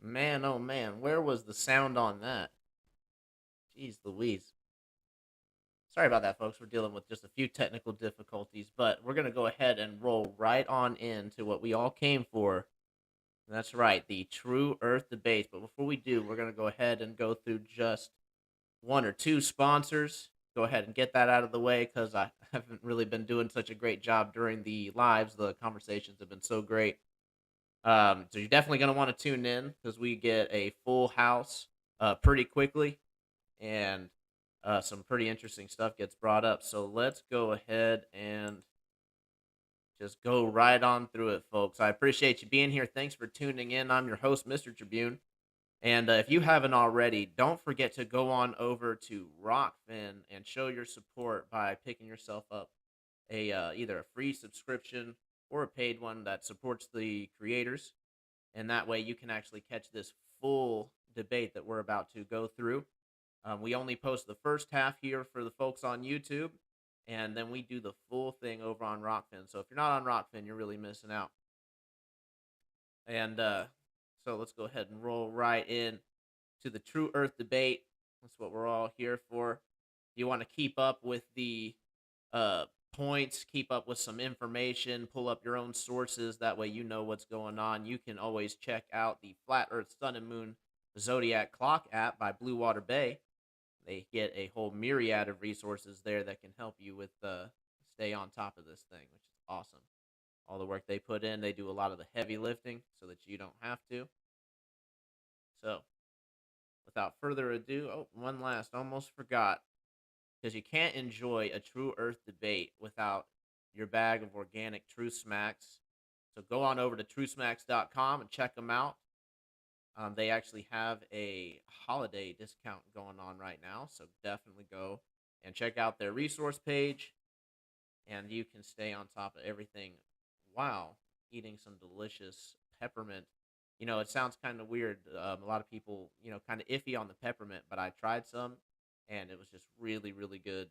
Man, oh man, where was the sound on that? Jeez Louise. Sorry about that, folks. We're dealing with just a few technical difficulties, but we're going to go ahead and roll right on into what we all came for. And that's right, the True Earth debates. But before we do, we're going to go ahead and go through just one or two sponsors. Go ahead and get that out of the way because I haven't really been doing such a great job during the lives. The conversations have been so great. So you're definitely going to want to tune in because we get a full house pretty quickly, and some pretty interesting stuff gets brought up. So let's go ahead and just go right on through it, folks. I appreciate you being here. Thanks for tuning in. I'm your host, Mr. Tribune. And if you haven't already, don't forget to go on over to Rokfin and show your support by picking yourself up a either a free subscription or a paid one that supports the creators. And that way you can actually catch this full debate that we're about to go through. We only post the first half here for the folks on YouTube, and then we do the full thing over on Rockfin. So if you're not on Rockfin, you're really missing out. And so let's go ahead and roll right in to the True Earth debate. That's what we're all here for. You want to keep up with the points, keep up with some information, pull up your own sources. That way you know what's going on. You can always check out the Flat Earth Sun and Moon Zodiac Clock app by Blue Water Bay. They get a whole myriad of resources there that can help you with stay on top of this thing, which is awesome. All the work they put in, they do a lot of the heavy lifting so that you don't have to. So, without further ado, one last, almost forgot, because you can't enjoy a True Earth debate without your bag of organic True Smacks. So go on over to truesmacks.com and check them out. They actually have a holiday discount going on right now, so definitely go and check out their resource page, and you can stay on top of everything while eating some delicious peppermint. You know, it sounds kind of weird. A lot of people, kind of iffy on the peppermint, but I tried some, and it was just really, really good.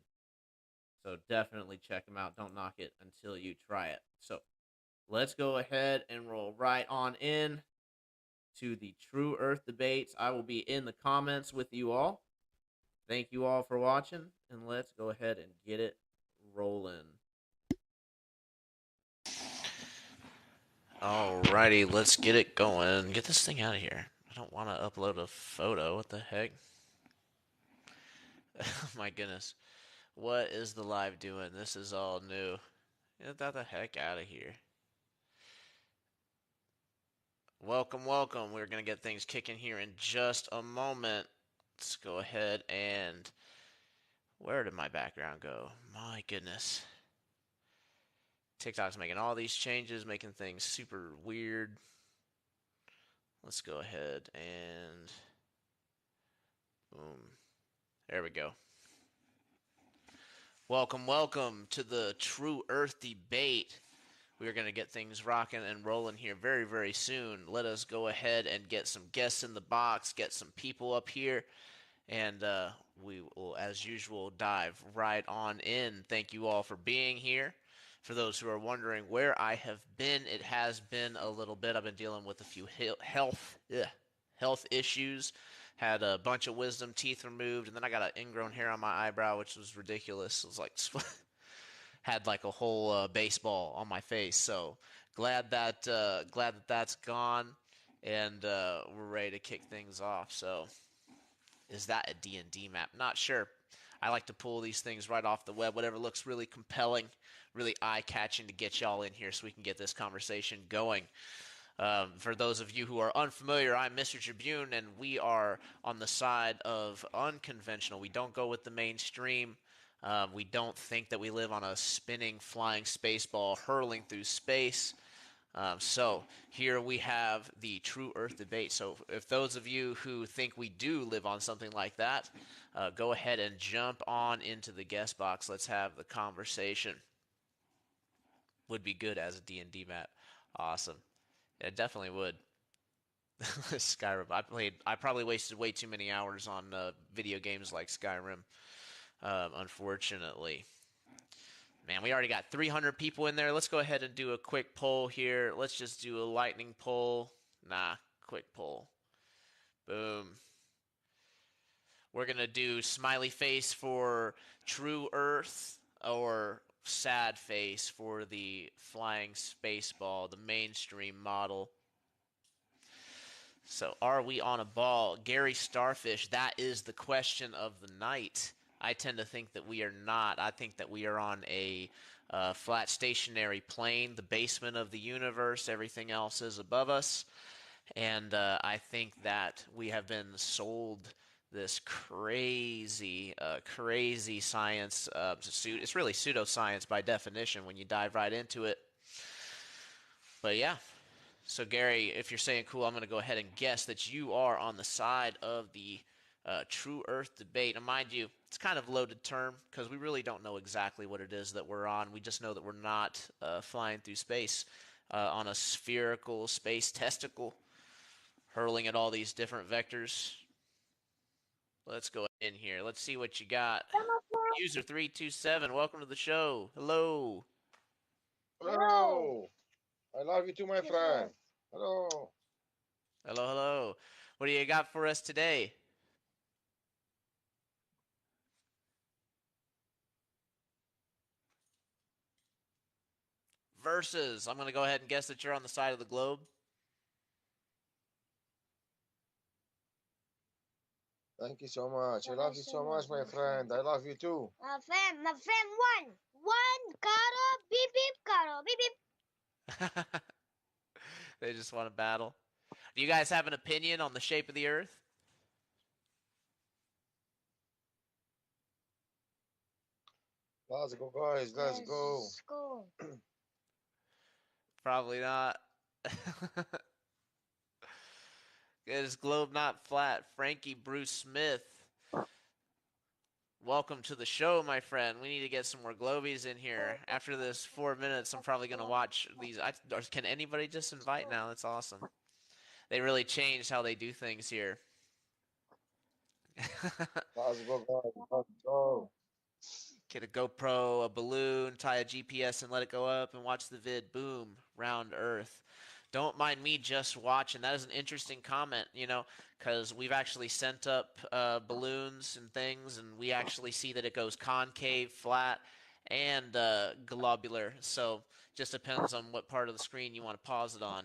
So definitely check them out. Don't knock it until you try it. So let's go ahead and roll right on in to the True Earth debates. I will be in the comments with you all. Thank you all for watching, and let's go ahead and get it rolling. Alrighty, let's get it going. Get this thing out of here. I don't want to upload a photo. What the heck? Oh my goodness. What is the live doing? This is all new. Get that the heck out of here. Welcome, welcome. We're going to get things kicking here in just a moment. Let's go ahead and... Where did my background go? My goodness. TikTok's making all these changes, making things super weird. Let's go ahead and... Boom. There we go. Welcome, welcome to the True Earth debate. We are going to get things rocking and rolling here very, very soon. Let us go ahead and get some guests in the box, get some people up here, and we will, as usual, dive right on in. Thank you all for being here. For those who are wondering where I have been, it has been a little bit. I've been dealing with a few health issues. Had a bunch of wisdom teeth removed, and then I got an ingrown hair on my eyebrow, which was ridiculous. It was like had like a whole baseball on my face. So glad that that's gone, and we're ready to kick things off. So is that a D&D map? Not sure. I like to pull these things right off the web, whatever looks really compelling, really eye-catching to get y'all in here so we can get this conversation going. For those of you who are unfamiliar, I'm Mr. Tribune, and we are on the side of unconventional. We don't go with the mainstream. We don't think that we live on a spinning, flying space ball hurling through space. So here we have the True Earth debate. So if those of you who think we do live on something like that, go ahead and jump on into the guest box. Let's have the conversation. Would be good as a D&D map. Awesome. It definitely would. Skyrim. I probably wasted way too many hours on video games like Skyrim, unfortunately. Man, we already got 300 people in there. Let's go ahead and do a quick poll here. Let's just do a lightning poll. Nah, quick poll. Boom. We're going to do smiley face for true Earth or sad face for the flying space ball, the mainstream model. So are we on a ball? Gary Starfish, that is the question of the night. I tend to think that we are not. I think that we are on a flat stationary plane, the basement of the universe. Everything else is above us. And I think that we have been sold this crazy, crazy science. It's really pseudoscience by definition when you dive right into it. But yeah. So Gary, if you're saying cool, I'm going to go ahead and guess that you are on the side of the true Earth debate. And mind you, it's kind of a loaded term because we really don't know exactly what it is that we're on. We just know that we're not flying through space on a spherical space testicle, hurling at all these different vectors. Let's go in here. Let's see what you got. User 327, welcome to the show. Hello. Hello. I love you too, my friend. Hello. Hello, hello. What do you got for us today? Versus. I'm going to go ahead and guess that you're on the side of the globe. Thank you so much. I love you so much, my friend. I love you too. My friend won. Caro, beep, beep, Caro, beep, beep. They just want to battle. Do you guys have an opinion on the shape of the Earth? Let's go, guys. Let's go. Let's go. Probably not. Is globe not flat? Frankie Bruce Smith. Welcome to the show, my friend. We need to get some more globies in here. After this 4 minutes, I'm probably going to watch these. Can anybody just invite now? That's awesome. They really changed how they do things here. Let's go, guys. Let's go. Get a GoPro, a balloon, tie a GPS, and let it go up and watch the vid. Boom, round Earth. Don't mind me just watching. That is an interesting comment, because we've actually sent up balloons and things, and we actually see that it goes concave, flat, and globular. So just depends on what part of the screen you want to pause it on.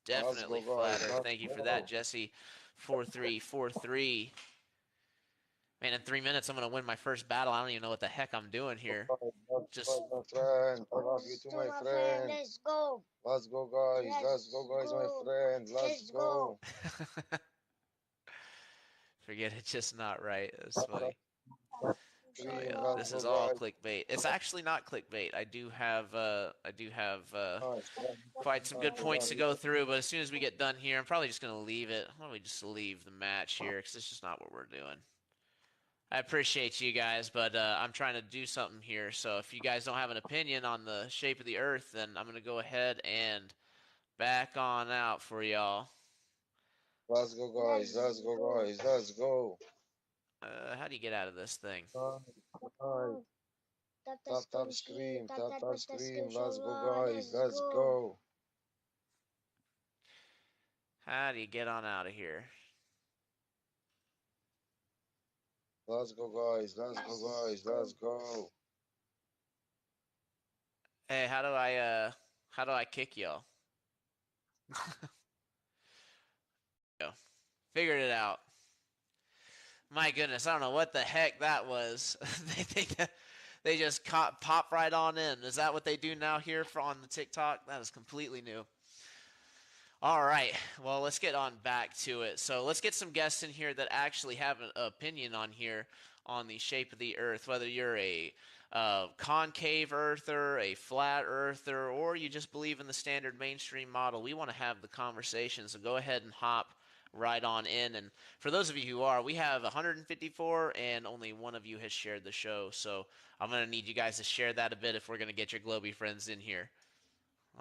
Definitely flat Earth. Thank you for that, Jesse. 4343. Man, in 3 minutes, I'm going to win my first battle. I don't even know what the heck I'm doing here. Just my friend. I love you too, my friend. Let's go. Let's go, guys. Let's go, guys, my friend. Let's go. Forget it's just not right. That's funny. So yeah, this is all clickbait. It's actually not clickbait. I do have quite some good points to go through, but as soon as we get done here, I'm probably just going to leave it. Why don't we just leave the match here, because it's just not what we're doing. I appreciate you guys, but I'm trying to do something here. So if you guys don't have an opinion on the shape of the Earth, then I'm going to go ahead and back on out for y'all. Let's go, guys. Let's go, guys. Let's go. How do you get out of this thing? Tap, scream. Tap, scream. Let's go, guys. Let's go. How do you get on out of here? Let's go, guys. Let's go, guys. Let's go. Hey, how do I kick y'all? Figured it out. My goodness, I don't know what the heck that was. They just pop right on in. Is that what they do now here on the TikTok? That is completely new. All right, well, let's get on back to it. So let's get some guests in here that actually have an opinion on here on the shape of the Earth, whether you're a concave earther, a flat earther, or you just believe in the standard mainstream model. We want to have the conversation, so go ahead and hop right on in. And for those of you who are, we have 154, and only one of you has shared the show. So I'm going to need you guys to share that a bit if we're going to get your Globy friends in here.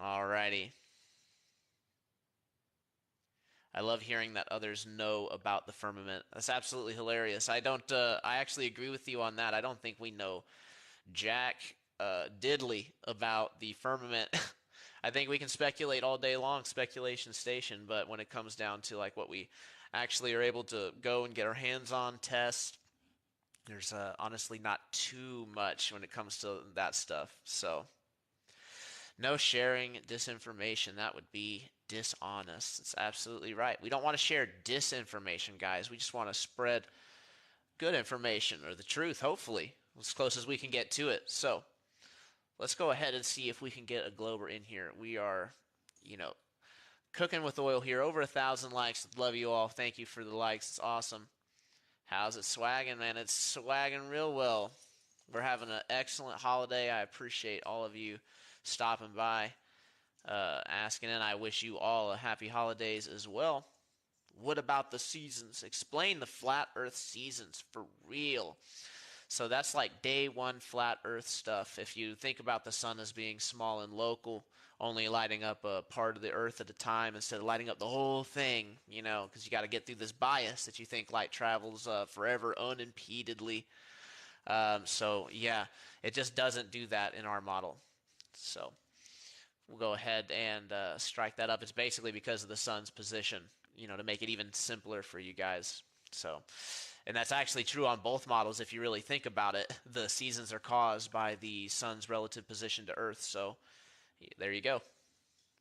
All righty. I love hearing that others know about the firmament. That's absolutely hilarious. I actually agree with you on that. I don't think we know jack diddly about the firmament. I think we can speculate all day long, speculation station, but when it comes down to like what we actually are able to go and get our hands on, test, there's honestly not too much when it comes to that stuff. So, no sharing disinformation. That would be dishonest. It's absolutely right. We don't want to share disinformation, guys. We just want to spread good information or the truth, hopefully, as close as we can get to it. So, let's go ahead and see if we can get a Glober in here. We are, you know, cooking with oil here. Over 1,000 likes. Love you all. Thank you for the likes. It's awesome. How's it swagging, man? It's swagging real well. We're having an excellent holiday. I appreciate all of you stopping by, asking, and I wish you all a happy holidays as well. What about the seasons? Explain the flat Earth seasons for real. So that's like day one flat Earth stuff. If you think about the sun as being small and local, only lighting up a part of the Earth at a time instead of lighting up the whole thing, you know, because you got to get through this bias that you think light travels forever unimpededly. So yeah, it just doesn't do that in our model. So we'll go ahead and strike that up. It's basically because of the sun's position, you know, to make it even simpler for you guys. So, and that's actually true on both models if you really think about it. The seasons are caused by the sun's relative position to Earth. So there you go.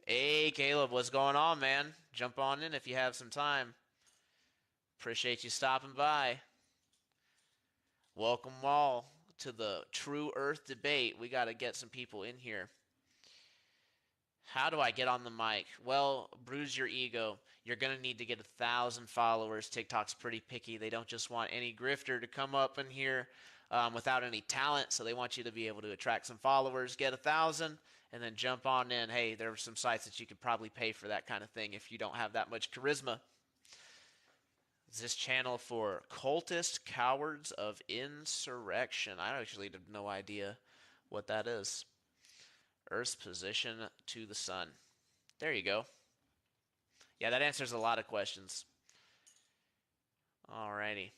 Hey, Caleb, what's going on, man? Jump on in if you have some time. Appreciate you stopping by. Welcome all to the True Earth debate. We got to get some people in here. How do I get on the mic? Well, bruise your ego. You're going to need to get 1,000 followers. TikTok's pretty picky. They don't just want any grifter to come up in here without any talent, so they want you to be able to attract some followers, get 1,000, and then jump on in. Hey, there are some sites that you could probably pay for that kind of thing if you don't have that much charisma. Is this channel for cultist cowards of insurrection? I actually have no idea what that is. Earth's position to the sun. There you go. Yeah, that answers a lot of questions. Alrighty.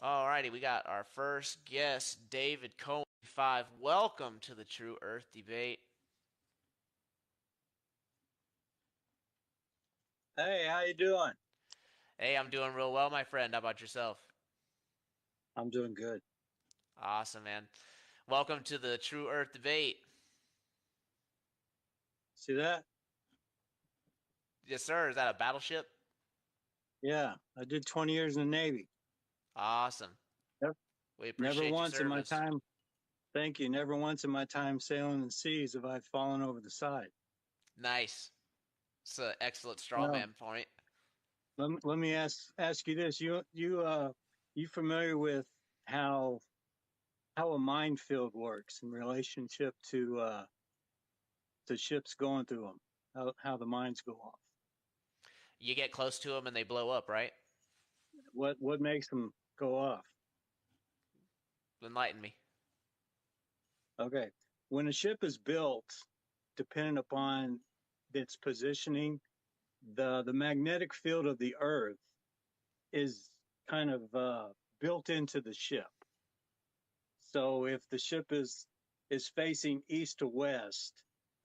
Alrighty, we got our first guest, David Cohen 5. Welcome to the True Earth debate. Hey, how you doing? Hey, I'm doing real well, my friend. How about yourself? I'm doing good. Awesome, man. Welcome to the True Earth debate. See that? Yes, sir. Is that a battleship? Yeah, I did 20 years in the Navy. Awesome. Yep. We appreciate Never once your in my service. time, thank you. Never once in my time sailing the seas have I fallen over the side. Nice. It's an excellent straw Well, man point. let me ask you this: you familiar with how a minefield works in relationship to ships going through them? How the mines go off? You get close to them and they blow up, right? What makes them go off? Enlighten me. Okay. When a ship is built, depending upon its positioning, the magnetic field of the Earth is kind of built into the ship. So if the ship is facing east to west,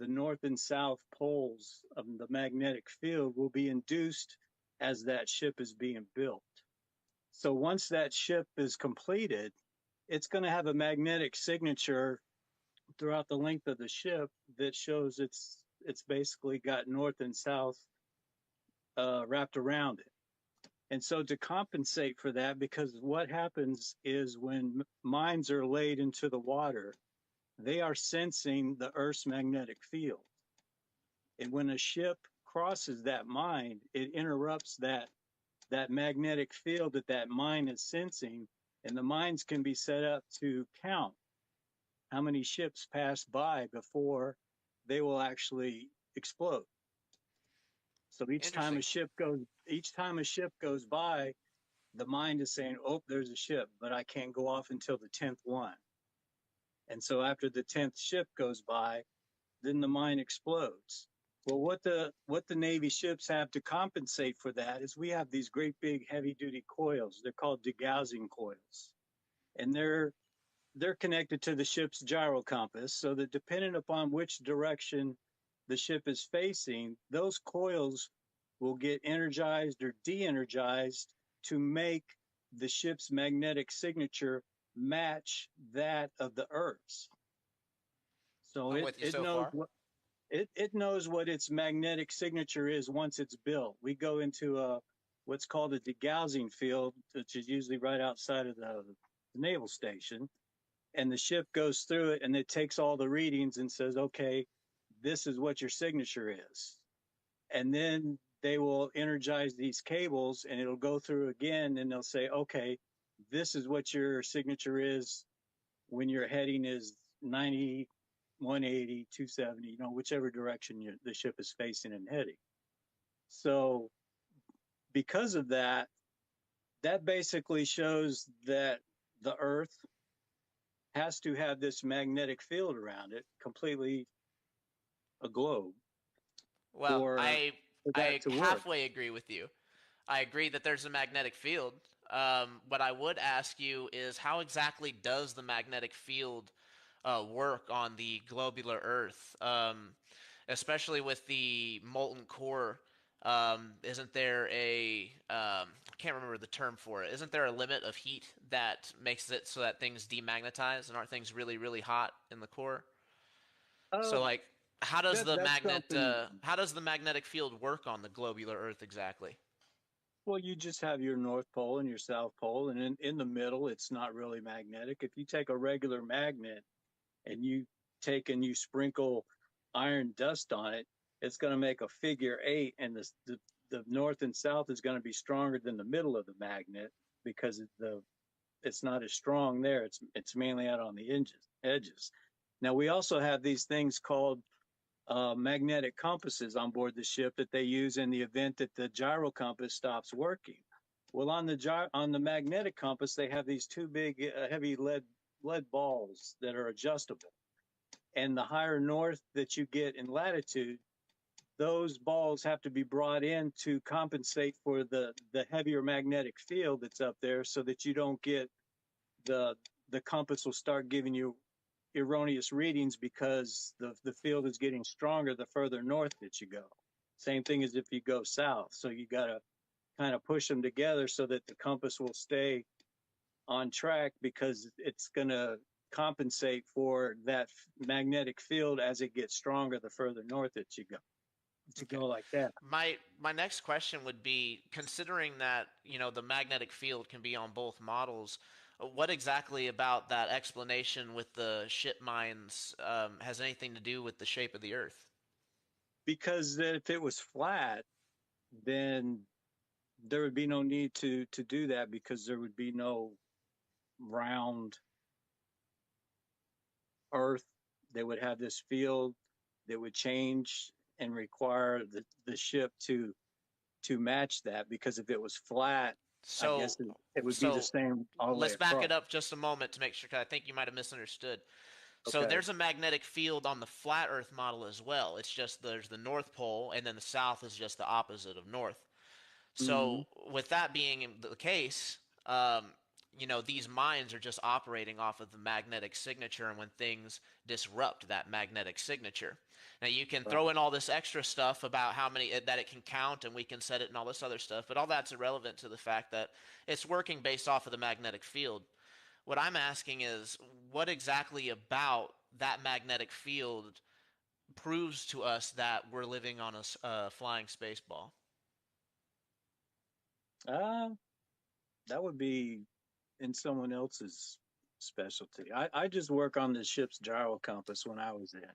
the north and south poles of the magnetic field will be induced as that ship is being built. So once that ship is completed, it's going to have a magnetic signature throughout the length of the ship that shows it's basically got north and south wrapped around it. And so to compensate for that, because what happens is when mines are laid into the water, they are sensing the Earth's magnetic field. And when a ship crosses that mine, it interrupts that magnetic field that mine is sensing, and the mines can be set up to count how many ships pass by before they will actually explode. So each time a ship goes by, the mine is saying, "Oh, there's a ship, but I can't go off until the 10th one." And so after the 10th ship goes by, then the mine explodes. Well, what the Navy ships have to compensate for that is we have these great big heavy duty coils. They're called degaussing coils, and they're they're connected to the ship's gyro compass, so that depending upon which direction the ship is facing, those coils will get energized or de-energized to make the ship's magnetic signature match that of the Earth's. So I'm it, with you it so knows far. what it knows what its magnetic signature is once it's built. We go into a what's called a degaussing field, which is usually right outside of the naval station, and the ship goes through it and it takes all the readings and says, okay, this is what your signature is. And then they will energize these cables and it'll go through again and they'll say, okay, this is what your signature is when your heading is 90, 180, 270, whichever direction the ship is facing and heading. So because of that, that basically shows that the Earth has to have this magnetic field around it, completely a globe, Well, for, for that I to work. halfway agree with you. I agree that there's a magnetic field. What I would ask you is how exactly does the magnetic field work on the globular Earth, especially with the molten core? Isn't there I can't remember the term for it. Isn't there a limit of heat that makes it so that things demagnetize and aren't things really, really hot in the core? Uh, So like, that's something. how does the magnetic field work on the globular Earth exactly? Well, you just have your North Pole and your South Pole, and in the middle, it's not really magnetic. If you take a regular magnet and you take and you sprinkle iron dust on it, it's going to make a figure eight, and the north and south is going to be stronger than the middle of the magnet because it's not as strong there. It's mainly out on the edges. Now we also have these things called magnetic compasses on board the ship that they use in the event that the gyro compass stops working. Well, on the magnetic compass, they have these two big heavy lead balls that are adjustable. And the higher north that you get in latitude, those balls have to be brought in to compensate for the heavier magnetic field that's up there, so that you don't get the the compass will start giving you erroneous readings because the field is getting stronger the further north that you go. Same thing as if you go south. So you got to kind of push them together so that the compass will stay on track, because it's going to compensate for that magnetic field as it gets stronger the further north that you go. To Okay. go like that. My next question would be, considering that, the magnetic field can be on both models, what exactly about that explanation with the ship mines has anything to do with the shape of the Earth? Because if it was flat, then there would be no need to do that, because there would be no round Earth. They would have this field that would change and require the ship to match that, because if it was flat, I So, guess it would be the so same all the way let's back across. it up just a moment to make sure, 'cause I think you might have misunderstood. So Okay. there's a magnetic field on the flat Earth model as well. It's just there's the North Pole, and then the South is just the opposite of North. Mm-hmm. So with that being the case, these mines are just operating off of the magnetic signature, and when things disrupt that magnetic signature. Now you can Right. throw in all this extra stuff about how many that it can count, and we can set it and all this other stuff, but all that's irrelevant to the fact that it's working based off of the magnetic field. What I'm asking is, what exactly about that magnetic field proves to us that we're living on a flying space ball? Uh, that would be in someone else's specialty. I just work on the ship's gyro compass when I was in.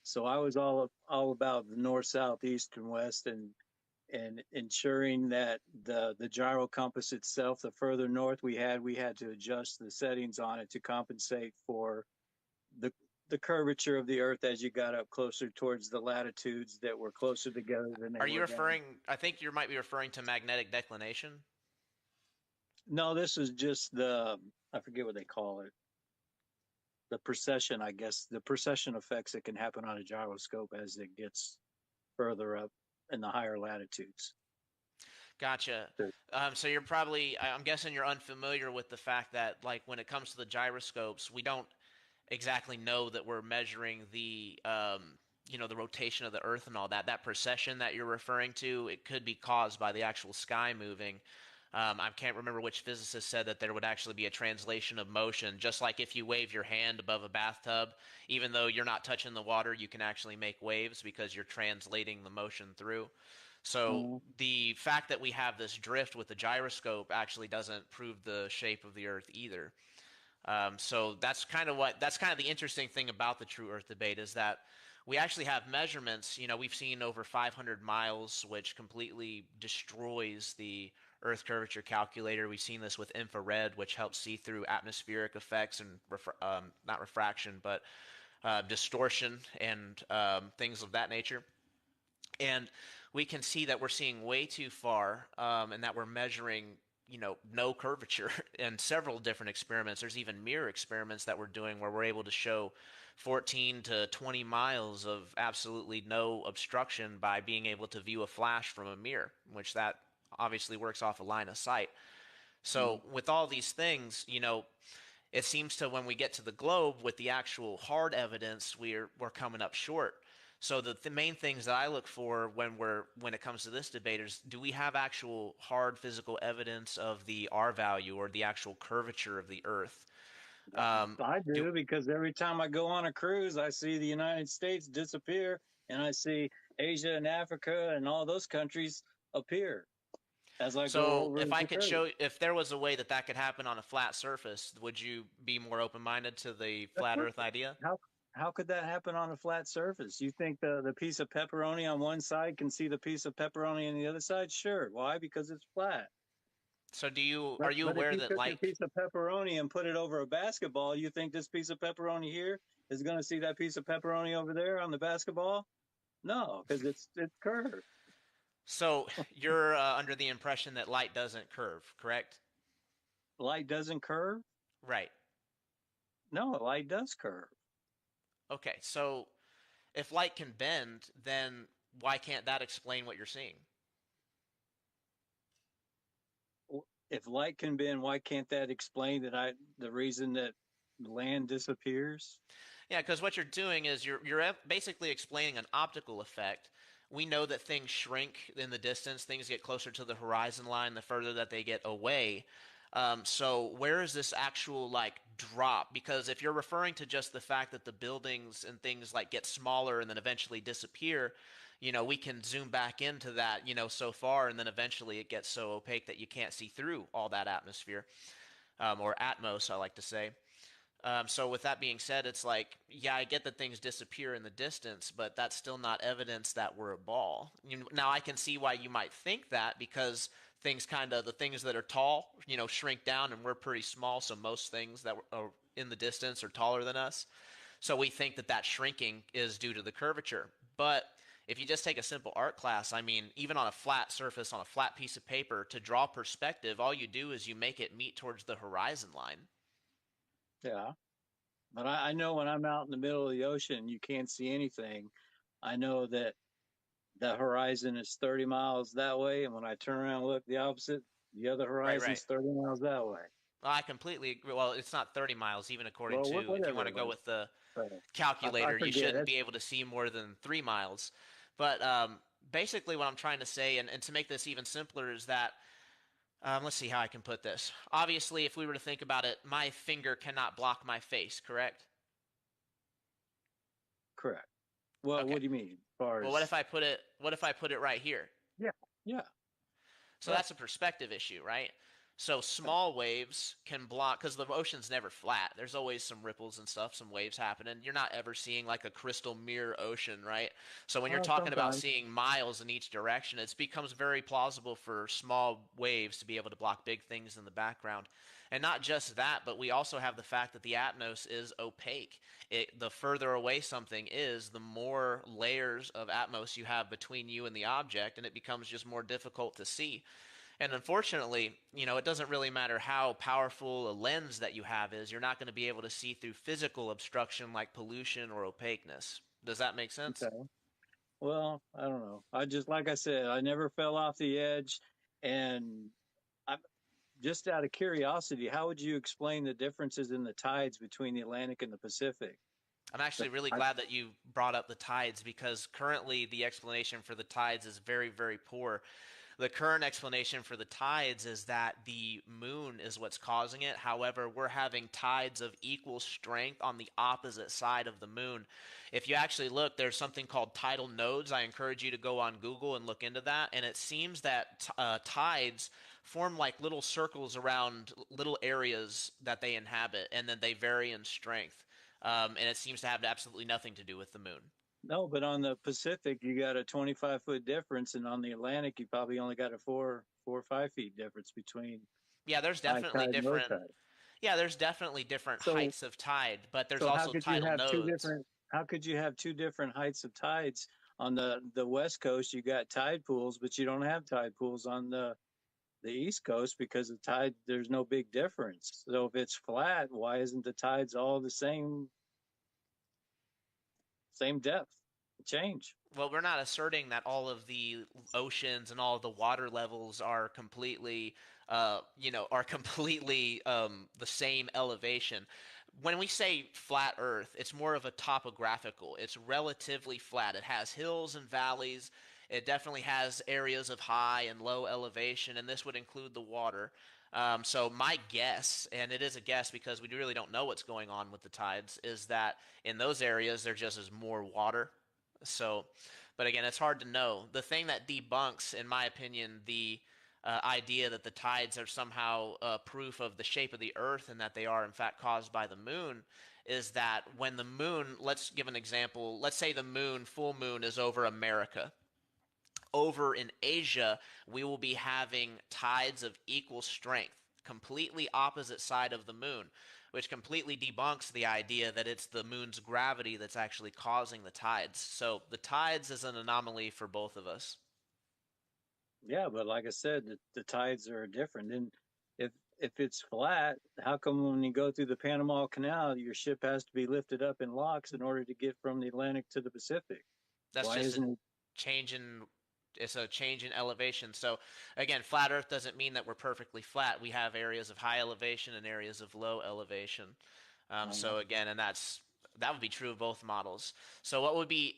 So I was all about the north, south, east, and west, and ensuring that the gyro compass itself, the further north we had to adjust the settings on it to compensate for the the curvature of the Earth as you got up closer towards the latitudes that were closer together than they Are you were down. referring? I think you might be referring to magnetic declination. No, this is just I forget what they call it. The precession, I guess, the precession effects that can happen on a gyroscope as it gets further up in the higher latitudes. Gotcha. So you're probably, I'm guessing you're unfamiliar with the fact that, like, when it comes to the gyroscopes, we don't exactly know that we're measuring the, the rotation of the Earth and all that. That precession that you're referring to, it could be caused by the actual sky moving. I can't remember which physicist said that there would actually be a translation of motion, just like if you wave your hand above a bathtub, even though you're not touching the water, you can actually make waves because you're translating the motion through. So Mhm. the fact that we have this drift with the gyroscope actually doesn't prove the shape of the Earth either. So that's kind of the interesting thing about the true Earth debate is that we actually have measurements. We've seen over 500 miles, which completely destroys the Earth curvature calculator. We've seen this with infrared, which helps see through atmospheric effects and not refraction, but distortion and things of that nature. And we can see that we're seeing way too far, and that we're measuring, no curvature in several different experiments. There's even mirror experiments that we're doing where we're able to show 14 to 20 miles of absolutely no obstruction by being able to view a flash from a mirror, which that obviously works off a line of sight. So with all these things, it seems to when we get to the globe with the actual hard evidence, we're coming up short. So the main things that I look for when it comes to this debate is, do we have actual hard physical evidence of the R value or the actual curvature of the Earth? I Do do, because every time I go on a cruise, I see the United States disappear, and I see Asia and Africa and all those countries appear as I go so over if I the could cruise. show if there was a way that that could happen on a flat surface, would you be more open-minded to the Of flat course. Earth idea? How could that happen on a flat surface? You think the piece of pepperoni on one side can see the piece of pepperoni on the other side? Sure. Why? Because it's flat. So are But you but if aware you that, took a like, piece of pepperoni and put it over a basketball, you think this piece of pepperoni here is going to see that piece of pepperoni over there on the basketball? No, because it's curved. so you're under the impression that light doesn't curve, correct? Light doesn't curve? Right. No, light does curve. Okay, so if light can bend, then why can't that explain what you're seeing? If light can bend, why can't that explain the reason that land disappears? Yeah, because what you're doing is you're basically explaining an optical effect. We know that things shrink in the distance, things get closer to the horizon line the further that they get away. So where is this actual, like, drop? Because if you're referring to just the fact that the buildings and things, like, get smaller and then eventually disappear, we can zoom back into that, so far, and then eventually it gets so opaque that you can't see through all that atmosphere, or atmos, I like to say. So with that being said, it's like, yeah, I get that things disappear in the distance, but that's still not evidence that we're a ball. Now I can see why you might think that, because the things that are tall, shrink down, and we're pretty small, so most things that are in the distance are taller than us. So we think that that shrinking is due to the curvature. But if you just take a simple art class, I mean, even on a flat surface, on a flat piece of paper, to draw perspective, all you do is you make it meet towards the horizon line. Yeah. But I know when I'm out in the middle of the ocean, you can't see anything. I know that the horizon is 30 miles that way. And when I turn around and look the opposite, the other Right, right. horizon's 30 miles that way. Well, I completely agree. Well, it's not 30 miles, even according Well, to, if you want whatever to it go was. with the I calculator, you forget shouldn't it. be able to see more than 3 miles. But basically, what I'm trying to say, and to make this even simpler, is that, let's see how I can put this. Obviously, if we were to think about it, my finger cannot block my face, correct? Correct. Well, Okay. what do you mean? As far Well, as, what if I put it right here? yeah, yeah, So right. that's a perspective issue, right? So small waves can block, because the ocean's never flat. There's always some ripples and stuff, some waves happening. You're not ever seeing like a crystal mirror ocean, right? So when you're talking about Sometimes. seeing miles in each direction, it becomes very plausible for small waves to be able to block big things in the background. And not just that, but we also have the fact that the atmos is opaque. The further away something is, the more layers of atmos you have between you and the object, and it becomes just more difficult to see. And unfortunately, it doesn't really matter how powerful a lens that you have is, you're not going to be able to see through physical obstruction like pollution or opaqueness. Does that make sense? Okay. Well, I don't know. I just, like I said, I never fell off the edge. And I'm just out of curiosity, how would you explain the differences in the tides between the Atlantic and the Pacific? I'm actually really glad that you brought up the tides, because currently the explanation for the tides is very, very poor. The current explanation for the tides is that the moon is what's causing it. However, we're having tides of equal strength on the opposite side of the moon. If you actually look, there's something called tidal nodes. I encourage you to go on Google and look into that. And it seems that tides form like little circles around little areas that they inhabit, and then they vary in strength. And it seems to have absolutely nothing to do with the moon. No, but on the Pacific, you got a 25-foot difference, and on the Atlantic, you probably only got a 4 or 5 feet difference between Yeah, there's high definitely tide and low different. tide. Yeah, there's definitely different So, heights of tide, but there's so how also could you tidal have two nodes. different? How could you have two different heights of tides on the West Coast? You got tide pools, but you don't have tide pools on the East Coast because the tide there's no big difference. So if it's flat, why isn't the tides all the same depth change? Well, we're not asserting that all of the oceans and all of the water levels are completely, are completely the same elevation. When we say flat Earth, it's more of a topographical. It's relatively flat. It has hills and valleys. It definitely has areas of high and low elevation, and this would include the water. So my guess, and it is a guess because we really don't know what's going on with the tides, is that in those areas there just is more water. So, but again, it's hard to know. The thing that debunks, in my opinion, the idea that the tides are somehow proof of the shape of the Earth and that they are in fact caused by the moon is that when the moon, let's give an example, let's say the moon, full moon, is over America. Over in Asia, we will be having tides of equal strength, completely opposite side of the moon, which completely debunks the idea that it's the moon's gravity that's actually causing the tides. So the tides is an anomaly for both of us. Yeah, but like I said, the tides are different. And if it's flat, how come when you go through the Panama Canal, your ship has to be lifted up in locks in order to get from the Atlantic to the Pacific? That's Why just a isn't it? change in it's a change in elevation. So again, flat Earth doesn't mean that we're perfectly flat. We have areas of high elevation and areas of low elevation. So again, and that would be true of both models. So what would be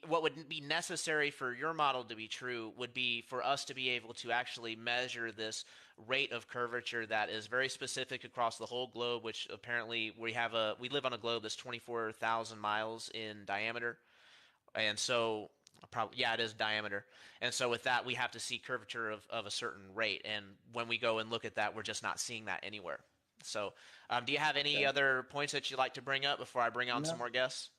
necessary for your model to be true would be for us to be able to actually measure this rate of curvature that is very specific across the whole globe, which apparently we live on a globe that's 24,000 miles in diameter. And so probably, yeah, it is diameter. And so with that, we have to see curvature of a certain rate. And when we go and look at that, we're just not seeing that anywhere. So do you have any Okay. other points that you'd like to bring up before I bring on some No, more guests?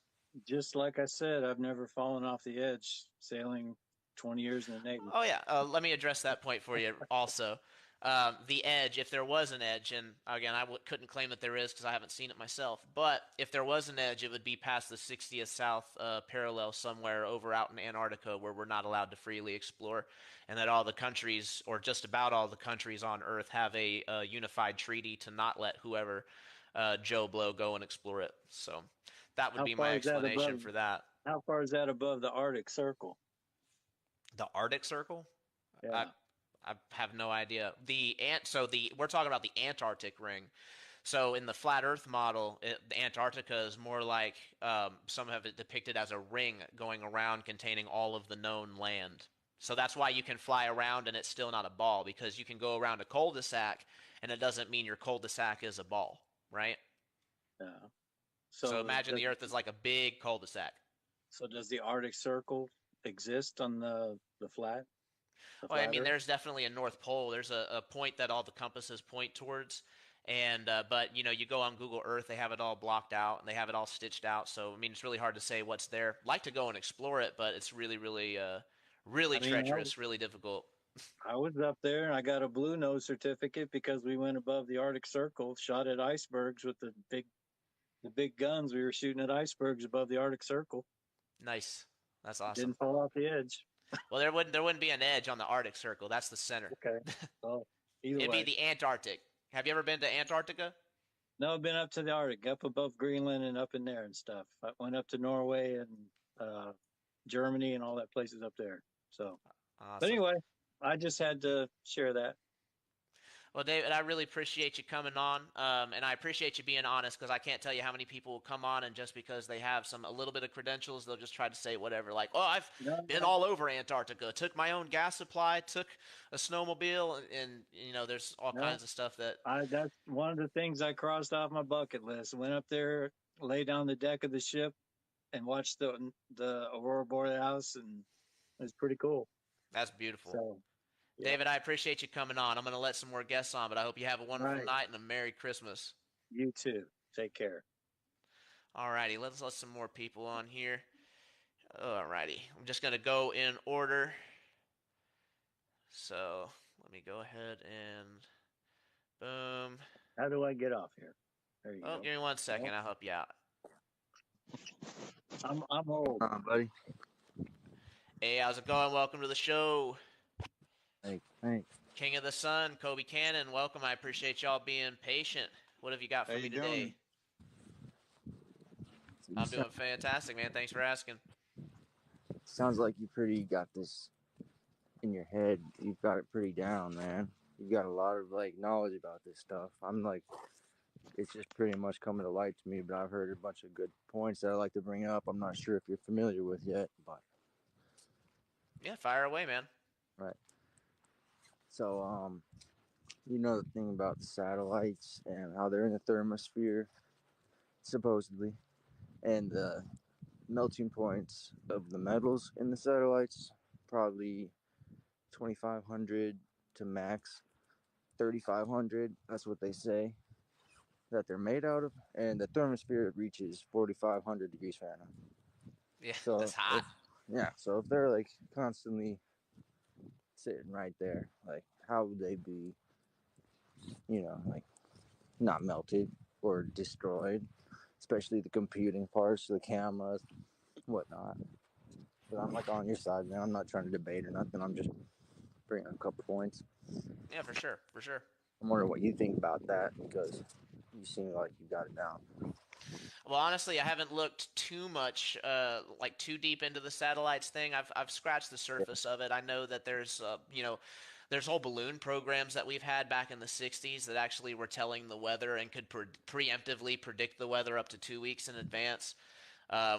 just like I said, I've never fallen off the edge sailing 20 years in the Navy. Oh yeah, let me address that point for you also. The edge, if there was an edge, and again, couldn't claim that there is because I haven't seen it myself, but if there was an edge, it would be past the 60th south parallel somewhere over out in Antarctica where we're not allowed to freely explore, and that all the countries, or just about all the countries on Earth, have a unified treaty to not let whoever Joe Blow go and explore it. So that would How be my far is that explanation above? for that. How far is that above the Arctic Circle? The Arctic Circle? I Yeah. I have no idea. We're talking about the Antarctic ring. So in the flat Earth model, the Antarctica is more like some have it depicted as a ring going around containing all of the known land. So that's why you can fly around and it's still not a ball, because you can go around a cul-de-sac and it doesn't mean your cul-de-sac is a ball, right? Yeah. So So imagine the Earth is like a big cul-de-sac. so does the Arctic Circle exist on the Well, I flat mean, Earth? there's definitely a North Pole. There's a point that all the compasses point towards, and but you go on Google Earth, they have it all blocked out and they have it all stitched out. So I mean, it's really hard to say what's there. Like to go and explore it, but it's really, really, really I mean, treacherous, really difficult. I was up there and I got a blue nose certificate because we went above the Arctic Circle, shot at icebergs with the big guns. We were shooting at icebergs above the Arctic Circle. Nice, that's awesome. Didn't fall off the edge. Well, there wouldn't be an edge on the Arctic Circle. That's the center. Okay. So either It'd be way. the Antarctic. Have you ever been to Antarctica? No, I've been up to the Arctic, up above Greenland and up in there and stuff. I went up to Norway and uh, Germany and all that places up there. So, but Awesome. anyway, I just had to share that. Well, David, I really appreciate you coming on, and I appreciate you being honest because I can't tell you how many people will come on and just because they have a little bit of credentials, they'll just try to say whatever. Like, oh, I've No, been all over Antarctica, took my own gas supply, took a snowmobile, and there's all no. kinds of stuff that. That's one of the things I crossed off my bucket list. Went up there, lay down the deck of the ship, and watched the aurora borealis, and it was pretty cool. That's beautiful. So, yeah. David, I appreciate you coming on. I'm going to let some more guests on, but I hope you have a wonderful Right. night and a Merry Christmas. You too. Take care. Alrighty, let's let some more people on here. Alrighty, I'm just going to go in order. So let me go ahead and boom. How do I get off here? There you go. Give me 1 second. I'll help you out. I'm old. Buddy. Hey, how's it going? Welcome to the show. Thanks. King of the Sun, Kobe Cannon, welcome. I appreciate y'all being patient. What have you got for me today? I'm doing fantastic, man. Thanks for asking. Sounds like you pretty got this in your head. You've got it pretty down, man. You've got a lot of knowledge about this stuff. I'm it's just pretty much coming to light to me, but I've heard a bunch of good points that I like to bring up. I'm not sure if you're familiar with yet, but yeah, fire away, man. Right. So, the thing about the satellites and how they're in the thermosphere, supposedly, and the melting points of the metals in the satellites, probably 2,500 to max 3,500. That's what they say that they're made out of, and the thermosphere reaches 4,500 degrees Fahrenheit. Yeah, so that's hot. So if they're constantly sitting right there, how would they be, not melted or destroyed, especially the computing parts, the cameras, whatnot. But I'm on your side, man. I'm not trying to debate or nothing. I'm just bringing a couple points. Yeah, for sure. I'm wondering what you think about that because you seem like you got it down. Well, honestly, I haven't looked too much, too deep into the satellites thing. I've scratched the surface of it. I know that there's, there's whole balloon programs that we've had back in the 60s that actually were telling the weather and could preemptively predict the weather up to 2 weeks in advance,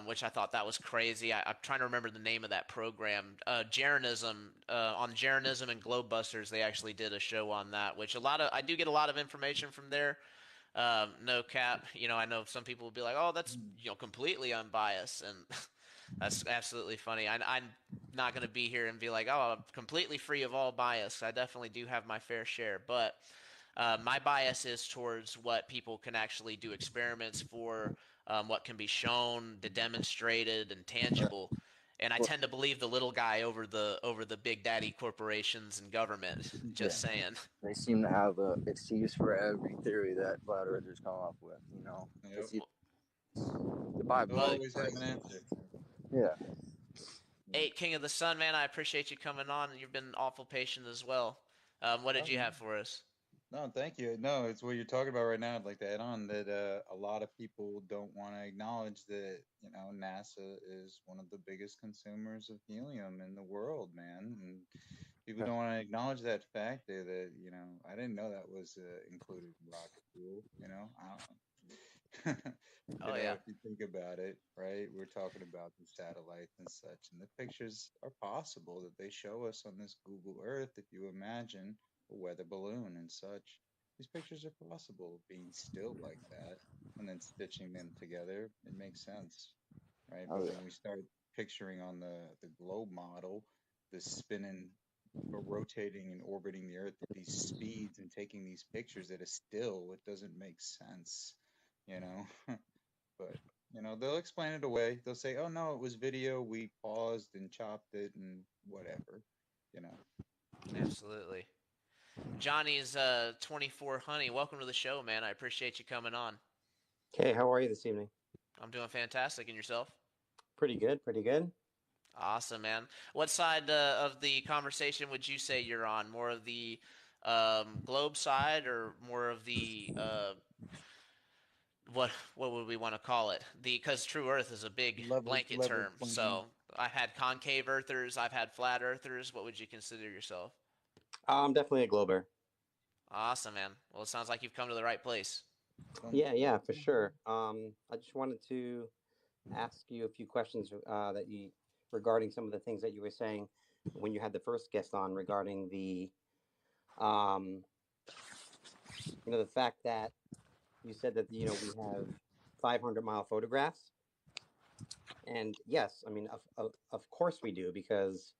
which I thought that was crazy. I'm trying to remember the name of that program. Jeranism, on Jeranism and Globebusters, they actually did a show on that, which I do get a lot of information from there. No cap. I know some people will be like, "Oh, that's completely unbiased," and that's absolutely funny. I'm not going to be here and be like, "Oh, I'm completely free of all bias." I definitely do have my fair share, but my bias is towards what people can actually do experiments for, what can be shown, demonstrated, and tangible. And I tend to believe the little guy over the big daddy corporations and government. Just saying. They seem to have an excuse for every theory that flat earthers come up with. Yep. The Bible always have an answer. Yeah. Hey, King of the Sun, man, I appreciate you coming on. You've been awful patient as well. What did you have for us? No, thank you. No, it's what you're talking about right now. I'd like to add on that a lot of people don't want to acknowledge that, NASA is one of the biggest consumers of helium in the world, man. And people don't want to acknowledge that fact that, I didn't know that was included in rocket fuel, I don't know. Oh, yeah. If you think about it, right? We're talking about the satellites and such, and the pictures are possible that they show us on this Google Earth. If you imagine a weather balloon and such, these pictures are possible being still like that and then stitching them together. It makes sense, right? But when we start picturing on the globe model, the spinning or rotating and orbiting the Earth at these speeds and taking these pictures at a still, it doesn't make sense, But, they'll explain it away. They'll say, oh, no, it was video. We paused and chopped it and whatever, Absolutely. Johnny's 24 Honey, welcome to the show, man. I appreciate you coming on. Hey, how are you this evening? I'm doing fantastic. And yourself? Pretty good, pretty good. Awesome, man. What side of the conversation would you say you're on? More of the globe side or more of the what would we want to call it? Because True Earth is a big blanket term. So I've had concave earthers, I've had flat earthers. What would you consider yourself? I'm definitely a glober. Awesome, man. Well, it sounds like you've come to the right place. Yeah, for sure. I just wanted to ask you a few questions regarding some of the things that you were saying when you had the first guest on regarding the the fact that you said that we have 500-mile photographs, and yes, I mean of course we do, because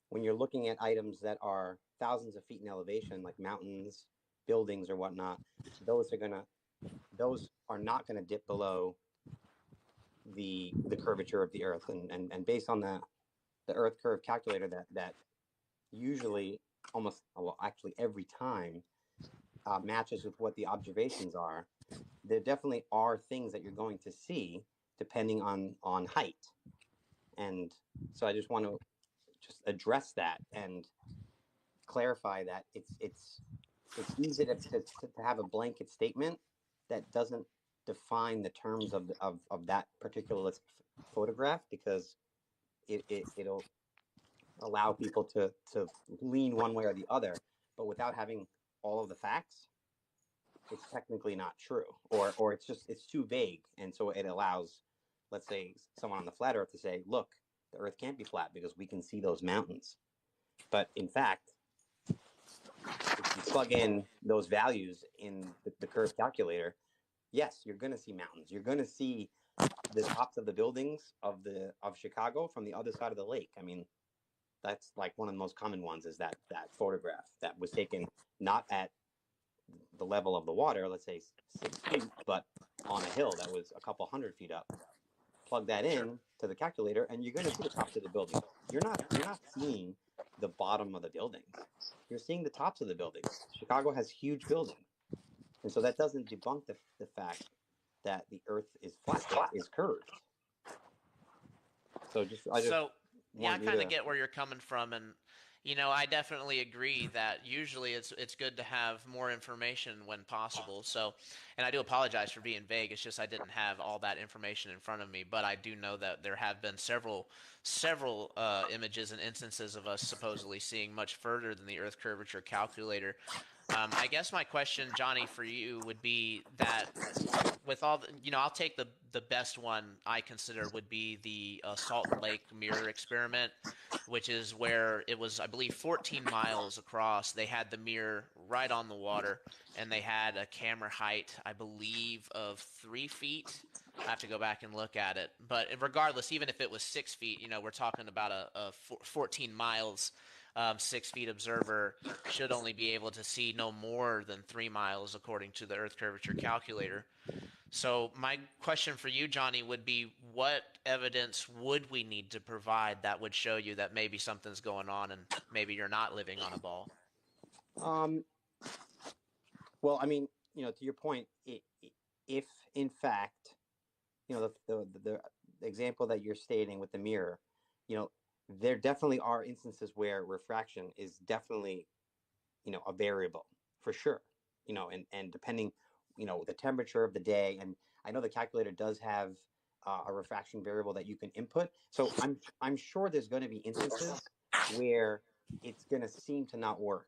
when you're looking at items that are thousands of feet in elevation, like mountains, buildings, or whatnot, those are not gonna dip below the curvature of the Earth, and based on the Earth curve calculator that usually actually every time matches with what the observations are, there definitely are things that you're going to see depending on height. And so I just want to just address that and clarify that it's easy to have a blanket statement that doesn't define the terms of that particular photograph, because it'll allow people to lean one way or the other, but without having all of the facts, it's technically not true, or it's too vague, and so it allows, let's say, someone on the flat Earth to say, look, the Earth can't be flat because we can see those mountains. But in fact, if you plug in those values in the curve calculator, yes, you're going to see mountains. You're going to see the tops of the buildings of Chicago from the other side of the lake. I mean, that's like one of the most common ones, is that photograph that was taken not at the level of the water, let's say 6 feet, but on a hill that was a couple 100 feet up. Plug that in to the calculator, and you're going to see the tops of the buildings. You're not seeing the bottom of the buildings. You're seeing the tops of the buildings. Chicago has huge buildings, and so that doesn't debunk the fact that the Earth is flat, is curved. So I kind of get where you're coming from, and I definitely agree that usually it's good to have more information when possible. So, and I do apologize for being vague. It's just I didn't have all that information in front of me, but I do know that there have been several images and instances of us supposedly seeing much further than the Earth curvature calculator. I guess my question, Johnny, for you would be that with all I'll take the best one I consider would be the Salt Lake mirror experiment, which is where it was, I believe, 14 miles across. They had the mirror right on the water, and they had a camera height, I believe, of 3 feet. I have to go back and look at it. But regardless, even if it was 6 feet, we're talking about a 14 miles. 6 feet observer should only be able to see no more than 3 miles according to the Earth curvature calculator. So my question for you, Johnny, would be, what evidence would we need to provide that would show you that maybe something's going on and maybe you're not living on a ball? Well, I mean, to your point, if in fact, the example that you're stating with the mirror, there definitely are instances where refraction is definitely, a variable for sure, and depending, the temperature of the day. And I know the calculator does have a refraction variable that you can input. So I'm sure there's going to be instances where it's going to seem to not work,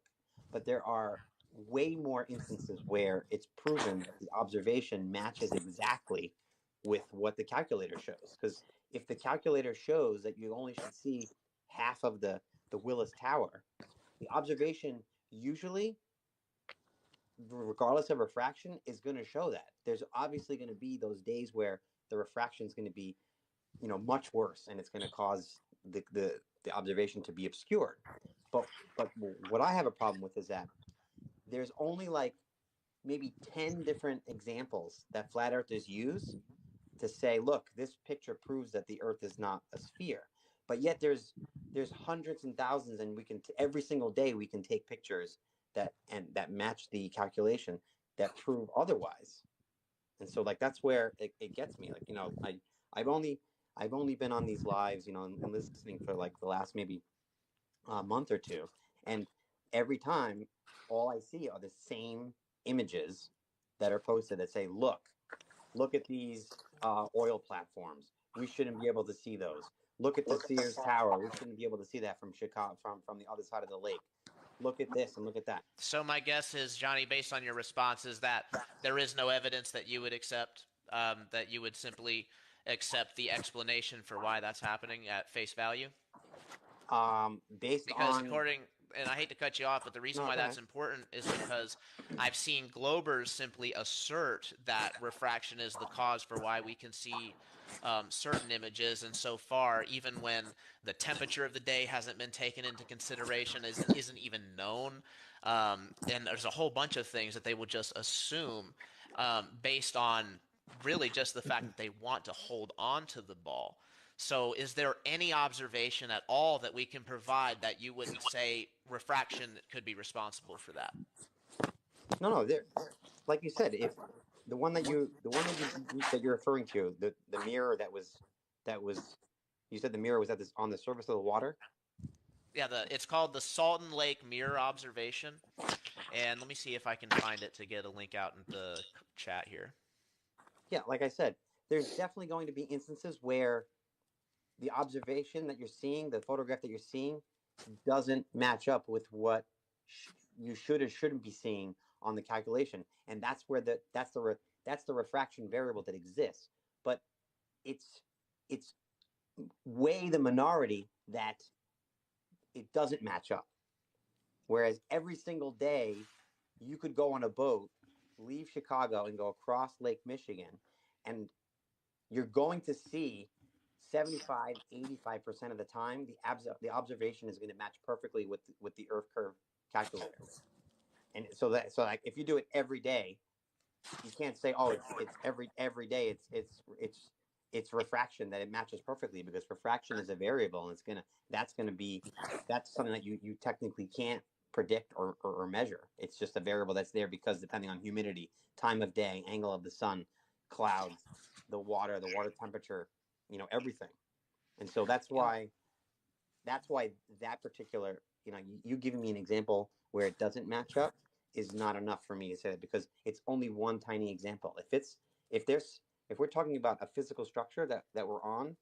but there are way more instances where it's proven that the observation matches exactly with what the calculator shows. Because if the calculator shows that you only should see half of the Willis Tower, the observation usually, regardless of refraction, is going to show that. There's obviously going to be those days where the refraction is going to be, much worse, and it's going to cause the observation to be obscured. But what I have a problem with is that there's only like maybe 10 different examples that flat earthers use to say, look, this picture proves that the Earth is not a sphere. But yet there's hundreds and thousands, and we can every single day we can take pictures that match the calculation that prove otherwise. And so like that's where it gets me. Like, I've only been on these lives, and listening for like the last maybe a month or two, and every time all I see are the same images that are posted that say, look at these oil platforms. We shouldn't be able to see those. Look at the Sears Tower. We shouldn't be able to see that from Chicago, from the other side of the lake. look at this and look at that. So my guess is, Johnny, based on your response, is that there is no evidence that you would accept, that you would simply accept the explanation for why that's happening at face value? Based Because on according, and I hate to cut you off, but the reason no, why go that's ahead. important is because I've seen Globers simply assert that refraction is the cause for why we can see certain images, and so far, even when the temperature of the day hasn't been taken into consideration, isn't even known, and there's a whole bunch of things that they will just assume based on really just the fact that they want to hold on to the ball. So, is there any observation at all that we can provide that you would say refraction could be responsible for that? No, there, like you said, if the one that you're referring to, the mirror that was, you said the mirror was on the surface of the water. Yeah, it's called the Salton Lake Mirror Observation, and let me see if I can find it to get a link out in the chat here. Yeah, like I said, there's definitely going to be instances where the observation that you're seeing, the photograph that you're seeing, doesn't match up with what you should or shouldn't be seeing on the calculation, and that's where that's the refraction variable that exists. But it's way the minority that it doesn't match up. Whereas every single day, you could go on a boat, leave Chicago, and go across Lake Michigan, and you're going to see 75, 85% of the time, the observation is going to match perfectly with the Earth curve calculator. And so like if you do it every day, you can't say, oh, it's every day it's refraction that it matches perfectly, because refraction is a variable, and that's something that you technically can't predict or measure. It's just a variable that's there because depending on humidity, time of day, angle of the sun, clouds, the water temperature, everything. And so that's why that particular, you giving me an example where it doesn't match up is not enough for me to say that, because it's only one tiny example. If we're talking about a physical structure that we're on,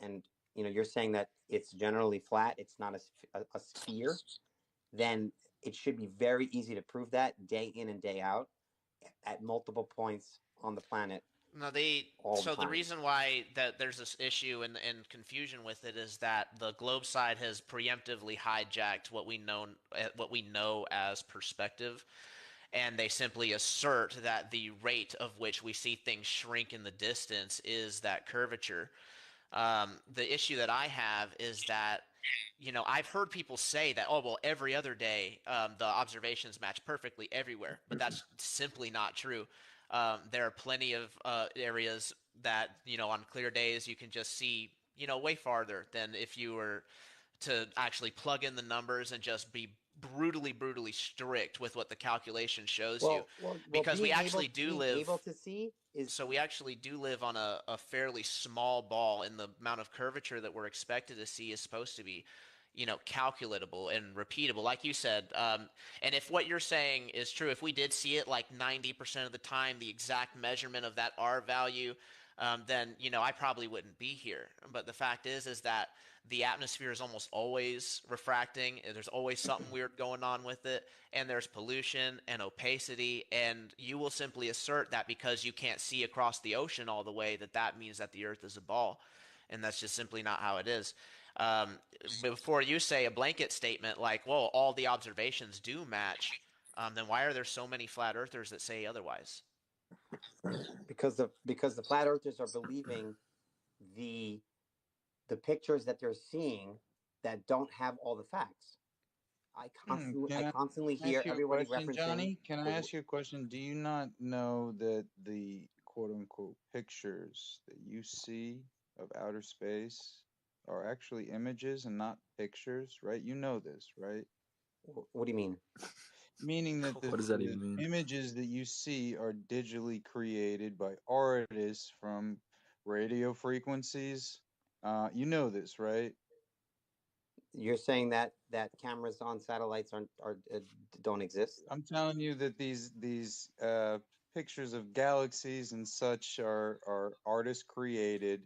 and you're saying that it's generally flat, it's not a sphere, then it should be very easy to prove that day in and day out at multiple points on the planet. No, all the the time. reason why that there's this issue and confusion with it is that the globe side has preemptively hijacked what we know as perspective, and they simply assert that the rate of which we see things shrink in the distance is that curvature. The issue that I have is that, I've heard people say that, oh, well, every other day the observations match perfectly everywhere, but that's simply not true. There are plenty of areas that, on clear days you can just see, way farther than if you were to actually plug in the numbers and just be brutally strict with what the calculation shows you, because we actually do live able to see is so we actually do live on a fairly small ball, and the amount of curvature that we're expected to see is supposed to be, calculatable and repeatable, like you said. And if what you're saying is true, if we did see it like 90% of the time, the exact measurement of that R value, then I probably wouldn't be here. But the fact is that the atmosphere is almost always refracting. There's always something weird going on with it, and there's pollution and opacity, and you will simply assert that because you can't see across the ocean all the way that means that the Earth is a ball, and that's just simply not how it is. Before you say a blanket statement like, well, all the observations do match, then why are there so many flat earthers that say otherwise? because the flat earthers are believing the pictures that they're seeing that don't have all the facts. I constantly hear ask you a everybody question, referencing. Johnny? Can I ask you a question? Do you not know that the quote unquote pictures that you see of outer space are actually images and not pictures, right? You know this, right? What do you mean? Meaning that What does that even mean? images that you see are digitally created by artists from radio frequencies. You know this, right? You're saying that cameras on satellites don't exist? I'm telling you that these pictures of galaxies and such are artist created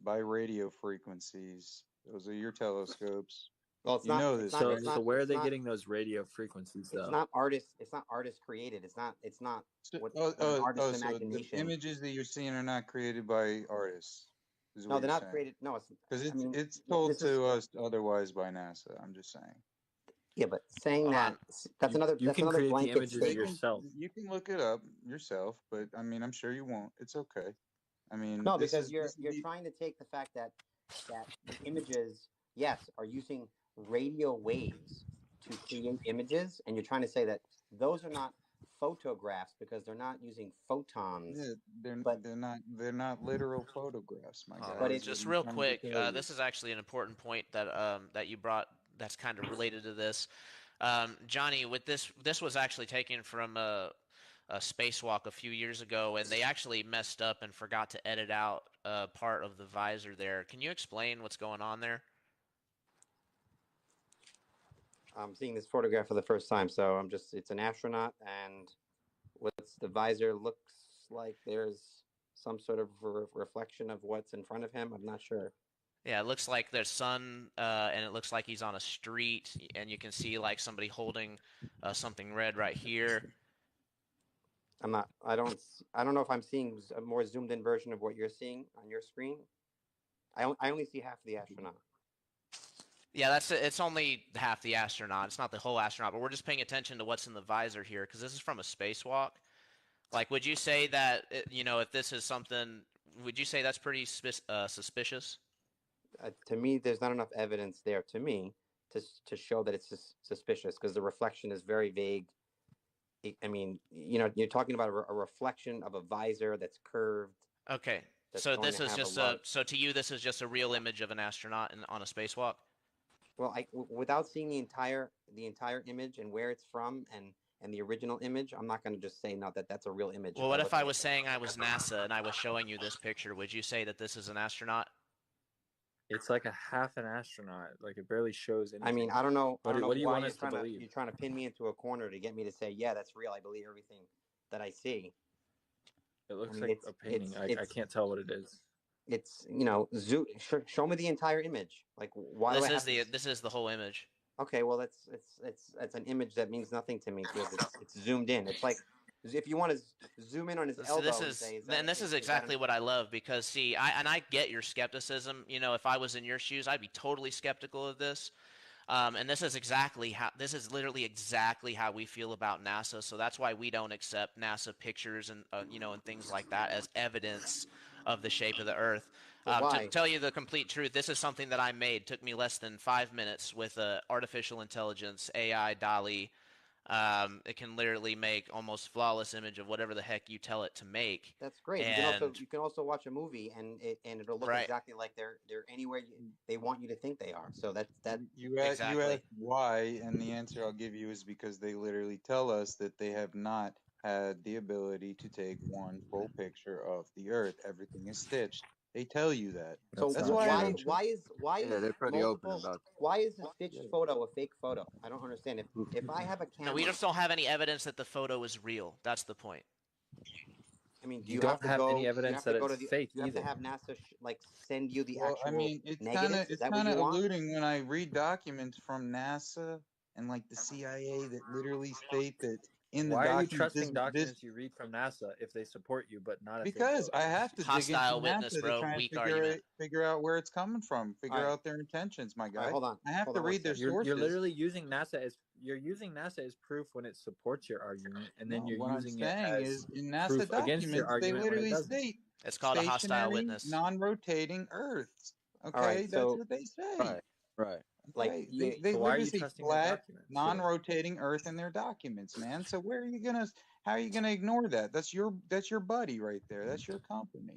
by radio frequencies. Those are your telescopes. Well, it's You not. know It's this, not. So It's right? not. where are It's they not. getting those radio frequencies It's though? not artist. It's not artist created. It's not. It's not So, what an artist's so the imagination. images that you're seeing are not created by artists, is No, what they're you're not saying. created. No, it's. Because I mean, it's told this is. to us otherwise by NASA. I'm just saying. Yeah, but saying that that's You that's can another create the blanket images statement. yourself. You can look it up yourself, but I mean, I'm sure you won't. It's okay. I mean, No, this because is you're this is you're the trying to take the fact that the images, yes, are using radio waves to create images, and you're trying to say that those are not photographs because they're not using photons. yeah, But they're not literal photographs, my guy. but Is it's what Just I'm real trying to quick, tell you. this is actually an important point that you brought. That's kind of related to this, Johnny. With this was actually taken from a spacewalk a few years ago, and they actually messed up and forgot to edit out part of the visor there. Can you explain what's going on there? I'm seeing this photograph for the first time, so it's an astronaut, and what's the visor looks like there's some sort of reflection of what's in front of him. I'm not sure. Yeah, it looks like there's sun, and it looks like he's on a street, and you can see like somebody holding something red right here. I'm not. I don't know if I'm seeing a more zoomed in version of what you're seeing on your screen. I only see half the astronaut. Yeah, it's only half the astronaut. It's not the whole astronaut, but we're just paying attention to what's in the visor here because this is from a spacewalk. Like, would you say that if this is something, would you say that's pretty suspicious? To me, there's not enough evidence there to me to show that it's suspicious because the reflection is very vague. I mean, you're talking about a reflection of a visor that's curved. Okay, That's so going this to is have just a lot. so to you, this is just a real image of an astronaut on a spacewalk. Well, without seeing the entire image and where it's from and the original image, I'm not going to just say no that's a real image. Well, what if I was saying I was NASA and I was showing you this picture? Would you say that this is an astronaut? It's like a half an astronaut. Like it barely shows anything. I mean, I don't know. What do you why want you're us to believe? you're trying to pin me into a corner to get me to say, yeah, that's real. I believe everything that I see. It looks like a painting. I can't tell what it is. It's show me the entire image. Like why This do I is have this is the whole image. Okay, well it's an image that means nothing to me because it's zoomed in. It's like if you want to zoom in on his So elbow this and is say, this is exactly what I love because see, I get your skepticism. If I was in your shoes, I'd be totally skeptical of this. And this is literally exactly how we feel about NASA. So that's why we don't accept NASA pictures and and things like that as evidence of the shape of the Earth. To tell you the complete truth, this is something that I made. Took me less than 5 minutes with artificial intelligence, AI, DALI. It can literally make almost flawless image of whatever the heck you tell it to make. That's great. You can also watch a movie and it'll look exactly like they're anywhere they want you to think they are. So that you asked why, and the answer I'll give you is because they literally tell us that they have not had the ability to take one full picture of the Earth. Everything is stitched. They tell you that. So that's why they're pretty open about that. Why is a stitched photo a fake photo? I don't understand. If I have a camera, no, we just don't have any evidence that the photo is real. That's the point. I mean, you don't have any evidence that it's fake either. You have to have NASA send you the actual. I mean, it's kind of alluding when I read documents from NASA and like the CIA that literally state that in the Why are you trusting documents you read from NASA if they support you, but not because I have to hostile dig into witness, NASA bro. to try and figure out where it's coming from, figure out their intentions, my guy. Hold on. I have to read their sources. You're literally using NASA as proof when it supports your argument, and then you're using it as in NASA proof against your documents. argument They literally when it state it's called a hostile witness. non-rotating Earths. Okay, that's what they say. Right. Like they why are you say trusting flat, non-rotating Earth in their documents, man. So how are you gonna ignore that? That's your buddy right there. That's your company.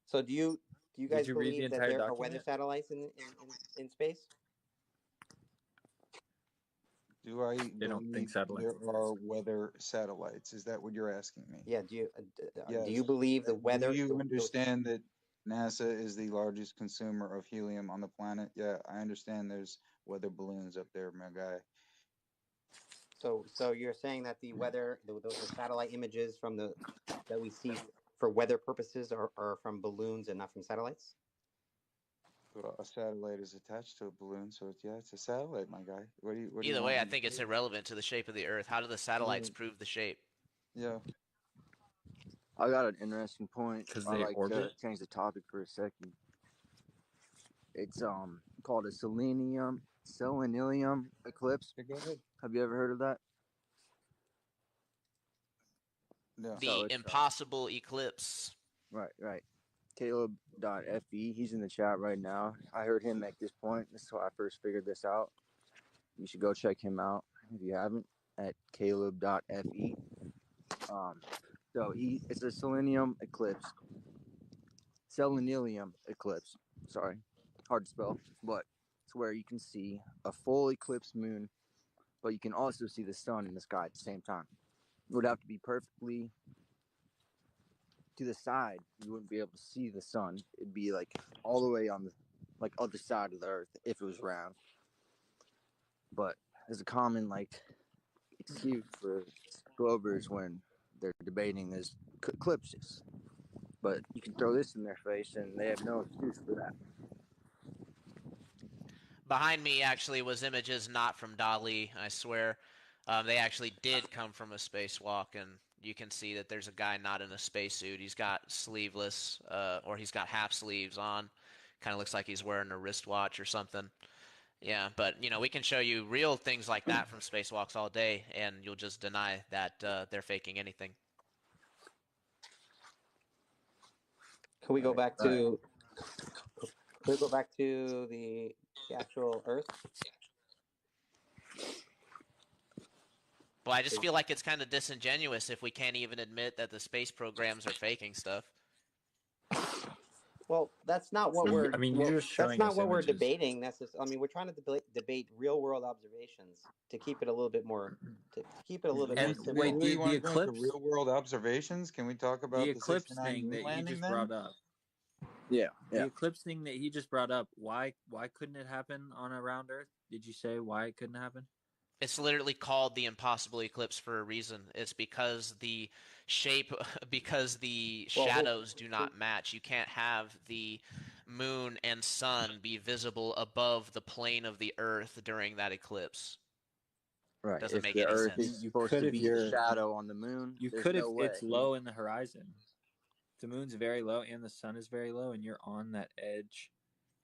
So do you guys believe that there are document? weather satellites in space? Do I They don't think satellites there are weather satellites? Is that what you're asking me? Yeah. Do you believe the weather? Do you understand that NASA is the largest consumer of helium on the planet? Yeah, I understand there's weather balloons up there, my guy. So you're saying that the weather, the satellite images that we see for weather purposes are from balloons and not from satellites? Well, a satellite is attached to a balloon, so it's a satellite, my guy. What do you Either want way, I me to think it's say? irrelevant to the shape of the Earth. How do the satellites prove the shape? Yeah. I got an interesting point. Because I they like to orbit. change the topic for a second. It's called a selenium eclipse. Okay, go ahead. Have you ever heard of that? No. The So it's impossible eclipse. right. Caleb.fe. He's in the chat right now. I heard him make this point. This is how I first figured this out. You should go check him out if you haven't at Caleb.fe. So it's a selenium eclipse. Selenium eclipse. Sorry, hard to spell, but it's where you can see a full eclipse moon, but you can also see the sun in the sky at the same time. It would have to be perfectly to the side. You wouldn't be able to see the sun. It'd be like all the way on the other side of the earth if it was round. But there's a common excuse for Glovers when they're debating is eclipses. But you can throw this in their face and they have no excuse for that. Behind me actually was images not from Dali, I swear. They actually did come from a spacewalk, and you can see that there's a guy not in a spacesuit. He's got sleeveless, or he's got half sleeves on. Kind of looks like he's wearing a wristwatch or something. Yeah, but we can show you real things like that from spacewalks all day, and you'll just deny that they're faking anything. Can we go back to? Can we go back to the actual Earth? Well, I just feel like it's kind of disingenuous if we can't even admit that the space programs are faking stuff. Well, that's not what we're. I mean, you're just showing that's not us what we're images. debating. That's just. I mean, we're trying to debate real world observations to keep it a little bit more. To keep it a little bit more And simple. wait, Really the want to go into eclipse, real world observations? Can we talk about the the eclipse 69 thing moon that he landing just then? brought up. Yeah. The eclipse thing that he just brought up. Why couldn't it happen on a round Earth? Did you say why it couldn't happen? It's literally called the impossible eclipse for a reason. It's because the shadows do not match. You can't have the moon and sun be visible above the plane of the Earth during that eclipse. Right. Doesn't if make the any Earth sense. is supposed to be the shadow on the moon, You there's could no if way. it's low in the horizon. The moon's very low and the sun is very low, and you're on that edge,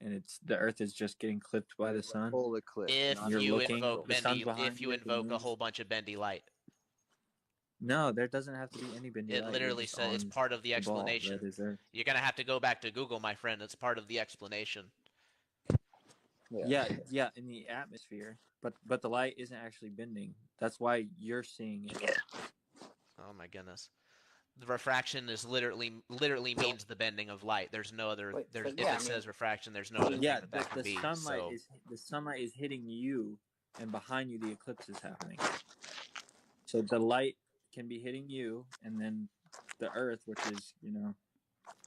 and the Earth is just getting clipped by the sun. Full eclipse. If You're you looking, invoke the sun's Bendy, behind if you you, the invoke a moon's- whole bunch of Bendy light, No, there doesn't have to be any Bendy it light. literally says it's part of the explanation. That is Earth. You're gonna have to go back to Google, my friend. It's part of the explanation. Yeah, in the atmosphere, but the light isn't actually bending. That's why you're seeing it. Oh my goodness. The refraction is literally means the bending of light. There's no other. If it says refraction, there's no other thing that can be. The sunlight is hitting you, and behind you the eclipse is happening. So the light can be hitting you, and then the Earth, which is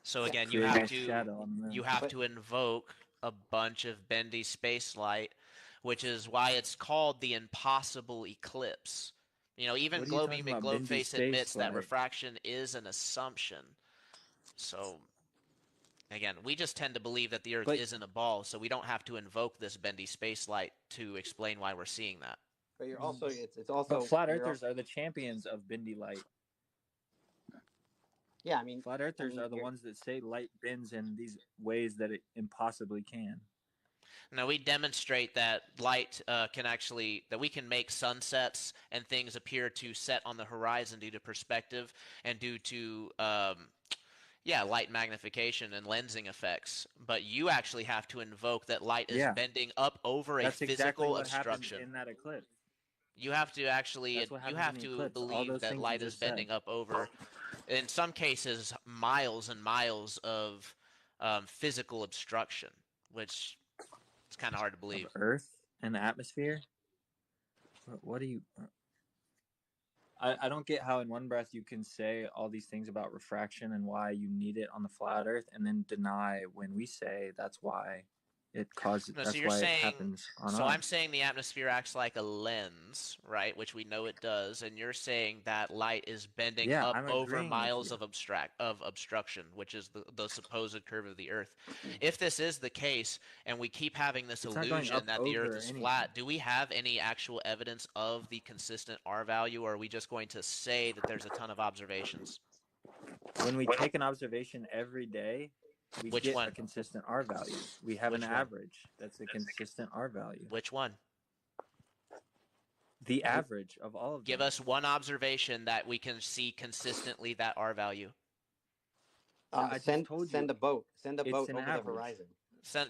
So again, you have to invoke a bunch of bendy space light, which is why it's called the impossible eclipse. Even Globy McGlobeface admits that refraction is an assumption. So, again, we just tend to believe that the Earth isn't a ball, so we don't have to invoke this bendy space light to explain why we're seeing that. But you're also it's also. But flat earthers are the champions of bendy light. Yeah, I mean, flat earthers are the ones that say light bends in these ways that it impossibly can. Now we demonstrate that light that we can make sunsets and things appear to set on the horizon due to perspective and due to light magnification and lensing effects. But you actually have to invoke that light is bending up over a physical obstruction. In that eclipse. You have to believe that light is bending up over, in some cases, miles and miles of physical obstruction, which it's kind of hard to believe. Of Earth and the atmosphere? What do you... I don't get how in one breath you can say all these things about refraction and why you need it on the flat Earth and then deny when we say that's why it causes. No, so That's you're why it saying. happens on So ours. I'm saying the atmosphere acts like a lens, right? Which we know it does, and you're saying that light is bending Yeah, up I'm over agreeing with miles you. of obstruction, which is the supposed curve of the Earth. If this is the case, and we keep having this It's not going illusion up that the Earth over is anything. flat, do we have any actual evidence of the consistent R value, or are we just going to say that there's a ton of observations? When we take an observation every day, we Which get one? a consistent R value. We have Which an one? average that's a consistent R value. Which one? The average of all of them. Give us one observation that we can see consistently that R value. I just told you. Send a boat. Send a It's boat an over average. the horizon.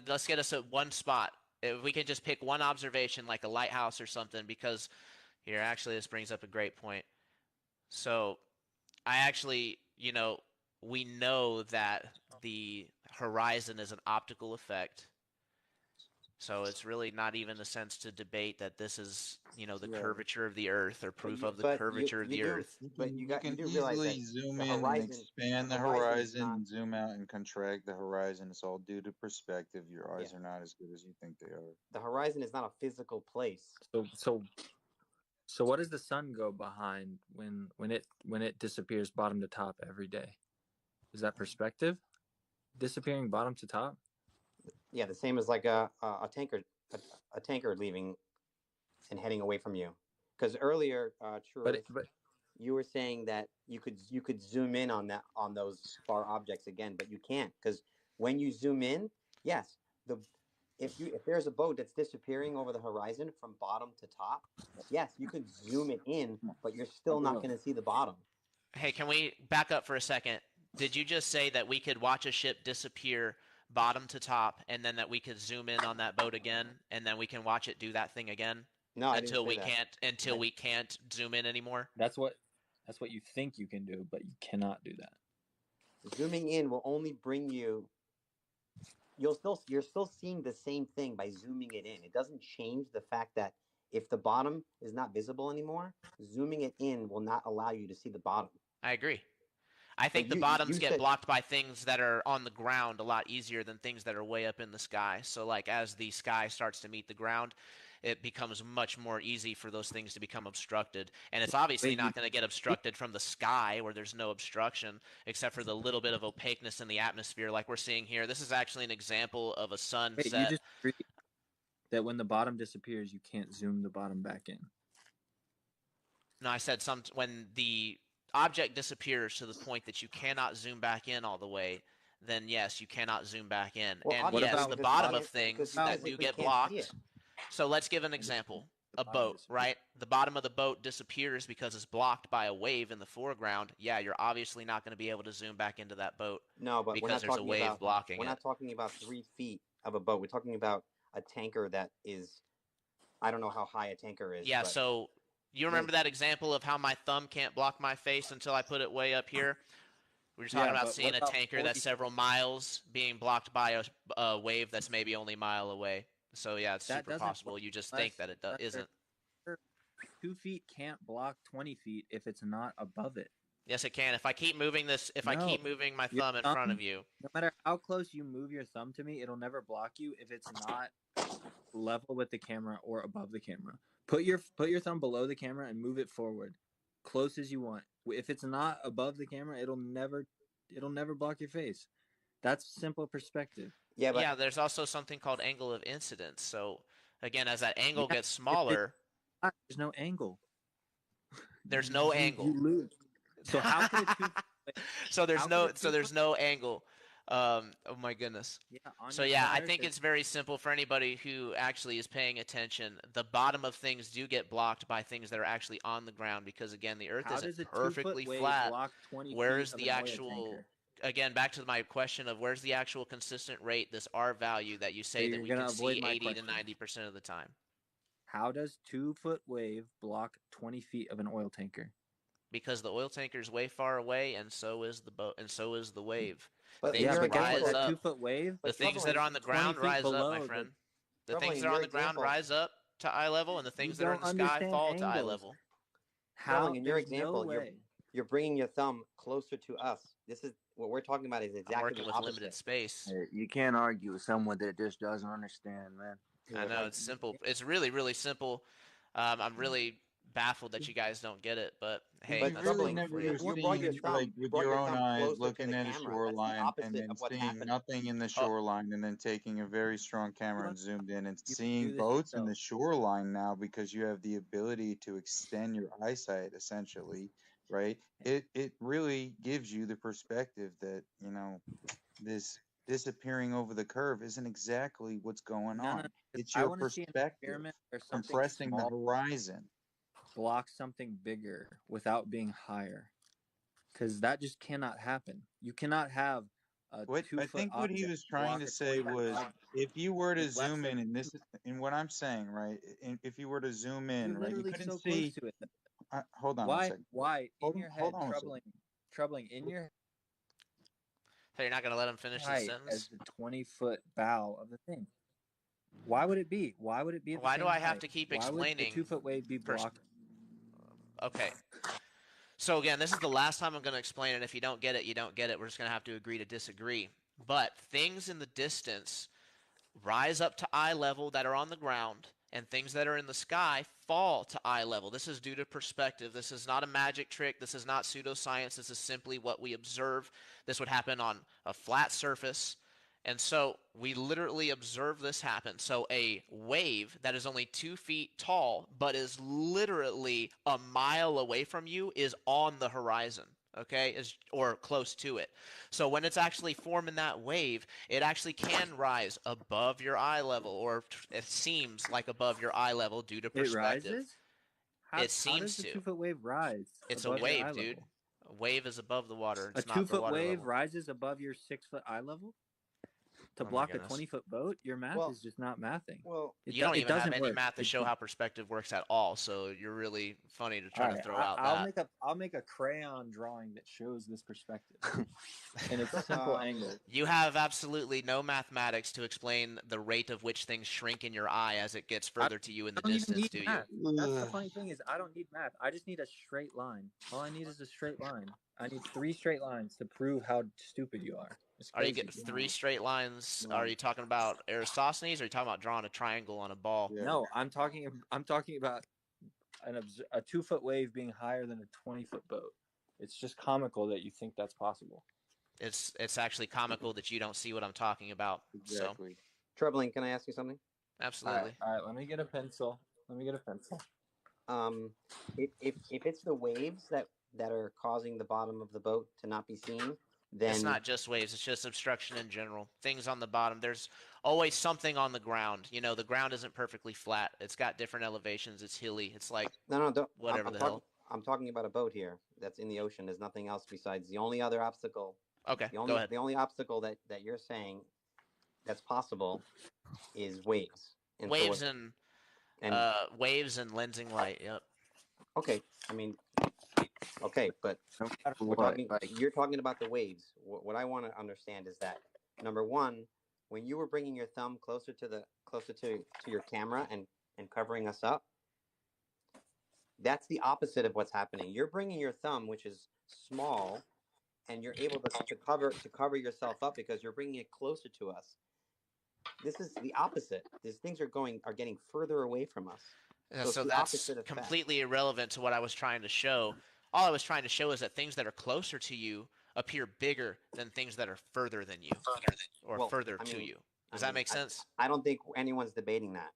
Let's get us at one spot. If we can just pick one observation, like a lighthouse or something, because here, actually, this brings up a great point. So, I actually, we know that the horizon is an optical effect. So it's really not even a sense to debate that this is, the curvature of the Earth or proof of the curvature of the Earth. But you can do realize easily that zoom the in and horizon, expand the horizon, zoom out and contract the horizon. It's all due to perspective. Your eyes are not as good as you think they are. The horizon is not a physical place. So what does the sun go behind when it disappears bottom to top every day? Is that perspective? Disappearing bottom to top? Yeah, the same as like a tanker leaving and heading away from you. Because earlier, True, But you were saying that you could zoom in on those far objects again, but you can't, because when you zoom in, yes, if there's a boat that's disappearing over the horizon from bottom to top, yes, you could zoom it in, but you're still not going to see the bottom. Hey, can we back up for a second? Did you just say that we could watch a ship disappear bottom to top, and then that we could zoom in on that boat again, and then we can watch it do that thing again? No, I until didn't say that. Until we can't zoom in anymore. That's what you think you can do, but you cannot do that. Zooming in will only bring you. You're still seeing the same thing by zooming it in. It doesn't change the fact that if the bottom is not visible anymore, zooming it in will not allow you to see the bottom. I agree. I think the bottoms get blocked by things that are on the ground a lot easier than things that are way up in the sky. So like as the sky starts to meet the ground, it becomes much more easy for those things to become obstructed. And it's obviously not going to get obstructed from the sky where there's no obstruction, except for the little bit of opaqueness in the atmosphere like we're seeing here. This is actually an example of a sunset. You just agreed that when the bottom disappears, you can't zoom the bottom back in. No, I said when the object disappears to the point that you cannot zoom back in all the way, then yes, you cannot zoom back in. Well, and yes, the bottom of things that do get blocked. So let's give an example. A boat, right? The bottom of the boat disappears because it's blocked by a wave in the foreground. Yeah, you're obviously not going to be able to zoom back into that boat. No, but because there's a wave blocking it. We're not talking about 3 feet of a boat. We're talking about a tanker that is, I don't know how high a tanker is. Yeah, so you remember that example of how my thumb can't block my face until I put it way up here? We were talking about seeing a tanker that's several miles being blocked by a wave that's maybe only a mile away. So yeah, it's super possible. You just think that it isn't. 2 feet can't block 20 feet if it's not above it. Yes, it can. If I keep moving I keep moving my thumb in front of you. No matter how close you move your thumb to me, it'll never block you if it's not level with the camera or above the camera. Put your thumb below the camera and move it forward, close as you want. If it's not above the camera, it'll never block your face. That's simple perspective. Yeah, there's also something called angle of incidence. So again, as that angle gets smaller, there's no angle. There's no angle. You lose. So how could it So there's no angle. Oh my goodness. Yeah, I think it's very simple for anybody who actually is paying attention. The bottom of things do get blocked by things that are actually on the ground because again, the Earth isn't perfectly flat. Where's the actual? Again, back to my question of where's the actual consistent rate, this R value that you say that we can see 80 to 90% of the time? How does 2-foot wave block 20 feet of an oil tanker? Because the oil tanker is way far away, and so is the boat, and so is the wave. But things rise up. 2-foot wave. The things that are on the ground rise up, my friend. The things that are on the ground rise up to eye level, and the things that are in the sky fall to eye level. How in your example, you're bringing your thumb closer to us. This is what we're talking about. Is I'm exactly working the with opposite. limited space. You can't argue with someone that just doesn't understand, man. I know it's simple. It's really, really simple. I'm really baffled that you guys don't get it, but hey, But You've that's really cool Troubling, never for you. you brought your seen, like, thumb. You with brought your your own thumb eyes, closer to looking the at a camera. That's the shoreline and opposite then of what's seeing happening. nothing in the shoreline and then taking a very strong camera and zoomed in and You seeing do this boats in yourself. the shoreline now because you have the ability to extend your eyesight essentially, right? It really gives you the perspective that, you know, this disappearing over the curve isn't exactly what's going No, no. on. It's I your want to see an perspective experiment where something compressing the small horizon. blocks something bigger without being higher, because that just cannot happen. You cannot have a What I 2 foot think what he object was trying block to a say 20 foot was, object if you were to with less zoom than in, and this is in what I'm saying, right? If you were to zoom in, you're right, you literally couldn't so close see. to it. Hold on one second. Why in your Hold head, on one second. troubling in your So you're not gonna let him finish his height as sentence? the 20-foot bow of the thing? Why would it be? Why would it be at the Why do same I have height? to keep Why would the explaining? 2 foot wave be blocked? Okay. So again, this is the last time I'm going to explain it. If you don't get it, you don't get it. We're just going to have to agree to disagree. But things in the distance rise up to eye level that are on the ground, and things that are in the sky fall to eye level. This is due to perspective. This is not a magic trick. This is not pseudoscience. This is simply what we observe. This would happen on a flat surface. And so we literally observe this happen. So a wave that is only 2 feet tall, but is literally a mile away from you, is on the horizon. Okay, or close to it. So when it's actually forming that wave, it actually can rise above your eye level, or it seems like above your eye level due to It perspective. rises? It How does seems the to. 2 foot wave rise It's a above your eye wave, dude. level? A wave is above the water. A It's 2 not the foot water wave level. rises above your 6 foot eye level to Oh my block a goodness. 20-foot boat? Your math Well, is just not mathing. well, You don't It even have doesn't any work. math to show how perspective works at all, so you're really funny to try All to right, throw out I'll that. make a crayon drawing that shows this perspective, and it's So, simple angles. You have absolutely no mathematics to explain the rate of which things shrink in your eye as it gets further to you in the I don't even distance, need do you? math. That's the funny thing is I don't need math. I just need a straight line. All I need is a straight line. I need 3 straight lines to prove how stupid you are. It's Are you crazy. getting 3 straight lines? no. Are you talking about Aristosthenes, or are you talking about drawing a triangle on a ball? Yeah. No, I'm talking about a 2 foot wave being higher than a 20-foot boat. It's just comical that you think that's possible. It's actually comical that you don't see what I'm talking about. Exactly. Troubling, can I ask you something? So absolutely. All right. Let me get a pencil. If it's the waves that are causing the bottom of the boat to not be seen, then It's not just waves, it's just obstruction in general. Things on the bottom. There's always something on the ground. You know, the ground isn't perfectly flat. It's got different elevations. It's hilly. It's like no, don't. whatever the hell. I'm talking about a boat here that's in the ocean. There's nothing else besides the only other obstacle. Okay, The go only ahead. the only obstacle that you're saying that's possible is waves. And Waves so, and waves and lensing light. Yep. okay, I mean, okay, but No matter we're what, talking. like You're talking about the waves. What I want to understand is that number one, when you were bringing your thumb closer to your camera and covering us up, that's the opposite of what's happening. You're bringing your thumb, which is small, and you're able to cover yourself up because you're bringing it closer to us. This is the opposite. These things are getting further away from us. So it's the that's opposite effect. completely irrelevant to what I was trying to show. All I was trying to show is that things that are closer to you appear bigger than things that are further than you, or Well, further I to mean- you. Does that make sense? I don't think anyone's debating that.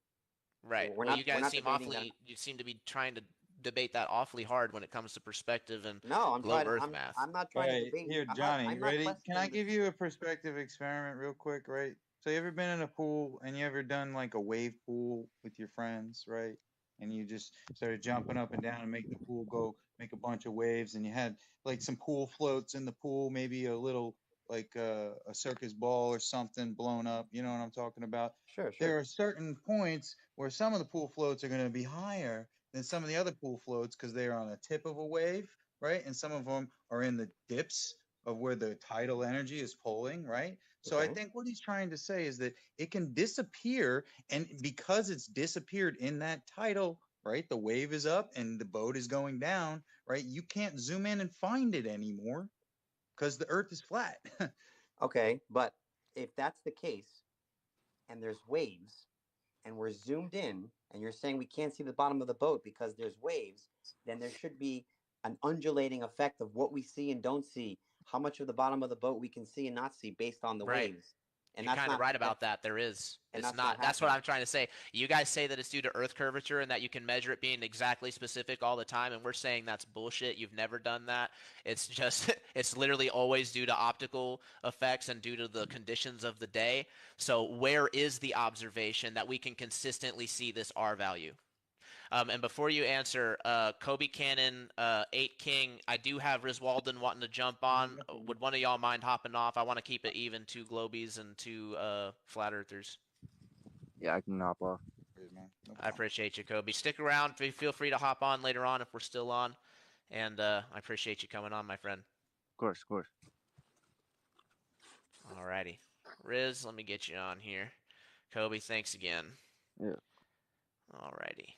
Right. We're Well, not- you we're guys not seem debating that. awfully. You seem to be trying to debate that awfully hard when it comes to perspective and No, I'm globe trying. Earth math. I'm not All trying to right, debate. here, I'm not- Johnny, I'm you not ready? Can I questioning give you a perspective experiment real quick, right? So you ever been in a pool and you ever done like a wave pool with your friends, right? And you just started jumping up and down and make the pool go make a bunch of waves, and you had like some pool floats in the pool, maybe a little like a circus ball or something blown up. You know what I'm talking about? Sure. There are certain points where some of the pool floats are going to be higher than some of the other pool floats because they are on the tip of a wave, right? And some of them are in the dips of where the tidal energy is pulling, right? So I Okay. think what he's trying to say is that it can disappear, and because it's disappeared in that tidal, right? The wave is up and the boat is going down, right? You can't zoom in and find it anymore because the Earth is flat. Okay, but if that's the case, and there's waves, and we're zoomed in, and you're saying we can't see the bottom of the boat because there's waves, then there should be an undulating effect of what we see and don't see, how much of the bottom of the boat we can see and not see based on the Right. waves. And You're that's kind of not right about that. There is. and It's that's not not. That's what happening. I'm trying to say. You guys say that it's due to Earth curvature and that you can measure it being exactly specific all the time, and we're saying that's bullshit. You've never done that. It's just, it's literally always due to optical effects and due to the conditions of the day. So where is the observation that we can consistently see this R value? And before you answer, Kobe Cannon, 8 King, I do have Rizwalden wanting to jump on. Would one of y'all mind hopping off? I want to keep it even, 2 Globies and 2 Flat Earthers. Yeah, I can hop off. Good, man. No I problem. appreciate you, Kobe. Stick around. Feel free to hop on later on if we're still on. And I appreciate you coming on, my friend. Of course, of course. Alrighty. Riz, let me get you on here. Kobe, thanks again. Yeah. Alrighty.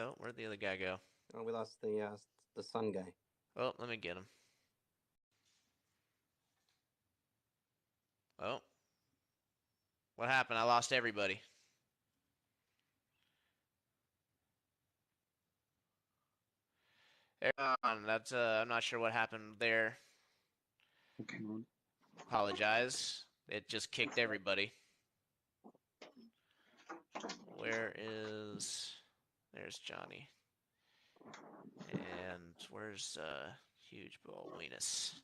Oh, where'd the other guy go? Oh, we lost the sun guy. Oh, let me get him. Oh. What happened? I lost everybody. That's I'm not sure what happened there. Okay, on. Apologize. It just kicked everybody. Where is... There's Johnny. And where's Huge Ball Weenus?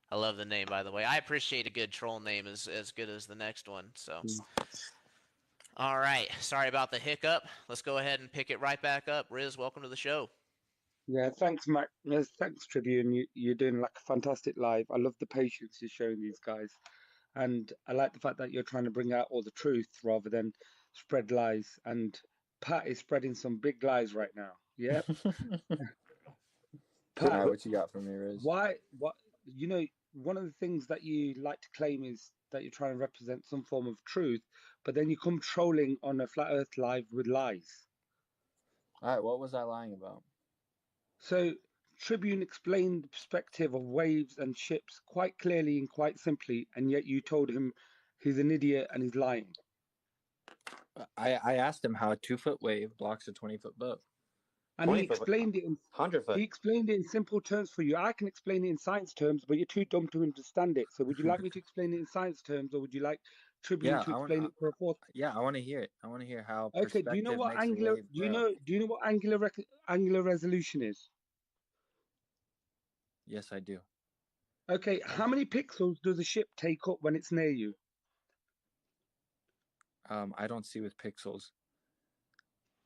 I love the name, by the way. I appreciate a good troll name as good as the next one. So, all right. Sorry about the hiccup. Let's go ahead and pick it right back up. Riz, welcome to the show. Yeah, thanks, Mac. Thanks, Tribune. You're doing like a fantastic live. I love the patience you're showing these guys, and I like the fact that you're trying to bring out all the truth rather than spread lies. And Pat is spreading some big lies right now. Yeah, All right, Pat. what you got for me, Riz? Why? What? You know, one of the things that you like to claim is that you're trying to represent some form of truth, but then you come trolling on a Flat Earth live with lies. All right, what was I lying about? So Tribune explained the perspective of waves and ships quite clearly and quite simply, and yet you told him he's an idiot and he's lying. I asked him how a 2-foot wave blocks a 20-foot boat. And he explained it in 100 foot. He explained it in simple terms for you. I can explain it in science terms, but you're too dumb to understand it. So would you like me to explain it in science terms, or would you like Tribune to explain it for a fourth? Yeah, I want to hear it. I want to hear how Okay. Do you know what makes a angular? wave Do you grow. know? Do you know what angular resolution is? Yes, I do. Okay. How many pixels does a ship take up when it's near you? I don't see with pixels.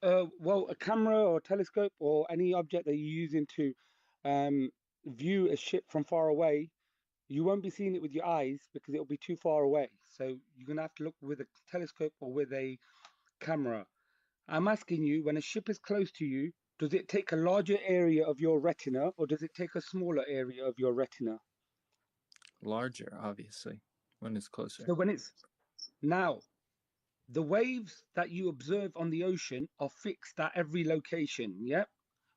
Well, a camera or a telescope or any object that you're using to view a ship from far away, you won't be seeing it with your eyes because it'll be too far away. So you're going to have to look with a telescope or with a camera. I'm asking you, when a ship is close to you, does it take a larger area of your retina or does it take a smaller area of your retina? Larger, obviously, when it's closer. So when it's now, the waves that you observe on the ocean are fixed at every location, yeah?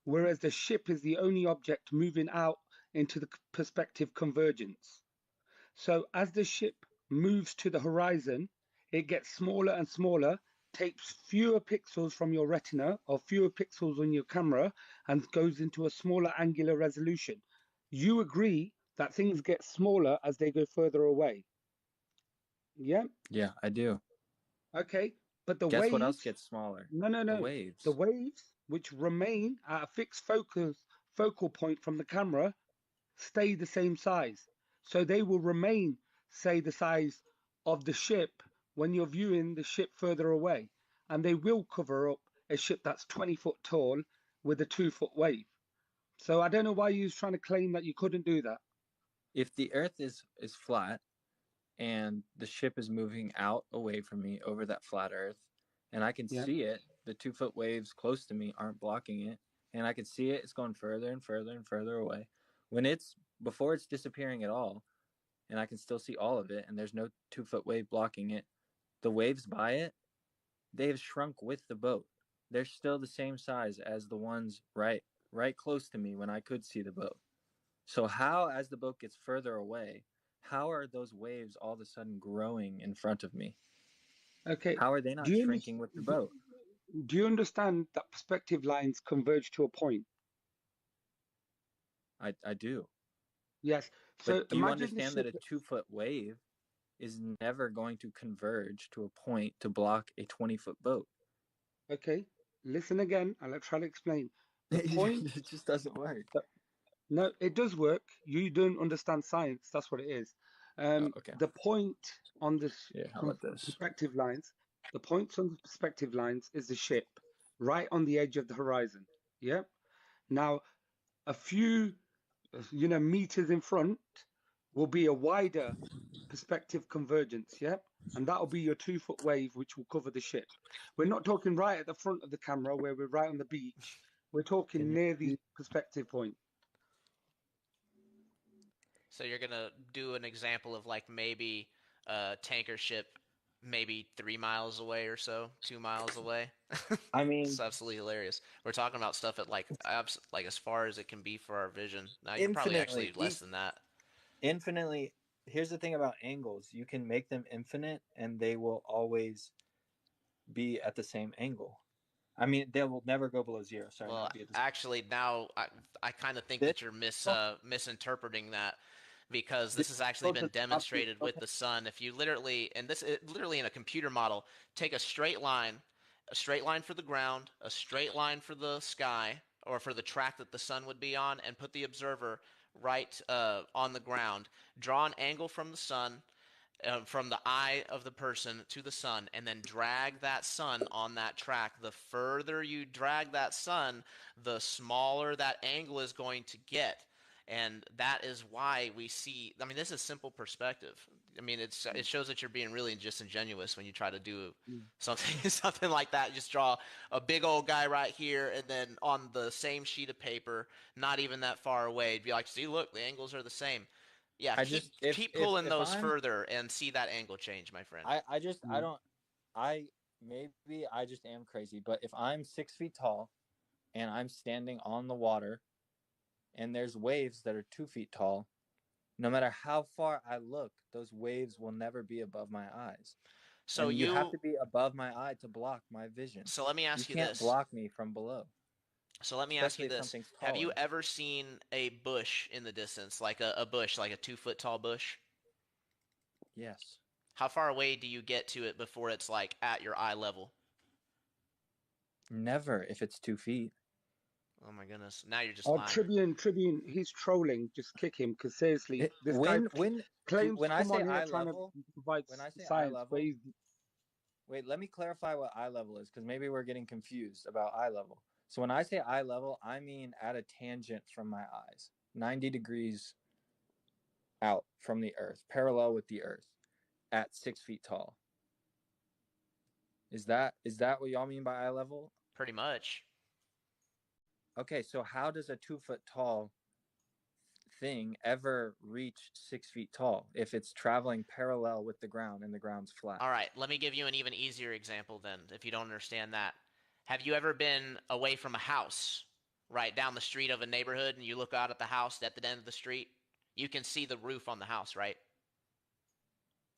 Whereas the ship is the only object moving out into the perspective convergence. So as the ship moves to the horizon, it gets smaller and smaller, takes fewer pixels from your retina or fewer pixels on your camera, and goes into a smaller angular resolution. You agree that things get smaller as they go further away? Yeah? Yeah, I do. Okay, but the Guess waves... what else gets smaller? No. The waves. The waves, which remain at a fixed focal point from the camera, stay the same size. So they will remain, say, the size of the ship when you're viewing the ship further away. And they will cover up a ship that's 20 foot tall with a 2-foot wave. So I don't know why you're trying to claim that you couldn't do that. If the Earth is flat and the ship is moving out away from me over that flat Earth, and I can see it, the 2-foot waves close to me aren't blocking it, and I can see it, it's going further and further and further away. Before it's disappearing at all, and I can still see all of it, and there's no 2-foot wave blocking it, the waves by it they have shrunk with the boat. They're still the same size as the ones right close to me when I could see the boat. So how, as the boat gets further away, how are those waves all of a sudden growing in front of me? Okay. How are they not Do you shrinking with the boat? do you understand that perspective lines converge to a point? I do. Yes. But So do you imagine the understand that ship. a 2-foot wave is never going to converge to a point to block a 20-foot boat? Okay. Listen again. I'll try to explain. The point. It just doesn't work. No, it does work. You don't understand science. That's what it is. Oh, okay. The point on the Yeah, how about this? perspective lines, the points on the perspective lines is the ship right on the edge of the horizon. Yeah. Now, a few, meters in front will be a wider perspective convergence. Yeah. And that'll be your 2-foot wave, which will cover the ship. We're not talking right at the front of the camera where we're right on the beach. We're talking near the perspective point. So you're gonna do an example of like maybe a tanker ship maybe 3 miles away or so, 2 miles away. I mean, it's absolutely hilarious. We're talking about stuff at like as far as it can be for our vision. Now you're probably infinitely actually less than that. Infinitely. Here's the thing about angles: you can make them infinite, and they will always be at the same angle. I mean, they will never go below zero. Sorry, Well, not be at the actually, now I kind of think this, that you're misinterpreting that because this has actually been just demonstrated with the sun. If you literally, and this literally in a computer model, take a straight line for the ground, a straight line for the sky, or for the track that the sun would be on, and put the observer right on the ground. Draw an angle from the sun, from the eye of the person to the sun, and then drag that sun on that track. The further you drag that sun, the smaller that angle is going to get. And that is why we see. I mean, this is simple perspective. I mean, it shows that you're being really disingenuous when you try to do something like that. Just draw a big old guy right here, and then on the same sheet of paper, not even that far away, it'd be like, see, look, the angles are the same. Yeah, keep pulling those further and see that angle change, my friend. I just am crazy, but if I'm 6 feet tall and I'm standing on the water and there's waves that are 2 feet tall, no matter how far I look, those waves will never be above my eyes. So you have to be above my eye to block my vision. So let me ask you this. You this. can't block me from below. So let me ask you this. Have you ever seen a bush in the distance, like a bush, like a 2-foot tall bush? Yes. How far away do you get to it before it's like at your eye level? Never, if it's 2 feet. Oh my goodness! Now you're just lying. Tribune, he's trolling. Just kick him, because seriously, this guy claims when to I come say on here eye trying level, to provide when I say science. eye level, wait, let me clarify what eye level is, because maybe we're getting confused about eye level. So when I say eye level, I mean at a tangent from my eyes, 90 degrees out from the earth, parallel with the earth, at 6 feet tall. Is that what y'all mean by eye level? Pretty much. Okay, so how does a 2-foot tall thing ever reach 6 feet tall if it's traveling parallel with the ground and the ground's flat? All right, let me give you an even easier example then, if you don't understand that. Have you ever been away from a house, right down the street of a neighborhood, and you look out at the house at the end of the street? You can see the roof on the house, right?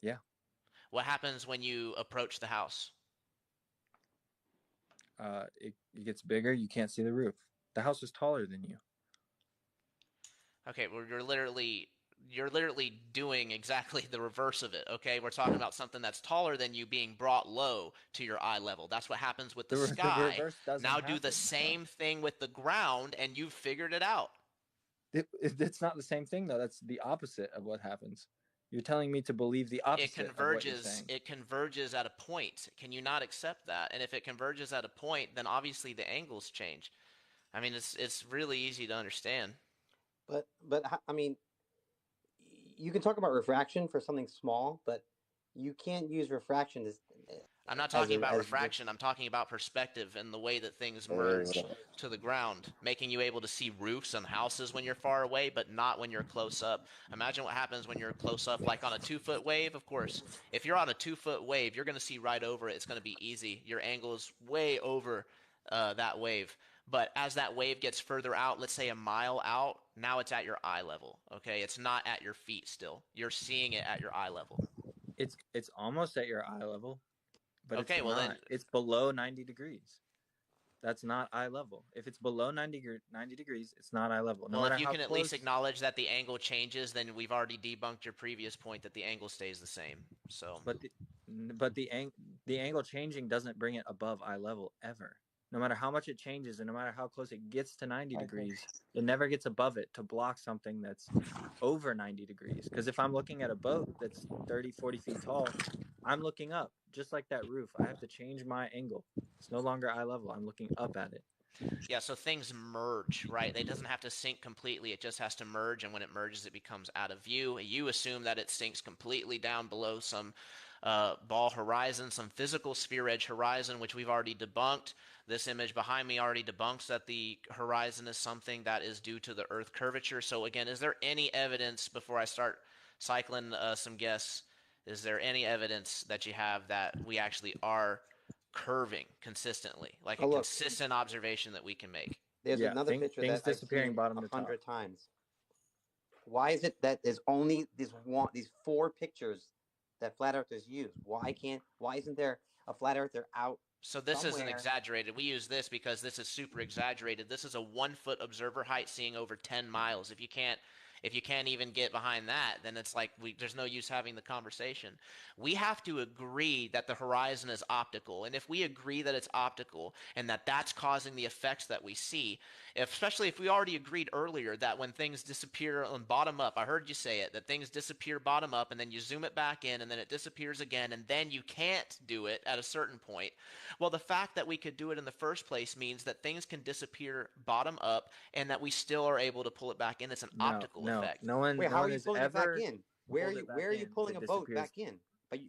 Yeah. What happens when you approach the house? It gets bigger. You can't see the roof. The house is taller than you. Okay, well, you're literally doing exactly the reverse of it. Okay, we're talking about something that's taller than you being brought low to your eye level. That's what happens with the sky. The reverse doesn't now happen. Do the same thing with the ground, and you've figured it out. It's not the same thing, though. That's the opposite of what happens. You're telling me to believe the opposite of what you're saying. It converges at a point. Can you not accept that? And if it converges at a point, then obviously the angles change. I mean, it's really easy to understand. But I mean, you can talk about refraction for something small, but you can't use refraction I'm not as talking about as the, refraction. I'm talking about perspective and the way that things merge to the ground, making you able to see roofs and houses when you're far away, but not when you're close up. Imagine what happens when you're close up, like on a 2-foot wave. Of course, if you're on a 2-foot wave, you're going to see right over it. It's going to be easy. Your angle is way over that wave. But as that wave gets further out, let's say a mile out, now it's at your eye level. Okay, it's not at your feet still. You're seeing it at your eye level. It's almost at your eye level, but Okay, it's well not. then It's below 90 degrees. That's not eye level. If it's below 90 degrees, it's not eye level. No well, matter if you how can at close. least acknowledge that the angle changes, then we've already debunked your previous point that the angle stays the same. So, But the angle changing doesn't bring it above eye level ever. No matter how much it changes and no matter how close it gets to 90 degrees, it never gets above it to block something that's over 90 degrees. Because if I'm looking at a boat that's 30, 40 feet tall, I'm looking up, just like that roof. I have to change my angle. It's no longer eye level. I'm looking up at it. yeah, so things merge, right? It doesn't have to sink completely. It just has to merge, and when it merges, it becomes out of view. You assume that it sinks completely down below some ball horizon, some physical sphere edge horizon, which we've already debunked. This image behind me already debunks that the horizon is something that is due to the Earth curvature. So again, is there any evidence, before I start cycling some guesses, is there any evidence that you have that we actually are curving consistently, like a oh look, consistent observation that we can make? there's another picture things that I've disappearing seen bottom to top. 100 times. Why is it that there's only these 4 pictures that flat earthers use? Why isn't there a flat earther out So this isn't somewhere? exaggerated. We use this because this is super exaggerated. This is a 1-foot observer height seeing over 10 miles. If you can't even get behind that, then it's like there's no use having the conversation. We have to agree that the horizon is optical. And if we agree that it's optical and that that's causing the effects that we see, especially if we already agreed earlier that when things disappear on bottom up, I heard you say it, that things disappear bottom up and then you zoom it back in and then it disappears again and then you can't do it at a certain point. Well, the fact that we could do it in the first place means that things can disappear bottom up and that we still are able to pull it back in. It's an optical effect. No one. Wait, no how one are you has pulling it back ever in? Where are pulled it back you in. pulling It a boat disappears. back in? But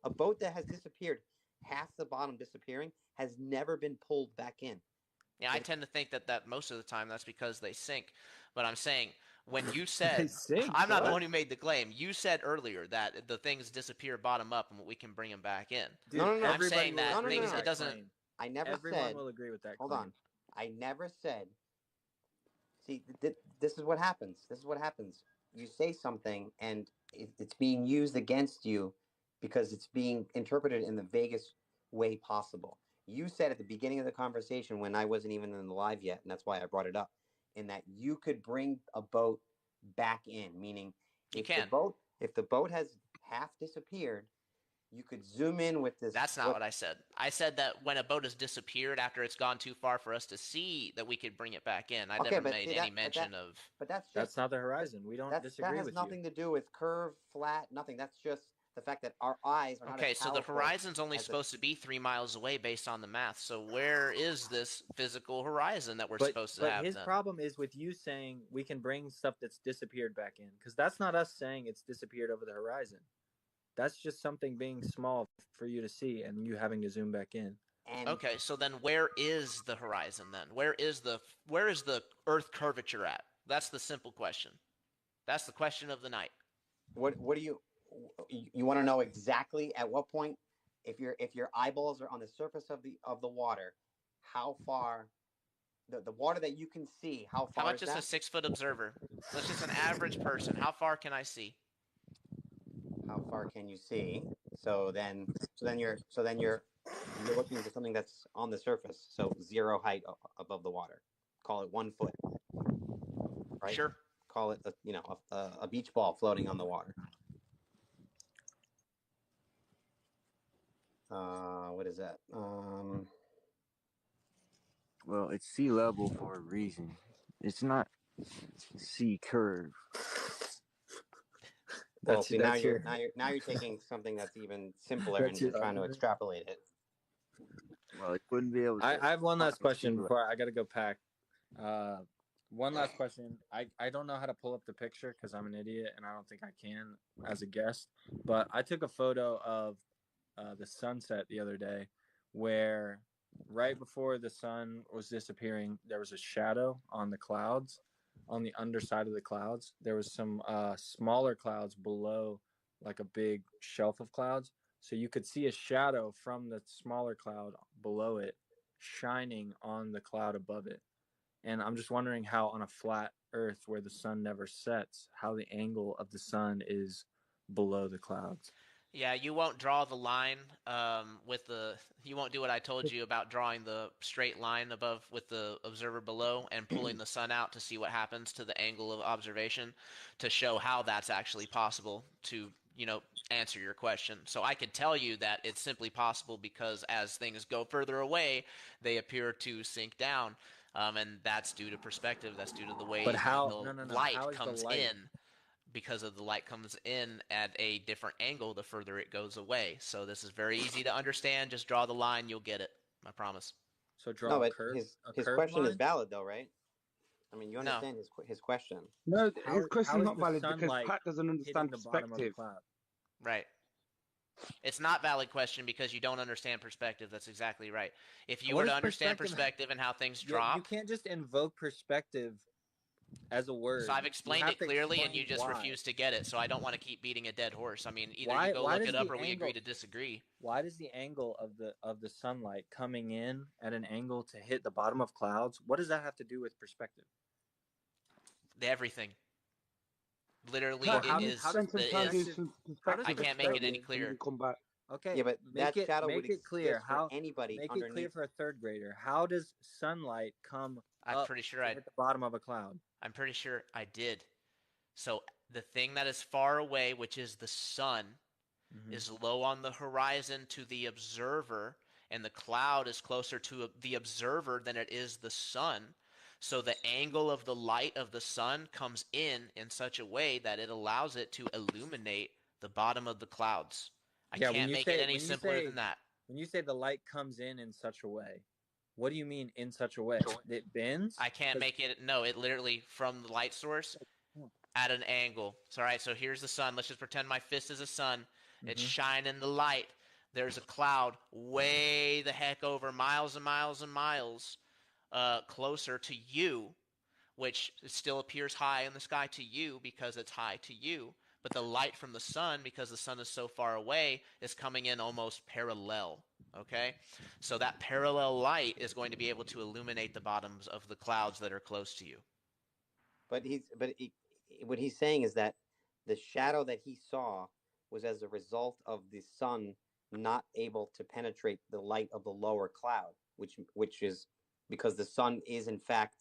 a boat that has disappeared, half the bottom disappearing, has never been pulled back in. Yeah, I tend to think that most of the time that's because they sink. But I'm saying when you said I'm not the one who made the claim. You said earlier that the things disappear bottom up and we can bring them back in. Dude, No. I'm saying that No. things it doesn't. Claim. I never Everyone said. will agree with that. Hold claim. on. I never said. See, this is what happens. This is what happens. You say something and it's being used against you because it's being interpreted in the vaguest way possible. You said at the beginning of the conversation when I wasn't even in the live yet, and that's why I brought it up, in that you could bring a boat back in, meaning You if can. the boat has half disappeared, you could zoom in with this. That's not what I said. I said that when a boat has disappeared after it's gone too far for us to see, that we could bring it back in. I never made any mention of. But that's just That's not the horizon. We don't disagree that has with nothing you. to do with curve, flat, nothing. That's just the fact that our eyes are not Okay, as so the powerful horizon's only as supposed to be 3 miles away based on the math. So where is this physical horizon that we're But supposed to have his then? problem is with you saying we can bring stuff that's disappeared back in, because that's not us saying it's disappeared over the horizon. That's just something being small for you to see and you having to zoom back in. And Okay, so then where is the horizon then? Where is the Earth curvature at? That's the simple question. That's the question of the night. what do you want to know exactly at what point, if your eyeballs are on the surface of the water, how far the water that you can see, how How far about is just a that? 6-foot observer? That's just an average person. How far can I see? How far can you see? So then you're looking for something that's on the surface, so 0 height above the water. Call it 1 foot, right? Sure. Call it a beach ball floating on the water. What is that? Well, it's sea level for a reason. It's not sea curve. Well, see, now you're taking something that's even simpler and trying to extrapolate it. Well, it wouldn't be able to. I have one last question before I got to go pack. One last question. I don't know how to pull up the picture because I'm an idiot and I don't think I can as a guest. But I took a photo of the sunset the other day, where right before the sun was disappearing, there was a shadow on the clouds, on the underside of the clouds. There was some smaller clouds below, like a big shelf of clouds. So you could see a shadow from the smaller cloud below it shining on the cloud above it. And I'm just wondering how on a flat Earth where the sun never sets, how the angle of the sun is below the clouds. Yeah, you won't draw the line with the. You won't do what I told you about drawing the straight line above with the observer below and pulling the sun out to see what happens to the angle of observation to show how that's actually possible to, answer your question. So I could tell you that it's simply possible because as things go further away, they appear to sink down. And that's due to perspective. That's due to the But way how? the No. light How is the comes light? in because of the light comes in at a different angle the further it goes away. So this is very easy to understand. Just draw the line, you'll get it. I promise. So draw No, a but curve. his curved question is line. valid though, right? I mean, you No. understand his question. No, How his question's is not the valid because sunlight Pat doesn't hitting understand the bottom of the perspective. cloud? Right. It's not valid question because you don't understand perspective. That's exactly right. If you What were to is understand perspective? perspective and how things You drop, can't just invoke perspective as a word. so I've You explained have it to clearly and you explain just why. refuse to get it. So I don't want to keep beating a dead horse. I mean, either you go Why look does it up the or we agree angle? to disagree. Why does the angle of the sunlight coming in at an angle to hit the bottom of clouds? What does that have to do with perspective? Everything. Literally, Well, Pat, it you need to is. spend some It time doing is. some How does I perspective can't make it any explaining and clearer. then come back. Okay, Yeah, but that shadow would make it clear. exist for How anybody make it underneath. clear for a third grader. How does sunlight come I'm up pretty sure to hit the bottom of a cloud? I'm pretty sure I did. So the thing that is far away, which is the sun, is low on the horizon to the observer, and the cloud is closer to the observer than it is the sun. So the angle of the light of the sun comes in such a way that it allows it to illuminate the bottom of the clouds. I Yeah, when can't you make it say any simpler than that. when you say the light comes in such a way, what do you mean in such a way? It bends? I can't make it. No, it literally from the light source at an angle. So, all right, so here's the sun. Let's just pretend my fist is a sun. It's shining the light. There's a cloud way the heck over miles and miles and miles closer to you, which still appears high in the sky to you because it's high to you. But the light from the sun, because the sun is so far away, is coming in almost parallel. Okay? So that parallel light is going to be able to illuminate the bottoms of the clouds that are close to you. But what he's saying is that the shadow that he saw was as a result of the sun not able to penetrate the light of the lower cloud, which is because the sun is in fact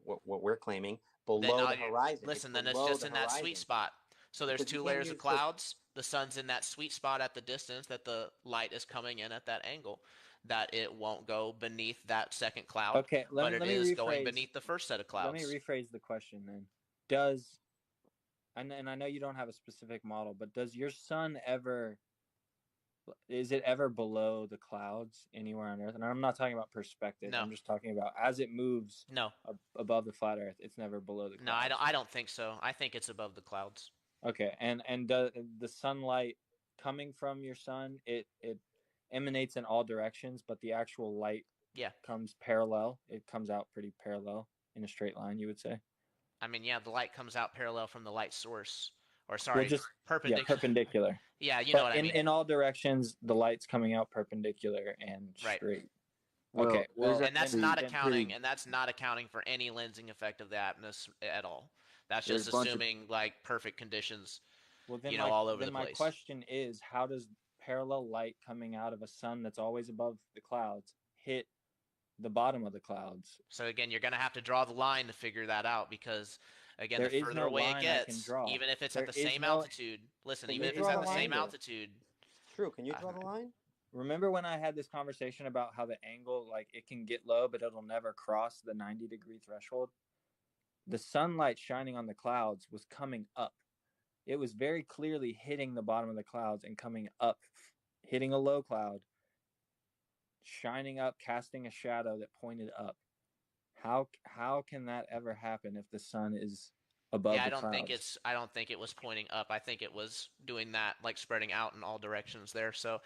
what we're claiming below the horizon. Listen, then it's just in that sweet spot. So there's two layers of clouds. The sun's in that sweet spot at the distance that the light is coming in at that angle. That it won't go beneath that second cloud. Okay, but it is going beneath the first set of clouds. Let me rephrase the question then. Does and I know you don't have a specific model, but does your sun is it ever below the clouds anywhere on Earth? And I'm not talking about perspective. No. I'm just talking about as it moves above the flat Earth, it's never below the clouds. No, I don't think so. I think it's above the clouds. Okay, and the sunlight coming from your sun, it emanates in all directions, but the actual light comes parallel. It comes out pretty parallel in a straight line, you would say. I mean, yeah, the light comes out parallel from the light source. Or sorry, just perpendicular. Yeah, perpendicular. Yeah, you know what I mean. In all directions, the light's coming out perpendicular and straight. Well, okay, well, and that's not accounting, for any lensing effect of the atmosphere at all. That's just assuming like perfect conditions. Well, then all over the place. My question is, how does parallel light coming out of a sun that's always above the clouds hit the bottom of the clouds? So again, you're going to have to draw the line to figure that out because, again, there the further away it gets, even if it's at the same altitude. Listen, even if it's at the same altitude. True. Can you draw the line? Remember when I had this conversation about how the angle, like it can get low, but it'll never cross the 90-degree threshold? The sunlight shining on the clouds was coming up. It was very clearly hitting the bottom of the clouds and coming up, hitting a low cloud, shining up, casting a shadow that pointed up. How can that ever happen if the sun is above Yeah, the clouds. I don't think it was pointing up. I think it was doing that, like spreading out in all directions there. So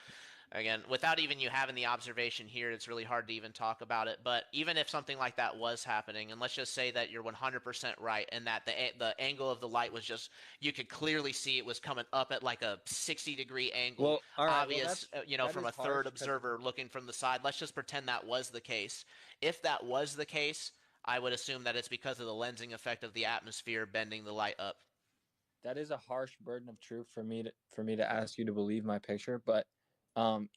again, without even you having the observation here, it's really hard to even talk about it. But even if something like that was happening, and let's just say that you're 100% right, and that the angle of the light was just, you could clearly see it was coming up at like a 60-degree angle, Well, all right. Well, obvious, that from is a third harsh because observer looking from the side. Let's just pretend that was the case. If that was the case, I would assume that it's because of the lensing effect of the atmosphere bending the light up. that is a harsh burden of truth for me to ask you to believe my picture. But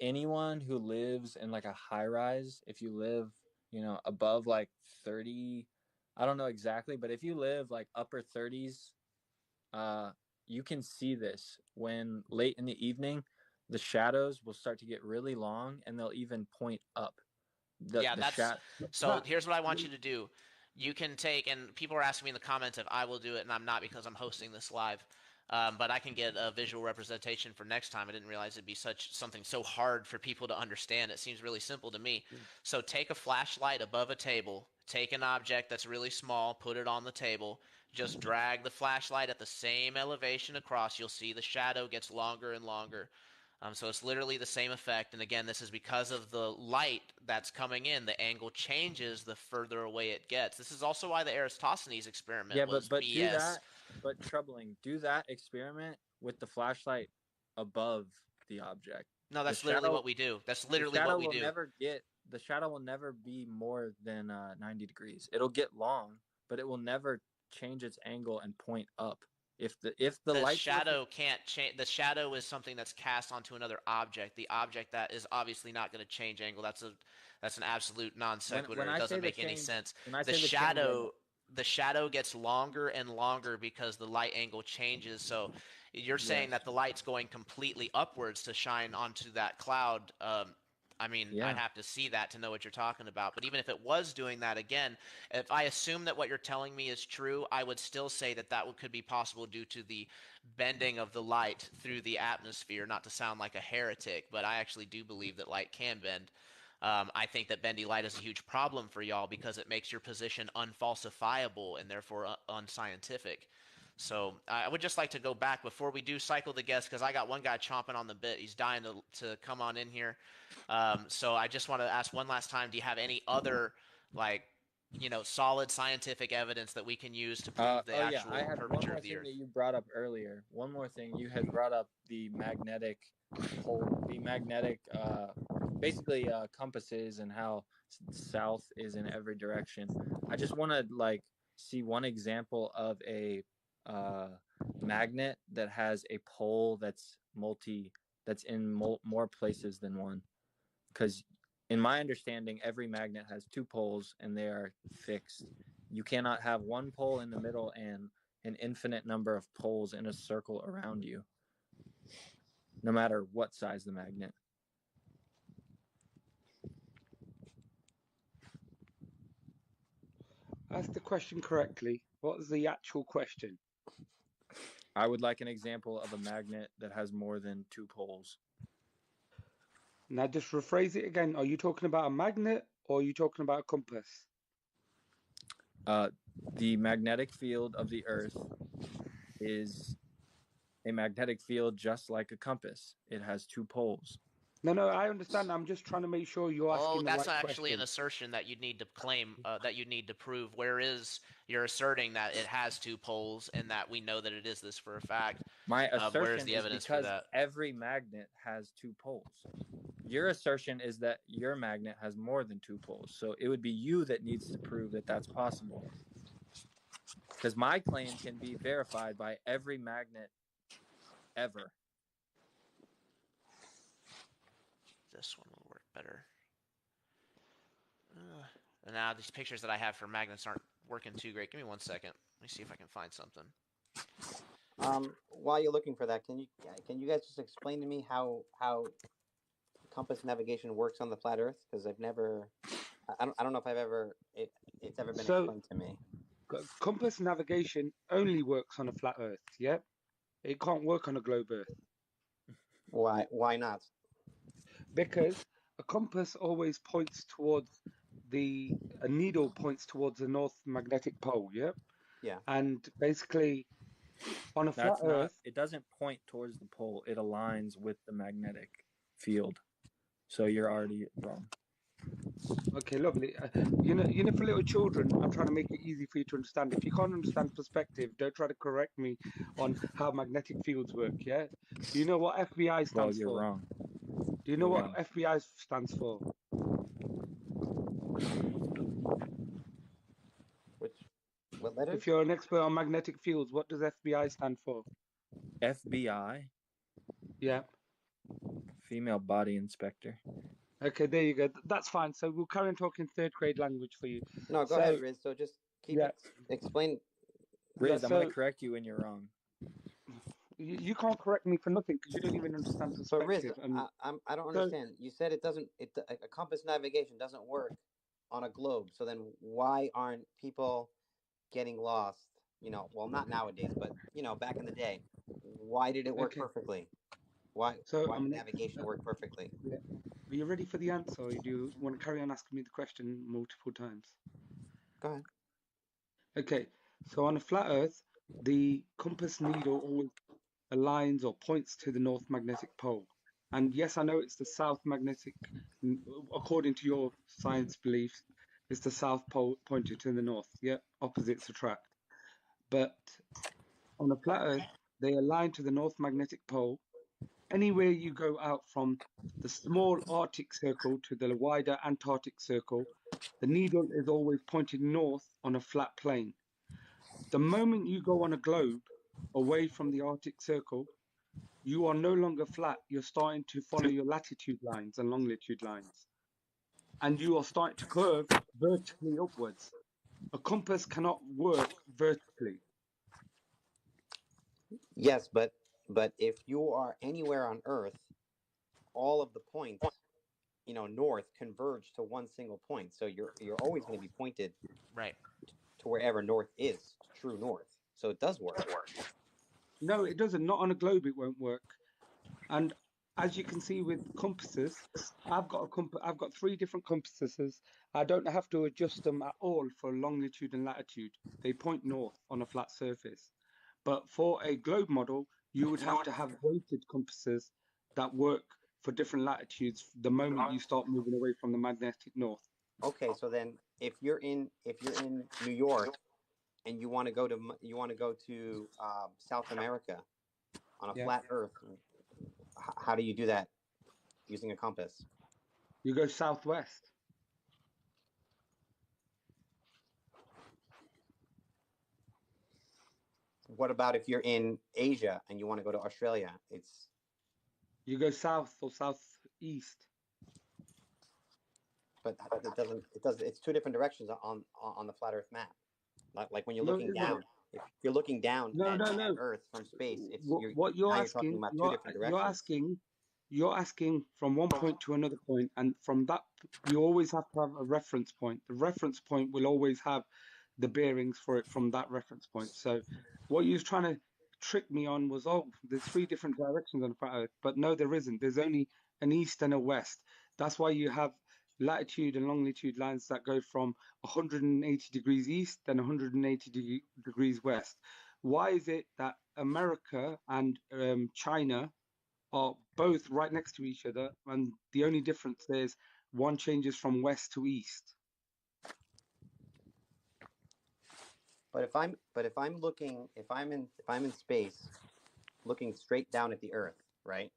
anyone who lives in like a high rise, if you live, above like 30, I don't know exactly, but if you live like upper 30s, uh, you can see this when late in the evening, the shadows will start to get really long and they'll even point up. Yeah, The that's shot. so. Here's what I want you to do. You can take, and people are asking me in the comments if I will do it, and I'm not because I'm hosting this live. But I can get a visual representation for next time. I didn't realize it'd be something so hard for people to understand. It seems really simple to me. So take a flashlight above a table, take an object that's really small, put it on the table, just drag the flashlight at the same elevation across. You'll see the shadow gets longer and longer. So it's literally the same effect. And again, this is because of the light that's coming in. The angle changes the further away it gets. This is also why the Eratosthenes experiment Yeah, was but do BS. that, but troubling. Do that experiment with the flashlight above the object. No, The that's literally shadow, what we do. That's the literally what shadow we will do. never get. The shadow will never be more than 90 degrees. It'll get long, but it will never change its angle and point up. If the The light source is, shadow can't change. The shadow is something that's cast onto another object. The object that is obviously not going to change angle. That's an absolute non when sequitur. It I say doesn't the make any change, sense. when I The say the change angle, shadow gets longer and longer because the light angle changes. So you're saying yes, that the light's going completely upwards to shine onto that cloud. I mean, I'd yeah, have to see that to know what you're talking about. But even if it was doing that again, if I assume that what you're telling me is true, I would still say that could be possible due to the bending of the light through the atmosphere. Not to sound like a heretic, but I actually do believe that light can bend. I think that bendy light is a huge problem for y'all because it makes your position unfalsifiable and therefore unscientific. So I would just like to go back before we do cycle the guests because I got one guy chomping on the bit. He's dying to come on in here. So I just want to ask one last time: do you have any other like solid scientific evidence that we can use to prove the oh yeah, actual I had one curvature more of the thing Earth? that you brought up earlier. One more thing you had brought up the magnetic pole, the magnetic, basically compasses and how south is in every direction. I just want to like see one example of a uh, magnet that has a pole that's in more places than one. Because in my understanding, every magnet has two poles and they are fixed. You cannot have one pole in the middle and an infinite number of poles in a circle around you, no matter what size the magnet. Ask the question correctly. What was the actual question? I would like an example of a magnet that has more than two poles. Now just rephrase it again. Are you talking about a magnet or are you talking about a compass? The magnetic field of the Earth is a magnetic field just like a compass. It has two poles. No, I understand. I'm just trying to make sure you're Oh, asking the that's right actually an question. assertion that you'd need to claim, that you'd need to prove. Whereas you're asserting that it has two poles and that we know that it is this for a fact. My Where's assertion the is evidence for because that? every magnet has two poles. Your assertion is that your magnet has more than two poles. So it would be you that needs to prove that that's possible. Because my claim can be verified by every magnet ever. This one will work better. And now these pictures that I have for magnets aren't working too great. Give me 1 second. Let me see if I can find something. While you're looking for that, can you guys just explain to me how compass navigation works on the flat Earth? Because I don't know if it's ever been So explained to me. compass navigation only works on a flat Earth. Yep. It can't work on a globe Earth Why not? because a compass always points towards a needle points towards the north magnetic pole. Yep. Yeah. And basically, on a flat That's not. Earth, It doesn't point towards the pole. It aligns with the magnetic field. So you're already wrong. okay, lovely. You know, for little children, I'm trying to make it easy for you to understand. If you can't understand perspective, don't try to correct me on how magnetic fields work. Yeah. Do you know what FBI Well, stands you're for? wrong. Do you know You're what wrong. FBI stands for? What letters? If you're an expert on magnetic fields, what does FBI stand for? FBI, Yeah. female body inspector. Okay, there you go. That's fine. So we'll carry on talking third grade language for you. No, go ahead, Riz. So just keep yeah. explain. Riz, Yeah, I'm going to correct you when you're wrong. You can't correct me for nothing because you don't even understand So Riz, perspective. I don't understand. You said it doesn't. A compass navigation doesn't work on a globe. So then why aren't people getting lost? You know, well, not nowadays, but you know, back in the day, why did it work perfectly? Why did navigation work perfectly? Yeah. Are you ready for the answer, or do you want to carry on asking me the question multiple times? Go ahead. Okay, so on a flat Earth, the compass needle always aligns or points to the North Magnetic Pole. And yes, I know it's the South Magnetic, according to your science beliefs, it's the South Pole pointed to the North. Yeah, opposites attract. But on a flat Earth, they align to the North Magnetic Pole. Anywhere you go out from the small Arctic circle to the wider Antarctic circle, the needle is always pointed north on a flat plane. The moment you go on a globe away from the Arctic circle, you are no longer flat. You're starting to follow your latitude lines and longitude lines. And you are starting to curve vertically upwards. A compass cannot work vertically. Yes, but if you are anywhere on Earth, all of the points, you know, north converge to one single point. So you're always going to be pointed right to wherever north is, true north. So it does work. No, it doesn't. Not on a globe, it won't work. And as you can see with compasses, I've got 3 different compasses. I don't have to adjust them at all for longitude and latitude. They point north on a flat surface. But for a globe model, you would have to have weighted compasses that work for different latitudes the moment you start moving away from the magnetic north. Okay, so then if you're in New York and you want to go to South America on a flat Earth, how do you do that using a compass? You go southwest. What about if you're in Asia and you want to go to Australia? You go south or southeast. But it's 2 different directions on the flat Earth map. Like when you're looking down. If you're looking down at Earth from space, what you're asking, talking about 2 different directions. You're asking from one point to another point, and from that you always have to have a reference point. The reference point will always have the bearings for it from that reference point. So what you was trying to trick me on was, there's 3 different directions on the flat Earth, but no, there isn't. There's only an east and a west. That's why you have latitude and longitude lines that go from 180 degrees east and 180 degrees west. Why is it that America and China are both right next to each other, and the only difference is one changes from west to east? But if I'm in space, looking straight down at the Earth, right?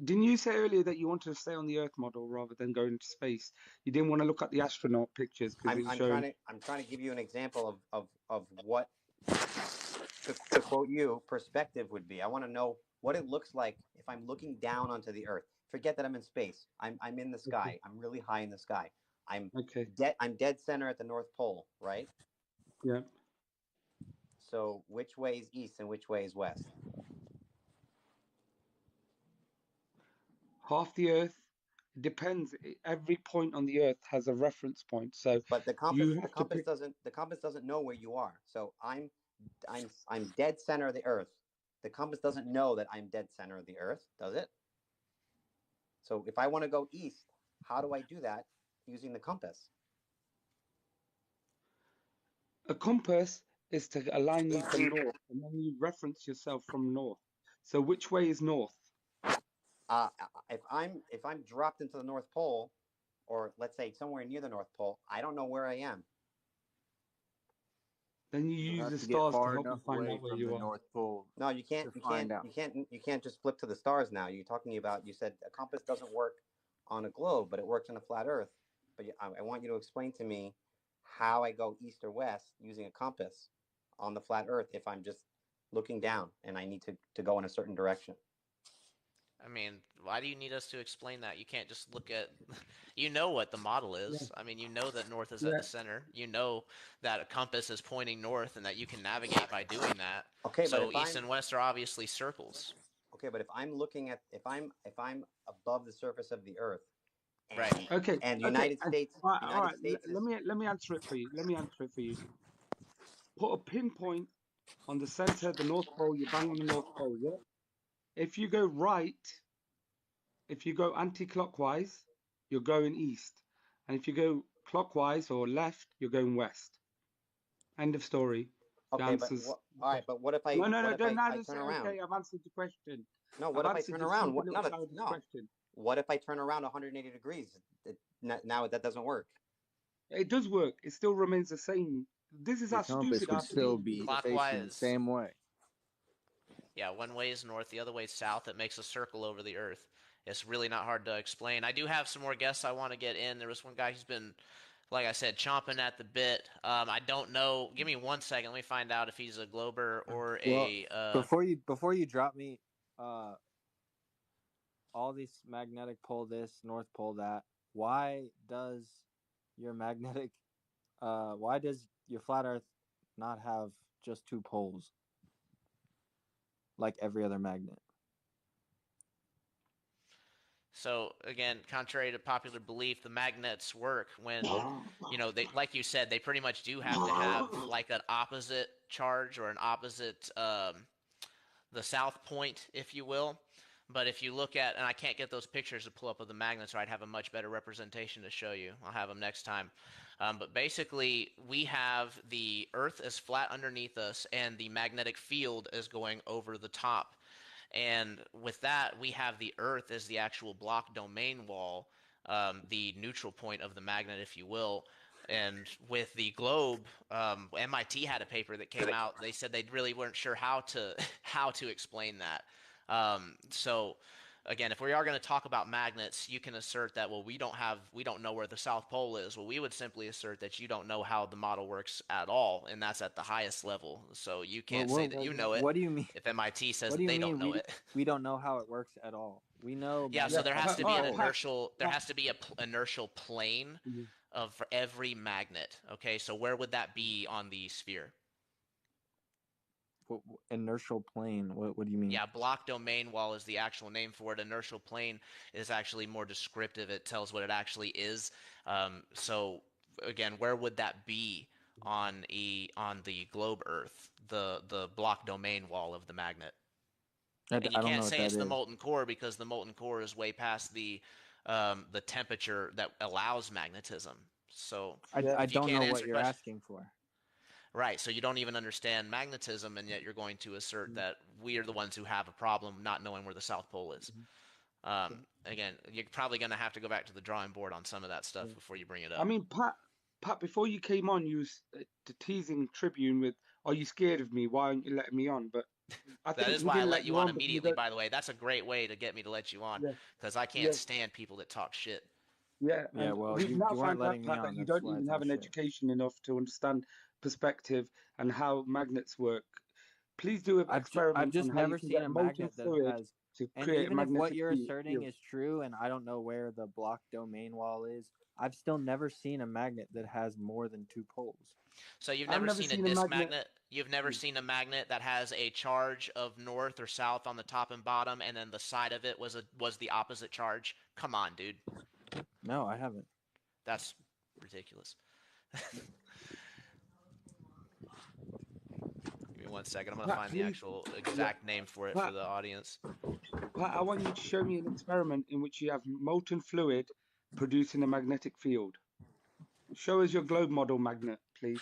Didn't you say earlier that you wanted to stay on the Earth model rather than go into space? You didn't want to look at the astronaut pictures because I'm trying to give you an example of what, to quote you, perspective would be. I want to know what it looks like if I'm looking down onto the Earth. Forget that I'm in space. I'm in the sky. I'm really high in the sky. I'm dead center at the North Pole, right? Yeah. So which way is east and which way is west? Half the Earth. It depends. Every point on the Earth has a reference point. So, but the compass doesn't know where you are. So I'm dead center of the Earth. The compass doesn't know that I'm dead center of the Earth, does it? So if I want to go east, how do I do that using the compass? A compass is to align you from north, and then you reference yourself from north. So which way is north? If I'm dropped into the North Pole, or let's say somewhere near the North Pole, I don't know where I am. Then you You use have the to get stars to far help you enough find away out where from you the are. North Pole No, you can't. to You find can't. out. You can't just flip to the stars now. You're talking about. You said a compass doesn't work on a globe, but it works on a flat Earth. But I want you to explain to me how I go east or west using a compass on the flat Earth if I'm just looking down and I need to go in a certain direction. I mean, why do you need us to explain that? You can't just look at, you know what the model is. Yeah. I mean, you know that north is at Yeah. the center. You know that a compass is pointing north and that you can navigate by doing that. Okay, but So if east I'm and west are obviously circles. okay, but if I'm looking at if I'm above the surface of the Earth, Right. and Okay. and the Okay. United States, All right. the All United right. States is Let me answer it for you. Let me answer it for you. Put a pinpoint on the center, the North Pole. You bang on the North Pole. Yeah. If you go right, if you go anti-clockwise, you're going east, and if you go clockwise or left, you're going west. End of story. The okay, but answers. all right, but what if No, no, what no. if Don't now I just say turn around? okay. I've answered the question. No, what I've if I answered turn the around? simple What? little childish No. question. What if I turn around 180 degrees? Now that doesn't work. It does work. It still remains the same. This is Your how compass stupid I would have to be. still be facing the Clockwise. same way. Yeah, one way is north, the other way is south. It makes a circle over the earth. It's really not hard to explain. I do have some more guests I want to get in. There was one guy who's been, like I said, chomping at the bit. I don't know. Give me 1 second. Let me find out if he's a glober or Well, a. before you drop me, all these magnetic pole this, North Pole that. Why does your magnetic, why does your flat Earth not have just two poles like every other magnet? So again, contrary to popular belief, the magnets work when, they, like you said, they pretty much do have to have like an opposite charge or an opposite, the south point, if you will. But if you look at, and I can't get those pictures to pull up of the magnets, or I'd have a much better representation to show you. I'll have them next time. But basically, we have the Earth is flat underneath us, and the magnetic field is going over the top. And with that, we have the Earth as the actual block domain wall, the neutral point of the magnet, if you will. And with the globe, MIT had a paper that came out. They said they really weren't sure how to explain that. So again, if we are going to talk about magnets, you can assert that, well, we don't know where the South Pole is. Well, we would simply assert that you don't know how the model works at all, and that's at the highest level. So you can't say that you know it. What do you mean? If MIT says What do that you they mean don't know it. we don't know how it works at all? We know. Yeah, so there has to be an inertial. There Pat. has to be a inertial plane Mhm. for every magnet. Okay, so where would that be on the sphere? Inertial plane. What do you mean? Yeah, block domain wall is the actual name for it. Inertial plane is actually more descriptive. It tells what it actually is. So again, where would that be on the globe Earth, the block domain wall of the magnet? And you I don't can't know what say that it's the is. molten core because the molten core is way past the temperature that allows magnetism. So I if you don't can't know answer what the you're question, asking for. right? So you don't even understand magnetism, and yet you're going to assert that we are the ones who have a problem not knowing where the South Pole is. Again, you're probably going to have to go back to the drawing board on some of that stuff before you bring it up. I mean, Pat, before you came on, you was teasing Tribune with, "Are you scared of me? Why aren't you letting me on?" But I That think is we why I didn't let let you you on on. But immediately, by the way. That's a great way to get me to let you on, yeah, because I can't yeah, stand people that talk shit. yeah. Yeah, And well, we've you now weren't found out, letting me Pat, on. that you That's don't why I even talk have an shit. education enough to understand perspective and how magnets work. Please do an I've experiment just on how you never can seen get a molten magnet that fluid has. to And create a even if what magnetic you're asserting field. is true, and I don't know where the block domain wall is, I've still never seen a magnet that has more than two poles. So you've I've never never seen a seen a disk magnet. magnet? You've never seen a magnet that has a charge of north or south on the top and bottom, and then the side of it was the opposite charge? Come on, dude. No, I haven't. That's ridiculous. Give me 1 second. I'm going to Pat, find the please, actual yeah, exact name for it for Pat, the audience. Pat, I want you to show me an experiment in which you have molten fluid producing a magnetic field. Show us your globe model magnet, please.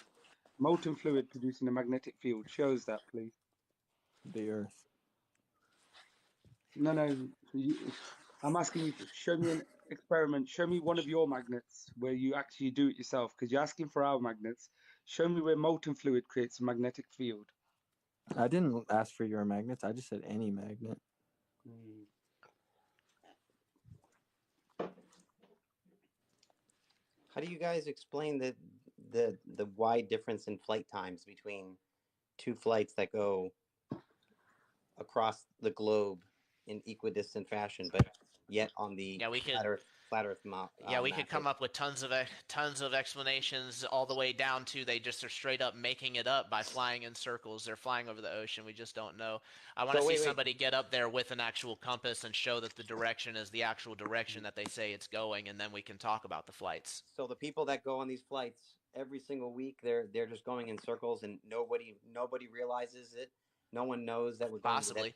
Molten fluid producing a magnetic field. Show us that, please. The Earth. No, I'm asking you to show me an experiment. Show me one of your magnets where you actually do it yourself, because you're asking for our magnets. Show me where molten fluid creates a magnetic field. I didn't ask for your magnets. I just said any magnet. How do you guys explain the wide difference in flight times between two flights that go across the globe in equidistant fashion, but yet on the Yeah, we could. flat Earth Yeah, we map? could come up with tons of explanations, all the way down to they just are straight up making it up by flying in circles. They're flying over the ocean. We just don't know. I want to see somebody get up there with an actual compass and show that the direction is the actual direction that they say it's going, and then we can talk about the flights. So the people that go on these flights every single week, they're just going in circles, and nobody realizes it. No one knows that we're going. Possibly.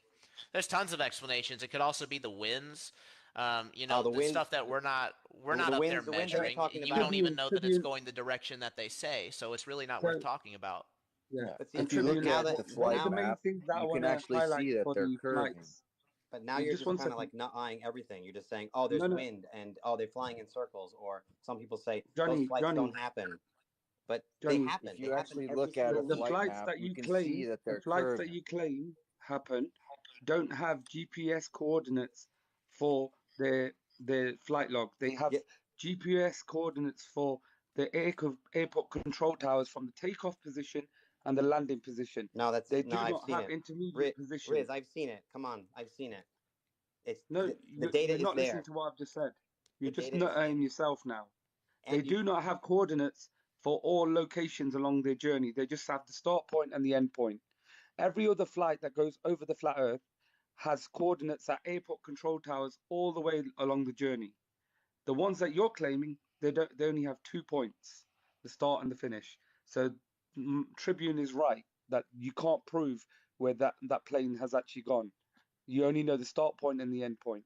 There's tons of explanations. It could also be the winds. The wind, stuff that we're not up there measuring. You don't even know that it's going the direction that they say, so it's really not worth talking about. Yeah. But see, if you look at the one flight of the main map, things that I you want can to actually highlight see that for they're the curving. flights. But now you're just kind of like not eyeing everything. You're just saying, oh, there's wind, and oh, they're flying in circles. Or some people say those flights don't happen, but they happen. If you actually look at a flight map, you can see that they're flights curving. that you claim happen don't have GPS coordinates for their flight log. They have GPS coordinates for the airport control towers from the takeoff position and the landing position. No, they do not have intermediate position. Riz, I've seen it. Come on, I've seen it. It's the data you're not listening to what I've just said. You're just nutting yourself now. And they do not have coordinates for all locations along their journey. They just have the start point and the end point. Every other flight that goes over the flat Earth has coordinates at airport control towers all the way along the journey. The ones that you're claiming, they only have 2 points, the start and the finish. So Tribune is right that you can't prove where that plane has actually gone. You only know the start point and the end point.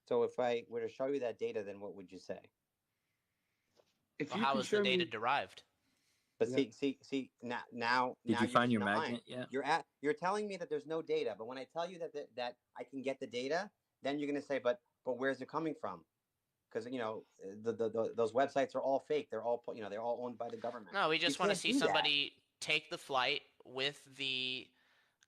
So if I were to show you that data, then what would you say? How is the data derived? But see now. Did you find your magnet yet? You're telling me that there's no data, but when I tell you that I can get the data, then you're going to say, but where's it coming from? Because those websites are all fake. They're all they're all owned by the government. No, we just want to see somebody take the flight with the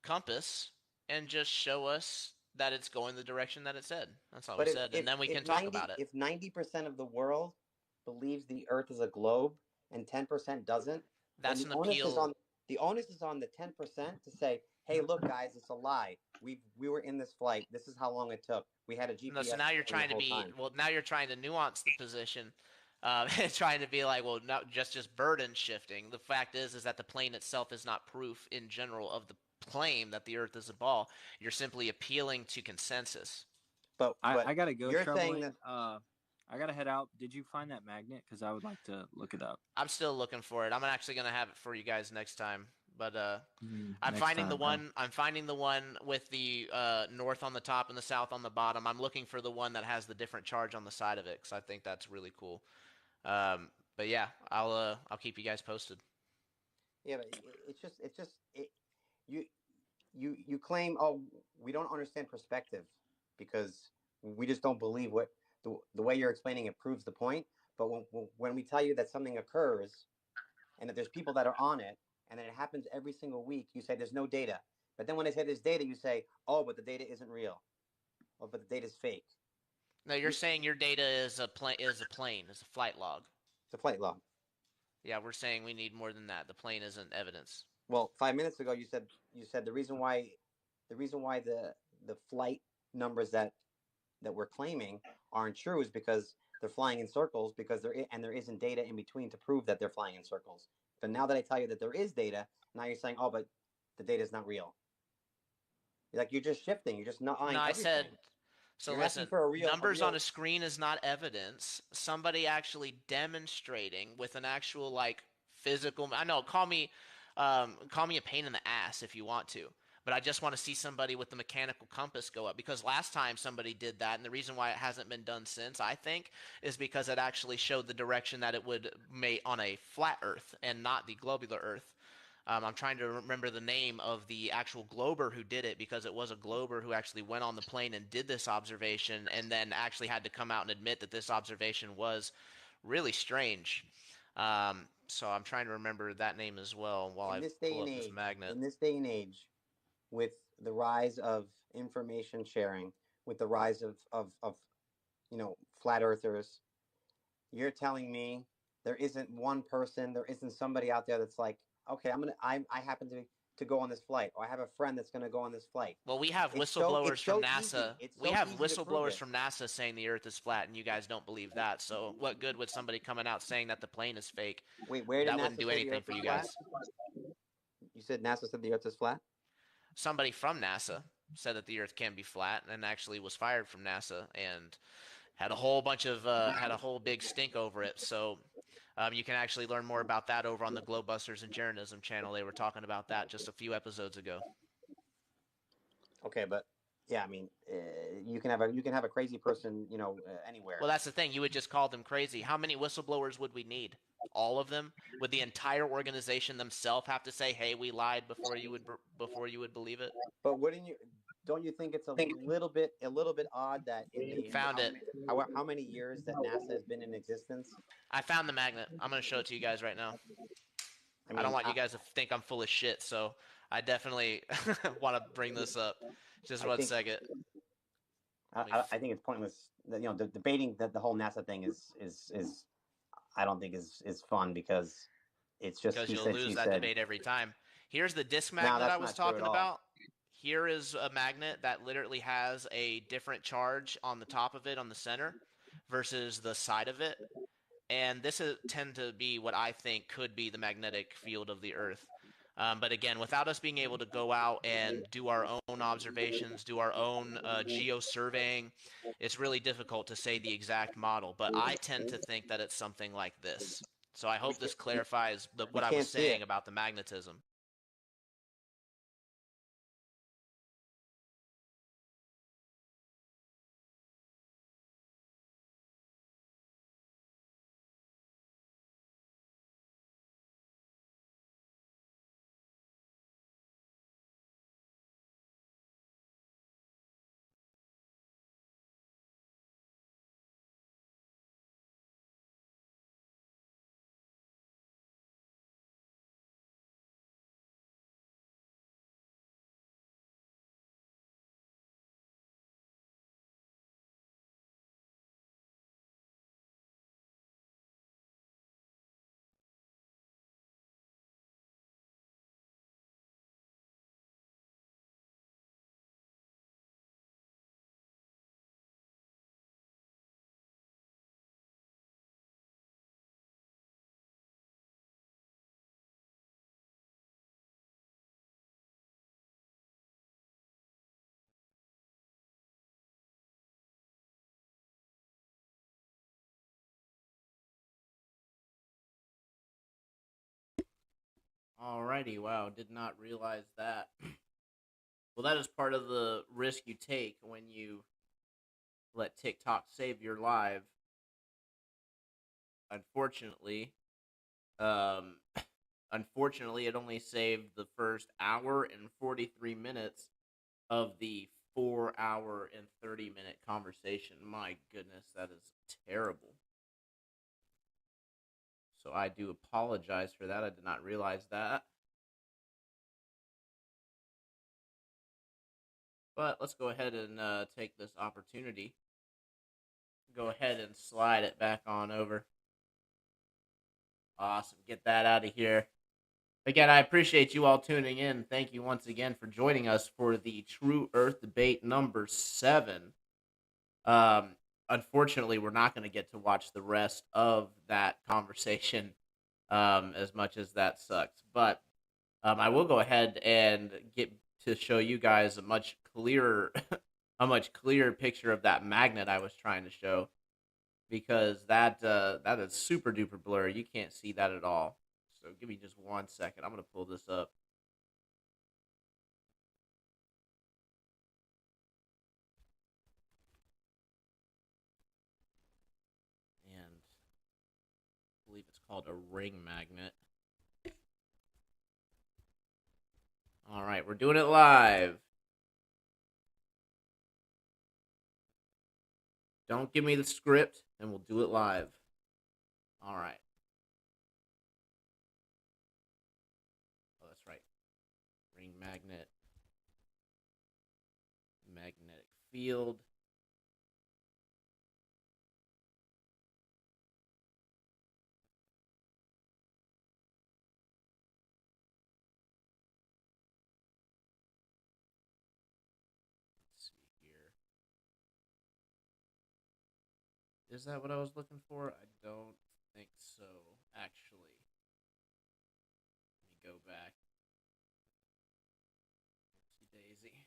compass and just show us that it's going the direction that it said. That's all we said, and then we can talk about it. If 90% of the world believes the Earth is a globe and 10% doesn't, that's an appeal. The onus is on the 10% to say, "Hey, look, guys, it's a lie. We were in this flight. This is how long it took. We had a GPS." No, so now you're trying to now you're trying to nuance the position, trying to be like, well, no, just burden shifting. The fact is that the plane itself is not proof in general of the claim that the Earth is a ball. You're simply appealing to consensus. But I gotta go. You're saying that. I gotta head out. Did you find that magnet? Because I would like to look it up. I'm still looking for it. I'm actually gonna have it for you guys next time. But I'm finding the one. I'm finding the one with the north on the top and the south on the bottom. I'm looking for the one that has the different charge on the side of it because I think that's really cool. But yeah, I'll keep you guys posted. Yeah, but it's just you claim, oh, we don't understand perspective because we just don't believe what the way you're explaining it proves the point. But when we tell you that something occurs and that there's people that are on it and that it happens every single week, you say there's no data. But then when I say there's data, you say, oh, but the data isn't real. Oh, but the data is fake. No, you're saying your data is a plane, is a flight log. It's a flight log. Yeah, we're saying we need more than that. The plane isn't evidence. Well, 5 minutes ago you said the reason why the flight numbers that we're claiming aren't true is because they're flying in circles because there isn't data in between to prove that they're flying in circles. But now that I tell you that there is data, now you're saying, oh, but the data is not real. You're just shifting. You're just not eyeing everything. I said. So listen, numbers on a screen is not evidence. Somebody actually demonstrating with an actual physical. I know. Call me a pain in the ass if you want to. But I just want to see somebody with the mechanical compass go up because last time somebody did that, and the reason why it hasn't been done since, I think, is because it actually showed the direction that it would make on a flat Earth and not the globular Earth. I'm trying to remember the name of the actual glober who did it, because it was a glober who actually went on the plane and did this observation, and then actually had to come out and admit that this observation was really strange. So I'm trying to remember that name as well while I pull up this magnet. In this day and age, with the rise of information sharing, with the rise of flat earthers, you're telling me there isn't one person, there isn't somebody out there that's like, okay, I happen to go on this flight, or I have a friend that's going to go on this flight. Well, we have whistleblowers from NASA. We have whistleblowers from NASA saying the Earth is flat, and you guys don't believe that. So, what good would somebody coming out saying that the plane is fake? Wait, where did that NASA wouldn't do say the anything Earth for is you flat? guys. You said NASA said the Earth is flat? Somebody from NASA said that the Earth can be flat, and actually was fired from NASA and had a whole bunch of had a whole big stink over it. So. You can actually learn more about that over on the Globebusters and Jeranism channel. They were talking about that just a few episodes ago. Okay, but yeah, I mean, you can have a crazy person, anywhere. Well, that's the thing. You would just call them crazy. How many whistleblowers would we need? All of them? Would the entire organization themselves have to say, "Hey, we lied," before you would believe it? But don't you think it's a little bit odd that in the Found it. how many years that NASA has been in existence? I found the magnet. I'm going to show it to you guys right now. I don't want you guys to think I'm full of shit, so I definitely want to bring this up. Just one second. I think it's pointless. Debating that the whole NASA thing is I don't think is fun, because it's just because you'll lose that debate every time. Here's the disc magnet I was talking about. Here is a magnet that literally has a different charge on the top of it, on the center, versus the side of it. And this tend to be what I think could be the magnetic field of the Earth. But again, without us being able to go out and do our own observations, do our own geo-surveying, it's really difficult to say the exact model. But I tend to think that it's something like this. So I hope this clarifies what I was saying about the magnetism. Alrighty, wow, did not realize that. Well, that is part of the risk you take when you let TikTok save your live. Unfortunately, um, unfortunately, it only saved the first hour and 43 minutes of the 4 hour and 30-minute conversation. My goodness, that is terrible. So I do apologize for that. I did not realize that. But let's go ahead and take this opportunity. Go ahead and slide it back on over. Awesome. Get that out of here. Again, I appreciate you all tuning in. Thank you once again for joining us for the True Earth Debate number 7. Unfortunately, we're not going to get to watch the rest of that conversation, as much as that sucks. But I will go ahead and get to show you guys a much clearer picture of that magnet I was trying to show, because that is super duper blurry. You can't see that at all. So give me just 1 second. I'm going to pull this up. And I believe it's called a ring magnet. All right, we're doing it live. Don't give me the script, and we'll do it live. All right. Oh, that's right. Ring magnet. Magnetic field. Let's see here. Is that what I was looking for? I don't think so, actually. Let me go back. Oopsie daisy.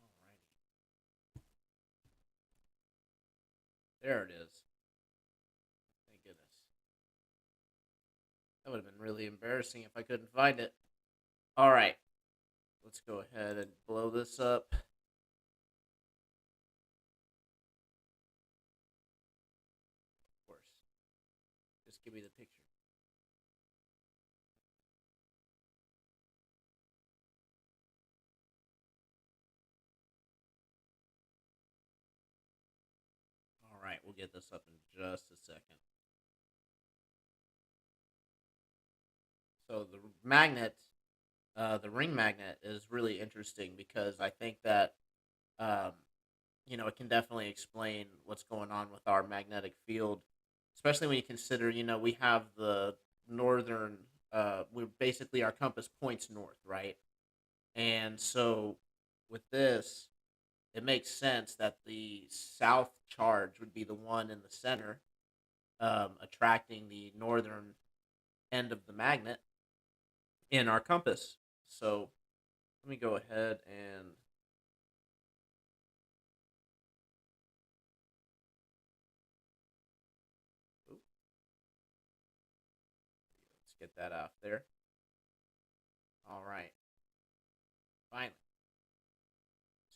Alrighty. There it is. Thank goodness. That would have been really embarrassing if I couldn't find it. Alright. Let's go ahead and blow this up. Of course. Just give me the picture. Alright, we'll get this up in just a second. So the magnet, the ring magnet is really interesting because I think that, um, it can definitely explain what's going on with our magnetic field, especially when you consider, we have the northern, we're basically our compass points north, right? And so with this, it makes sense that the south charge would be the one in the center, attracting the northern end of the magnet in our compass. So let me go ahead and let's get that out there. All right. Finally.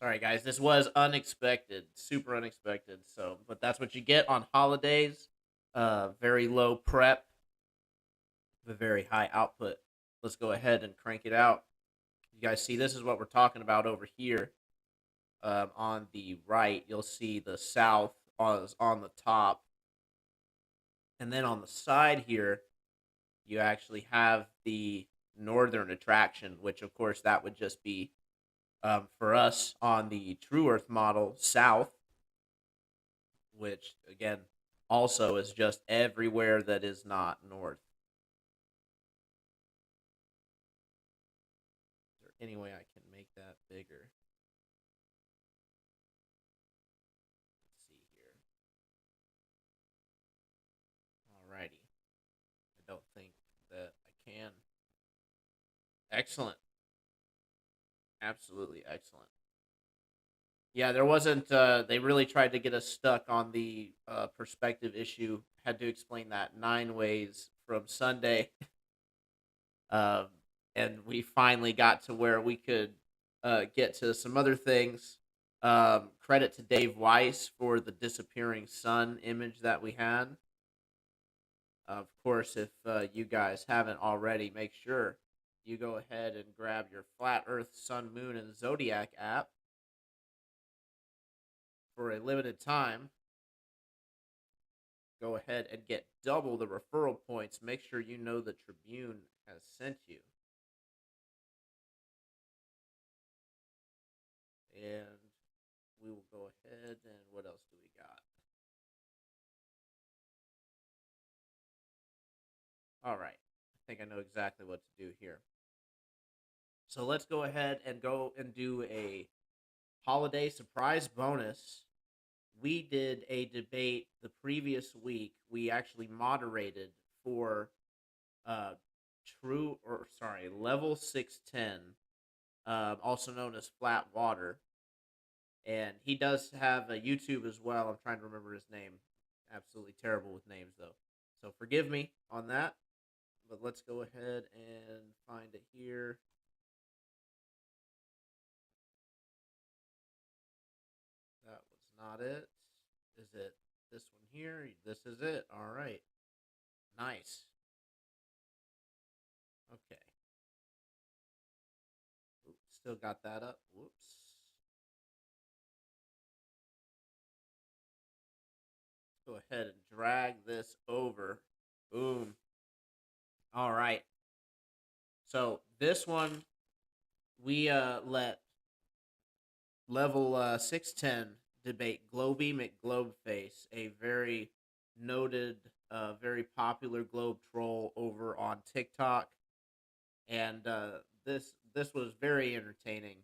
Sorry guys, this was unexpected, super unexpected. So, but that's what you get on holidays. Very low prep, but very high output. Let's go ahead and crank it out. You guys see, this is what we're talking about over here. On the right, you'll see the south on the top. And then on the side here, you actually have the northern attraction, which of course that would just be, for us on the True Earth model, south, which again also is just everywhere that is not north. Is there any way I can make that bigger? Let's see here. Alrighty. I don't think that I can. Excellent. Absolutely excellent. Yeah, there wasn't. They really tried to get us stuck on the perspective issue. Had to explain that 9 ways from Sunday, um, and we finally got to where we could get to some other things. Credit to Dave Weiss for the disappearing sun image that we had. Of course, if you guys haven't already, make sure you go ahead and grab your Flat Earth, Sun, Moon, and Zodiac app for a limited time. Go ahead and get double the referral points. Make sure you know the Tribune has sent you. And we will go ahead and what else do we got? All right. I think I know exactly what to do here. So let's go ahead and go and do a holiday surprise bonus. We did a debate the previous week. We actually moderated for uh level 610, also known as Flat Water. And he does have a YouTube as well. I'm trying to remember his name. Absolutely terrible with names though. So forgive me on that. But let's go ahead and find it here. not it. Is it this one here? This is it. All right. Nice. Okay. Oops, still got that up. Whoops. Let's go ahead and drag this over. Boom. All right. So this one, we let level 610 debate Globy McGlobeface, a very noted, very popular globe troll over on TikTok, and this was very entertaining.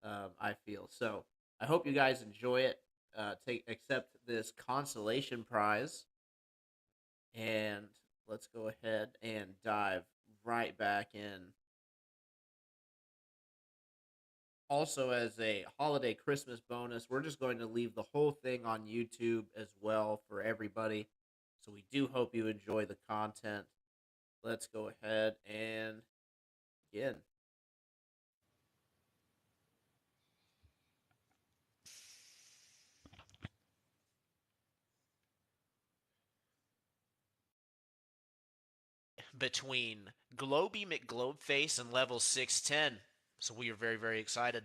I feel so. I hope you guys enjoy it. Accept this consolation prize, and let's go ahead and dive right back in. Also, as a holiday Christmas bonus, we're just going to leave the whole thing on YouTube as well for everybody. So we do hope you enjoy the content. Let's go ahead and begin. Between Globy McGlobeface and level 610. So we are very, very excited.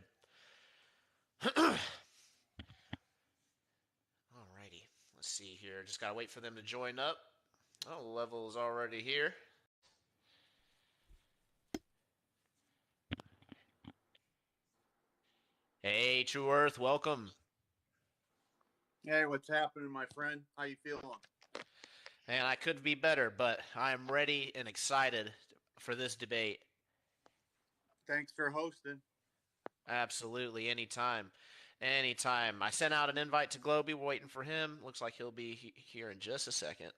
Alrighty. Let's see here. Just gotta wait for them to join up. Oh, the level is already here. Hey, True Earth, welcome. Hey, what's happening, my friend? How you feeling? And I could be better, but I'm ready and excited for this debate. Thanks for hosting. Absolutely, anytime. Anytime. I sent out an invite to Globy, waiting for him. Looks like he'll be here in just a second.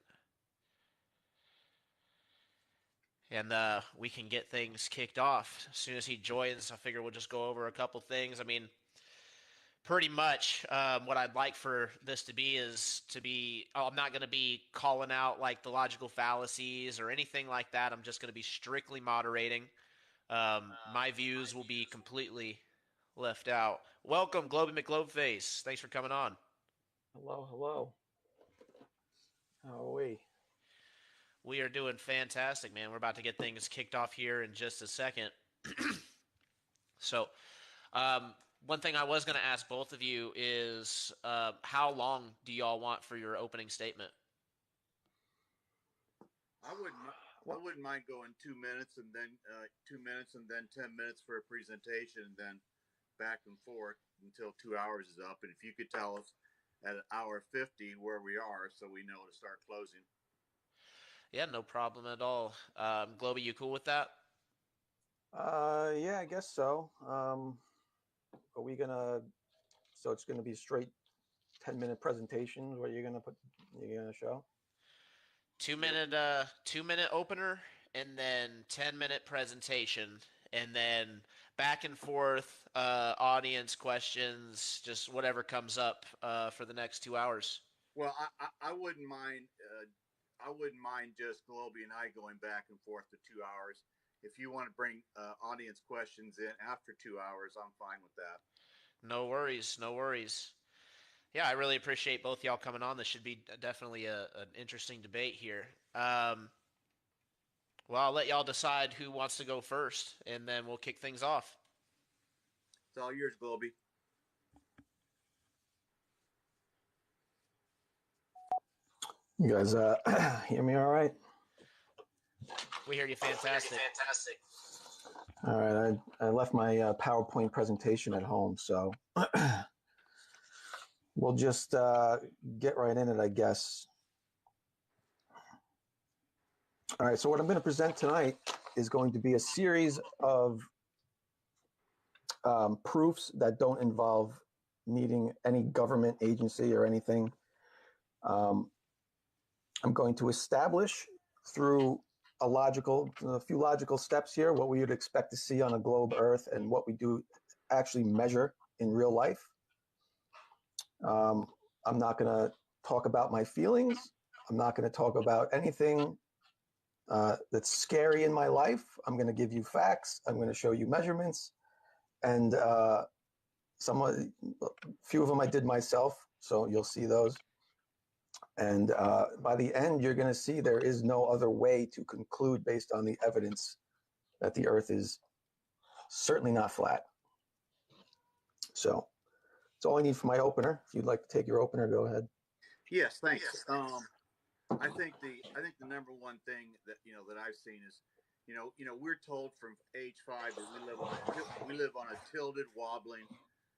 And we can get things kicked off. As soon as he joins, I figure we'll just go over a couple things. I mean, pretty much what I'd like for this to be is to be, I'm not going to be calling out like the logical fallacies or anything like that. I'm just going to be strictly moderating. My views will be completely left out. Welcome, Globy McGlobeface. Thanks for coming on. Hello, hello. How are we? We are doing fantastic, man. We're about to get things kicked off here in just a second. So, one thing I was going to ask both of you is how long do y'all want for your opening statement? I wouldn't mind going 2 minutes and then 2 minutes and then 10 minutes for a presentation and then back and forth until 2 hours is up. And if you could tell us at hour 50 where we are so we know to start closing. Yeah, no problem at all. Globy, you cool with that? Yeah, I guess so. Are we gonna? So it's gonna be straight 10-minute presentations. What you're gonna show? 2 minute opener, and then 10-minute presentation, and then back and forth audience questions, just whatever comes up for the next 2 hours. Well, I wouldn't mind. I wouldn't mind just Globy and I going back and forth to 2 hours. If you want to bring audience questions in after 2 hours, I'm fine with that. No worries, no worries. Yeah, I really appreciate both y'all coming on. This should be definitely an interesting debate here. Well, I'll let y'all decide who wants to go first, and then we'll kick things off. It's all yours, Globy. You guys hear me all right? We hear you fantastic. All right, I left my PowerPoint presentation at home, so we'll just get right in it, I guess. All right, so what I'm going to present tonight is going to be a series of proofs that don't involve needing any government agency or anything. I'm going to establish through a few logical steps here what we would expect to see on a globe Earth and what we do actually measure in real life. I'm not going to talk about my feelings. I'm not going to talk about anything that's scary in my life. I'm going to give you facts. I'm going to show you measurements, and few of them I did myself. So you'll see those. And by the end, you're going to see there is no other way to conclude based on the evidence that the Earth is certainly not flat. So that's all I need for my opener. If you'd like to take your opener, go ahead. Yes, thanks. I think the number one thing that that I've seen is, we're told from age 5 that we live on a tilted, wobbling,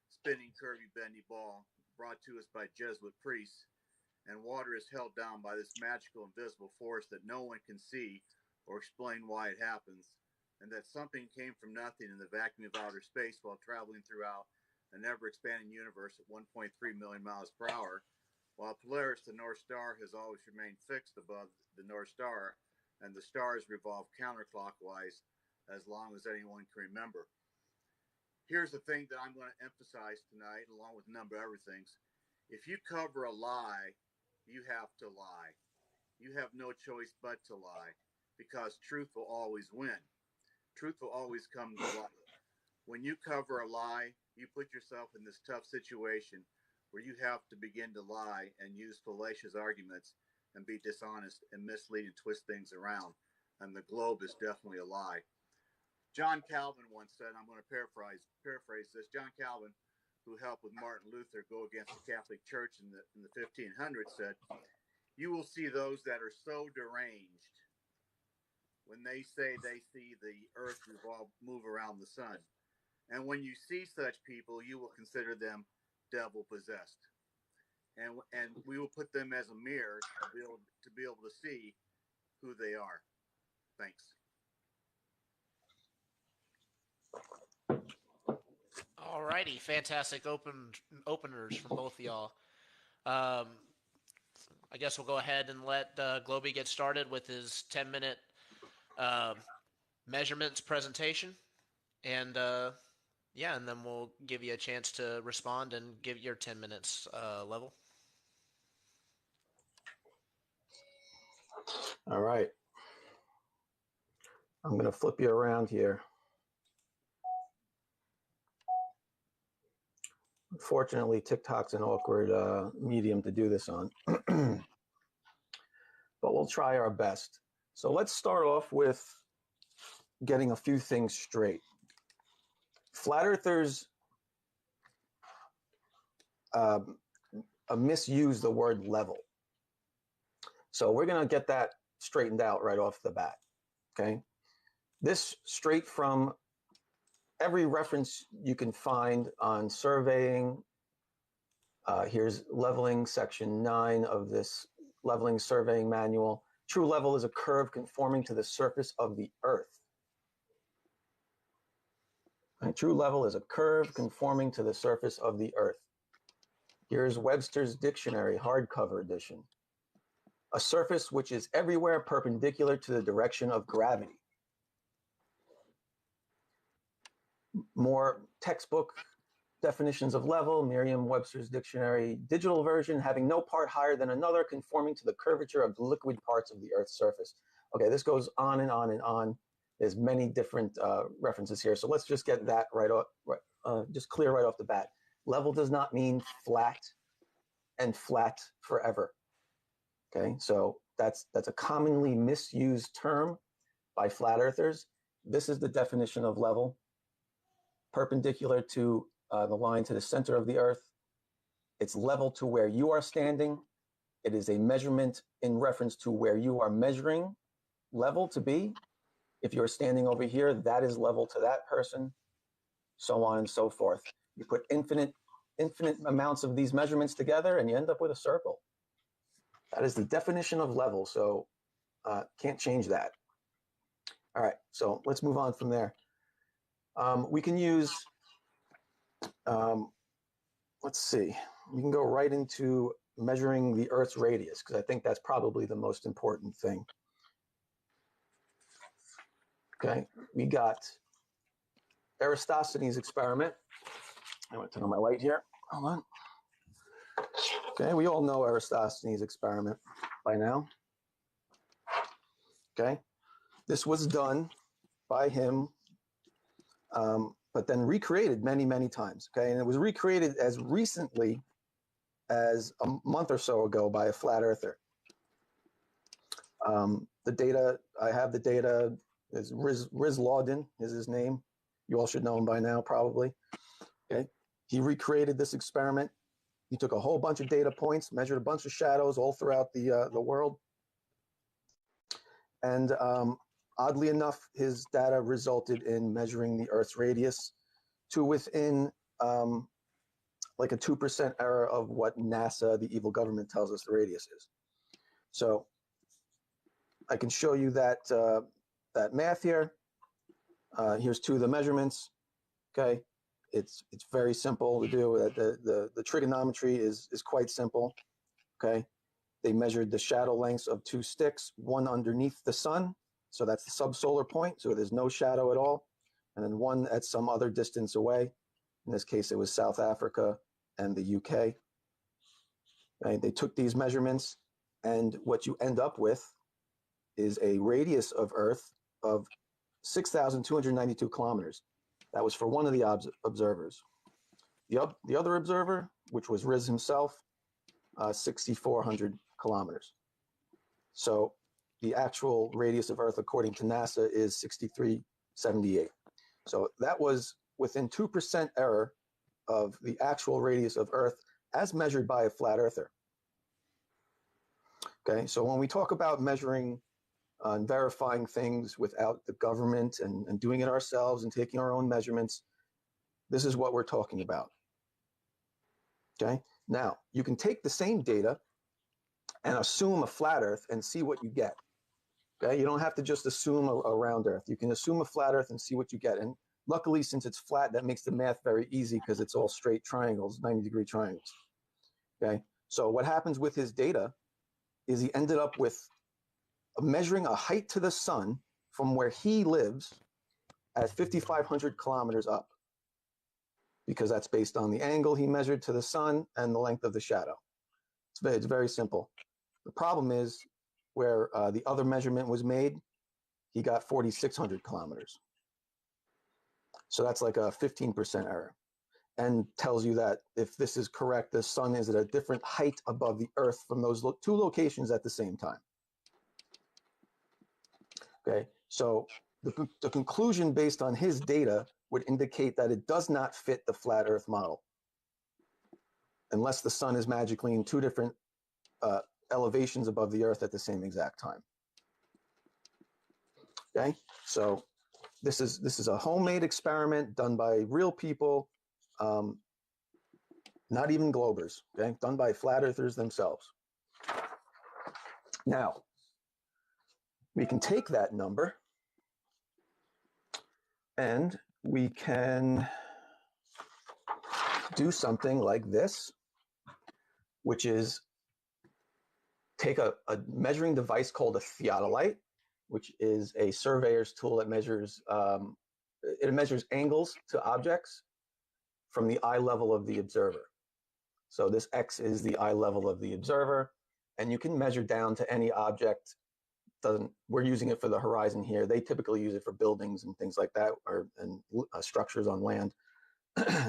spinning, curvy, bendy ball brought to us by Jesuit priests, and water is held down by this magical, invisible force that no one can see or explain why it happens, and that something came from nothing in the vacuum of outer space while traveling throughout an ever-expanding universe at 1.3 million miles per hour. While Polaris, the North Star, has always remained fixed above the North Star, and the stars revolve counterclockwise as long as anyone can remember. Here's the thing that I'm going to emphasize tonight, along with a number of other things. If you cover a lie, you have to lie. You have no choice but to lie, because truth will always win. Truth will always come to light. When you cover a lie, you put yourself in this tough situation where you have to begin to lie and use fallacious arguments and be dishonest and mislead and twist things around. And the globe is definitely a lie. John Calvin once said, I'm going to paraphrase this, John Calvin, who helped with Martin Luther go against the Catholic Church in the 1500s, said, "You will see those that are so deranged when they say they see the earth move around the sun. And when you see such people, you will consider them devil possessed. And we will put them as a mirror to be able to see who they are." Thanks. Alrighty, fantastic openers from both of y'all. I guess we'll go ahead and let Globy get started with his 10-minute measurements presentation, and and then we'll give you a chance to respond and give your 10 minutes level. All right. I'm going to flip you around here. Unfortunately, TikTok's an awkward medium to do this on, but we'll try our best. So let's start off with getting a few things straight. Flat earthers misuse the word level. So we're going to get that straightened out right off the bat, okay? This straight from every reference you can find on surveying. Here's leveling, section 9 of this leveling surveying manual. True level is a curve conforming to the surface of the earth. Right? True level is a curve conforming to the surface of the earth. Here's Webster's Dictionary, hardcover edition. A surface which is everywhere perpendicular to the direction of gravity. More textbook definitions of level, Merriam-Webster's Dictionary, digital version, having no part higher than another, conforming to the curvature of the liquid parts of the Earth's surface. Okay, this goes on and on and on. There's many different references here, so let's just get that right off, just clear right off the bat. Level does not mean flat and flat forever. Okay, so that's a commonly misused term by flat earthers. This is the definition of level. Perpendicular to the line to the center of the earth. It's level to where you are standing. It is a measurement in reference to where you are measuring level to be. If you're standing over here, that is level to that person, so on and so forth. You put infinite amounts of these measurements together and you end up with a circle. That is the definition of level, so can't change that. All right, so let's move on from there. We can use, let's see, we can go right into measuring the Earth's radius, because I think that's probably the most important thing. Okay, we got Eratosthenes' experiment. I want to turn on my light here. Hold on. Okay, we all know Eratosthenes' experiment by now. Okay, this was done by him, but then recreated many, many times. Okay, and it was recreated as recently as a month or so ago by a flat earther. The data, I have the data, is Riz Lawden is his name. You all should know him by now, probably. Okay. He recreated this experiment. He took a whole bunch of data points, measured a bunch of shadows all throughout the world. And oddly enough, his data resulted in measuring the Earth's radius to within like a 2% error of what NASA, the evil government, tells us the radius is. So I can show you that that math here. Here's two of the measurements. Okay, it's very simple to do. The trigonometry is quite simple. Okay, they measured the shadow lengths of two sticks, one underneath the sun, so that's the subsolar point, so there's no shadow at all, and then one at some other distance away. In this case, it was South Africa and the UK. Right? They took these measurements, and what you end up with is a radius of Earth of 6,292 kilometers. That was for one of the observers. The other observer, which was Riz himself, 6,400 kilometers. So the actual radius of Earth, according to NASA, is 6,378. So that was within 2% error of the actual radius of Earth as measured by a flat earther. Okay, so when we talk about measuring and verifying things without the government and doing it ourselves and taking our own measurements, this is what we're talking about. Okay, now you can take the same data and assume a flat Earth and see what you get. Okay, you don't have to just assume a round Earth. You can assume a flat Earth and see what you get. And luckily, since it's flat, that makes the math very easy because it's all straight triangles, 90-degree triangles. Okay, so what happens with his data is he ended up with measuring a height to the sun from where he lives at 5,500 kilometers up, because that's based on the angle he measured to the sun and the length of the shadow. It's very simple. The problem is where the other measurement was made, he got 4,600 kilometers. So that's like a 15% error, and tells you that if this is correct, the sun is at a different height above the Earth from those two locations at the same time. Okay, so the conclusion based on his data would indicate that it does not fit the flat Earth model, unless the sun is magically in two different elevations above the Earth at the same exact time. Okay, so this is a homemade experiment done by real people, not even globers. Okay, done by flat earthers themselves. Now, we can take that number and we can do something like this, which is take a measuring device called a theodolite, which is a surveyor's tool that measures angles to objects from the eye level of the observer. So this X is the eye level of the observer, and you can measure down to any object. We're using it for the horizon here. They typically use it for buildings and things like that, and structures on land,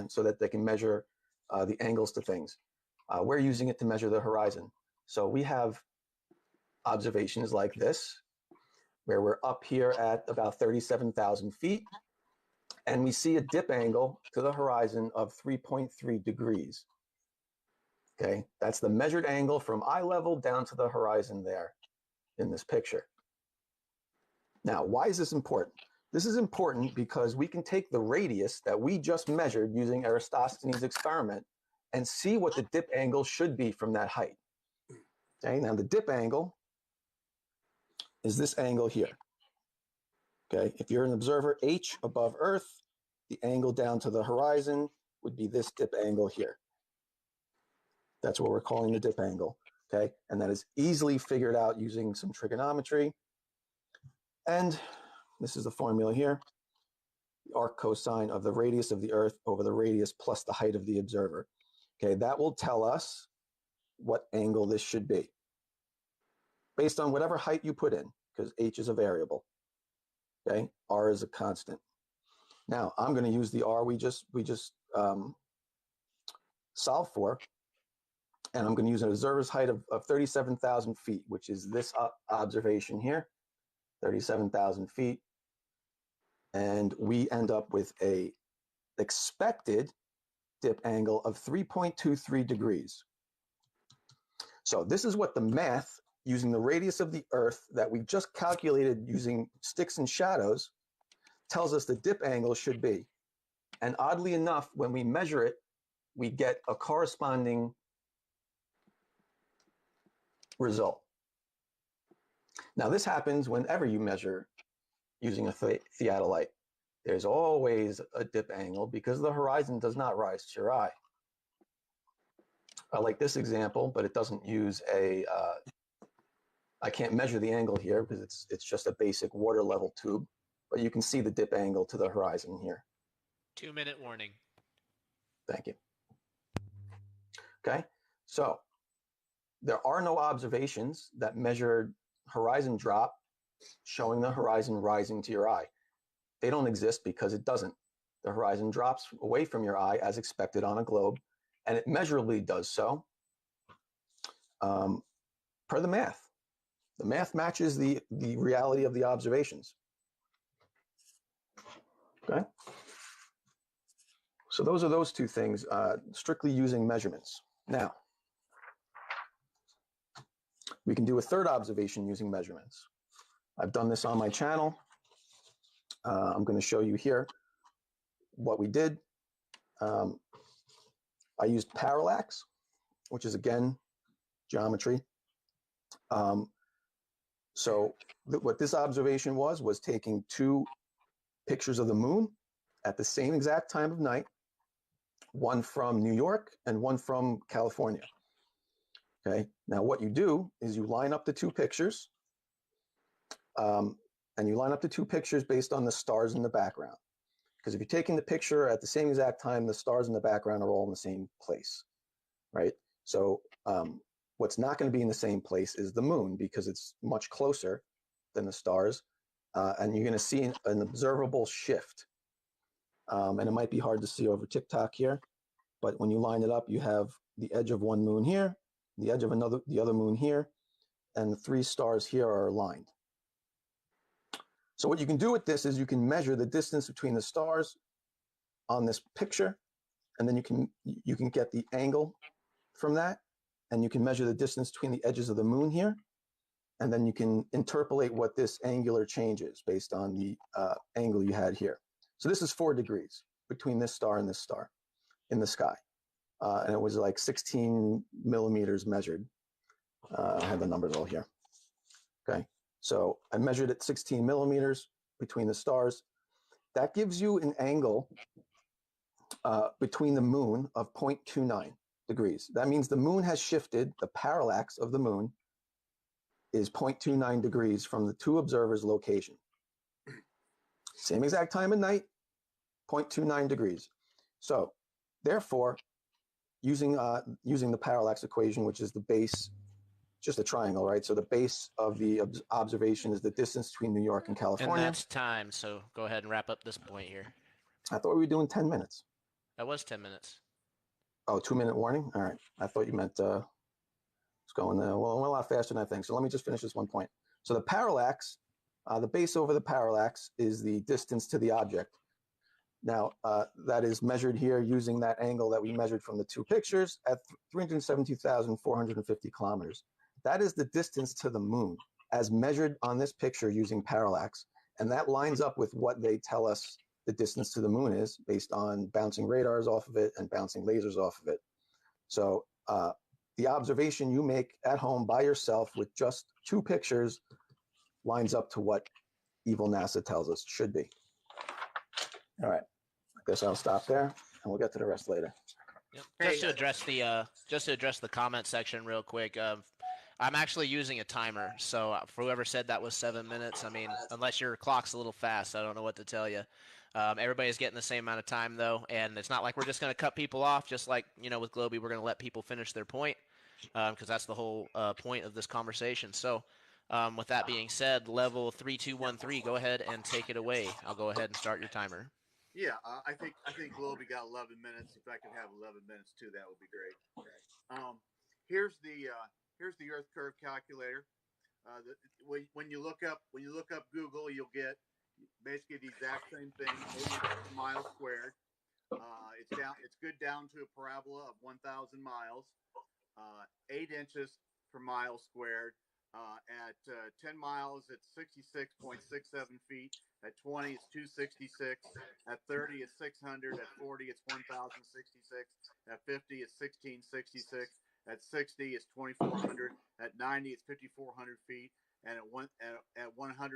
so that they can measure the angles to things. We're using it to measure the horizon. So we have observations like this, where we're up here at about 37,000 feet, and we see a dip angle to the horizon of 3.3 degrees. Okay, that's the measured angle from eye level down to the horizon there in this picture. Now, why is this important? This is important because we can take the radius that we just measured using Eratosthenes' experiment and see what the dip angle should be from that height. Okay, now the dip angle is this angle here. Okay, if you're an observer H above Earth, the angle down to the horizon would be this dip angle here. That's what we're calling the dip angle. Okay, and that is easily figured out using some trigonometry. And this is the formula here: the arc cosine of the radius of the Earth over the radius plus the height of the observer. Okay, that will tell us what angle this should be, based on whatever height you put in, because H is a variable. Okay, R is a constant. Now I'm going to use the R we just solved for, And I'm going to use an observer's height of 37,000 feet, which is this observation here, 37,000 feet. And we end up with a expected dip angle of 3.23 degrees. So this is what the math using the radius of the Earth that we just calculated using sticks and shadows tells us the dip angle should be. And oddly enough, when we measure it, we get a corresponding result. Now this happens whenever you measure using a theodolite. There's always a dip angle because the horizon does not rise to your eye. I like this example, but it doesn't use a, I can't measure the angle here because it's just a basic water level tube, but you can see the dip angle to the horizon here. 2-minute warning. Thank you. Okay, so there are no observations that measure horizon drop showing the horizon rising to your eye. They don't exist because it doesn't. The horizon drops away from your eye as expected on a globe, and it measurably does so per the math. The math matches the reality of the observations. Okay? So those are those two things, strictly using measurements. Now, we can do a third observation using measurements. I've done this on my channel. I'm going to show you here what we did. I used parallax, which is, again, geometry. So what this observation was taking two pictures of the moon at the same exact time of night, one from New York and one from California. Okay, now what you do is you line up the two pictures, and you line up the two pictures based on the stars in the background. Because if you're taking the picture at the same exact time, the stars in the background are all in the same place, right? So what's not going to be in the same place is the moon because it's much closer than the stars, and you're going to see an observable shift. And it might be hard to see over TikTok here, but when you line it up, you have the edge of one moon here, the edge of the other moon here, and the three stars here are aligned. So what you can do with this is you can measure the distance between the stars on this picture, and then you can get the angle from that, and you can measure the distance between the edges of the moon here, and then you can interpolate what this angular change is based on the angle you had here. So this is 4 degrees between this star and this star in the sky, and it was like 16 millimeters measured. I have the numbers all here. Okay. So I measured at 16 millimeters between the stars. That gives you an angle between the moon of 0.29 degrees. That means the moon has shifted, the parallax of the moon is 0.29 degrees from the two observers' location. Same exact time of night, 0.29 degrees. So therefore, using the parallax equation, which is the base, just a triangle, right? So the base of the observation is the distance between New York and California. And that's time, so go ahead and wrap up this point here. I thought we were doing 10 minutes. That was 10 minutes. Oh, 2-minute warning? All right. I thought you meant it's going well, a lot faster than I think. So let me just finish this one point. So the parallax, the base over the parallax is the distance to the object. Now, that is measured here using that angle that we measured from the two pictures at 372,450 kilometers. That is the distance to the moon as measured on this picture using parallax. And that lines up with what they tell us the distance to the moon is based on bouncing radars off of it and bouncing lasers off of it. So the observation you make at home by yourself with just two pictures lines up to what evil NASA tells us it should be. All right, I guess I'll stop there and we'll get to the rest later. Yep. Just to address the comment section real quick, I'm actually using a timer, so for whoever said that was 7 minutes, I mean, unless your clock's a little fast, I don't know what to tell you. Everybody's getting the same amount of time, though, and it's not like we're just going to cut people off, just like, with Globy, we're going to let people finish their point, because that's the whole point of this conversation. So with that being said, level 3213, go ahead and take it away. I'll go ahead and start your timer. Yeah, I think Globy got 11 minutes. If I could have 11 minutes too, that would be great. here's the Earth curve calculator. When you look up Google, you'll get basically the exact same thing, 8 inches per mile squared. It's good down to a parabola of 1,000 miles, 8 inches per mile squared. At 10 miles, it's 66.67 feet. At 20, it's 266. At 30, it's 600. At 40, it's 1,066. At 50, it's 1,666. At 60, it's 2,400. At 90, it's 5,400 feet. And at 100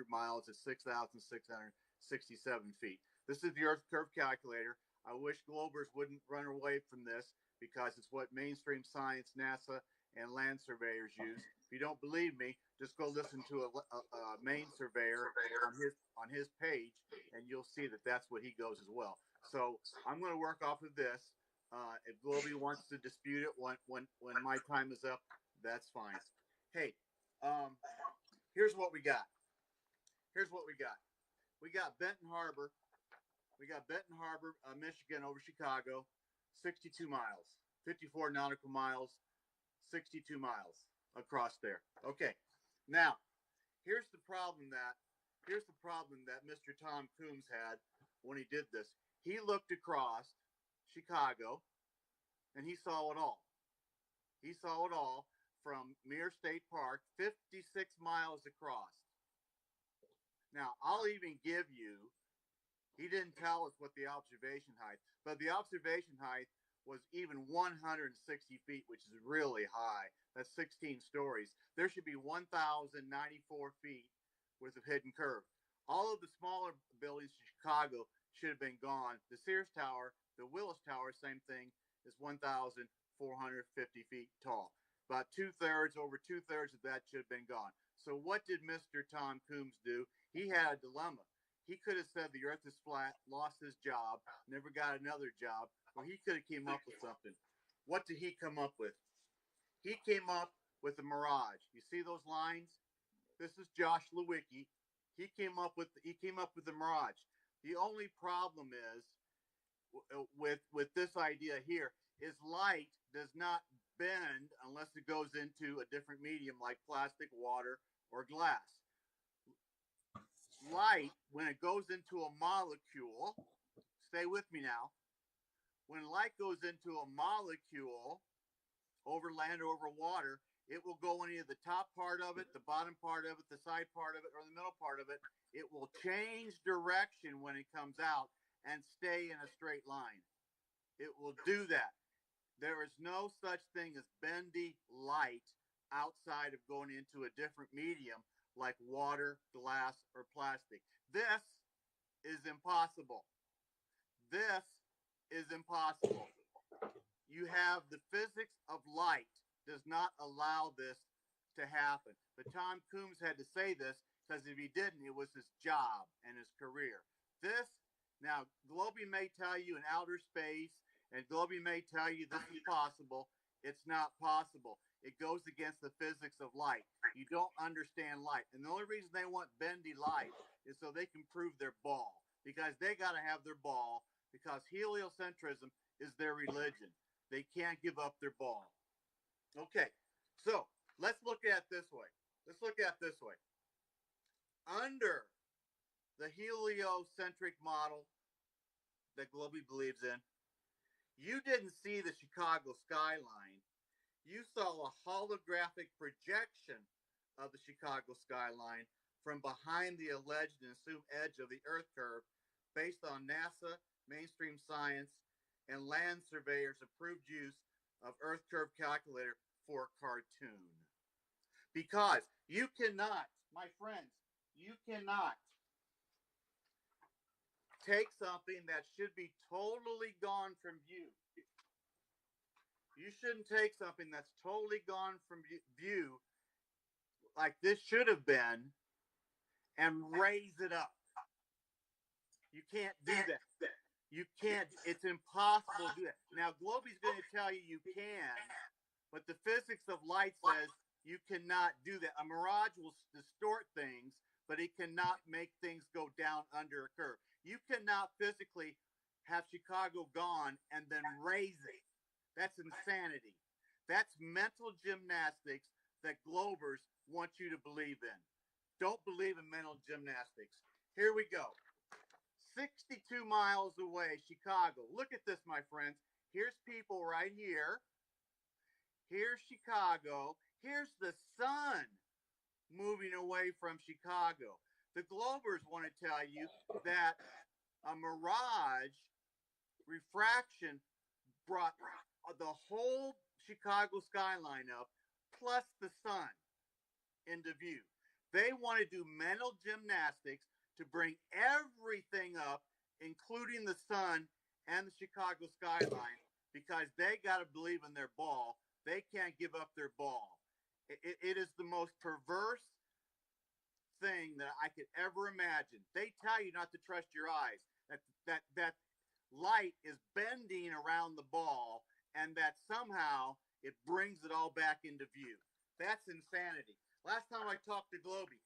miles, it's 6,667 feet. This is the Earth curve calculator. I wish Globers wouldn't run away from this because it's what mainstream science, NASA, and land surveyors use. If you don't believe me, just go listen to a main surveyor on his page, and you'll see that that's what he goes as well. So I'm going to work off of this. If Globey wants to dispute it when my time is up, that's fine. Hey, here's what we got. We got Benton Harbor. Michigan over Chicago, 62 miles, 54 nautical miles, 62 miles across there. Okay. Now, here's the problem that Mr. Tom Coombs had when he did this. He looked across Chicago and he saw it all. He saw it all from Muir State Park, 56 miles across. Now, I'll even give you, he didn't tell us what the observation height, but the observation height was even 160 feet, which is really high. That's 16 stories. There should be 1,094 feet worth of hidden curve. All of the smaller buildings in Chicago should have been gone. The Sears Tower, the Willis Tower, same thing, is 1,450 feet tall. About over two-thirds of that should have been gone. So what did Mr. Tom Coombs do? He had a dilemma. He could have said the earth is flat, lost his job, never got another job, or he could have came up with something. What did he come up with? He came up with a mirage. You see those lines? This is Josh Lewicki. He came up with the mirage. The only problem is with this idea here is light does not bend unless it goes into a different medium like plastic, water, or glass. Light, when it goes into a molecule, stay with me now. When light goes into a molecule over land or over water, it will go in either the top part of it, the bottom part of it, the side part of it, or the middle part of it. It will change direction when it comes out and stay in a straight line. It will do that. There is no such thing as bendy light outside of going into a different medium like water, glass, or plastic. This is impossible. This is impossible. You have the physics of light does not allow this to happen. But Tom Coombs had to say this because if he didn't, it was his job and his career. Now, Globey may tell you in outer space, and Globey may tell you this is possible. It's not possible. It goes against the physics of light. You don't understand light. And the only reason they want bendy light is so they can prove their ball, because they got to have their ball, because heliocentrism is their religion. They can't give up their ball. Okay, so let's look at it this way. Under the heliocentric model that Globey believes in, you didn't see the Chicago skyline. You saw a holographic projection of the Chicago skyline from behind the alleged and assumed edge of the Earth curve based on NASA, mainstream science, and land surveyors' approved use of Earth curve calculator for a cartoon. Because you cannot, my friends, you cannot take something that should be totally gone from view. You shouldn't take something that's totally gone from view, like this should have been, and raise it up. You can't do that. You can't. It's impossible to do that. Now, Globey's going to tell you can, but the physics of light says you cannot do that. A mirage will distort things, but it cannot make things go down under a curve. You cannot physically have Chicago gone and then raise it. That's insanity. That's mental gymnastics that Globers want you to believe in. Don't believe in mental gymnastics. Here we go. 62 miles away, Chicago. Look at this, my friends. Here's people right here. Here's Chicago. Here's the sun moving away from Chicago. The Globers want to tell you that a mirage refraction brought the whole Chicago skyline up, plus the sun, into view. They want to do mental gymnastics to bring everything up, including the sun and the Chicago skyline, because they got to believe in their ball. They can't give up their ball. It is the most perverse thing that I could ever imagine. They tell you not to trust your eyes. That light is bending around the ball, and that somehow it brings it all back into view. That's insanity. Last time I talked to Globey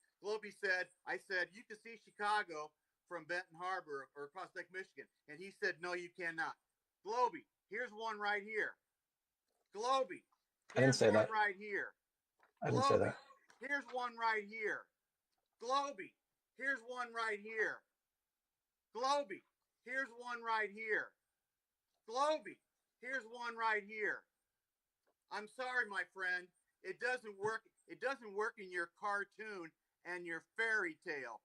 said, I said, you can see Chicago from Benton Harbor or across Lake Michigan. And he said, no, you cannot. Globey, here's one right here. Globey, I didn't here's say one that. right here. I didn't say Globey, that. here's one right here. Globey, here's one right here. Globey, here's one right here. Globey, here's one right here. I'm sorry, my friend. It doesn't work. It doesn't work in your cartoon and your fairy tale.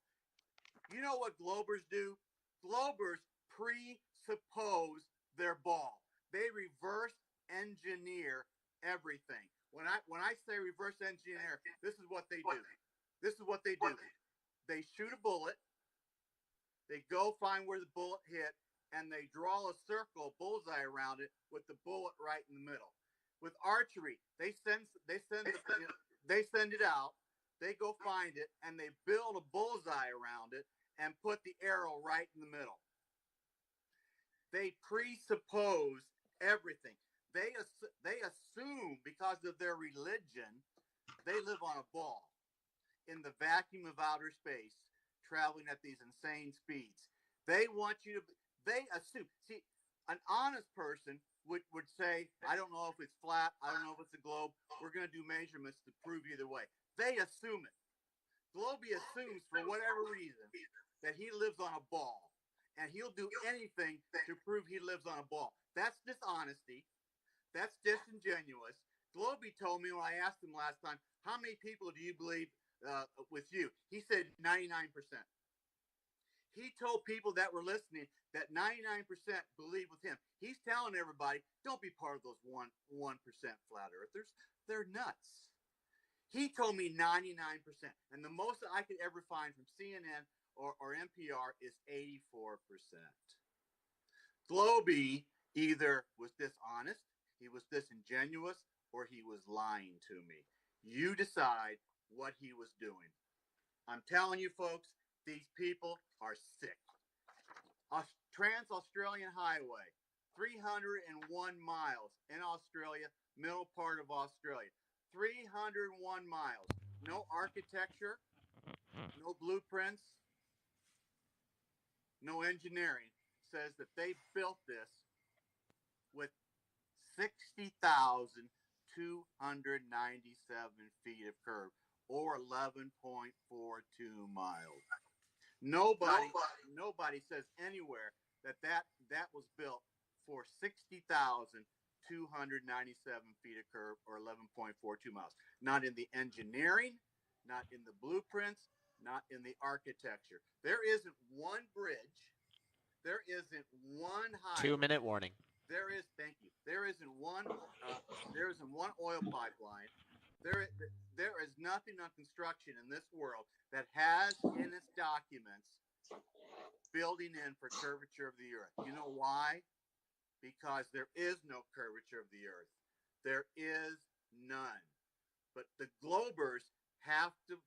You know what Globers do? Globers presuppose their ball. They reverse engineer everything. When I say reverse engineer, this is what they do. This is what they do. They shoot a bullet. They go find where the bullet hit, and they draw a circle, bullseye around it, with the bullet right in the middle. With archery, they send it out. They go find it, and they build a bullseye around it and put the arrow right in the middle. They presuppose everything. They assume, because of their religion, they live on a ball in the vacuum of outer space, traveling at these insane speeds. They want you to, they assume. See, an honest person would say, I don't know if it's flat, I don't know if it's a globe. We're going to do measurements to prove either way. They assume it. Globey assumes, for whatever reason, that he lives on a ball, and he'll do anything to prove he lives on a ball. That's dishonesty. That's disingenuous. Globey told me when I asked him last time, how many people do you believe with you? He said 99%. He told people that were listening that 99% believe with him. He's telling everybody, don't be part of those 1% flat earthers. They're nuts. He told me 99%. And the most that I could ever find from CNN or NPR is 84%. Globey either was dishonest, he was disingenuous, or he was lying to me. You decide what he was doing. I'm telling you, folks, these people are sick. Trans-Australian Highway, 301 miles in Australia, middle part of Australia. 301 miles. No architecture, no blueprints, no engineering. Says that they built this with 60,297 feet of curve, or 11.42 miles. Nobody says anywhere that was built for 60,297 feet of curve, or 11.42 miles. Not in the engineering, not in the blueprints, not in the architecture. There isn't one bridge. There isn't one highway. 2-minute warning. There isn't one oil pipeline. There is nothing on construction in this world that has in its documents building in for curvature of the earth. You know why? Because there is no curvature of the earth. There is none. But the Globers have to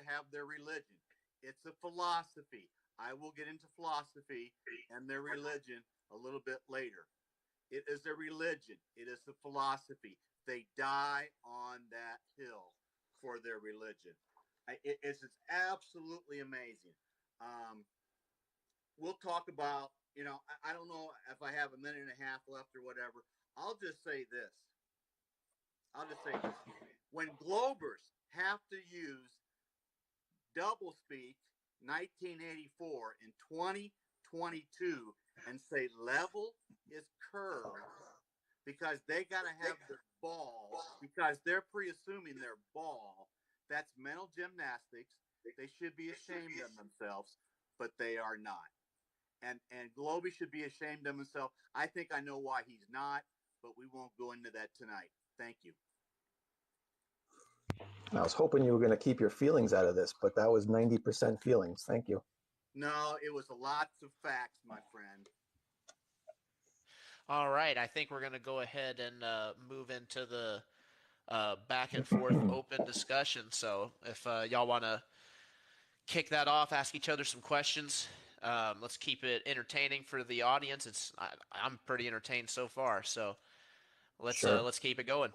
have their religion. It's a philosophy. I will get into philosophy and their religion a little bit later. It is a religion. It is a philosophy. They die on that hill for their religion. It's absolutely amazing. We'll talk about, I don't know if I have a minute and a half left or whatever. I'll just say this. I'll just say this. When Globers have to use doublespeak 1984 in 2022 and say level is curved because they got to have their ball, because they're pre-assuming their ball, that's mental gymnastics. They should be ashamed of themselves, but they are not. And Globey should be ashamed of himself. I think I know why he's not, but we won't go into that tonight. Thank you. I was hoping you were going to keep your feelings out of this, but that was 90% feelings. Thank you. No, it was lots of facts, my friend. All right, I think we're going to go ahead and move into the back and forth open discussion. So if y'all want to kick that off, ask each other some questions. Let's keep it entertaining for the audience. I'm pretty entertained so far, so let's keep it going.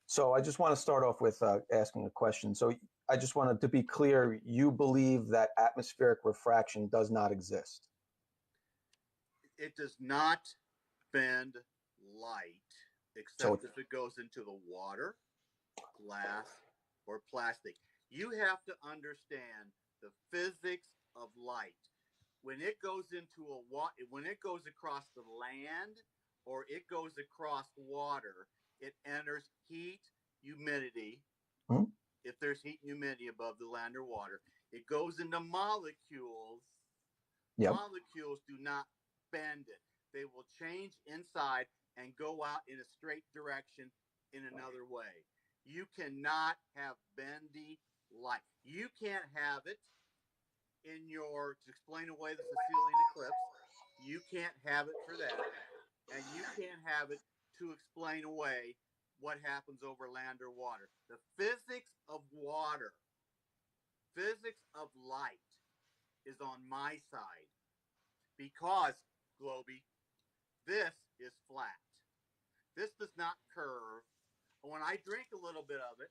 So I just want to start off with asking a question. So I just wanted to be clear, you believe that atmospheric refraction does not exist? It does not bend light, except if it goes into the water, glass, or plastic. You have to understand the physics of light. When it goes into when it goes across the land or it goes across water, it enters heat, humidity. Hmm? If there's heat and humidity above the land or water, it goes into molecules. Yep. Molecules do not bend it. They will change inside and go out in a straight direction in another way. You cannot have bendy light. You can't have it in to explain away the Sicilian eclipse. You can't have it for that. And you can't have it to explain away what happens over land or water. The physics of water, physics of light is on my side. Because, Globey, this is flat. This does not curve. When I drink a little bit of it,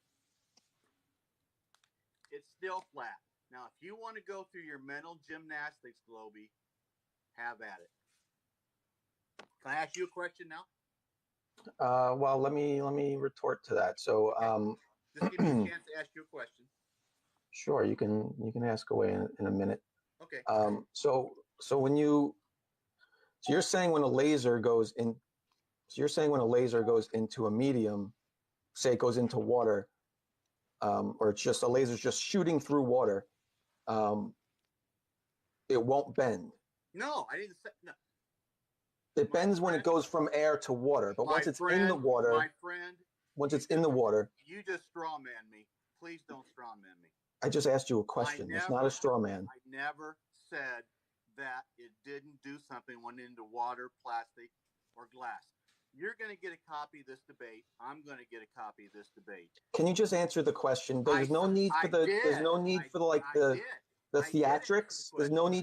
it's still flat. Now, if you want to go through your mental gymnastics, Globey, have at it. Can I ask you a question now? Well, let me retort to that. So, just give me a chance to ask you a question. Sure, you can ask away in a minute. Okay. So you're saying when a laser goes in, into a medium, say it goes into water, or it's just a laser's just shooting through water, it won't bend. No, I didn't say no. It bends when it goes from air to water, but once it's in the water, my friend, once it's in the water, you just straw man me. Please don't straw man me. I just asked you a question. It's not a straw man. I never said that it didn't do something when into water, plastic, or glass. You're going to get a copy of this debate. I'm going to get a copy of this debate. Can you just answer the question? There's no need for the theatrics. There's no need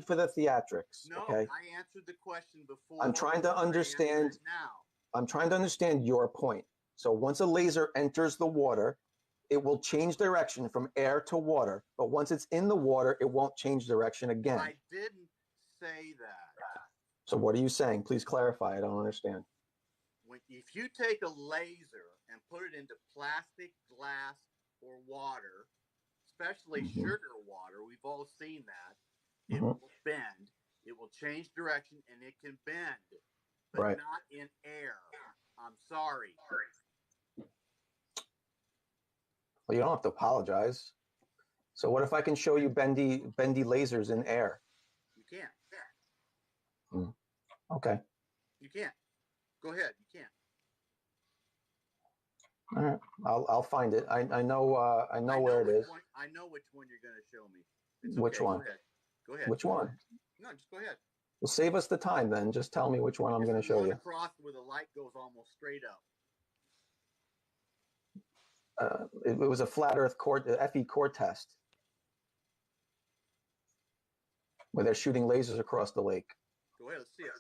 for the theatrics. No, okay? I answered the question before. I'm trying to understand. I'm trying to understand your point. So once a laser enters the water, it will change direction from air to water. But once it's in the water, it won't change direction again. I didn't say that. So what are you saying? Please clarify. I don't understand. If you take a laser and put it into plastic, glass, or water, especially sugar water, we've all seen that, it will bend. It will change direction, and it can bend, but not in air. I'm sorry. Well, you don't have to apologize. So what if I can show you bendy lasers in air? You can't. Okay. You can't. Go ahead. You can't. All right. I'll find it. I know where it is. I know which one you're going to show me. Which one? Go ahead. Which one? No, just go ahead. Well, save us the time then. Just tell me which one I'm going to show you. Across where the light goes almost straight up. It was a flat Earth core, the FE core test, where they're shooting lasers across the lake. Go ahead. Let's see it.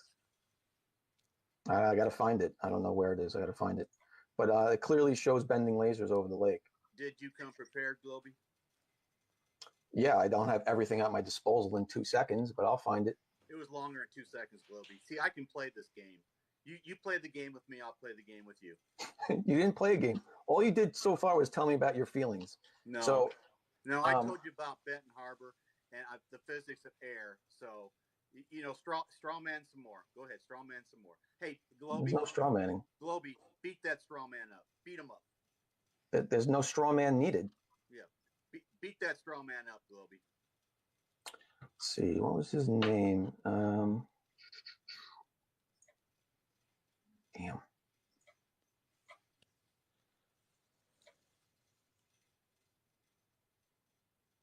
I got to find it. I don't know where it is. I got to find it. But it clearly shows bending lasers over the lake. Did you come prepared, Globey? Yeah, I don't have everything at my disposal in 2 seconds, but I'll find it. It was longer than 2 seconds, Globey. See, I can play this game. You play the game with me. I'll play the game with you. You didn't play a game. All you did so far was tell me about your feelings. No. So, no, I told you about Benton Harbor and the physics of air. So, straw man some more. Go ahead, straw man some more. Hey, Globy. There's no straw manning. Globy, beat that straw man up. Beat him up. There's no straw man needed. Yeah, beat that straw man up, Globy. Let's see, what was his name? Damn.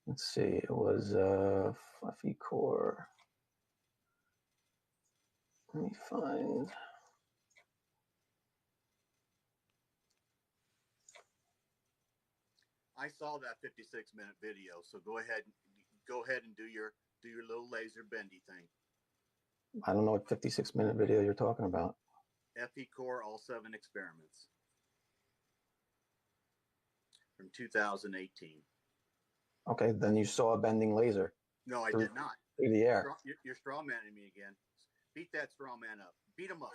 Let's see, it was Fluffy Core. Let me find. I saw that 56-minute video, so go ahead and do your little laser bendy thing. I don't know what 56-minute video you're talking about. FE Core All 7 Experiments from 2018. Okay, then you saw a bending laser. No, I did not. Through the air. You're straw manning me again. Beat that straw man up. Beat him up.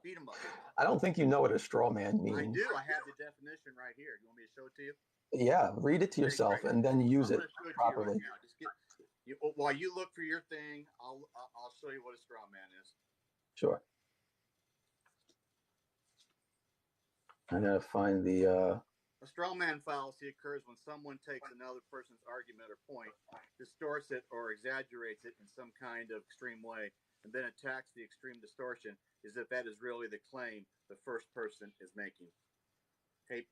Beat him up. I don't think you know what a straw man means. I do. I have the definition right here. You want me to show it to you? Yeah, read it to yourself and then use it properly. Right now. While you look for your thing, I'll show you what a straw man is. Sure. I gotta find the. A straw man fallacy occurs when someone takes another person's argument or point, distorts it or exaggerates it in some kind of extreme way, and then attacks the extreme distortion as if that is really the claim the first person is making. Hey,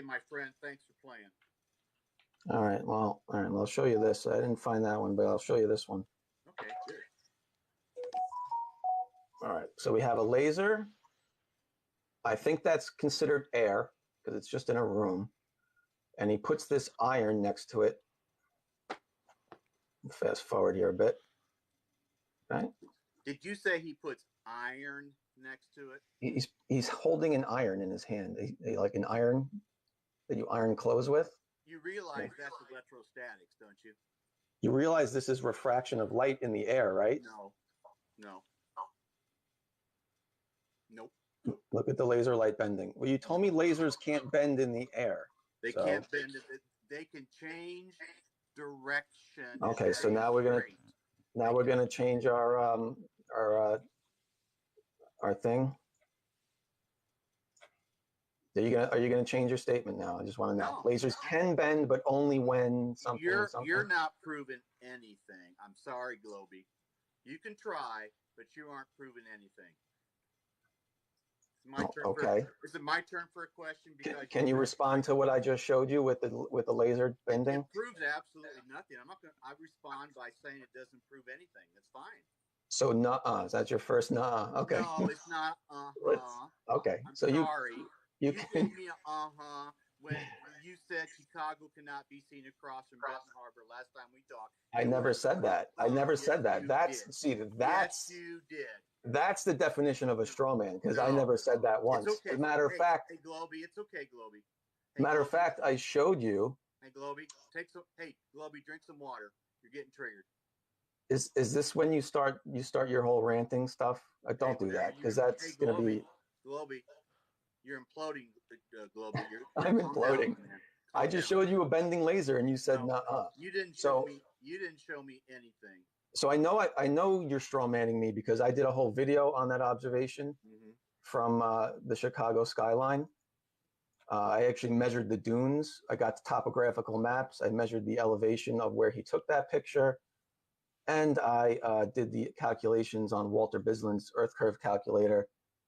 my friend, thanks for playing. All right, well, I'll show you this. I didn't find that one, but I'll show you this one. Okay, good. All right, so we have a laser. I think that's considered air because it's just in a room. And he puts this iron next to it. Fast forward here a bit. Right? Did you say he puts iron next to it? He's holding an iron in his hand, like an iron that you iron clothes with. You realize that's electrostatics, don't you? You realize this is refraction of light in the air, right? No. Nope. Look at the laser light bending. Well, you told me lasers can't bend in the air. They can't bend it. They can change direction. Okay, so now we're gonna change our thing. Are you gonna change your statement now? I just want to know. No. Lasers can bend, but only when something. You're not proving anything. I'm sorry, Globy. You can try, but you aren't proving anything. Okay. Is it my turn for a question? Because can you respond to what I just showed you with the laser bending? It proves absolutely nothing. I respond by saying it doesn't prove anything. That's fine. So nuh-uh. Is that your first nuh-uh? Okay. No, it's not Okay. I'm so sorry. You can gave me a when you said Chicago cannot be seen across from Benton Harbor last time we talked. I never said that. I never said that. That's yes, you did. That's the definition of a straw man, because I never said that once. It's okay. As a matter of fact, hey Globy, it's okay, Globy. Matter of fact, I showed you. Hey Globy, Globy, drink some water. You're getting triggered. Is this when you start your whole ranting stuff? Don't do that, because that's gonna be. Globy, you're imploding, Globy. I'm imploding. I just showed you a bending laser, and you said nuh-uh. You didn't show me anything. So I know you're straw manning me because I did a whole video on that observation from the Chicago skyline. I actually measured the dunes. I got the topographical maps. I measured the elevation of where he took that picture. And I did the calculations on Walter Bisland's Earth curve calculator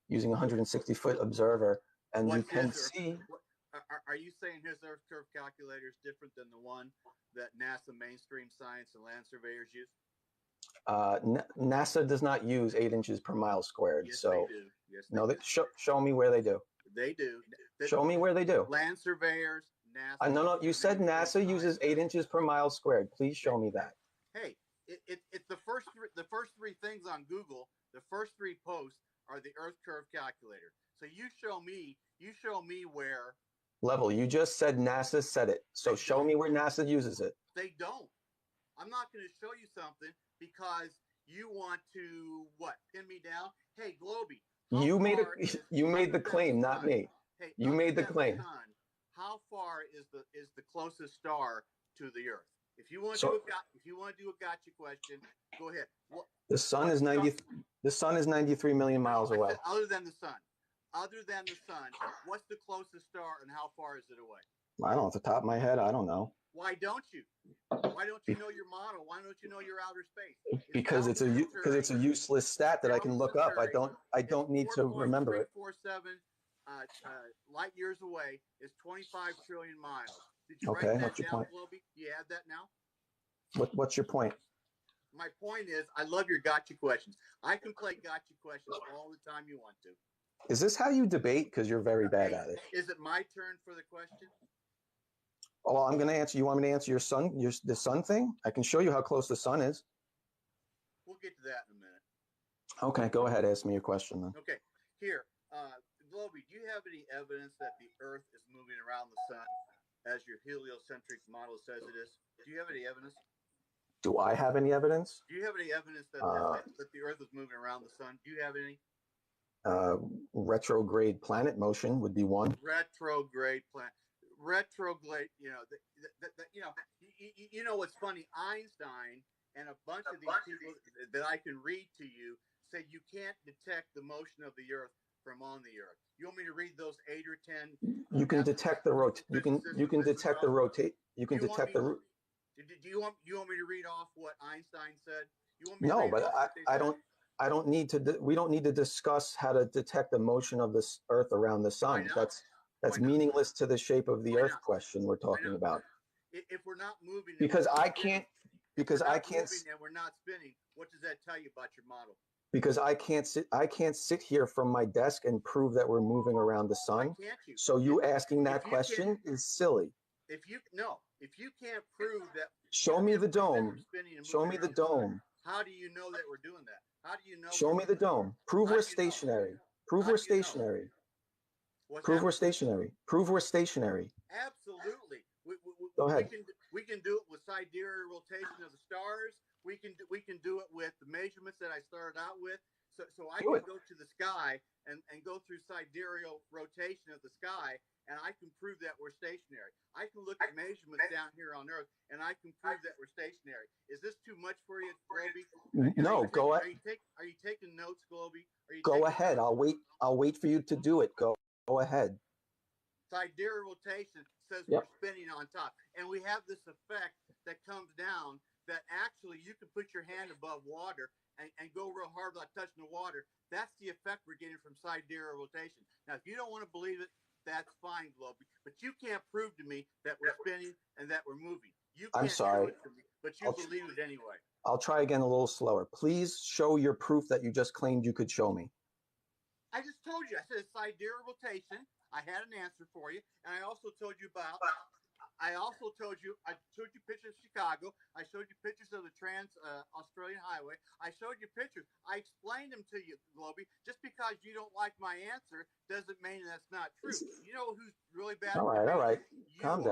using a 160-foot observer. And you can see... Are you saying his Earth curve calculator is different than the one that NASA mainstream science and land surveyors use? NASA does not use 8 inches per mile squared. Yes, so they do. Yes, no, show me where they do. They do. Show me where they do. Land surveyors, NASA. No. You said NASA uses 8 inches per mile squared. Please show me that. Hey, it's the first three things on Google. The first 3 posts are the Earth curve calculator. So you show me where. Level. You just said NASA said it. So show me where NASA uses it. They don't. I'm not going to show you something because You want to what? Pin me down? Hey, Globy. You made the claim, not me. Hey, you made the claim. Sun, how far is the closest star to the Earth? If you want to do a gotcha question, go ahead. The sun is 93 million miles away. Other than the sun, what's the closest star and how far is it away? I don't know, off the top of my head, I don't know. Why don't you? Why don't you know your model? Why don't you know your outer space? Because it's a useless stat that I can look up. I don't need to remember it. 4.347 light years away is 25 trillion miles. Did you Okay, write that what's your down, point? Globy? Do you have that now? What's your point? My point is, I love your gotcha questions. I can play gotcha questions all the time you want to. Is this how you debate? Because you're very bad at it. Is it my turn for the question? Oh, well, I'm going to answer. You want me to answer the sun thing? I can show you how close the sun is. We'll get to that in a minute. Okay, go ahead. Ask me your question then. Okay, here, Globy, do you have any evidence that the Earth is moving around the sun as your heliocentric model says it is? Do you have any evidence? Do I have any evidence? Do you have any evidence that the Earth is moving around the sun? Do you have any? Retrograde planet motion would be one. Retrograde, you know what's funny? Einstein and a bunch of these people that I can read to you say you can't detect the motion of the Earth from on the Earth. You want me to read those 8 or 10? You can detect the rotate. You can detect the rotate. You can detect the. Do you want me to read off what Einstein said? You want me no, to but I don't need to. We don't need to discuss how to detect the motion of this Earth around the sun. That's meaningless to the shape of the Earth question we're talking about. If we're not moving, because I can't. Because I can't. And we're not spinning. What does that tell you about your model? Because I can't sit here from my desk and prove that we're moving around the sun. Why can't you? So you asking that question is silly. If you can't prove that. Show me the dome. Show me the dome. How do you know that we're doing that? How do you know? Show me the dome. Prove we're stationary. Prove we're stationary. Prove we're stationary. Prove we're stationary. Absolutely. Go ahead. We can do it with sidereal rotation of the stars. We can do it with the measurements that I started out with. So I can go to the sky and go through sidereal rotation of the sky, and I can prove that we're stationary. I can look at measurements down here on Earth, and I can prove that we're stationary. Is this too much for you, Globy? No, go ahead. Are you taking notes, Globy? Go ahead. I'll wait for you to do it. Go ahead. Sidereal rotation says we're spinning on top, and we have this effect that comes down that actually you can put your hand above water and go real hard without touching the water. That's the effect we're getting from sidereal rotation. Now, if you don't want to believe it, that's fine, Globy. But you can't prove to me that we're spinning and that we're moving. I'm sorry, but you believe it anyway. I'll try again a little slower. Please show your proof that you just claimed you could show me. I just told you. I said sidereal rotation. I had an answer for you, and I also told you about. I showed you pictures of Chicago. I showed you pictures of the Trans-Australian Highway. I showed you pictures. I explained them to you, Globy. Just because you don't like my answer doesn't mean that's not true. You know who's really bad at debating? All right. Calm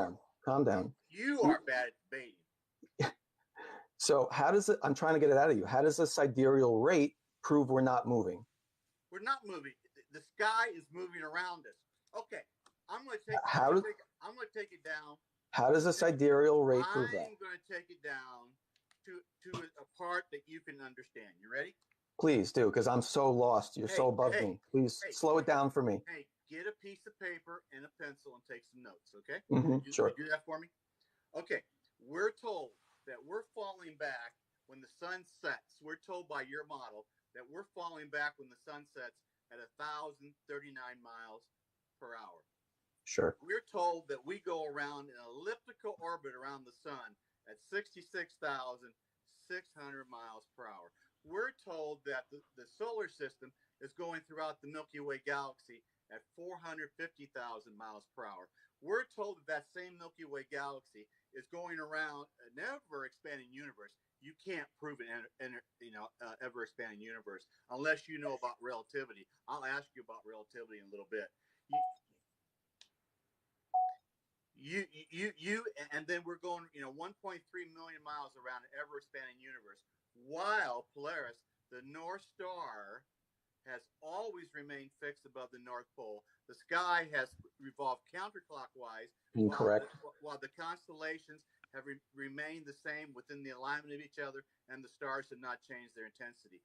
down. You are bad at debating. So how does it, I'm trying to get it out of you. How does the sidereal rate prove we're not moving? We're not moving. The sky is moving around us. Okay. I'm going to take it down. How does the sidereal rate prove that? I'm going to take it down to a part that you can understand. You ready? Please do, because I'm so lost. You're so above me. Please slow it down for me. Hey, get a piece of paper and a pencil and take some notes, okay? Sure. You do that for me? Okay. We're told that we're falling back when the sun sets. We're told by your model that we're falling back when the sun sets at 1,039 miles per hour. Sure. We're told that we go around an elliptical orbit around the sun at 66,600 miles per hour. We're told that the solar system is going throughout the Milky Way galaxy at 450,000 miles per hour. We're told that same Milky Way galaxy is going around an ever-expanding universe. You can't prove an ever-expanding universe unless you know about relativity. I'll ask you about relativity in a little bit. And then we're going, 1.3 million miles around an ever-expanding universe. while Polaris, the North Star, has always remained fixed above the North Pole. The sky has revolved counterclockwise, Incorrect. while the constellations have remained the same within the alignment of each other, and the stars have not changed their intensity.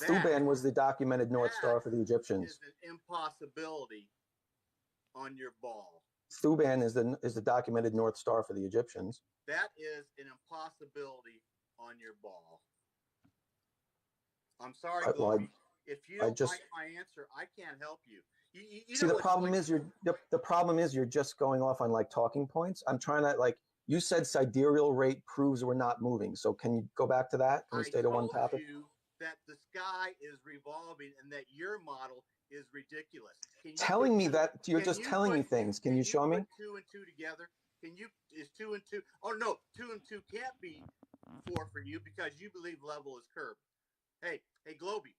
Thuban was the documented North Star for the Egyptians. Is an impossibility on your ball. Thuban is the documented North Star for the Egyptians. That is an impossibility on your ball. I'm sorry, Globy. If you don't like my answer, I can't help you. You see, the problem is the problem is you're just going off on like talking points. I'm trying to like you said sidereal rate proves we're not moving. So can you go back to that? Can we stay to one topic? I told you that the sky is revolving and that your model is ridiculous. Telling me that you're just telling me things. Can you show me? 2 and 2 together. Is 2 and 2? Oh no, 2 and 2 can't be 4 for you because you believe level is curved. Hey, Globy,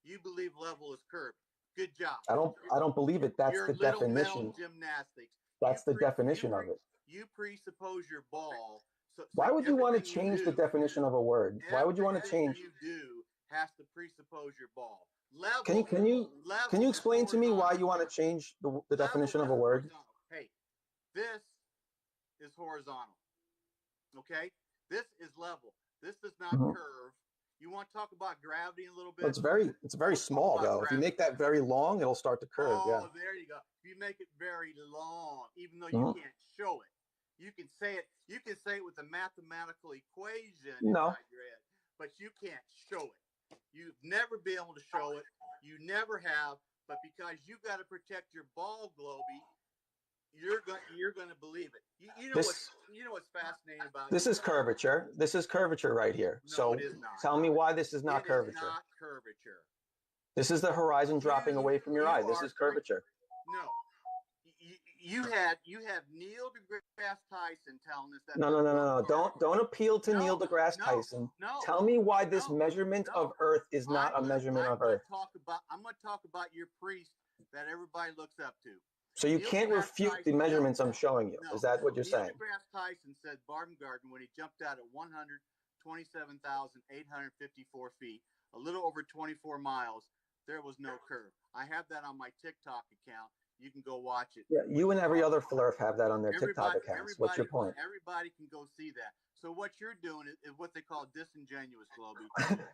you believe level is curved. Good job. I don't believe it. That's the definition. Gymnastics. That's the definition of it. You presuppose your ball. Why would you want to change the definition of a word? Why would you want to change? You do has to presuppose your ball. Level. Can you explain to me why you want to change the definition of a word? Hey, this is horizontal. Okay, this is level. This does not curve. You want to talk about gravity a little bit? It's very small though. If you make that very long, it'll start to curve. Oh, there you go. If you make it very long, even though you can't show it, you can say it. You can say it with a mathematical equation inside your head, but you can't show it. You've never been able to show it. You never have. But because you got to protect your ball, Globy, you're going to believe it. You know what's fascinating about this is curvature. This is curvature right here. No, so it is not. Tell me why this is not curvature. It is not curvature. This is the horizon dropping away from your eye. This is curvature. No. You have Neil deGrasse Tyson telling us that. No. Don't appeal to Neil deGrasse Tyson. No. Tell me why this measurement of Earth is not a measurement of Earth. I'm going to talk about your priest that everybody looks up to. So you can't refute the measurements I'm showing you. Is that what you're saying? Neil deGrasse Tyson said Barton Garden when he jumped out at 127,854 feet, a little over 24 miles, there was no curve. I have that on my TikTok account. You can go watch it. Yeah, you and every other flurf have that on their TikTok accounts. What's your point? Everybody can go see that. So what you're doing is what they call disingenuous, Globy.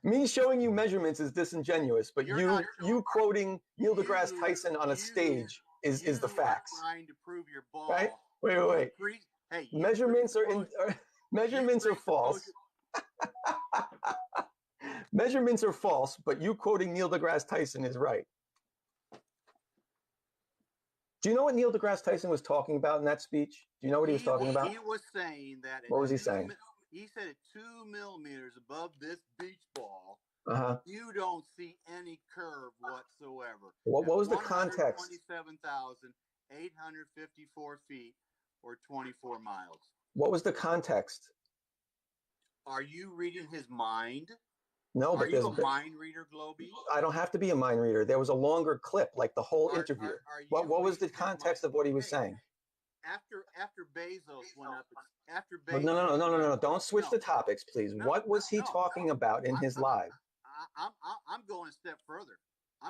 Me showing you measurements is disingenuous, but you quoting Neil deGrasse Tyson on a stage is the facts. Trying to prove your ball. Right? Wait. Hey, measurements are false. Measurements are false, but you quoting Neil deGrasse Tyson is right. Do you know what Neil deGrasse Tyson was talking about in that speech? Do you know what he was talking about? He was saying that. What was he saying? He said at 2 millimeters above this beach ball, you don't see any curve whatsoever. What was the context? 27,854 feet or 24 miles. What was the context? Are you reading his mind? No, but are you a mind reader, Globy? I don't have to be a mind reader. There was a longer clip, like the whole interview. What was the context of what he was saying? After Bezos went up, No. Don't switch the topics, please. What was he talking about in his live? I'm going a step further.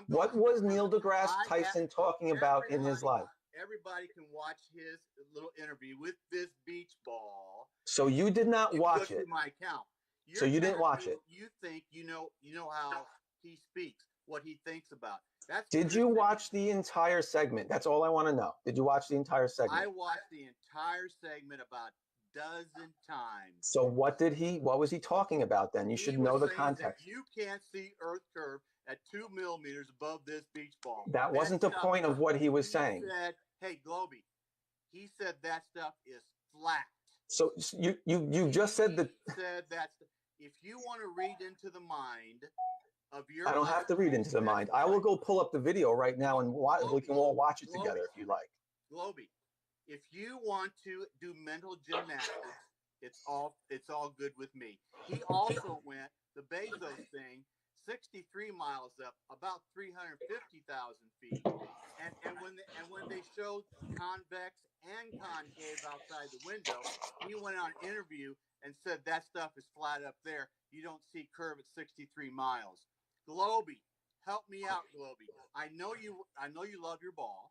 What was Neil deGrasse Tyson talking about in his live? Everybody can watch his little interview with this beach ball. So you did not watch it. My account. So you didn't watch it. You think you know how he speaks, what he thinks about. Did you watch the entire segment? That's all I want to know. Did you watch the entire segment? I watched the entire segment about a dozen times. So what was he talking about then? You should know the context. You can't see Earth curve at 2 millimeters above this beach ball. That wasn't the point of what he was saying. He said, hey, Globy, he said that stuff is flat. So you just said that. He said that if you want to read into the mind of your. I don't have to read into the mind. I will go pull up the video right now and we can all watch it together if you like. Globy, if you want to do mental gymnastics, it's all good with me. He also went the Bezos thing, 63 miles up, about 350,000 feet. And when they showed convex and concave outside the window, he went on an interview and said that stuff is flat up there. You don't see curve at 63 miles. Globey, help me out, Globey. I know you love your ball.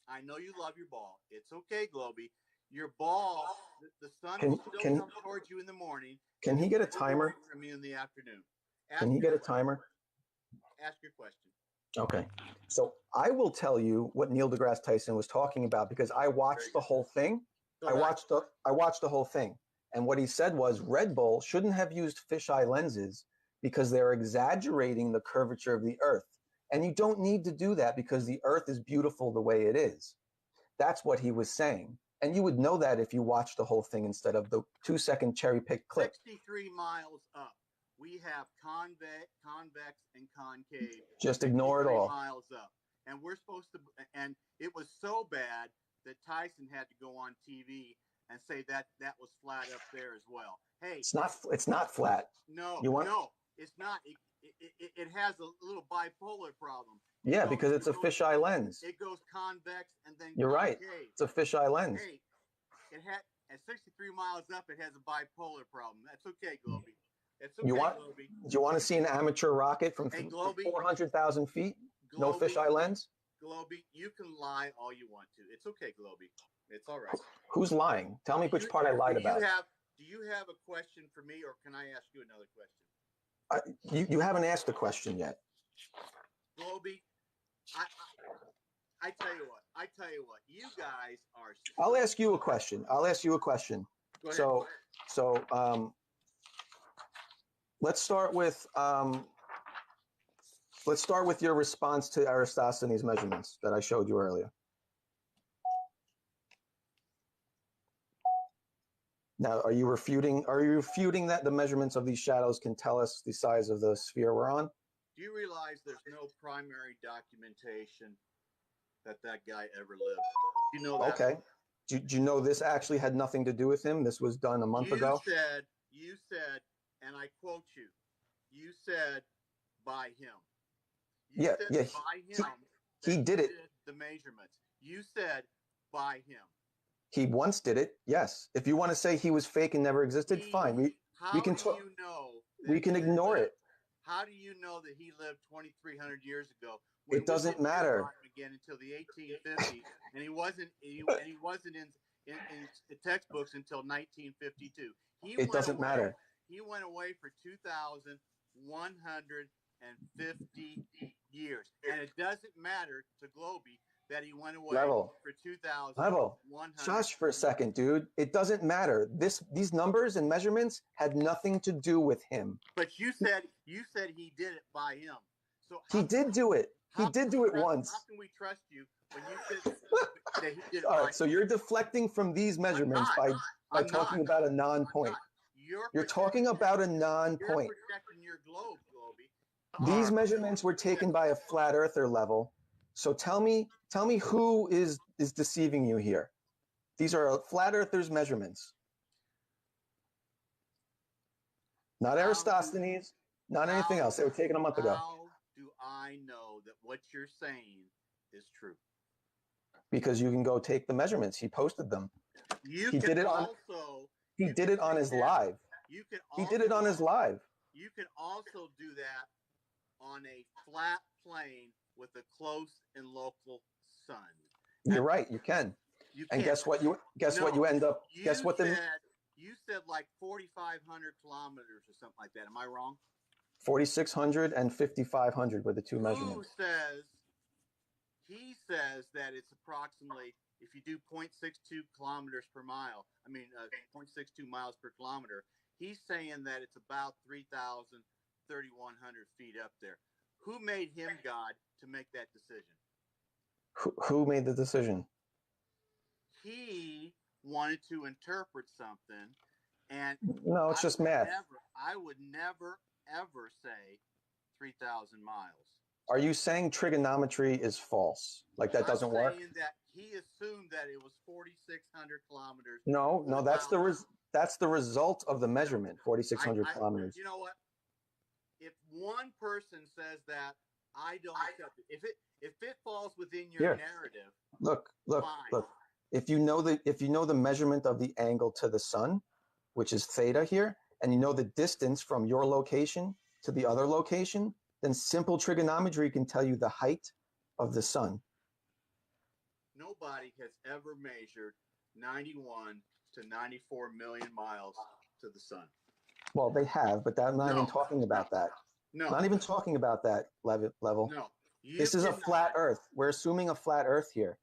I know you love your ball. It's okay, Globey. Your ball, the sun will still come towards you in the morning. Can he get a timer? From you in the afternoon. Can he get a timer? Ask your question. Okay. So I will tell you what Neil deGrasse Tyson was talking about because I watched the whole thing. I watched the whole thing. And what he said was Red Bull shouldn't have used fisheye lenses because they're exaggerating the curvature of the Earth. And you don't need to do that because the Earth is beautiful the way it is. That's what he was saying. And you would know that if you watched the whole thing instead of the 2-second cherry-picked clip. 63 miles up. We have convex and concave. Just ignore it all. Miles up. And we're supposed to, and it was so bad that Tyson had to go on TV and say that was flat up there as well. Hey, it's not flat. No, it's not. It has a little bipolar problem. Yeah, because it's a fisheye lens. It goes convex and then You're concave. right. It's a fisheye lens. Hey, it had at 63 miles up, it has a bipolar problem. That's okay, Globey. It's okay, Globey. Do you want to see an amateur rocket from 400,000 feet? Globey, no fisheye lens? Globey, you can lie all you want to. It's okay, Globey. It's all right. Who's lying? Tell me which part I lied about. Do you have a question for me, or can I ask you another question? You haven't asked a question yet. Globey, I tell you what. You guys are. I'll ask you a question. Go ahead. So let's start with your response to Eratosthenes' measurements that I showed you earlier. Now, are you refuting that the measurements of these shadows can tell us the size of the sphere we're on? Do you realize there's no primary documentation that guy ever lived? You know that? Okay. Do you know this actually had nothing to do with him? This was done a month ago? You said, and I quote you, you said by him. Yeah. By him. He did it. The measurements. You said by him. He once did it, yes. If you want to say he was fake and never existed, fine. We can talk. You know we can ignore it. How do you know that he lived 2,300 years ago? It doesn't matter. Again until the 1850s, and he wasn't in textbooks until 1952. It doesn't matter. He went away for 2,150 years, and it doesn't matter to Globey that he went away for 2,100. Shush for a second, dude. It doesn't matter. These numbers and measurements had nothing to do with him. But you said he did it by him. So he did do it. He did do it once. How can we trust you when you said that he did it? All right, so you're deflecting from these measurements by talking about a non-point. You're talking about a non-point. You're protecting your globe, Globey. These measurements were taken by a flat earther level. So tell me who is deceiving you here. These are flat earthers' measurements. Not Eratosthenes, not anything else. They were taken a month ago. How do I know that what you're saying is true? Because you can go take the measurements. He posted them. He did it on his live. He did it on his live. You can also do that on a flat plane with a close and local sun. You're right. You can. And guess what? You end up. Guess what? You said like 4,500 kilometers or something like that. Am I wrong? 4,600 and 5,500 were the two measurements. He says that it's approximately, if you do 0.62 kilometers per mile, 0.62 miles per kilometer, he's saying that it's about 3,000, 3,100 feet up there. Who made him God to make that decision? Who made the decision? He wanted to interpret something, and no, it's just math. I would never, ever say 3,000 miles. Are you saying trigonometry is false? Like that doesn't work? That he assumed that it was 4,600 kilometers. No, that's the result of the measurement. 4,600 kilometers. You know what? if one person says that, I don't accept it. If it falls within your narrative, look. fine. If you know the measurement of the angle to the sun, which is theta here, and you know the distance from your location to the other location, then simple trigonometry can tell you the height of the sun. Nobody has ever measured 91 to 94 million miles to the sun. Well, they have, but I'm not even talking about that. No. Not even talking about that level. No. This is a flat Earth. We're assuming a flat Earth here.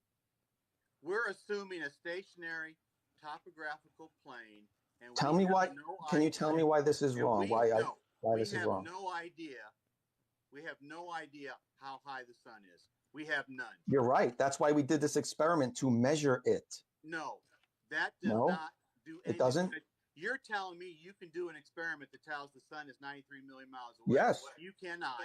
We're assuming a stationary topographical plane. And tell me why. Can you tell me why this is wrong? Why this is wrong? We have no idea. We have no idea how high the sun is. We have none. You're right. That's why we did this experiment to measure it. No, that does not do anything. It doesn't? You're telling me you can do an experiment that tells the sun is 93 million miles away. Yes. You cannot.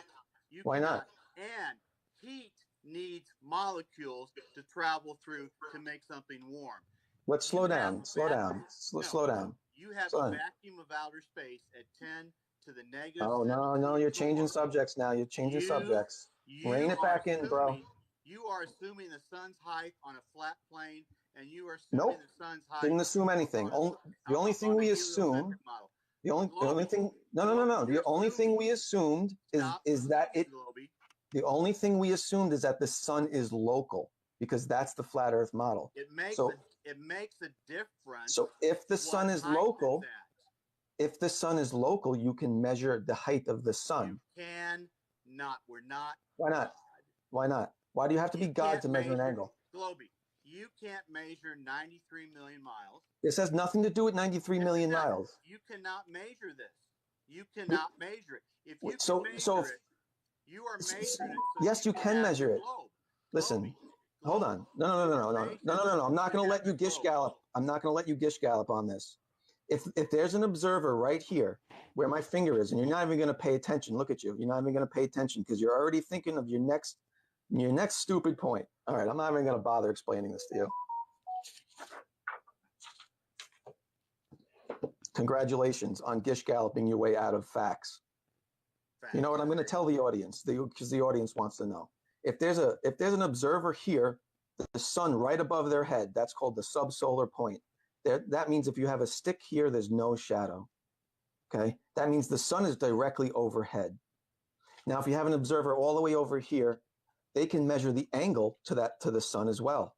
Why not? And heat needs molecules to travel through to make something warm. Let's slow down. Slow down. Slow down. You have a vacuum of outer space at 10 to the negative. Oh, no. You're changing subjects now. You're changing subjects. Rein it back in, bro. You are assuming the sun's height on a flat plane, and you are assuming the sun's height. Didn't assume anything. The only thing we assumed. The only thing. No. The only thing we assumed is that it. The only thing we assumed is that the sun is local, because that's the flat Earth model. It makes a difference. So if the sun is local, you can measure the height of the sun. You cannot. We're not. Why not? Why not? Why do you have to be God to measure an angle? Globey, you can't measure 93 million miles. This has nothing to do with 93 million miles. You cannot measure this. You cannot measure it. If you can measure it, you are measuring it. So yes, you can measure it. Listen, hold on. No. I'm not going to let you gish gallop. I'm not going to let you gish gallop on this. If there's an observer right here where my finger is, and you're not even going to pay attention, look at you. You're not even going to pay attention because you're already thinking of your next stupid point. All right, I'm not even going to bother explaining this to you. Congratulations on gish galloping your way out of facts. You know what I'm going to tell the audience, because the audience wants to know. If there's an observer here, the sun right above their head, that's called the subsolar point. That means if you have a stick here, there's no shadow. Okay, that means the sun is directly overhead. Now, if you have an observer all the way over here, they can measure the angle to the sun as well,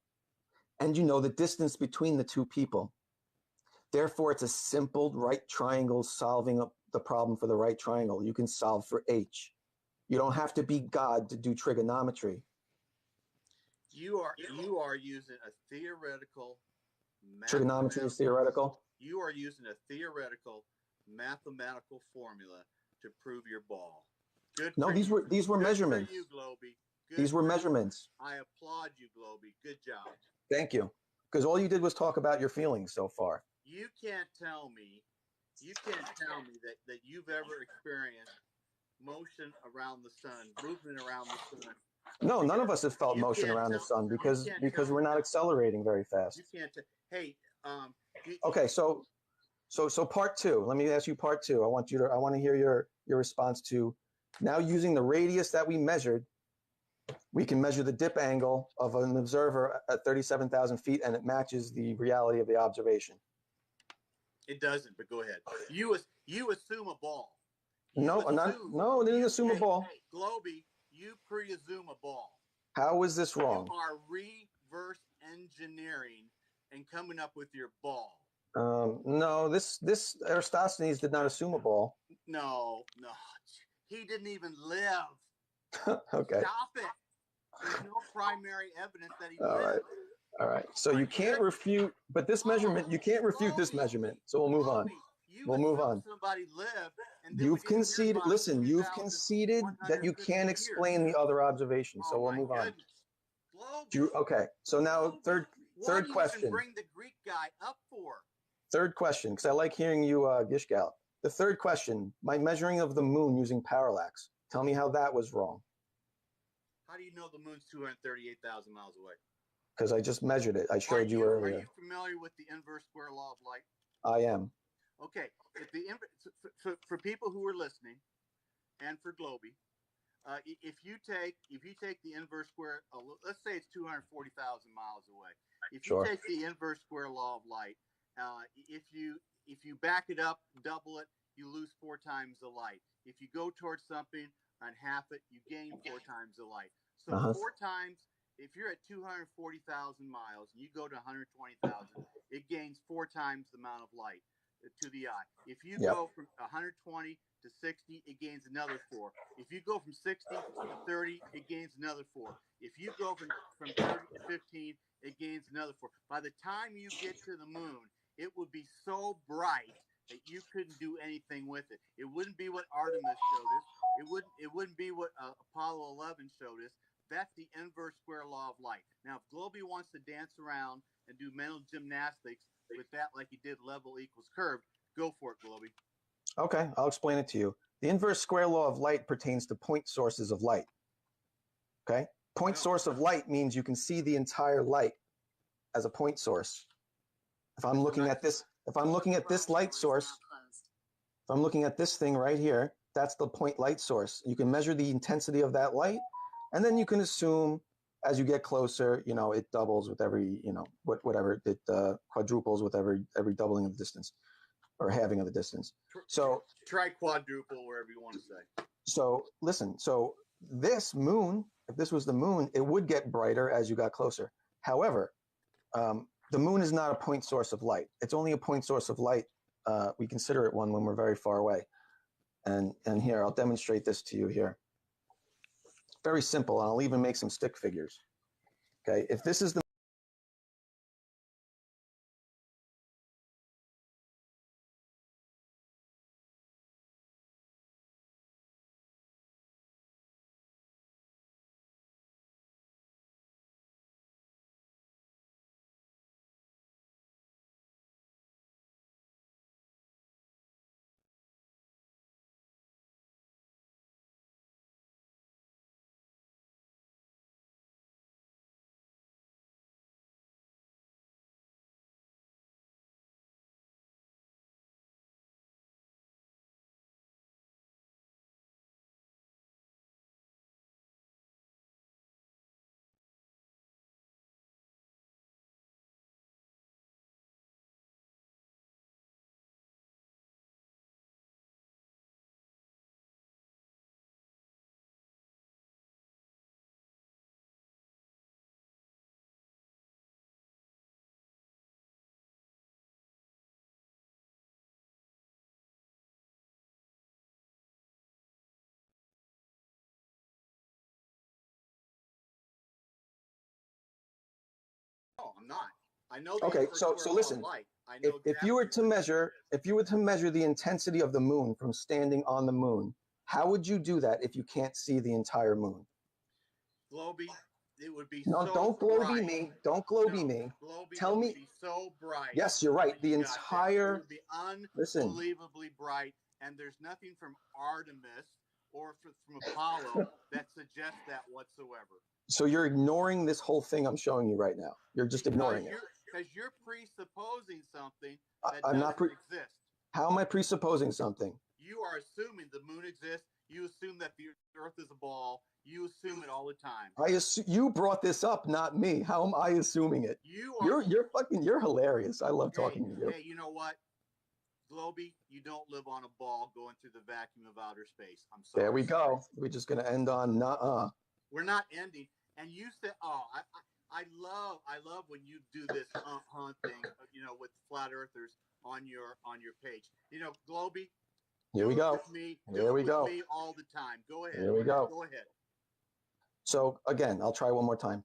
and you know the distance between the two people. Therefore, it's a simple right triangle solving up the problem for the right triangle. You can solve for H. You don't have to be God to do trigonometry. You are using a theoretical. Trigonometry is theoretical. You are using a theoretical mathematical formula to prove your ball. Good. No, these were measurements. You, Globey. These were measurements. I applaud you, Globey. Good job. Thank you. Because all you did was talk about your feelings so far. You can't tell me that you've ever experienced motion around the sun, movement around the sun. No, none of us have felt motion around the sun because we're not accelerating very fast. You can't. Hey. Okay, so part two. Let me ask you part two. I want to hear your response to now using the radius that we measured. We can measure the dip angle of an observer at 37,000 feet, and it matches the reality of the observation. It doesn't, but go ahead. You assume a ball. No, I didn't assume a ball. Hey, Globey, you pre-assume a ball. How is this wrong? You are reverse engineering and coming up with your ball. No, this Eratosthenes did not assume a ball. No. He didn't even live. Okay. Stop it. There's no primary evidence that he lived. All right. So you can't refute, but this measurement, you can't refute this measurement. So we'll move on. We'll move on. Somebody lived. You've conceded. Listen, you've conceded that you can't explain the other observations. So we'll move on. Okay. So now third question. Bring the Greek guy up for. Third question, because I like hearing you gish gallop. The third question: my measuring of the moon using parallax. Tell me how that was wrong. How do you know the moon's 238,000 miles away? Because I just measured it. I showed you earlier. Are you familiar with the inverse square law of light? I am. Okay. For people who are listening, and for Globy. If you take the inverse square, let's say it's 240,000 miles away. If you Sure. take the inverse square law of light, if you back it up, double it, you lose 4 times the light. If you go towards something and half it, you gain 4 times the light. So 4 times, if you're at 240,000 miles and you go to 120,000, it gains 4 times the amount of light to the eye. If you go from 120 to 60, it gains another 4. If you go from 60 to 30, it gains another 4. If you go from 30 to 15, it gains another 4. By the time you get to the moon, it would be so bright that you couldn't do anything with it. It wouldn't be what Artemis showed us. It wouldn't be what Apollo 11 showed us. That's the inverse square law of light. Now, if Globy wants to dance around and do mental gymnastics with that like he did level equals curve, go for it, Globy. Okay, I'll explain it to you. The inverse square law of light pertains to point sources of light. Okay? Point source of light means you can see the entire light as a point source. If I'm looking at this light source, if I'm looking at this thing right here, that's the point light source. You can measure the intensity of that light, and then you can assume as you get closer, it doubles with every, whatever, it quadruples with every doubling of the distance or halving of the distance. So try quadruple, wherever you want to say. So listen, so this moon, if this was the moon, it would get brighter as you got closer. However, the moon is not a point source of light. It's only a point source of light. We consider it one when we're very far away. And here, I'll demonstrate this to you here. Very simple, and I'll even make some stick figures. Okay, if this is the No, I'm not. I know the okay, so listen. light. I know If you were to measure the intensity of the moon from standing on the moon, how would you do that if you can't see the entire moon? Globy, it would be no, so don't globy bright. me. Don't globy me. Globy, Tell me. It would be so bright. Yes, you're right. The It entire. would be unbelievably bright, and there's nothing from Artemis or from Apollo that suggests that whatsoever. So you're ignoring this whole thing I'm showing you right now. You're just ignoring it. Because you're presupposing something that I'm doesn't exist. How am I presupposing something? You are assuming the moon exists. You assume that the Earth is a ball. You assume it all the time. You brought this up, not me. How am I assuming it? You're hilarious. I love talking to you. Hey, you know what? Globy, you don't live on a ball going through the vacuum of outer space. I'm sorry. There we go. We're just gonna end on nuh-uh. We're not ending. And you said, I love when you do this thing, with flat earthers on your page. Globy. Here we go. Here we go. Me all the time. Go ahead. Here we go. Go ahead. So again, I'll try one more time.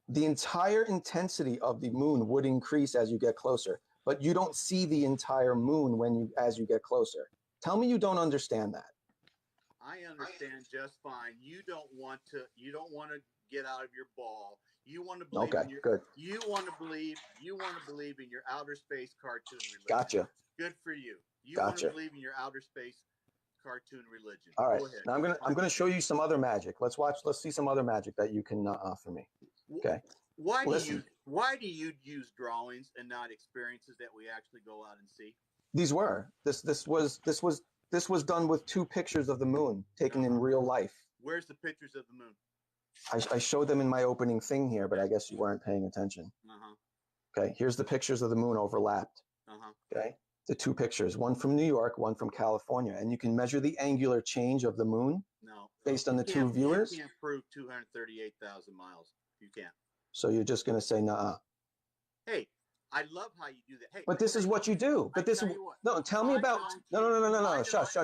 The entire intensity of the moon would increase as you get closer, but you don't see the entire moon as you get closer. Tell me you don't understand that. I understand just fine. You don't want to get out of your ball. You want to believe good. You want to believe in your outer space cartoon religion. Gotcha. Good for you. You gotcha. Want to believe in your outer space cartoon religion. All right. Go ahead. Now I'm gonna show you some other magic. Let's see some other magic that you can offer me. Okay. Why do you use drawings and not experiences that we actually go out and see? This was This was done with 2 pictures of the moon taken in real life. Where's the pictures of the moon? I showed them in my opening thing here, but I guess you weren't paying attention. Okay, here's the pictures of the moon overlapped. Okay, the 2 pictures, one from New York, one from California, and you can measure the angular change of the moon based on the 2 viewers. You can't prove 238,000 miles. You can't. So you're just going to say, nah. Hey, I love how you do that. Hey, but this is what you do. But this is no. Tell me about no. Shush.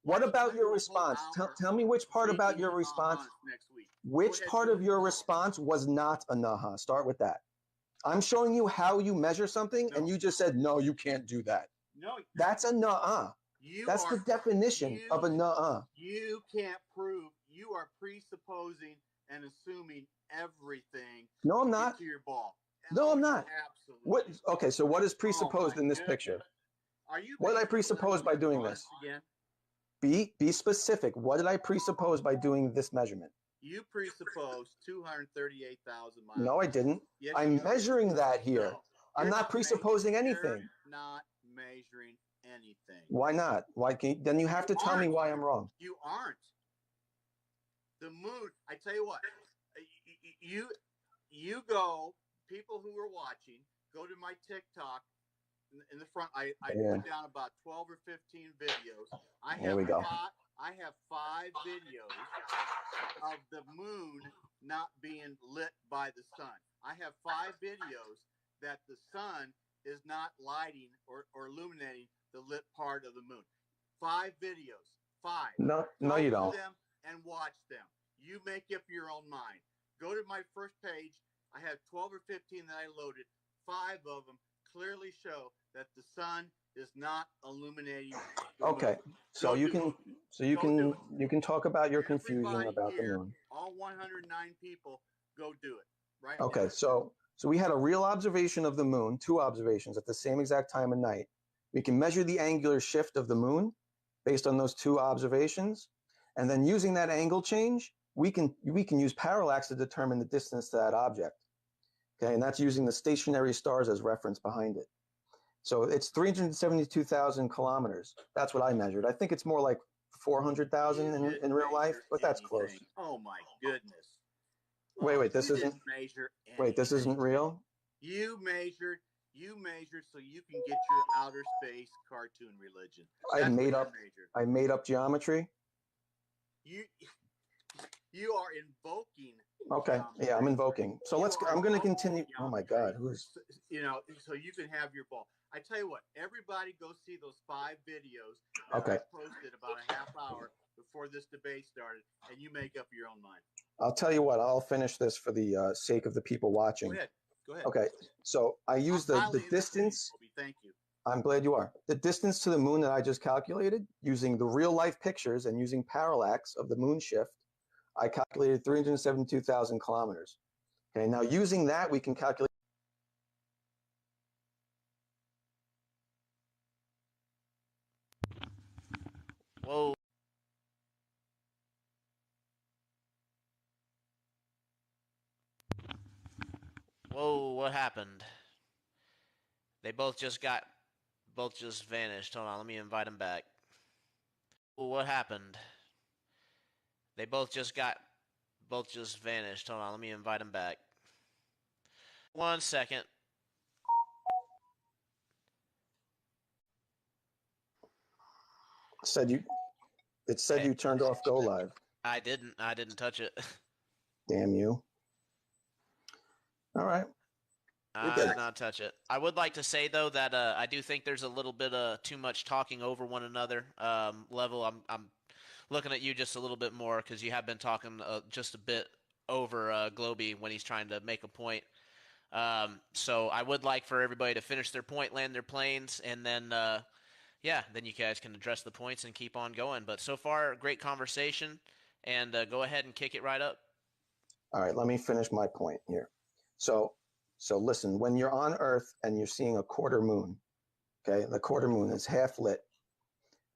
What about your response? Tell me which part about your response. Which part of your response was not a naha? Start with that. I'm showing you how you measure something, and you just said no. You can't do that. No, that's a na'a. That's the definition of a na'a. You can't prove. You are presupposing and assuming everything. No, I'm not. To your ball. No, I'm not. Absolutely. What? Okay, so what is presupposed in this picture? Are you? What did I presuppose by doing this? Again? Be specific. What did I presuppose by doing this measurement? You presupposed 238,000 miles. No, I didn't. Yes, I'm measuring that here. No, I'm not presupposing anything. You're not measuring anything. Why not? Why can't? Then you have to tell me why I'm wrong. You aren't. The moon. I tell you what. You go. People who are watching, go to my TikTok. In the front, I put down about 12 or 15 videos. I have 5 videos of the moon not being lit by the sun. I have 5 videos that the sun is not lighting or illuminating the lit part of the moon. 5 videos. 5. No, you don't. Them and watch them. You make up your own mind. Go to my first page. I have 12 or 15 that I loaded. 5 of them clearly show that the sun is not illuminating. Okay, so you can talk about your confusion about the moon. All 109 people, go do it. Right. Okay, so we had a real observation of the moon, 2 observations at the same exact time of night. We can measure the angular shift of the moon based on those 2 observations, and then using that angle change, we can use parallax to determine the distance to that object. Okay, and that's using the stationary stars as reference behind it. So it's 372,000 kilometers. That's what I measured. I think it's more like 400,000 in real life, but that's close. Oh my goodness. Wait, this isn't. Wait, this isn't real? You measured so you can get your outer space cartoon religion. I made up geometry. You are invoking. Okay, yeah, I'm invoking. So I'm going to continue. Oh my God, who's? So you can have your ball. I tell you what, everybody go see those 5 videos that I posted about a half hour before this debate started, and you make up your own mind. I'll tell you what, I'll finish this for the sake of the people watching. Go ahead. Okay, so I use the distance. Thank you. I'm glad you are. The distance to the moon that I just calculated using the real life pictures and using parallax of the moon shift, I calculated 372,000 kilometers. Okay, now using that, we can calculate. Whoa. Whoa, what happened? They both just vanished. Hold on, let me invite them back. Whoa, what happened? They both just vanished. Hold on, let me invite them back. 1 second. It said you turned off Go Live. I didn't touch it. Damn you. All right. I did not touch it. I would like to say though that I do think there's a little bit too much talking over one another. Level, I'm looking at you just a little bit more because you have been talking just a bit over Globy when he's trying to make a point. So I would like for everybody to finish their point, land their planes, and then then you guys can address the points and keep on going. But so far, great conversation, and go ahead and kick it right up. All right, let me finish my point here. So listen, when you're on Earth and you're seeing a quarter moon, okay, the quarter moon is half lit.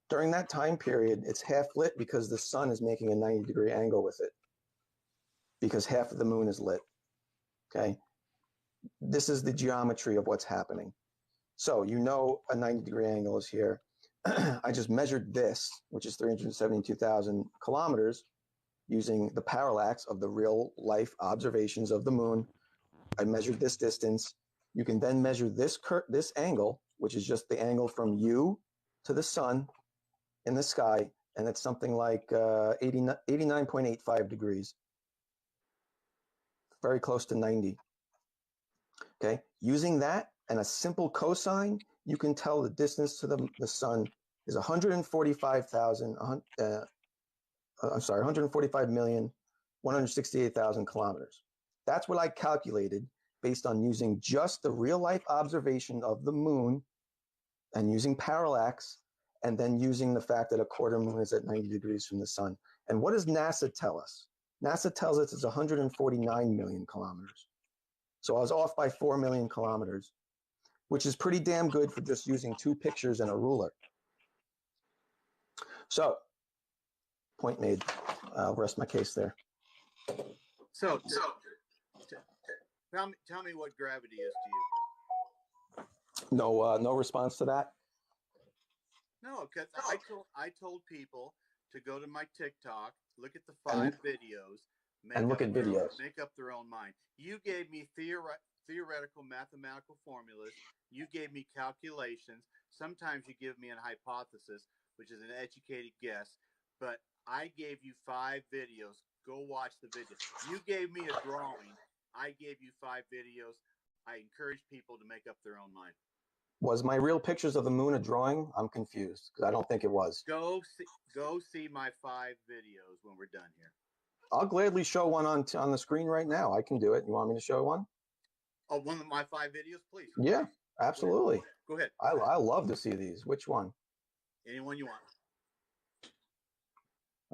During that time period, it's half lit because the sun is making a 90-degree angle with it because half of the moon is lit, okay? This is the geometry of what's happening. So you know a 90-degree angle is here. I just measured this, which is 372,000 kilometers, using the parallax of the real life observations of the moon. I measured this distance. You can then measure this angle, which is just the angle from you to the sun in the sky, and it's something like 89.85 degrees, very close to 90. Okay, using that and a simple cosine, you can tell the distance to the sun is 145,168,000 kilometers. That's what I calculated based on using just the real life observation of the moon and using parallax, and then using the fact that a quarter moon is at 90 degrees from the sun. And what does NASA tell us? NASA tells us it's 149 million kilometers. So I was off by 4 million kilometers, which is pretty damn good for just using 2 pictures and a ruler. So, point made. I'll rest my case there. So tell me what gravity is to you. No response to that? No, because I told people to go to my TikTok, look at the 5 videos, make up their own mind. You gave me theoretical mathematical formulas. You gave me calculations. Sometimes you give me a hypothesis, which is an educated guess. But I gave you 5 videos. Go watch the videos. You gave me a drawing. I gave you 5 videos. I encourage people to make up their own mind. Was my real pictures of the moon a drawing? I'm confused because I don't think it was. Go see my 5 videos when we're done here. I'll gladly show one on the screen right now. I can do it. You want me to show one? Oh, one of my 5 videos, please. Yeah, absolutely. Go ahead. I love to see these. Which one? Anyone you want.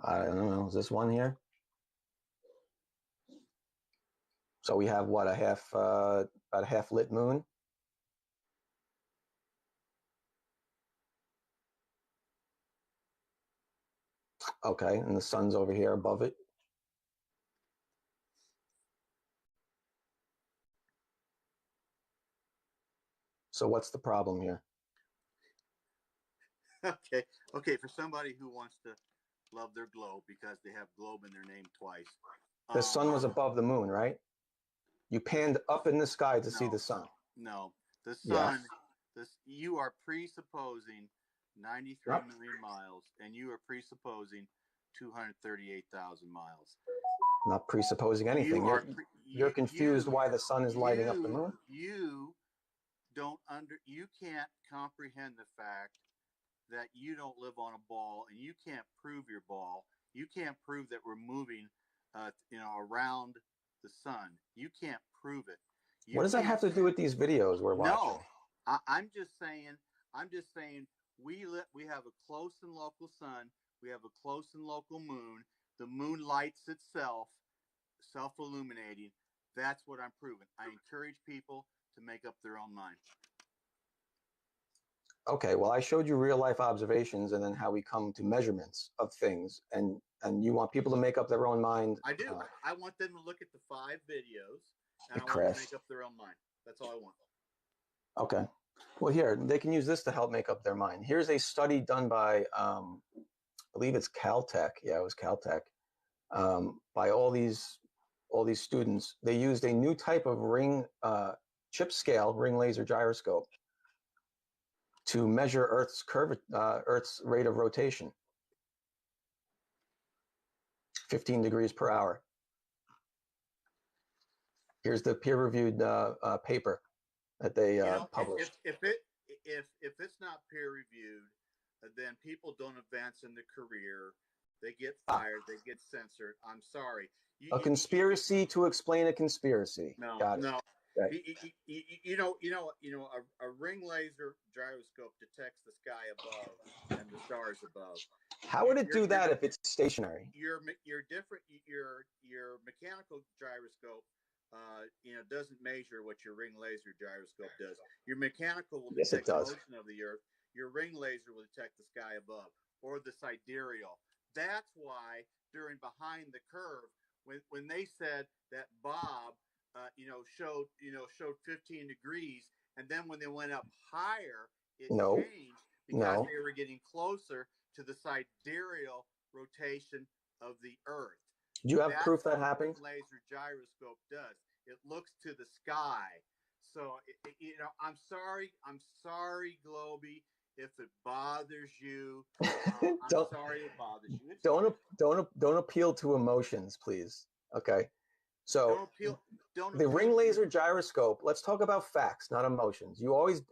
I don't know. Is this one here? So we have what, about a half lit moon? Okay, and the sun's over here above it. So what's the problem here? Okay. For somebody who wants to love their globe because they have globe in their name twice. The sun was above the moon, right? You panned up in the sky to see the sun. No, the sun. Yeah. You are presupposing 93 million miles, and you are presupposing 238,000 miles. Not presupposing anything. You're confused why the sun is lighting up the moon? You can't comprehend the fact that you don't live on a ball, and you can't prove your ball. You can't prove that we're moving around the sun. You can't prove it. What does that have to do with these videos we're watching? No, I'm just saying we have a close and local sun. We have a close and local moon. The moon lights itself, self-illuminating. That's what I'm proving. I encourage people to make up their own mind. Okay, well, I showed you real life observations and then how we come to measurements of things, and you want people to make up their own mind. I do. I want them to look at the 5 videos, and I want them to make up their own mind. That's all I want. Okay. Well, here, they can use this to help make up their mind. Here's a study done by, I believe it's Caltech. Yeah, it was Caltech. By all these students. They used a new type of chip scale ring laser gyroscope to measure Earth's rate of rotation, 15 degrees per hour. Here's the peer-reviewed paper that they published. If it's not peer-reviewed, then people don't advance in their career. They get fired. They get censored. I'm sorry. A conspiracy to explain a conspiracy. No, Got it. no. Okay. A ring laser gyroscope detects the sky above and the stars above. How would it do that if it's stationary? Your different. Your mechanical gyroscope, doesn't measure what your ring laser gyroscope does. Your mechanical will detect the motion of the Earth. Your ring laser will detect the sky above or the sidereal. That's why during Behind the Curve, when they said that Bob, showed 15 degrees, and then when they went up higher, it changed because No. they were getting closer to the sidereal rotation of the Earth. Do you have That's proof that what happened? the laser gyroscope does. It looks to the sky. So, you know, I'm sorry, Globy, if it bothers you. I'm sorry it bothers you. It's Don't appeal to emotions, please. Okay. So the ring laser gyroscope, let's talk about facts, not emotions. You always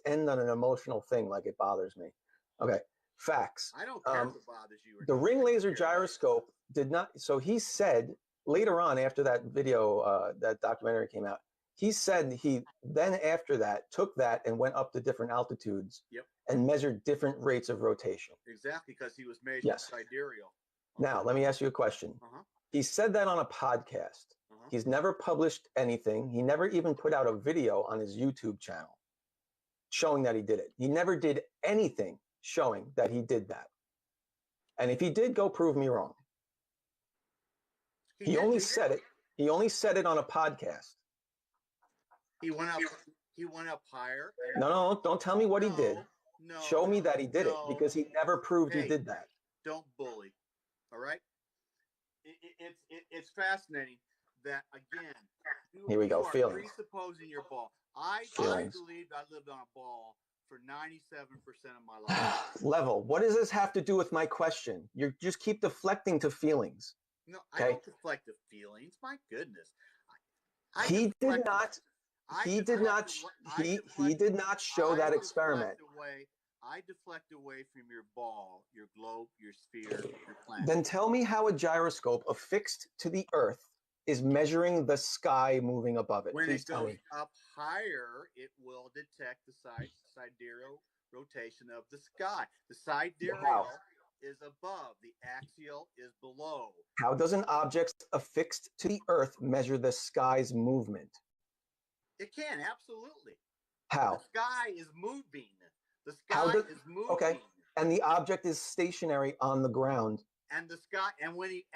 end on an emotional thing like it bothers me. Okay. Facts. I don't care if it bothers you. The ring laser gyroscope did not. So he said later on, after that video, that documentary came out, he said he then after that took that and went up to different altitudes and measured different rates of rotation. Exactly, because he was measuring sidereal. Now, let me ask you a question. He said that on a podcast. He's never published anything. He never even put out a video on his YouTube channel showing that he did it. He never did anything showing that he did that. And if he did, go prove me wrong. He only said it. He only said it on a podcast. He went up higher. No, don't tell me what he did. No. Show me that he did it, because he never proved he did that. Don't bully. All right? It's fascinating that, again, here we go. You are Feelings. Presupposing your ball. I believed I lived on a ball for 97% of my life. Level. What does this have to do with my question? You just keep deflecting to feelings. No, I don't deflect to feelings. My goodness. He did not show that experiment. I deflect away from your ball, your globe, your sphere, your planet. Then tell me how a gyroscope affixed to the Earth is measuring the sky moving above it. When Please it tell goes me. up higher, it will detect the sidereal rotation of the sky. The sidereal is above. The axial is below. How does an object affixed to the Earth measure the sky's movement? It can, absolutely. How? The sky is moving. The sky is moving. Okay, and the object is stationary on the ground. And the sky, and when he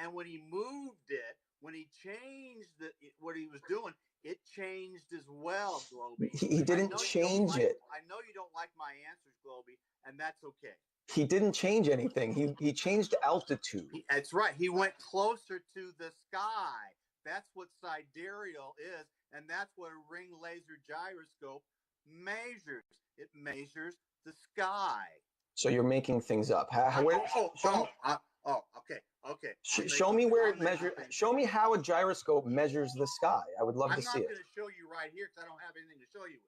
moved it, when he changed what he was doing, it changed as well, Globy. He didn't change it. I know you don't like my answers, Globy, and that's okay. He didn't change anything. He changed altitude. That's right. He went closer to the sky. That's what sidereal is, and that's what a ring laser gyroscope measures. It measures the sky. So you're making things up. Okay. Show me where it measures. Show me how a gyroscope measures the sky. I would love to see it. I'm not going to show you right here because I don't have anything to show you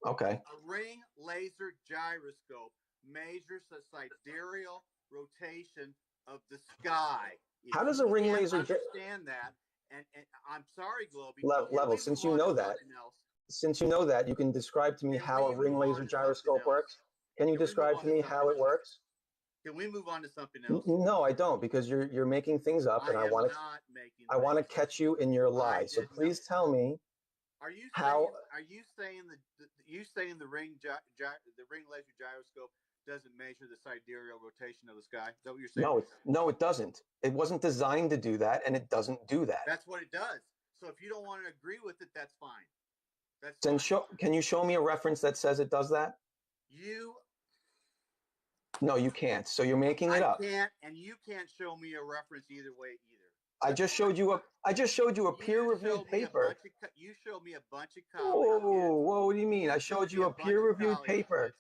with. Okay. A ring laser gyroscope measures the sidereal rotation of the sky. How does a ring laser understand that? And I'm sorry, Globy. Level. Since you know that, you can describe to me how a ring laser gyroscope works. Can you describe to me how it works? Can we move on to something else? No, I don't, because you're making things up, and I want to catch you in your lie. So please tell me. Are you saying the ring laser gyroscope doesn't measure the sidereal rotation of the sky? Is that what you're saying? No, it doesn't. It wasn't designed to do that, and it doesn't do that. That's what it does. So if you don't want to agree with it, that's fine. Then can you show me a reference that says it does that? No, you can't. So you're making it up. I can't, and you can't show me a reference either way either. I just showed you a peer-reviewed paper. You showed me a bunch of college Whoa, what do you mean? I showed you a peer-reviewed paper.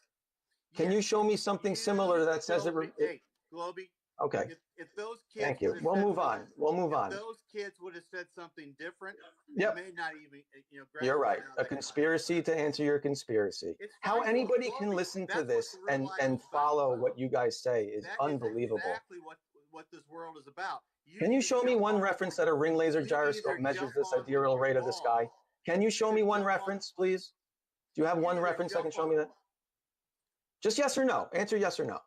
Can you show me something similar that says it? Hey, Globy. Okay. If those kids. Thank you. We'll move on. If those kids would have said something different, yep. They may not even. You're right. A conspiracy to answer your conspiracy. How anybody can listen to this and follow what you guys say is unbelievable. Exactly what this world is about. Can you show me one reference that a ring laser gyroscope measures the sidereal rate of the sky? Can you show me one reference, please? Do you have one reference that can show me that? Just yes or no. Answer yes or no.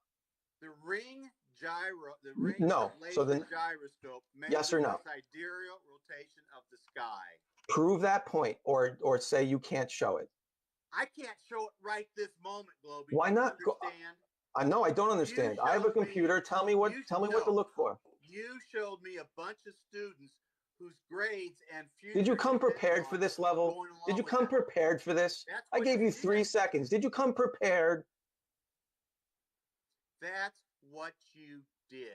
The ring laser gyroscope measures yes or no. the sidereal rotation of the sky. Prove that point, or say you can't show it. I can't show it right this moment, Globy. Why not? No, I don't understand. I have a computer. Tell me what to look for. You showed me a bunch of students whose grades and future. Did you come prepared for this level? Did you come prepared for this? I gave you 3 seconds. Did you come prepared? That's what you did.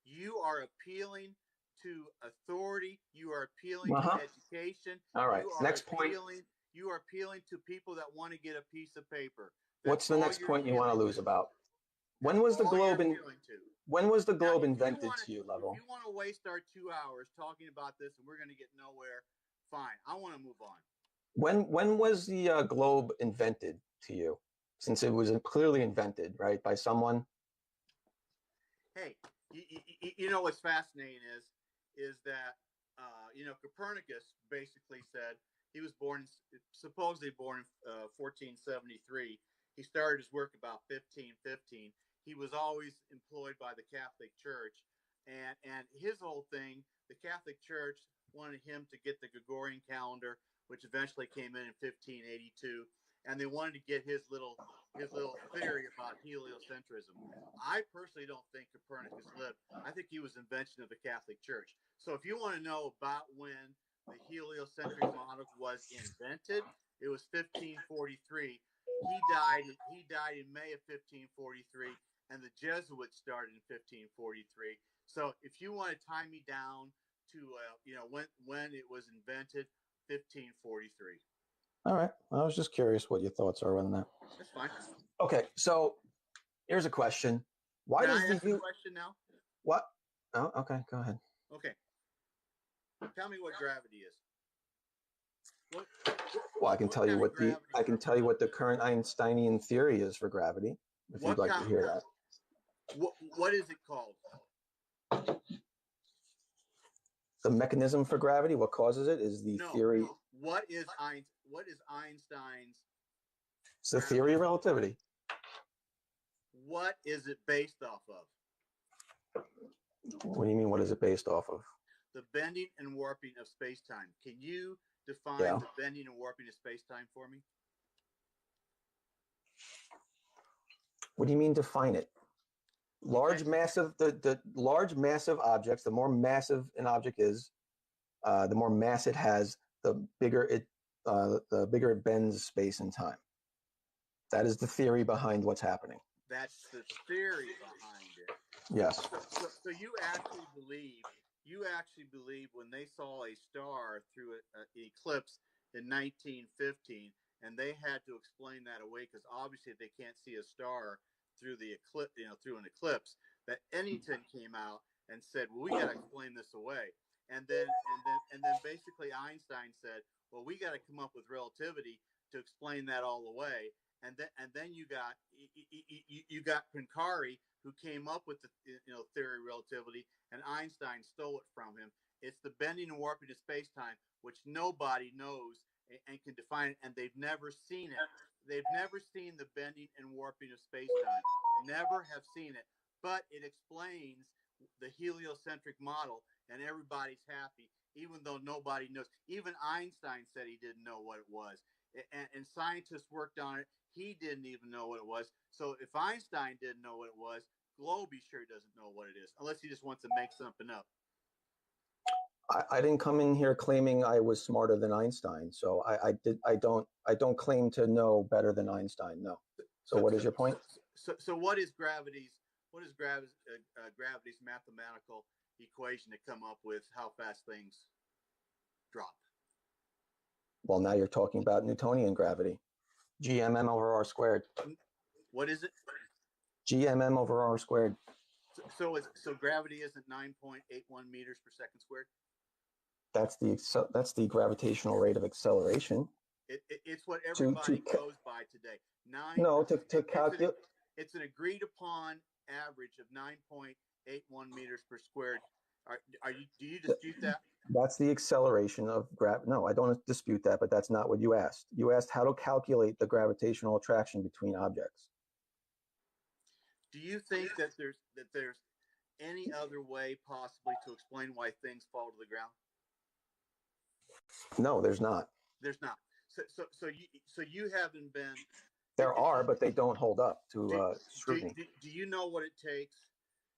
You are appealing to authority. You are appealing to education. All right. Next point. You are appealing to people that want to get a piece of paper. What's the next point you want to lose about? When was the globe invented to you, Level? If you want to waste our 2 hours talking about this and we're going to get nowhere, fine. I want to move on. When was the globe invented to you? Since it was clearly invented, right, by someone. Hey, you know what's fascinating is that Copernicus basically said he was supposedly born in 1473. He started his work about 1515. He was always employed by the Catholic Church, and his whole thing, the Catholic Church wanted him to get the Gregorian calendar, which eventually came in 1582, and they wanted to get his little theory about heliocentrism. I personally don't think Copernicus lived. I think he was an invention of the Catholic Church. So if you want to know about when the heliocentric model was invented, it was 1543. He died in May of 1543, and the Jesuits started in 1543. So if you want to tie me down to when it was invented, 1543. All right. I was just curious what your thoughts are on that. That's fine. Okay, so here's a question. Why does I ask a question now? What? Oh, okay. Go ahead. Okay. Tell me what gravity is. Well, I can tell you what the current Einsteinian theory is for gravity. If you'd like to hear that. What is it called? The mechanism for gravity, what causes it, is the theory. No. What is Einstein's? It's the theory of relativity. What is it based off of? What do you mean? What is it based off of? The bending and warping of space-time. Can you define the bending and warping of space-time for me? What do you mean define it? Large, massive, the large, massive objects, the more massive an object is, the more mass it has, the bigger it bends space and time. That is the theory behind what's happening. That's the theory behind it. Yes. So you actually believe when they saw a star through an eclipse in 1915, and they had to explain that away because obviously they can't see a star through the eclipse, through an eclipse, that Eddington came out and said, well, we got to explain this away. And then basically Einstein said, well, we got to come up with relativity to explain that all away. And then you got Poincaré, who came up with the theory of relativity, and Einstein stole it from him. It's the bending and warping of space-time, which nobody knows and can define it, and they've never seen it. They've never seen the bending and warping of space-time. Never have seen it. But it explains the heliocentric model, and everybody's happy, even though nobody knows. Even Einstein said he didn't know what it was. And scientists worked on it. He didn't even know what it was. So if Einstein didn't know what it was, Globey sure doesn't know what it is, unless he just wants to make something up. I didn't come in here claiming I was smarter than Einstein, so I don't claim to know better than Einstein. No. So what is your point? So what is gravity's mathematical equation to come up with how fast things drop? Well, now you're talking about Newtonian gravity. GMM over r squared. What is it? GMM over r squared. So gravity isn't 9.81 meters per second squared? That's the gravitational rate of acceleration. It's what everybody goes by today. To calculate. It's an agreed upon average of 9.81 meters per squared. Do you dispute that? That's the acceleration of gravity. No, I don't dispute that, but that's not what you asked. You asked how to calculate the gravitational attraction between objects. Do you think that there's any other way possibly to explain why things fall to the ground? No, there's not. There's not. So you haven't been. There are, but they don't hold up to scrutiny. Do you know what it takes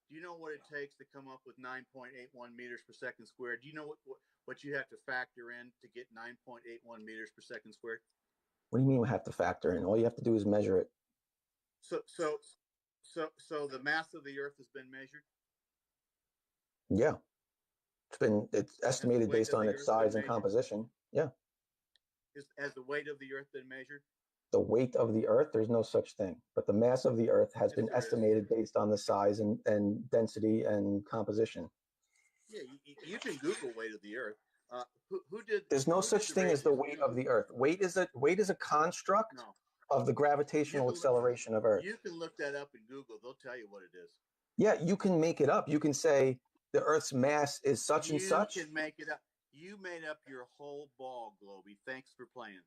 Do you know what it takes to come up with 9.81 meters per second squared? Do you know what you have to factor in to get 9.81 meters per second squared? What do you mean we have to factor in? All you have to do is measure it. So the mass of the Earth has been measured? Yeah. It's estimated based on its size and composition. Yeah. Has the weight of the Earth been measured? The weight of the Earth, there's no such thing. But the mass of the Earth has been estimated based on the size and density and composition. Yeah, you can Google weight of the Earth. Who did? There's no such thing as the weight of the Earth. Weight is a construct of the gravitational acceleration of Earth. You can look that up in Google. They'll tell you what it is. Yeah, you can make it up. You can say the Earth's mass is such and such. You can make it up. You made up your whole ball, Globey. Thanks for playing.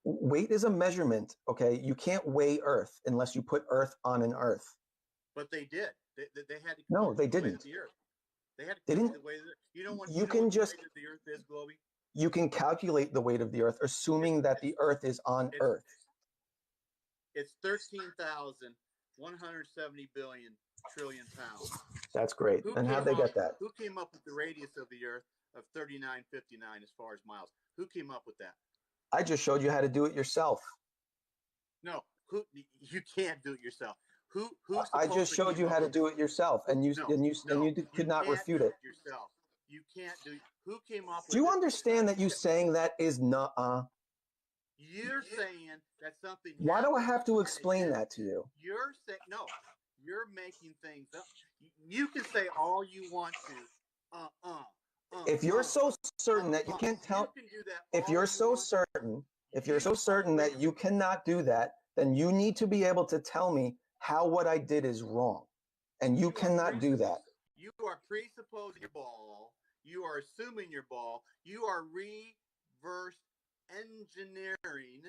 Weight is a measurement, okay? You can't weigh Earth unless you put Earth on an Earth. But they did. They had to. No, they didn't. They had to calculate the weight of the Earth. You know what? You can just. The weight of the Earth is, Globey? You can calculate the weight of the Earth, assuming that the Earth is on Earth. It's 13,170 billion trillion pounds. That's great. And how'd they get that? Who came up with the radius of the Earth of 3959 as far as miles? Who came up with that? I just showed you how to do it yourself. No, you can't do it yourself. I just showed you how to do it yourself, and you could not refute it. Yourself. You can't do. Who came up with? Do you understand that you saying that is not? You're saying that something. Why do I have to explain that to you? You're saying no. You're making things up. You can say all you want to. If you're so certain that you can't tell, if you're so certain that you cannot do that, then you need to be able to tell me how what I did is wrong, and you cannot do that. You are presupposing your ball. You are assuming your ball. You are reverse engineering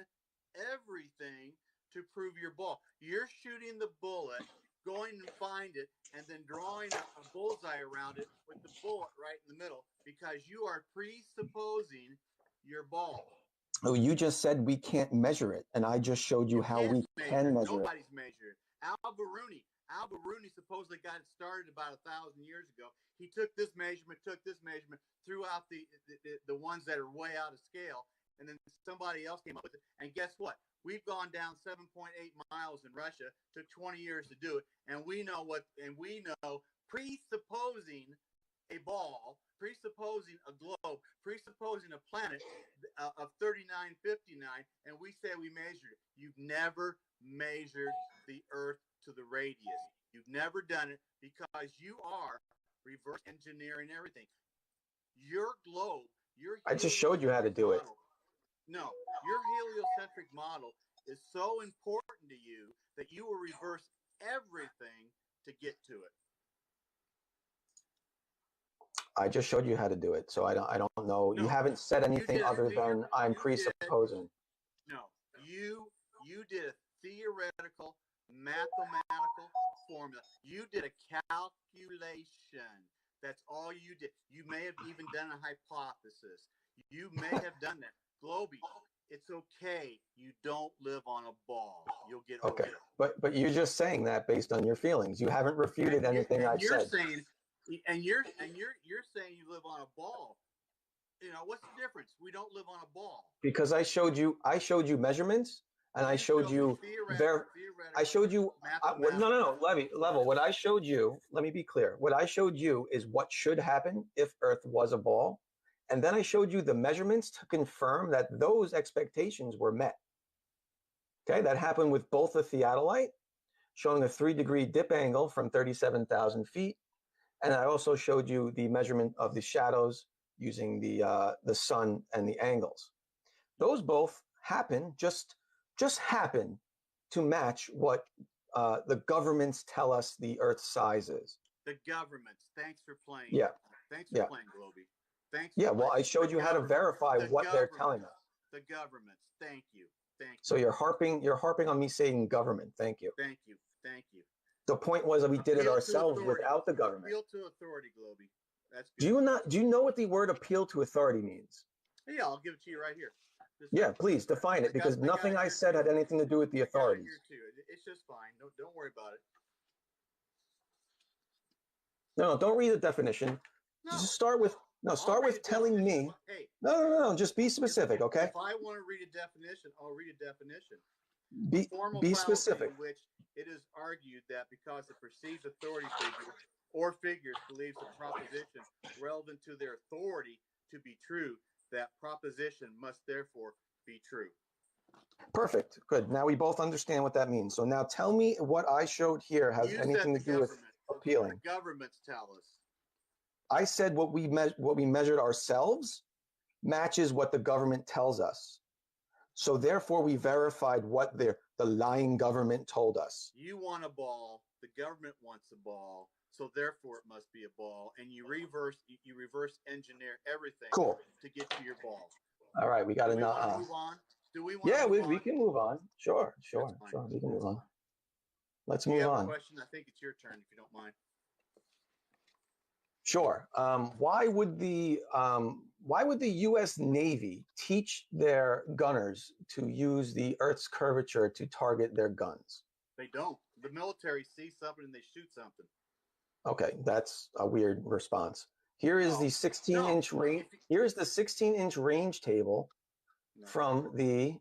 everything to prove your ball. You're shooting the bullet, going and find it, and then drawing a bullseye around it with the bullet right in the middle because you are presupposing your ball. Oh, you just said we can't measure it, and I just showed you how we can measure it. Nobody's measured it. Al Biruni supposedly got it started about 1,000 years ago. He took this measurement, threw out the ones that are way out of scale, and then somebody else came up with it. And guess what? We've gone down 7.8 miles in Russia. Took 20 years to do it, and we know presupposing a ball, presupposing a globe, presupposing a planet of 3959, and we say we measured it. You've never measured the Earth to the radius. You've never done it because you are reverse engineering everything. Your globe, I just showed you how to do it. No, your heliocentric model is so important to you that you will reverse everything to get to it. I just showed you how to do it, so I don't know. No, you haven't said anything other than I'm presupposing. No, you did a theoretical, mathematical formula. You did a calculation. That's all you did. You may have even done a hypothesis. You may have done that. Globey, it's okay. You don't live on a ball. You'll get over it. But you're just saying that based on your feelings. You haven't refuted anything I've said. And you're saying you live on a ball. You know, what's the difference? We don't live on a ball. Because I showed you measurements, and I showed you no, Level. What I showed you, let me be clear. What I showed you is what should happen if Earth was a ball. And then I showed you the measurements to confirm that those expectations were met. Okay, that happened with both the theodolite, showing a 3-degree dip angle from 37,000 feet. And I also showed you the measurement of the shadows using the sun and the angles. Those both happen, just happen to match what the governments tell us the Earth's size is. The governments. Thanks for playing. Yeah. Thanks for playing, Globey. Thanks. Yeah. Well, I showed you how to verify what they're telling us. The governments. Thank you. So you're harping on me saying government. Thank you. Thank you. The point was that we did it ourselves without the government. Appeal to authority, Globey. That's good. Do you know what the word appeal to authority means? Yeah, I'll give it to you right here. Yeah, please define it, because nothing I said had anything to do with the authorities. Here too. It's just fine. Don't worry about it. No, don't read the definition. No. Just start with telling me. Hey. No. Just be specific, okay? If I want to read a definition, I'll read a definition. Be fallacy specific. In which it is argued that because a perceived authority figure or figures believes a proposition relevant to their authority to be true, that proposition must therefore be true. Perfect. Good. Now we both understand what that means. So now tell me what I showed here has anything to do with appealing. The governments tell us. I said what we measured ourselves matches what the government tells us. So therefore we verified what the lying government told us. You want a ball, the government wants a ball, so therefore it must be a ball, and you reverse engineer everything to get to your ball. All right, we got to move on. Do we want to move on? We can move on. Sure. We can move on. Let's move on. Question? I think it's your turn if you don't mind. Sure. Why would the U.S. Navy teach their gunners to use the Earth's curvature to target their guns? They don't. The military sees something and they shoot something. Okay, that's a weird response. Here is the 16-inch range. Here's the 16-inch range table from the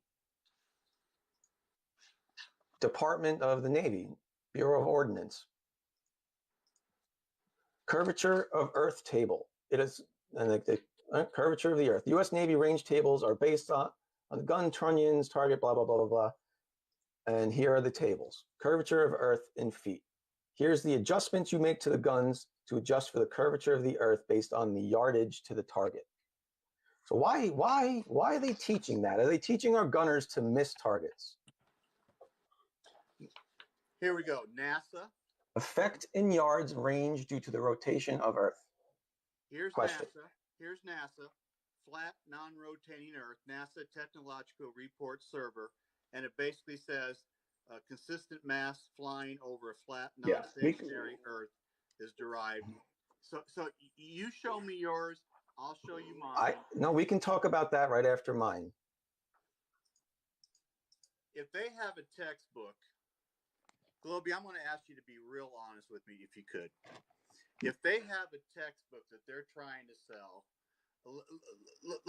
Department of the Navy, Bureau of Ordnance. Curvature of Earth table. It is the curvature of the Earth. U.S. Navy range tables are based on the gun trunnions, target, blah, blah, blah, blah, blah. And here are the tables. Curvature of Earth in feet. Here's the adjustments you make to the guns to adjust for the curvature of the Earth based on the yardage to the target. So why are they teaching that? Are they teaching our gunners to miss targets? Here we go. NASA. Effect in yards range due to the rotation of Earth. Here's Question. NASA. Flat, non-rotating Earth. NASA Technological Report Server. And it basically says consistent mass flying over a flat, non-stationary Earth is derived. So you show me yours. I'll show you mine. No, we can talk about that right after mine. If they have a textbook, Globey, I'm going to ask you to be real honest with me if you could. If they have a textbook that they're trying to sell,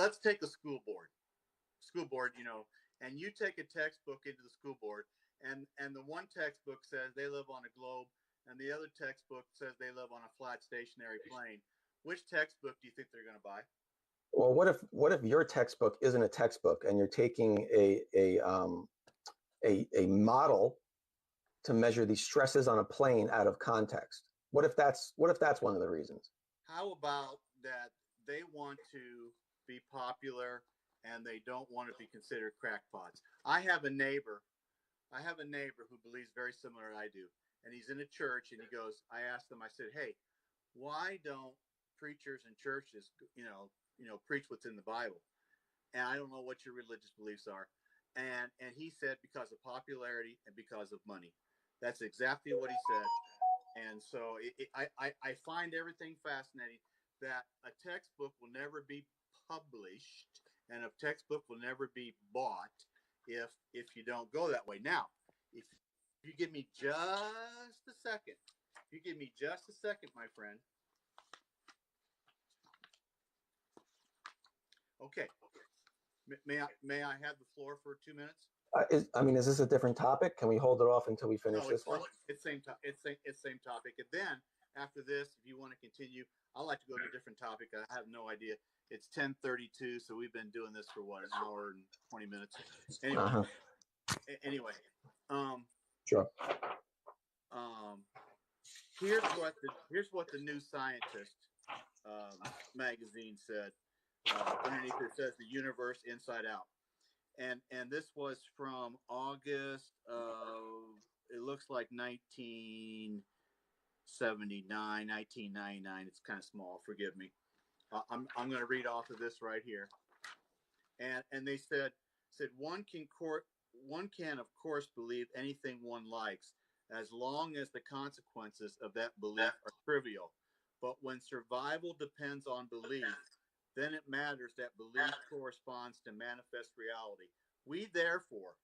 let's take the school board, and you take a textbook into the school board, and the one textbook says they live on a globe, and the other textbook says they live on a flat stationary plane. Which textbook do you think they're going to buy? Well, what if your textbook isn't a textbook and you're taking a model to measure the stresses on a plane out of context? What if that's one of the reasons? How about that they want to be popular and they don't want to be considered crackpots? I have a neighbor who believes very similar to I do. And he's in a church and I asked him, I said, hey, why don't preachers and churches, preach what's in the Bible? And I don't know what your religious beliefs are. And he said, because of popularity and because of money. That's exactly what he said. And so I find everything fascinating that a textbook will never be published and a textbook will never be bought if you don't go that way. Now, if you give me just a second, my friend. Okay. May I have the floor for 2 minutes? Is this a different topic? Can we hold it off until we finish this one? It's same topic. And then after this, if you want to continue, I'd like to go to a different topic. I have no idea. It's 10:32, so we've been doing this for an hour and 20 minutes. Anyway, sure. Here's what the New Scientist magazine said. Underneath it says the universe inside out. And this was from August of, it looks like 1979, 1999. It's kind of small, forgive me. I'm going to read off of this right here. And they said one can of course believe anything one likes as long as the consequences of that belief are trivial. But when survival depends on belief, then it matters that belief corresponds to manifest reality. We therefore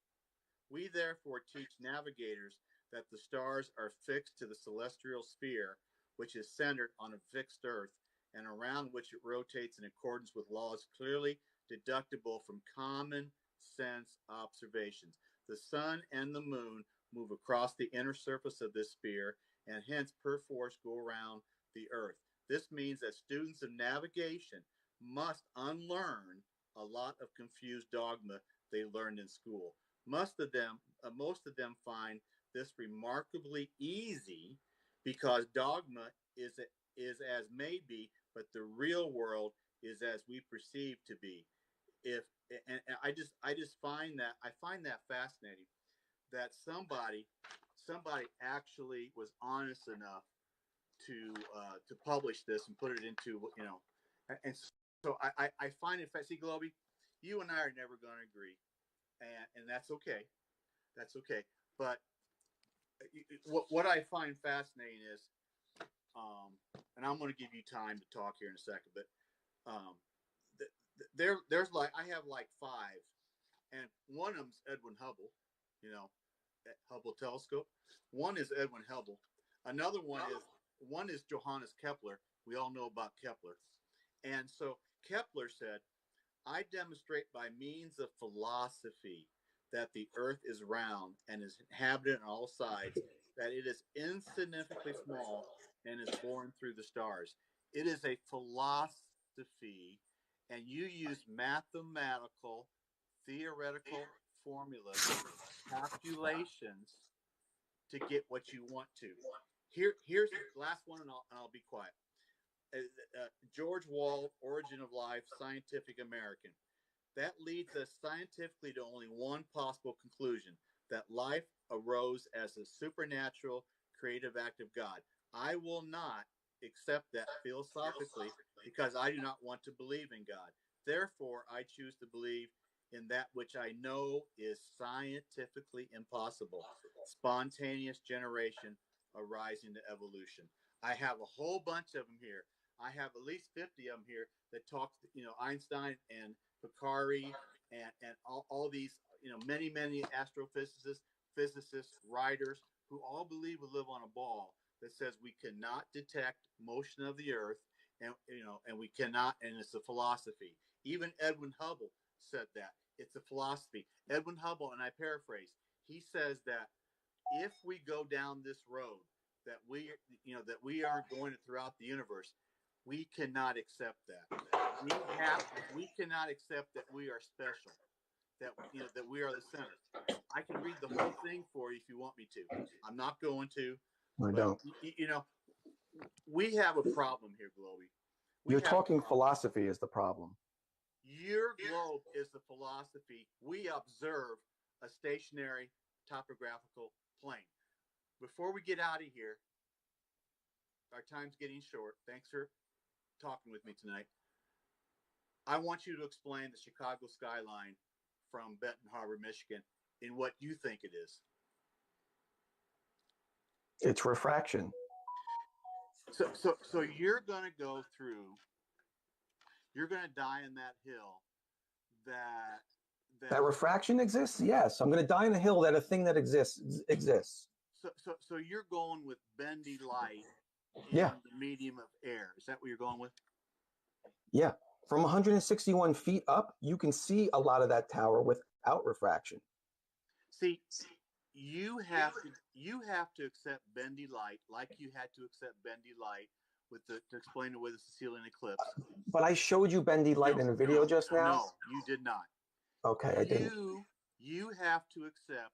teach navigators that the stars are fixed to the celestial sphere which is centered on a fixed Earth and around which it rotates in accordance with laws clearly deductible from common sense observations. The sun and the moon move across the inner surface of this sphere and hence perforce go around the Earth. This means that students of navigation must unlearn a lot of confused dogma they learned in school. Most of them find this remarkably easy because dogma is as may be, but the real world is as we perceive to be. And I just find that fascinating that somebody actually was honest enough to publish this and put it into, and so I find it. See, Globey, you and I are never going to agree, and that's okay. That's okay. But what I find fascinating is, and I'm going to give you time to talk here in a second, but there's like, I have like five, and one of them's Edwin Hubble, Hubble telescope. One is Edwin Hubble. Another one is Johannes Kepler. We all know about Kepler. And so Kepler said, I demonstrate by means of philosophy that the earth is round and is inhabited on all sides, that it is insignificantly small and is born through the stars. It is a philosophy, and you use mathematical, theoretical formulas, calculations to get what you want to. Here's the last one, and I'll be quiet. George Wald, Origin of Life, Scientific American. That leads us scientifically to only one possible conclusion, that life arose as a supernatural creative act of God. I will not accept that philosophically because I do not want to believe in God. Therefore, I choose to believe in that which I know is scientifically impossible, spontaneous generation arising to evolution. I have a whole bunch of them here. I have at least 50 of them here that talk, Einstein and Picari and all these, many astrophysicists, physicists, writers who all believe we live on a ball that says we cannot detect motion of the earth, and we cannot, and it's a philosophy. Even Edwin Hubble said that it's a philosophy. Edwin Hubble, and I paraphrase, he says that if we go down this road that we aren't going throughout the universe, we cannot accept that. We cannot accept that we are special, that we are the center. I can read the whole thing for you if you want me to. I'm not going to. I don't. We have a problem here, Globy. You're talking philosophy is the problem. Your globe is the philosophy. We observe a stationary topographical plane. Before we get out of here, our time's getting short. Thanks for talking with me tonight. I want you to explain the Chicago skyline from Benton Harbor, Michigan, in what you think it is. It's refraction. So you're going to go through. You're going to die in that hill. That refraction exists. Yes, I'm going to die in a hill that a thing that exists. So you're going with bendy light in the medium of air. Is that what you're going with? Yeah. From 161 feet up, you can see a lot of that tower without refraction. See, you have to accept bendy light like you had to accept bendy light to explain away the Sicilian eclipse. But I showed you bendy light in a video just now. No, you did not. Okay, I didn't. You have to accept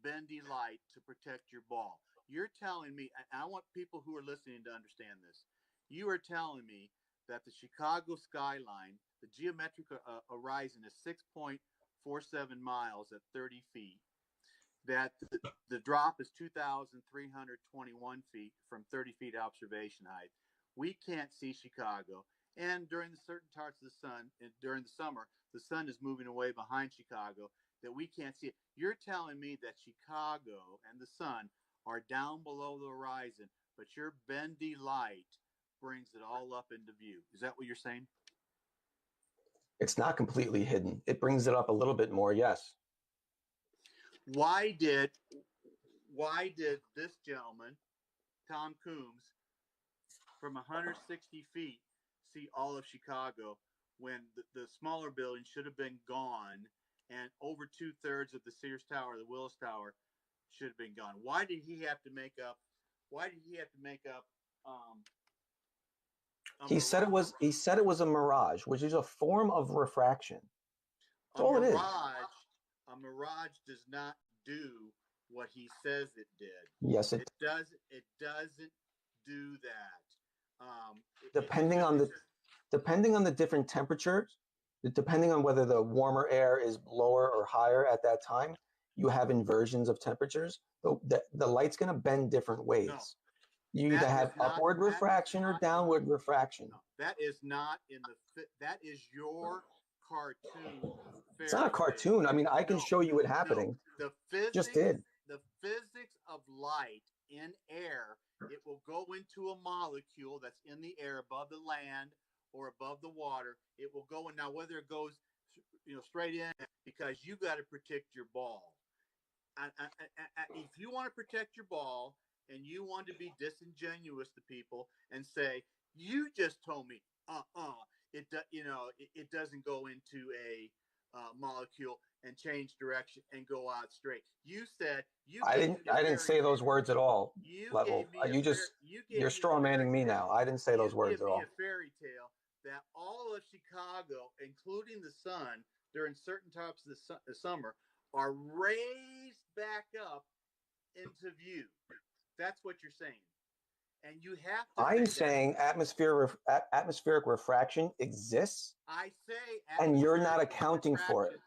bendy light to protect your ball. You're telling me, and I want people who are listening to understand this. You are telling me that the Chicago skyline, the geometric horizon is 6.47 miles at 30 feet. That the drop is 2,321 feet from 30 feet observation height. We can't see Chicago. And during the certain parts of the sun, and during the summer, the sun is moving away behind Chicago, that we can't see it. You're telling me that Chicago and the sun are down below the horizon, but your bendy light brings it all up into view. Is that what you're saying? It's not completely hidden. It brings it up a little bit more, yes. Why did this gentleman, Tom Coombs, from 160 feet see all of Chicago when the smaller buildings should have been gone, and over 2/3 of the Sears Tower, the Willis Tower, should have been gone. Why did he have to make up? He said it was a mirage, which is a form of refraction. That's all it is. A mirage does not do what he says it did. Yes, it does. It doesn't do that. Depending on the different temperatures, depending on whether the warmer air is lower or higher at that time, you have inversions of temperatures. The light's going to bend different ways. No, you either have upward refraction or downward refraction. No, that is not in the. That is your cartoon. It's not a cartoon. I mean, I can show you it happening. No, the physics just did. The physics of light in air, it will go into a molecule that's in the air above the land or above the water. It will go in. Now, whether it goes, straight in, because you got to protect your ball. If you want to protect your ball and you want to be disingenuous to people and say, you just told me, it doesn't go into a molecule and change direction and go out straight. You said I didn't say those words at all. You're straw manning me now. I didn't say those words at all. You gave me a fairy tale that all of Chicago, including the sun, during certain times of the summer, are raised back up into view. That's what you're saying. And you have to. I'm saying atmospheric refraction exists. I say, and you're not accounting for it.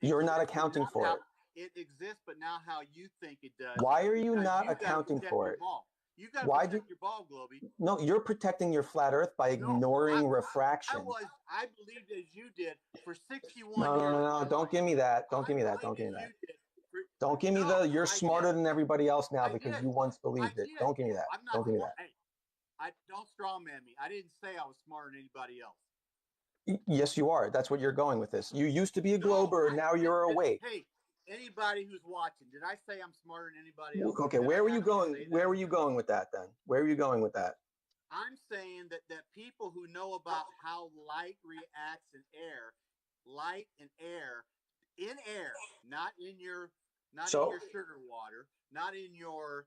You're not accounting for it. It exists, but now how you think it does. Why are you not accounting for it? You got to protect your ball, Globey. No, you're protecting your flat Earth by ignoring refraction. I believed as you did for 61 years. No. Don't give me that. Don't give me that. Don't give me the you're smarter than everybody else now because you once believed it. Don't give me that. Don't give me that. Hey, don't strawman me. I didn't say I was smarter than anybody else. Yes, you are. That's what you're going with this. You used to be a glober. Now you're awake. Hey, anybody who's watching, did I say I'm smarter than anybody else? Okay, where were you going? Where were you going with that then? Where are you going with that? I'm saying that people who know about how light reacts in air, not in your sugar water, not in your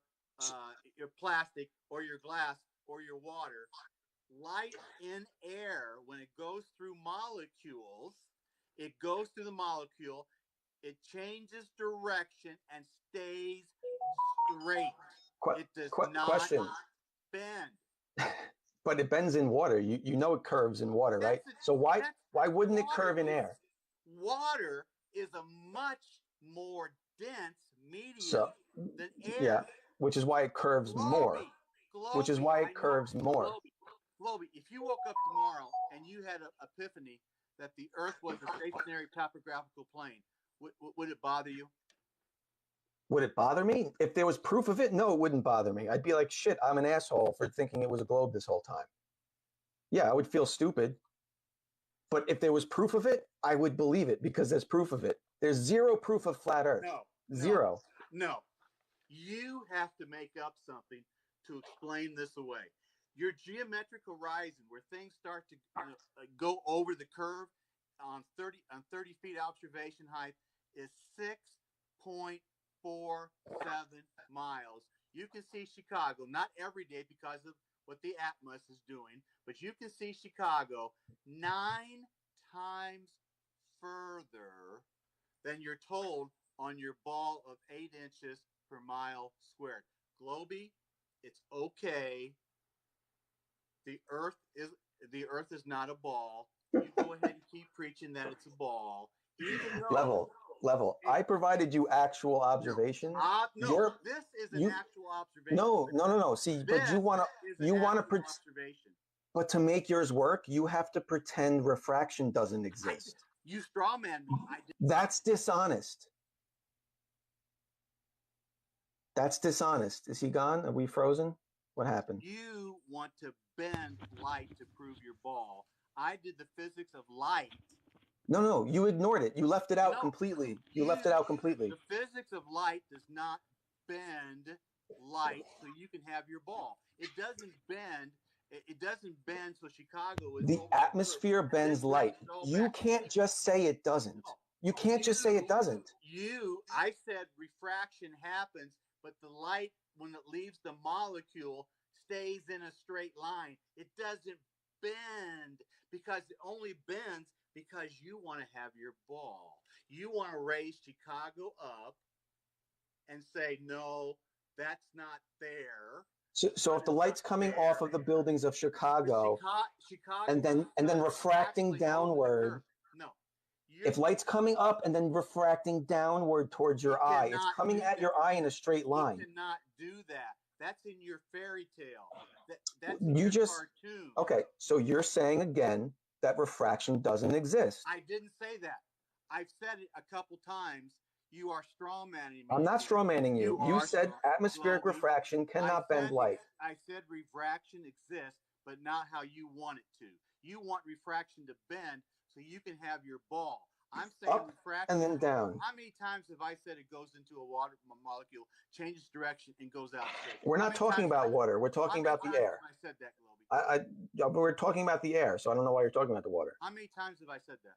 plastic or your glass or your water. Light in air, when it goes through molecules, it goes through the molecule, it changes direction and stays straight. It does not bend. But it bends in water. You know it curves in water, right? So why wouldn't it curve in air? Water is a much more dense medium than air. Yeah, which is why it curves more. Which is why it curves more. Globey, if you woke up tomorrow and you had an epiphany that the Earth was a stationary topographical plane, would it bother you? Would it bother me? If there was proof of it, no, it wouldn't bother me. I'd be like, shit, I'm an asshole for thinking it was a globe this whole time. Yeah, I would feel stupid. But if there was proof of it, I would believe it because there's proof of it. There's zero proof of flat Earth. Zero. No. You have to make up something to explain this away. Your geometric horizon, where things start to go over the curve on 30 feet observation height, is 6.47 miles. You can see Chicago, not every day because of what the atmos is doing, but you can see Chicago 9 times further than you're told on your ball of 8 inches per mile squared. Globey, it's okay. The Earth is not a ball. You go ahead and keep preaching that it's a ball. Even though, level. I provided you actual observations. This is an actual observation. No. See, but you want to But to make yours work, you have to pretend refraction doesn't exist. You straw man me. That's dishonest. That's dishonest. Is he gone? Are we frozen? What happened? You want to bend light to prove your ball. I did the physics of light. No, you ignored it. You left it out completely. You left it out completely. The physics of light does not bend light so you can have your ball. It doesn't bend. It doesn't bend so Chicago is The over atmosphere and then bends brings light. it all You back. can't just say it doesn't. No. You can't just say it doesn't. I said refraction happens, but the light, when it leaves the molecule, stays in a straight line. It doesn't bend because it only bends because you want to have your ball. You want to raise Chicago up and say, no, that's not there. So if the light's coming off of the buildings of Chicago, and then refracting downward, no. If light's coming up and then refracting downward towards your eye, it's coming at your eye in a straight line. You cannot do that. That's in your fairy tale. That's in your cartoon. Okay, so you're saying again that refraction doesn't exist. I didn't say that. I've said it a couple times. You are strawmanning me. I'm not strawmanning you. You said atmospheric refraction cannot bend light. I said refraction exists, but not how you want it to. You want refraction to bend so you can have your ball. I'm saying up refraction. And then down. How many times have I said it goes into a water molecule, changes direction, and goes out straight? We're not talking about water. We're talking about the air. I said that, Globey. We're talking about the air, so I don't know why you're talking about the water. How many times have I said that?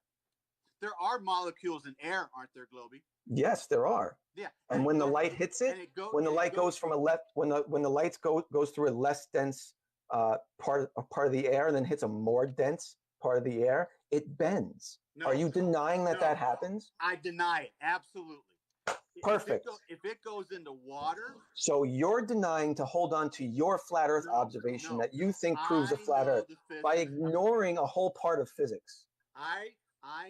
There are molecules in air, aren't there, Globey? Yes, there are. Yeah. And when the light hits it, when the light goes from a left, when the light goes through a less dense part of the air and then hits a more dense part of the air, it bends. No, are you denying that that happens? I deny it. Absolutely. Perfect. If it goes into water. So you're denying to hold on to your flat Earth observation that you think proves a flat Earth by ignoring a whole part of physics. I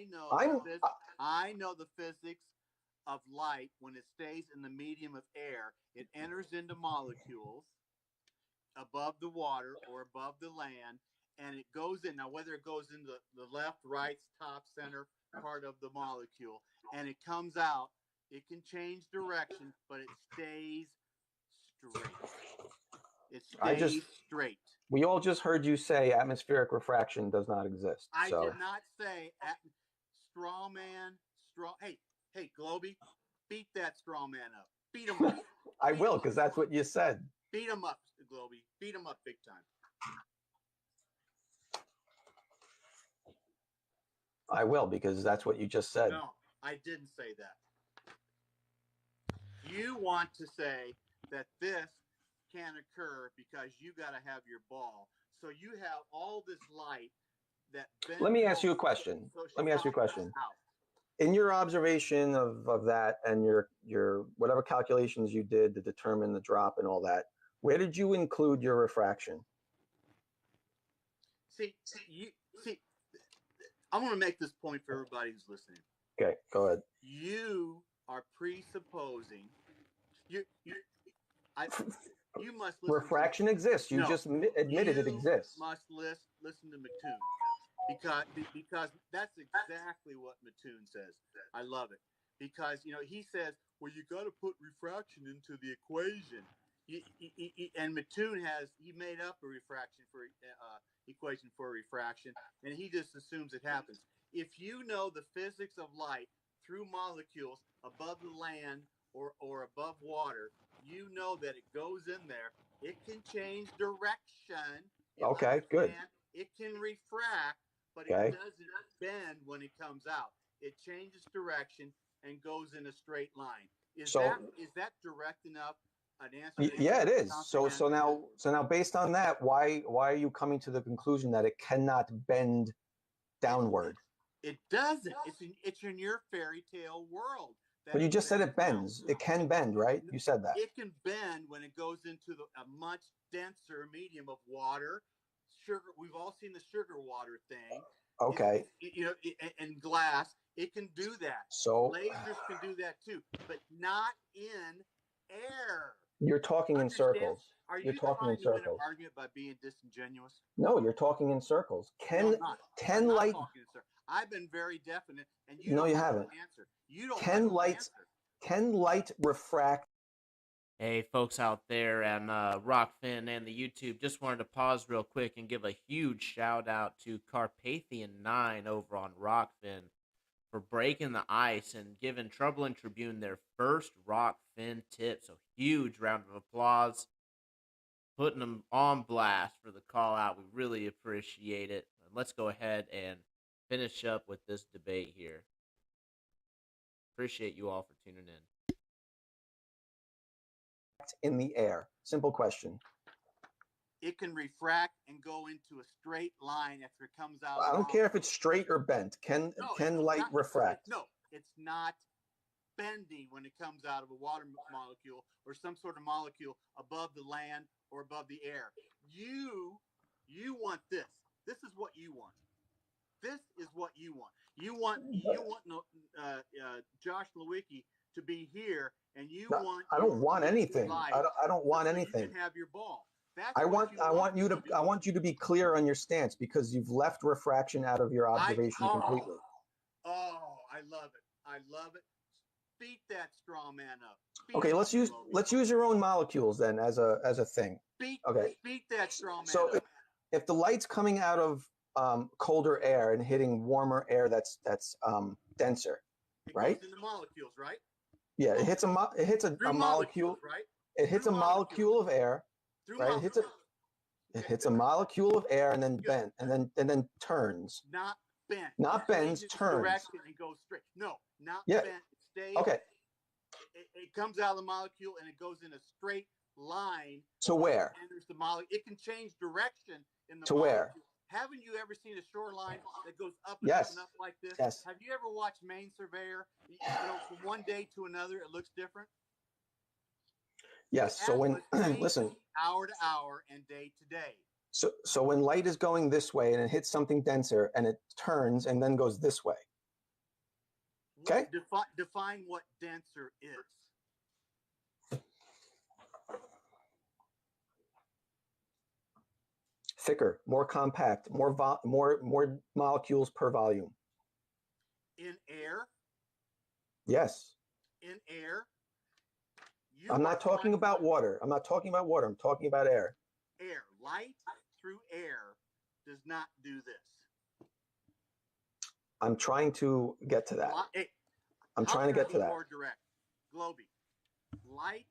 know the physics of light. When it stays in the medium of air, it enters into molecules above the water or above the land, and it goes in. Now, whether it goes into the left, right, top, center part of the molecule, and it comes out, it can change direction, but it stays straight. It stays straight. We all just heard you say atmospheric refraction does not exist. I did not say straw man. Hey, Globey, beat that straw man up. Beat him up. I will, because that's what you said. Beat him up, Globey. Beat him up big time. I will, because that's what you just said. No, I didn't say that. You want to say that this can't occur because you got to have your ball. So you have all this light that bends. Let me ask you a question. In your observation of that and your whatever calculations you did to determine the drop and all that, where did you include your refraction? See, I want to make this point for everybody who's listening. Okay, go ahead. You are presupposing you must listen. Refraction exists. You just admitted it exists. You must listen to Mattoon because that's exactly what Mattoon says. I love it because he says, well, you got to put refraction into the equation. And Mattoon he made up a refraction for equation for refraction, and he just assumes it happens. If you know the physics of light through molecules above the land or above water, you know that it goes in there. It can change direction. Okay, good. It can refract, but it doesn't bend when it comes out. It changes direction and goes in a straight line. Is that direct enough an answer? Yeah, it is. So now based on that, why are you coming to the conclusion that it cannot bend downward? It doesn't. It's in your fairy tale world. But you just said it bends. It can bend, right? You said that. It can bend when it goes into a much denser medium of water. Sugar. We've all seen the sugar water thing. Okay. And glass. It can do that. So lasers can do that too, but not in air. You're talking in circles. You're talking in circles. Win an argument by being disingenuous? No, you're talking in circles. I'm not talking in circles. I've been very definite, and you haven't. Answer. You don't. Can light refract? Hey, folks out there and Rokfin and the YouTube, just wanted to pause real quick and give a huge shout out to Carpathian9 over on Rokfin. for breaking the ice and giving Trouble and Tribune their first Rokfin tip. So huge round of applause, putting them on blast for the call out. We really appreciate it. Let's go ahead and finish up with this debate here. Appreciate you all for tuning in. In the air. Simple question. It can refract and go into a straight line after it comes out. I don't care if it's straight or bent. Can light refract? No, it's not bending when it comes out of a water molecule or some sort of molecule above the land or above the air. You want this. This is what you want. This is what you want. You want Josh Lewicki to be here, and you want. I don't want anything. I don't want anything. You can have your ball. I want you to be clear on your stance, because you've left refraction out of your observation completely. Oh, I love it. I love it. Beat that straw man up. Okay, let's use your own molecules then as a thing. Beat that straw man up. So if the light's coming out of colder air and hitting warmer air that's denser, right? It goes into molecules, right? Yeah, it hits a molecule. Right? It hits a molecule of air. Right, it hits a molecule of air and then bends and then turns. Not bent. Not bends, turns. Direction and goes straight. No, not bent. It stays. Okay. It comes out of the molecule and it goes in a straight line. To where? Enters the molecule. It can change direction in the to molecule. where? Haven't you ever seen a shoreline that goes up and yes. up and up like this? Yes. Have you ever watched Maine Surveyor? From one day to another, it looks different. Yes. So when listen, hour to hour and day to day. So when light is going this way and it hits something denser and it turns and then goes this way. Okay. Define what denser is. Thicker, more compact, more molecules per volume. In air? Yes. In air? I'm not talking about water. I'm talking about air. Air. Light through air does not do this. I'm trying to get to that. I'm trying to get to that. More direct. Globy. Light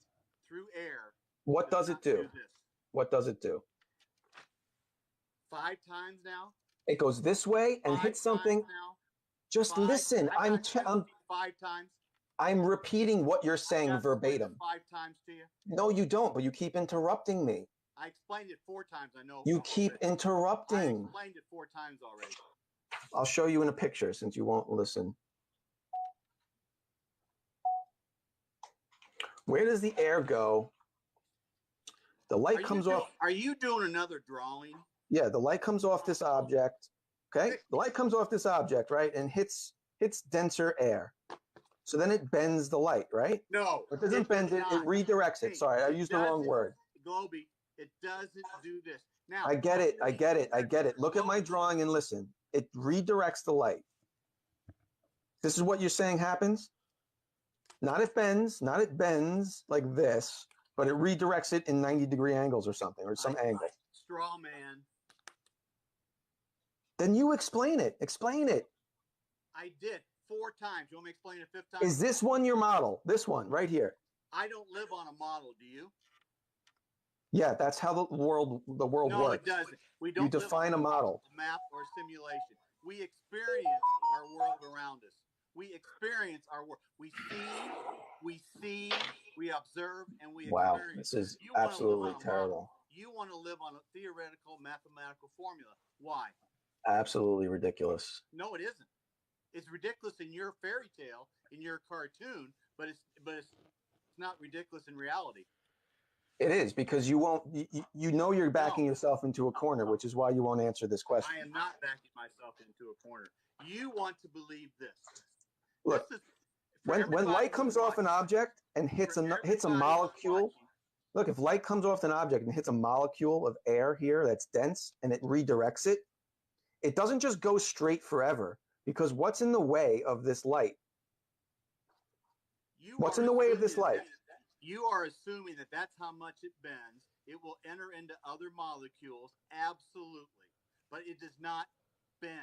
through air. What does it do? What does it do? 5 times now. It goes this way and hits something. Just listen. I'm 5 times. I'm repeating what you're saying verbatim. 5 times to you. No, you don't, but you keep interrupting me. I explained it 4 times. I know. You keep interrupting. I explained it 4 times already. I'll show you in a picture since you won't listen. Where does the air go? The light comes off. Are you doing another drawing? Yeah, the light comes off this object. Okay, the light comes off this object, right, and hits denser air. So then it bends the light, right? No, it doesn't bend it. It redirects it. Sorry, I used the wrong word. Globy, it doesn't do this. Now I get it. Look at my drawing and listen. It redirects the light. This is what you're saying happens? Not it bends like this, but it redirects it in 90-degree angles or something, or some angle. Straw man. Then you explain it. Explain it. I did 4 times. You want me to explain it 5th time? Is this one your model? This one right here. I don't live on a model, do you? Yeah, that's how the world works. No, it doesn't. We don't. You define a model. Map or simulation. We experience our world around us. We experience our world. We see, we observe, and we experience. Wow, this is absolutely terrible. You want to live on a theoretical mathematical formula. Why? Absolutely ridiculous. No, it isn't. It's ridiculous in your fairy tale, in your cartoon, but it's not ridiculous in reality. It is, because you won't. You know you're backing yourself into a corner, which is why you won't answer this question. I am not backing myself into a corner. You want to believe this. Look, when light comes off an object and hits a molecule. Look, if light comes off an object and hits a molecule of air here that's dense and it redirects it, it doesn't just go straight forever, because what's in the way of this light? What's in the way of this light? You are assuming that that's how much it bends. It will enter into other molecules, absolutely. But it does not bend.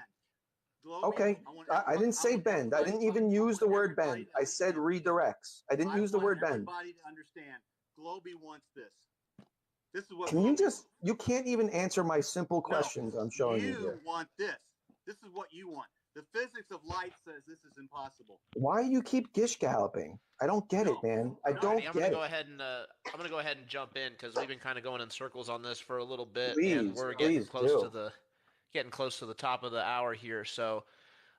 Globy, Okay, I didn't say bend. I didn't even use the word bend. I said redirects. I didn't use the word bend. Everybody to understand. Globy wants this. This is what. Can you just? You can't even answer my simple questions I'm showing you here. You want this. This is what you want. The physics of light says this is impossible. Why you keep gish galloping? I don't get it, man. I don't I'm get gonna go it. ahead and I'm gonna go ahead and jump in because we've been kind of going in circles on this for a little bit, and Please, we're please getting close to the top of the hour here. So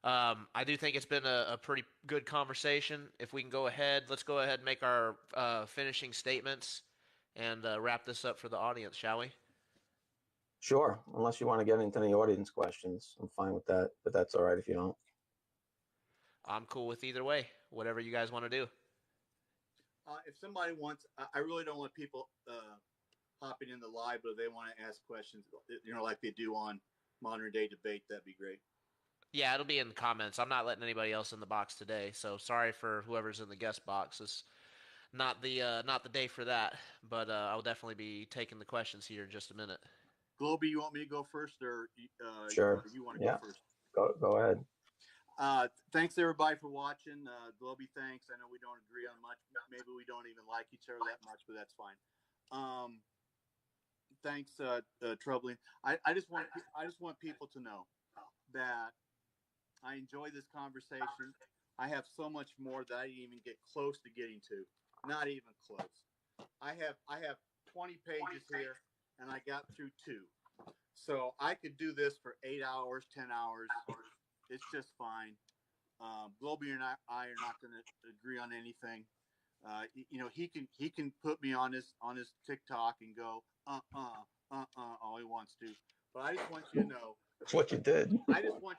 I do think it's been a pretty good conversation. If we can go ahead, let's go ahead and make our finishing statements and wrap this up for the audience, shall we? Sure, unless you want to get into any audience questions, I'm fine with that. But that's all right if you don't. I'm cool with either way. Whatever you guys want to do. If somebody wants, I really don't want people hopping in the live, but if they want to ask questions, like they do on Modern Day Debate, that'd be great. Yeah, it'll be in the comments. I'm not letting anybody else in the box today, so sorry for whoever's in the guest box. It's not the day for that, but I'll definitely be taking the questions here in just a minute. Globy, you want me to go first, or sure? You want to go first? Go ahead. Thanks everybody for watching. Globy, thanks. I know we don't agree on much. Maybe we don't even like each other that much, but that's fine. Thanks, Troubling. I just want people to know that I enjoy this conversation. I have so much more that I didn't even get close to getting to. Not even close. I have 20 pages here, and I got through 2. So I could do this for 8 hours, 10 hours. It's just fine. Globy and I are not going to agree on anything. He can put me on his TikTok and go all he wants to. But I just want you to know. That's what you did. I just want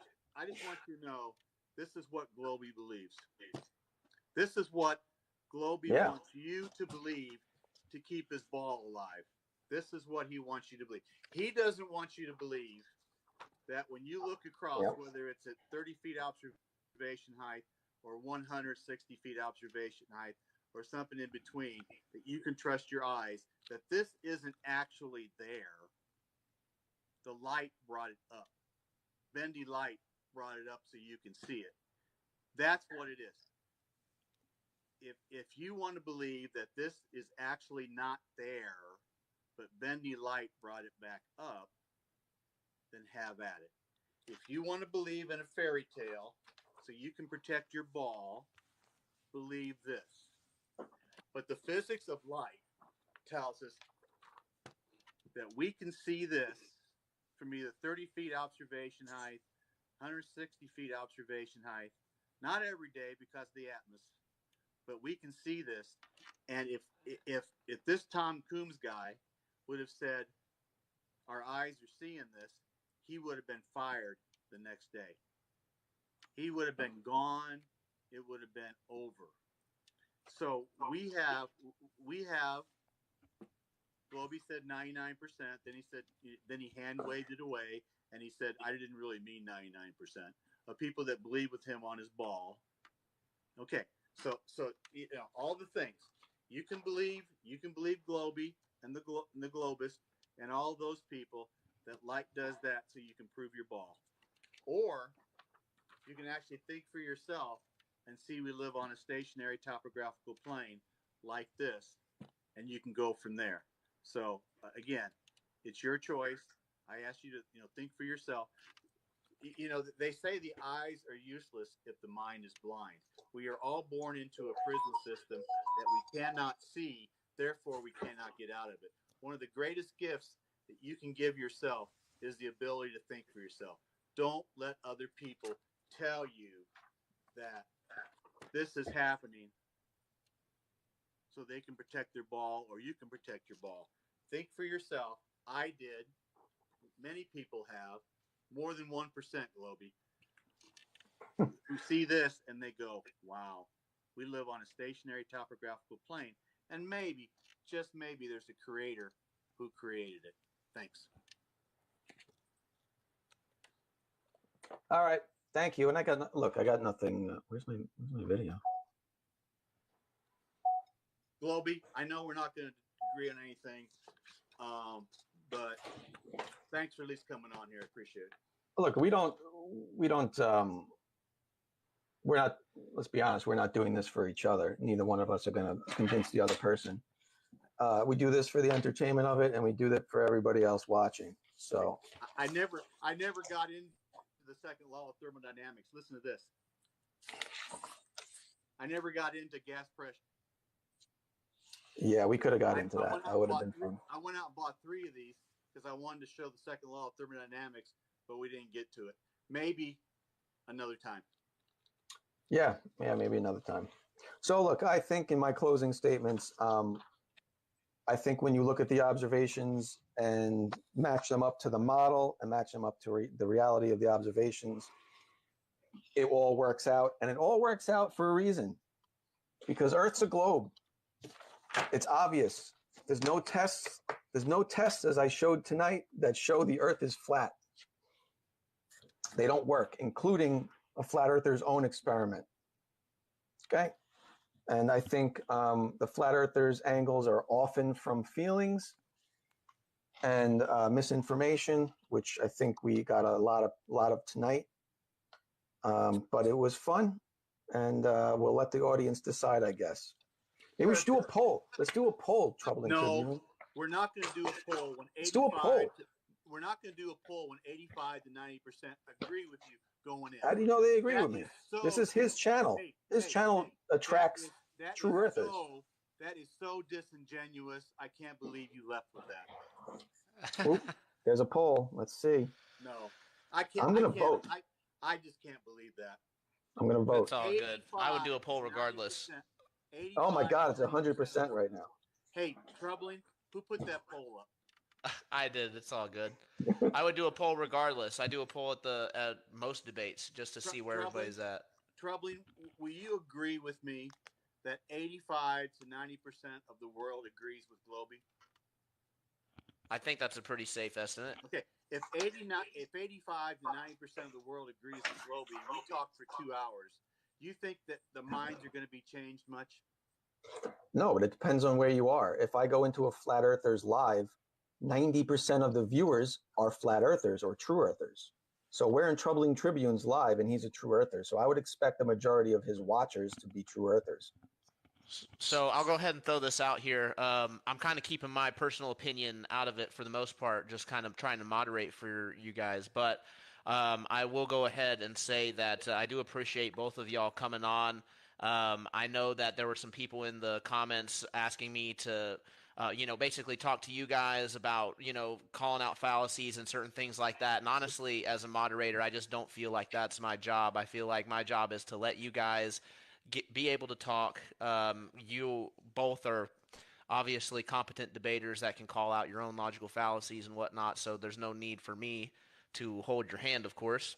you to know this is what Globy believes. This is what Globy wants you to believe to keep his ball alive. This is what he wants you to believe. He doesn't want you to believe that when you look across, whether it's at 30 feet observation height or 160 feet observation height or something in between, that you can trust your eyes, that this isn't actually there. The light brought it up. Bendy light brought it up so you can see it. That's what it is. If you want to believe that this is actually not there, but Bendy light brought it back up, then have at it. If you want to believe in a fairy tale so you can protect your ball, believe this. But the physics of light tells us that we can see this from either 30 feet observation height, 160 feet observation height, not every day because of the atmosphere, but we can see this. And if this Tom Coombs guy would have said, our eyes are seeing this, he would have been fired the next day. He would have been gone. It would have been over. So we have Globy said 99%. Then he hand waved it away, and he said, I didn't really mean 99% of people that believe with him on his ball. Okay, so all the things you can believe Globy and the Globist and all those people that light does that so you can prove your ball, or you can actually think for yourself and see we live on a stationary topographical plane like this, and you can go from there. So again, it's your choice. I ask you to think for yourself. They say the eyes are useless if the mind is blind. We are all born into a prison system that we cannot see, therefore we cannot get out of it. One of the greatest gifts that you can give yourself is the ability to think for yourself. Don't let other people tell you that this is happening so they can protect their ball or you can protect your ball. Think for yourself. I did. Many people have. More than 1%, Globy, who see this and they go, wow, we live on a stationary topographical plane. And maybe, just maybe, there's a creator who created it. Thanks. All right. Thank you. And I got nothing. Where's my video? Globy, I know we're not going to agree on anything, but thanks for at least coming on here. I appreciate it. look, we're not, let's be honest, we're not doing this for each other. Neither one of us are going to convince the other person. We do this for the entertainment of it, and we do that for everybody else watching. So I never got into the second law of thermodynamics. Listen to this. I never got into gas pressure. yeah, we could have got into that. That would have been fun. I went out and bought 3 of these because I wanted to show the second law of thermodynamics, but we didn't get to it. Maybe another time. Yeah, maybe another time. So look, I think in my closing statements, I think when you look at the observations and match them up to the model and match them up to the reality of the observations, it all works out. And it all works out for a reason, because Earth's a globe. It's obvious. There's no tests, as I showed tonight, that show the Earth is flat. They don't work, including a flat earther's own experiment. Okay? And I think the flat earthers' angles are often from feelings and misinformation, which I think we got a lot of tonight. But it was fun, and we'll let the audience decide, I guess. Maybe we should do a poll. Let's do a poll, Troubling Tribune. No, we're not going to do a poll when 85. Let's do a poll. We're not going to do a poll when 85 to 90% agree with you going in. How do you know they agree That with me? so, This is his channel. His channel attracts true earthers. That is so disingenuous. I can't believe you left with that. Oop, there's a poll. Let's see. No, I can't. I'm going to vote. I just can't believe that. I'm going to vote. It's all good. I would do a poll regardless. Oh my God, it's 100% right now. Hey, Troubling, who put that poll up? I did. It's all good. I would do a poll regardless. I do a poll at most debates just to see where everybody's at. Troubling, will you agree with me that 85 to 90% of the world agrees with Globey? I think that's a pretty safe estimate. Okay, if 85 to 90% of the world agrees with Globey, and we talk for 2 hours, do you think that the minds are going to be changed much? No, but it depends on where you are. If I go into a Flat Earthers live, 90% of the viewers are Flat Earthers or True Earthers. So we're in Troubling Tribune's live, and he's a True Earther. So I would expect the majority of his watchers to be True Earthers. So I'll go ahead and throw this out here. I'm kind of keeping my personal opinion out of it for the most part, just kind of trying to moderate for you guys. But I will go ahead and say that I do appreciate both of y'all coming on. I know that there were some people in the comments asking me to, basically talk to you guys about, calling out fallacies and certain things like that. And honestly, as a moderator, I just don't feel like that's my job. I feel like my job is to let you guys be able to talk. You both are obviously competent debaters that can call out your own logical fallacies and whatnot, so there's no need for me to hold your hand, of course.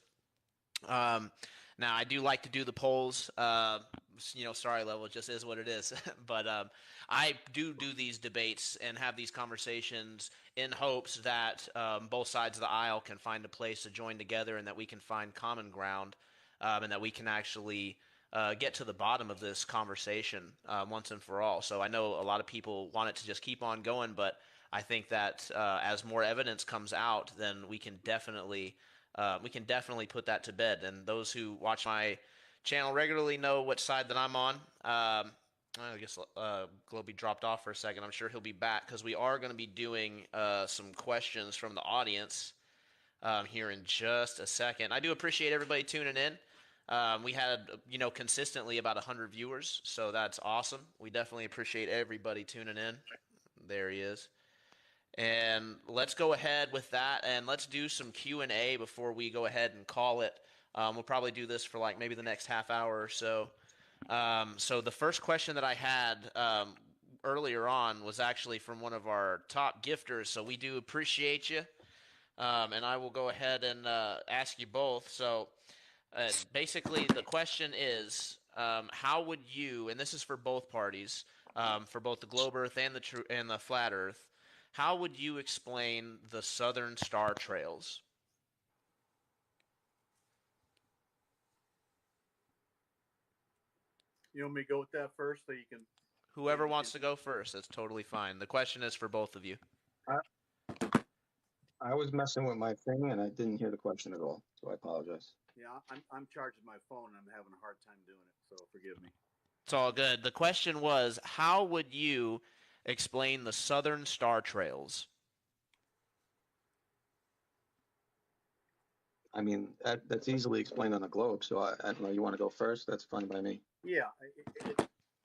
Now, I do like to do the polls. Sorry, Level, it just is what it is. But I do these debates and have these conversations in hopes that both sides of the aisle can find a place to join together and that we can find common ground and that we can actually get to the bottom of this conversation once and for all. So I know a lot of people want it to just keep on going, but I think that as more evidence comes out, then we can definitely put that to bed. And those who watch my channel regularly know which side that I'm on. I guess Globey dropped off for a second. I'm sure he'll be back because we are going to be doing some questions from the audience here in just a second. I do appreciate everybody tuning in. We had, consistently about 100 viewers, so that's awesome. We definitely appreciate everybody tuning in. There he is. And let's go ahead with that, and let's do some Q&A before we go ahead and call it. We'll probably do this for maybe the next half hour or so. So the first question that I had earlier on was actually from one of our top gifters, so we do appreciate you. And I will go ahead and ask you both. So basically the question is, how would you, and this is for both parties, for both the globe Earth and the flat Earth, how would you explain the southern star trails? You want me to go with that first, so you can? Whoever wants to go first, that's totally fine. The question is for both of you. I was messing with my thing and I didn't hear the question at all, so I apologize. Yeah, I'm charging my phone and I'm having a hard time doing it, so forgive me. It's all good. The question was, how would you explain the southern star trails? I mean, that's easily explained on the globe, so I don't know. You want to go first? That's fine by me. Yeah.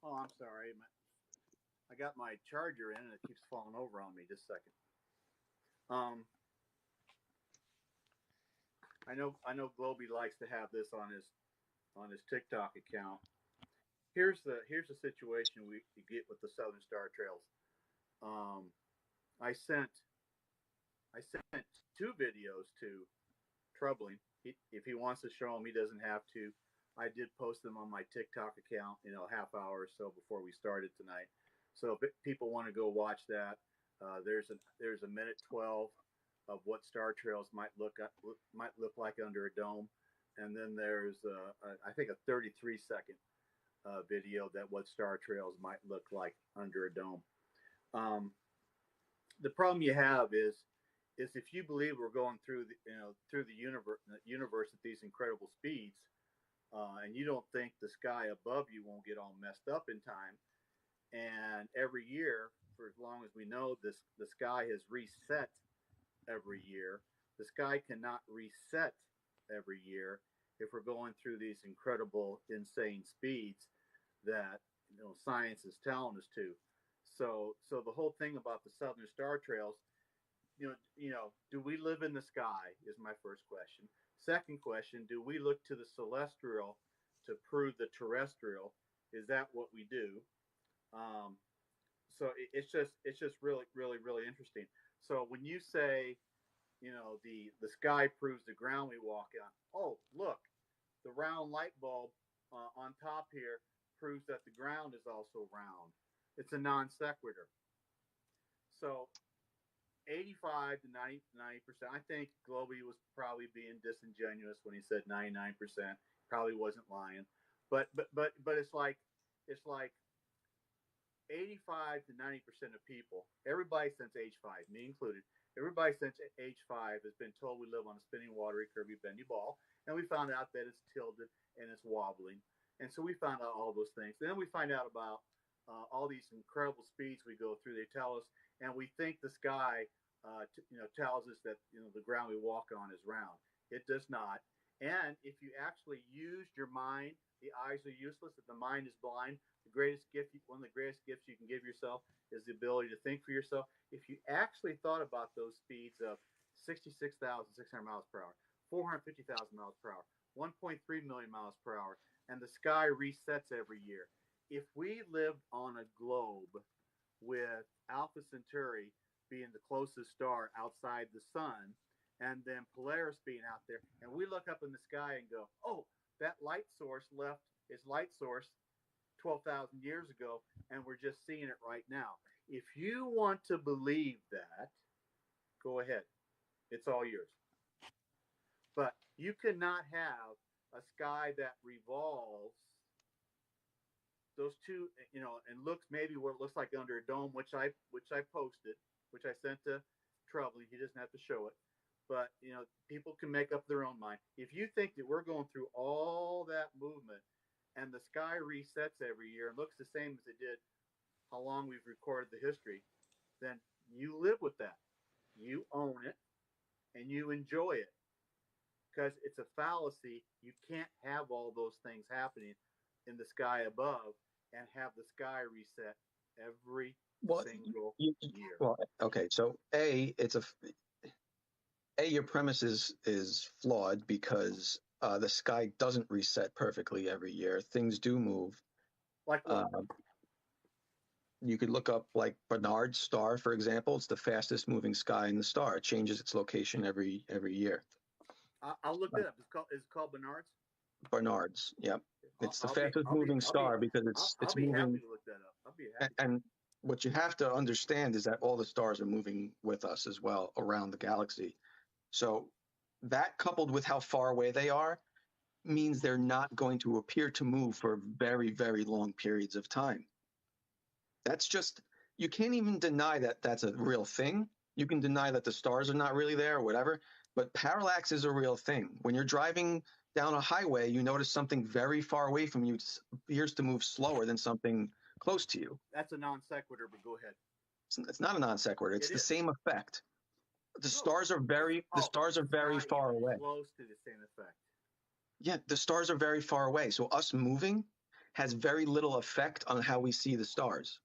Oh, I'm sorry. I got my charger in and it keeps falling over on me. Just a second. I know Globey likes to have this on his TikTok account. Here's the situation we get with the Southern Star Trails. I sent 2 videos to Troubling. If he wants to show them, he doesn't have to. I did post them on my TikTok account, a half hour or so before we started tonight. So if people want to go watch that, there's a minute 12 of what star trails might look like under a dome, and then there's I think a 33-second video that what star trails might look like under a dome. The problem you have is if you believe we're going through the universe at these incredible speeds, and you don't think the sky above you won't get all messed up in time, and every year for as long as we know this, the sky has reset every year. The sky cannot reset every year if we're going through these incredible, insane speeds that science is telling us to. So the whole thing about the Southern Star Trails, do we live in the sky is my first question. Second question, do we look to the celestial to prove the terrestrial? Is that what we do? So it's just really, really, really interesting. So when you say, the sky proves the ground we walk on. Oh, look, the round light bulb on top here proves that the ground is also round. It's a non sequitur. So 85 to 90%. I think Globey was probably being disingenuous when he said 99%. Probably wasn't lying, but it's like 85 to 90% of people, everybody since age 5, me included, everybody since age 5 has been told we live on a spinning, watery, curvy, bendy ball, and we found out that it's tilted and it's wobbling, and so we found out all those things. And then we find out about all these incredible speeds we go through. They tell us, and we think the sky, tells us that the ground we walk on is round. It does not. And if you actually used your mind, the eyes are useless. If the mind is blind, one of the greatest gifts you can give yourself is the ability to think for yourself. If you actually thought about those speeds of 66,600 miles per hour, 450,000 miles per hour, 1.3 million miles per hour, and the sky resets every year. If we lived on a globe with Alpha Centauri being the closest star outside the sun, and then Polaris being out there, and we look up in the sky and go, oh, that light source left its light source 12,000 years ago, and we're just seeing it right now. If you want to believe that, go ahead. It's all yours. But you cannot have a sky that revolves those two, and looks maybe what it looks like under a dome, which I posted, which I sent to Troubling. He doesn't have to show it. But, people can make up their own mind. If you think that we're going through all that movement and the sky resets every year and looks the same as it did how long we've recorded the history, then you live with that. You own it and you enjoy it, because it's a fallacy. You can't have all those things happening in the sky above and have the sky reset every single year. Well, okay. So your premise is flawed, because the sky doesn't reset perfectly every year. Things do move. Like what? You could look up like Barnard's star, for example. It's the fastest moving sky in the star. It changes its location every year. I'll look that up. Is it called Barnard's? Barnard's, yep. It's the fastest moving star because it's I'll be moving. happy to look that up. I'll be happy. And what you have to understand is that all the stars are moving with us as well around the galaxy. So that, coupled with how far away they are, means they're not going to appear to move for very, very long periods of time. That's just, you can't even deny that that's a real thing. You can deny that the stars are not really there or whatever, but parallax is a real thing. When you're driving down a highway, you notice something very far away from you appears to move slower than something close to you. That's a non sequitur, but go ahead. It's not a non sequitur. It's It the is. same effect. The No. stars are very Not far even away. close to the same effect. Yeah, the stars are very far away. So us moving has very little effect on how we see the stars.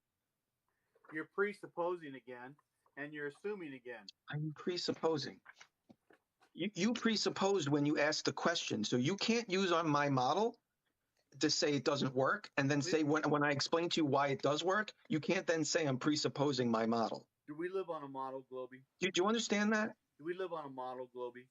You're presupposing again, and you're assuming again. I'm presupposing. You presupposed when you asked the question, so you can't use on my model to say it doesn't work, and then say when I explain to you why it does work, you can't then say I'm presupposing my model. Do we live on a model, Globey? Do you understand that? Do we live on a model, Globey?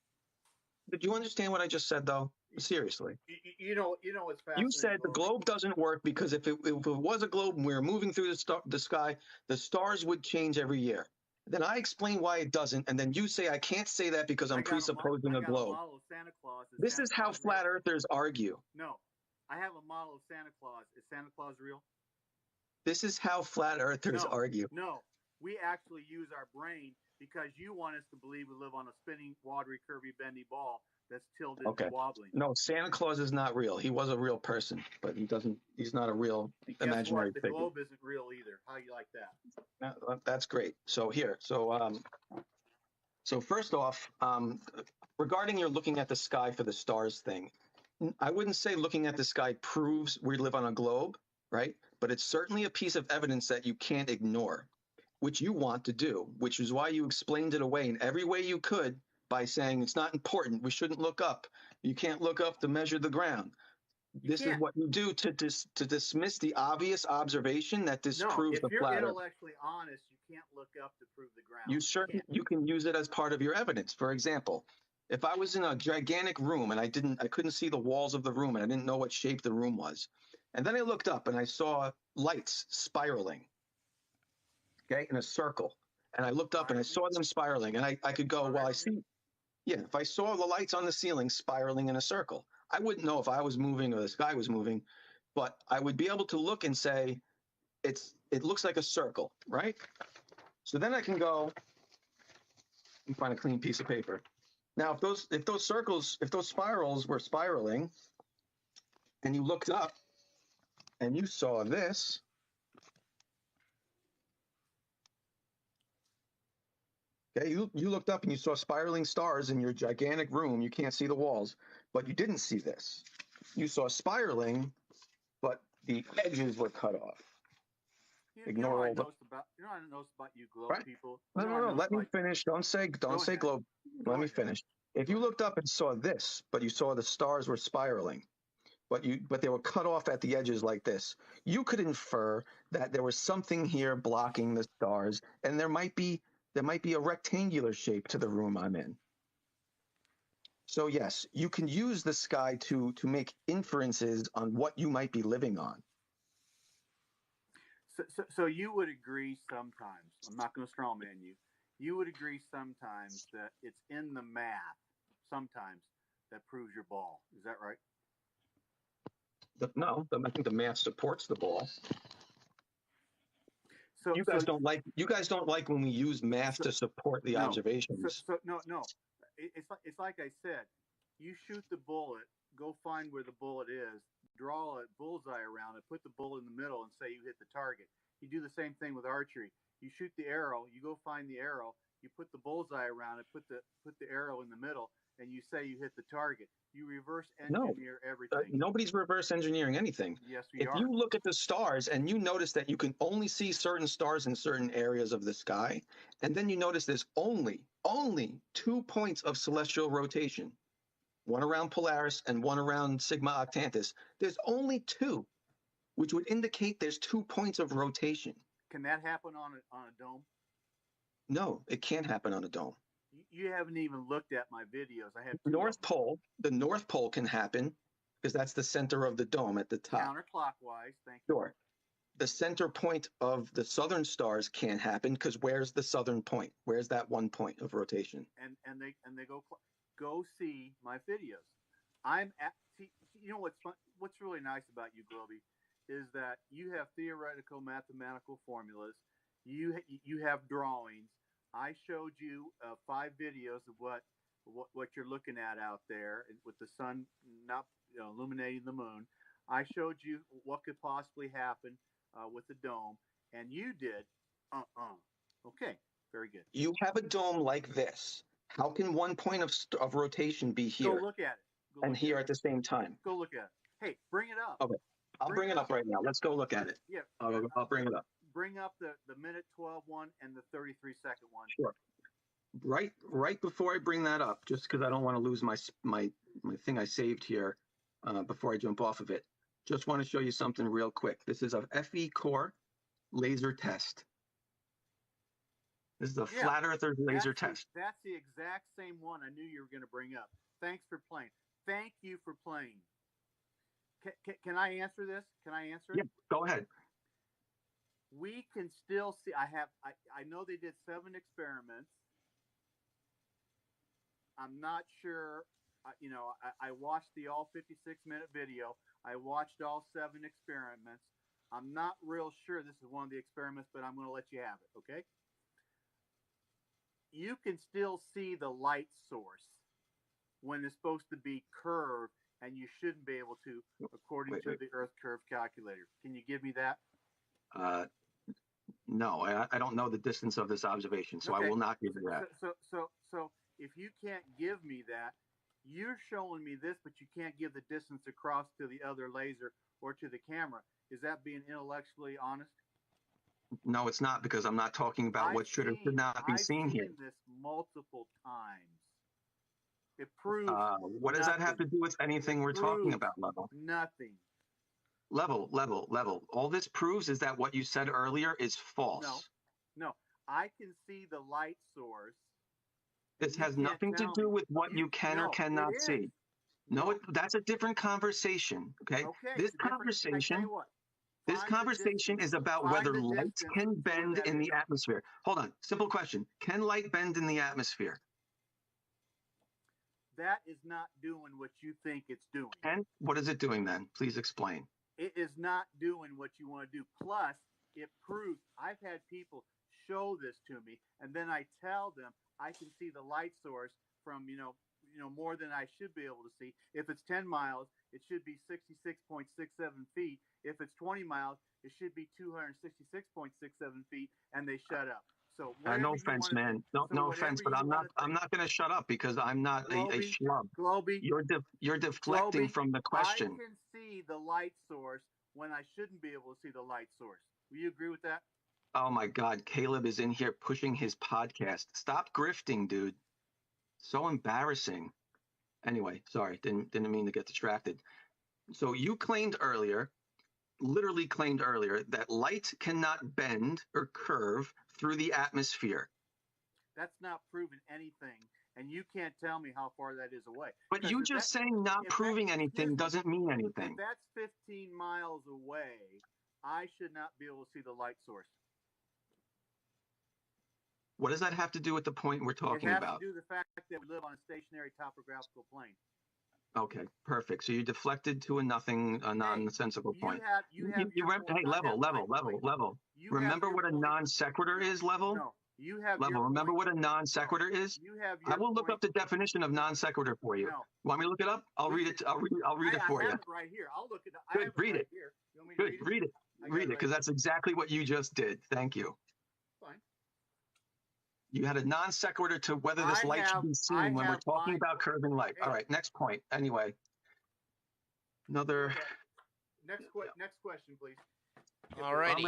Did you understand what I just said, though? Seriously. You know what's fascinating. You said the globe doesn't work because if it was a globe and we were moving through the sky, the stars would change every year. Then I explain why it doesn't, and then you say I can't say that because I'm presupposing a globe. A model of Santa Claus. This is how flat earthers argue. No, I have a model of Santa Claus. Is Santa Claus real? This is how flat earthers argue. No, we actually use our brain because you want us to believe we live on a spinning, watery, curvy, bendy ball that's tilted and wobbling. No, Santa Claus is not real. He was a real person, but he's not a real imaginary figure. The globe isn't real either. How you like that? That's great. So so first off, regarding your looking at the sky for the stars thing, I wouldn't say looking at the sky proves we live on a globe, right? But it's certainly a piece of evidence that you can't ignore, which you want to do, which is why you explained it away in every way you could by saying it's not important. We shouldn't look up. You can't look up to measure the ground. This is what you do to dismiss the obvious observation that disproves the flat Earth. If you're intellectually honest, you can't look up to prove the ground. You can use it as part of your evidence. For example, if I was in a gigantic room and I couldn't see the walls of the room and I didn't know what shape the room was, and then I looked up and I saw lights spiraling, okay, in a circle, and I looked up and I saw them spiraling, and I could go, well, if I saw the lights on the ceiling spiraling in a circle, I wouldn't know if I was moving or the sky was moving, but I would be able to look and say, it looks like a circle, right? So then I can go and find a clean piece of paper. Now, if those spirals were spiraling, and you looked up and you saw this, okay, you looked up and you saw spiraling stars in your gigantic room. You can't see the walls, but you didn't see this. You saw spiraling, but the edges were cut off. Ignore all the. I noticed about you globe people. No. Let me finish. Don't say globe. Let me finish. If you looked up and saw this, but you saw the stars were spiraling, but they were cut off at the edges like this, you could infer that there was something here blocking the stars, and there might be a rectangular shape to the room I'm in. So yes, you can use the sky to make inferences on what you might be living on. So you would agree sometimes, I'm not going to strawman you, you would agree sometimes that it's in the math, sometimes, that proves your ball. Is that right? No, I think the math supports the ball. So you guys don't like when we use math to support the observations. No. It's like I said, you shoot the bullet, go find where the bullet is, draw a bullseye around it, put the bullet in the middle, and say you hit the target. You do the same thing with archery. You shoot the arrow, you go find the arrow, you put the bullseye around it, put the arrow in the middle, and you say you hit the target. You reverse engineer everything. Nobody's reverse engineering anything. Yes, if you look at the stars and you notice that you can only see certain stars in certain areas of the sky, and then you notice there's only 2 points of celestial rotation, one around Polaris and one around Sigma Octantis. There's only 2, which would indicate there's 2 points of rotation. Can that happen on a dome? No, it can't happen on a dome. You haven't even looked at my videos. I have the North Pole can happen because that's the center of the dome at the top. Counterclockwise, thank you. Sure. The center point of the southern stars can't happen because where's the southern point? Where's that 1 point of rotation? And they go see my videos. You know what's really nice about you, Globey, is that you have theoretical mathematical formulas. You have drawings. I showed you 5 videos of what you're looking at out there with the sun not illuminating the moon. I showed you what could possibly happen with the dome, and you did. Okay, very good. You have a dome like this. How can one point of rotation be here Go look at it. and here at the same time? Go look at it. Hey, bring it up. Okay, I'll bring it up right now. Let's go look at it. Yeah, I'll bring it up. Bring up the minute 12 one and the 33-second one. Sure. Right before I bring that up, just because I don't want to lose my thing I saved here before I jump off of it. Just want to show you something real quick. This is a FE core laser test. This is a flat earther laser test. That's the exact same one I knew you were going to bring up. Thanks for playing. Thank you for playing. Can I answer this? Can I answer it? Yeah, go ahead. We can still see. I know they did 7 experiments. I'm not sure. I watched the all 56-minute video. I watched all 7 experiments. I'm not real sure this is one of the experiments, but I'm going to let you have it. Okay. You can still see the light source when it's supposed to be curved, and you shouldn't be able to, according to the Earth curve calculator. Can you give me that? No, I don't know the distance of this observation, so okay. I will not give you that. So if you can't give me that, you're showing me this, but you can't give the distance across to the other laser or to the camera. Is that being intellectually honest? No, it's not, because I'm not talking about what should or should not be seen here. I've seen this multiple times. It proves what does that have to do with anything we're talking about, Level? Nothing. Level. All this proves is that what you said earlier is false. No. I can see the light source. This has nothing to do with what you can or cannot see. No, that's a different conversation. Okay. This conversation is about whether light can bend in the atmosphere. Hold on. Simple question. Can light bend in the atmosphere? That is not doing what you think it's doing. And what is it doing then? Please explain. It is not doing what you want to do. Plus, it proves, I've had people show this to me, and then I tell them I can see the light source from, more than I should be able to see. If it's 10 miles, it should be 66.67 feet. If it's 20 miles, it should be 266.67 feet, and they shut up. So no offense, man. No offense, but I'm not going to shut up because I'm not a schlub. Globey, you're deflecting from the question. I can see the light source when I shouldn't be able to see the light source. Will you agree with that? Oh my God, Caleb is in here pushing his podcast. Stop grifting, dude. So embarrassing. Anyway, sorry, didn't mean to get distracted. So you literally claimed earlier that light cannot bend or curve through the atmosphere. That's not proving anything, and you can't tell me how far that is away. But you just saying not proving anything doesn't mean anything. If that's 15 miles away, I should not be able to see the light source. What does that have to do with the point we're talking about? It has to do with the fact that we live on a stationary topographical plane. Okay, perfect. So you deflected to a nonsensical point. Hey, level. Remember what a non sequitur is, Level? No, remember what a non sequitur is? I will look up the definition of non sequitur for you. No. Want me to look it up? I'll read it. I'll read it for you. I have it right here. I'll look it up. Good, read it. Good, read it. Read it, because that's exactly what you just did. Thank you. Fine. You had a non sequitur to whether this light should be seen when we're talking about curving light. All right, next point. Anyway, another. Next question, please. All righty.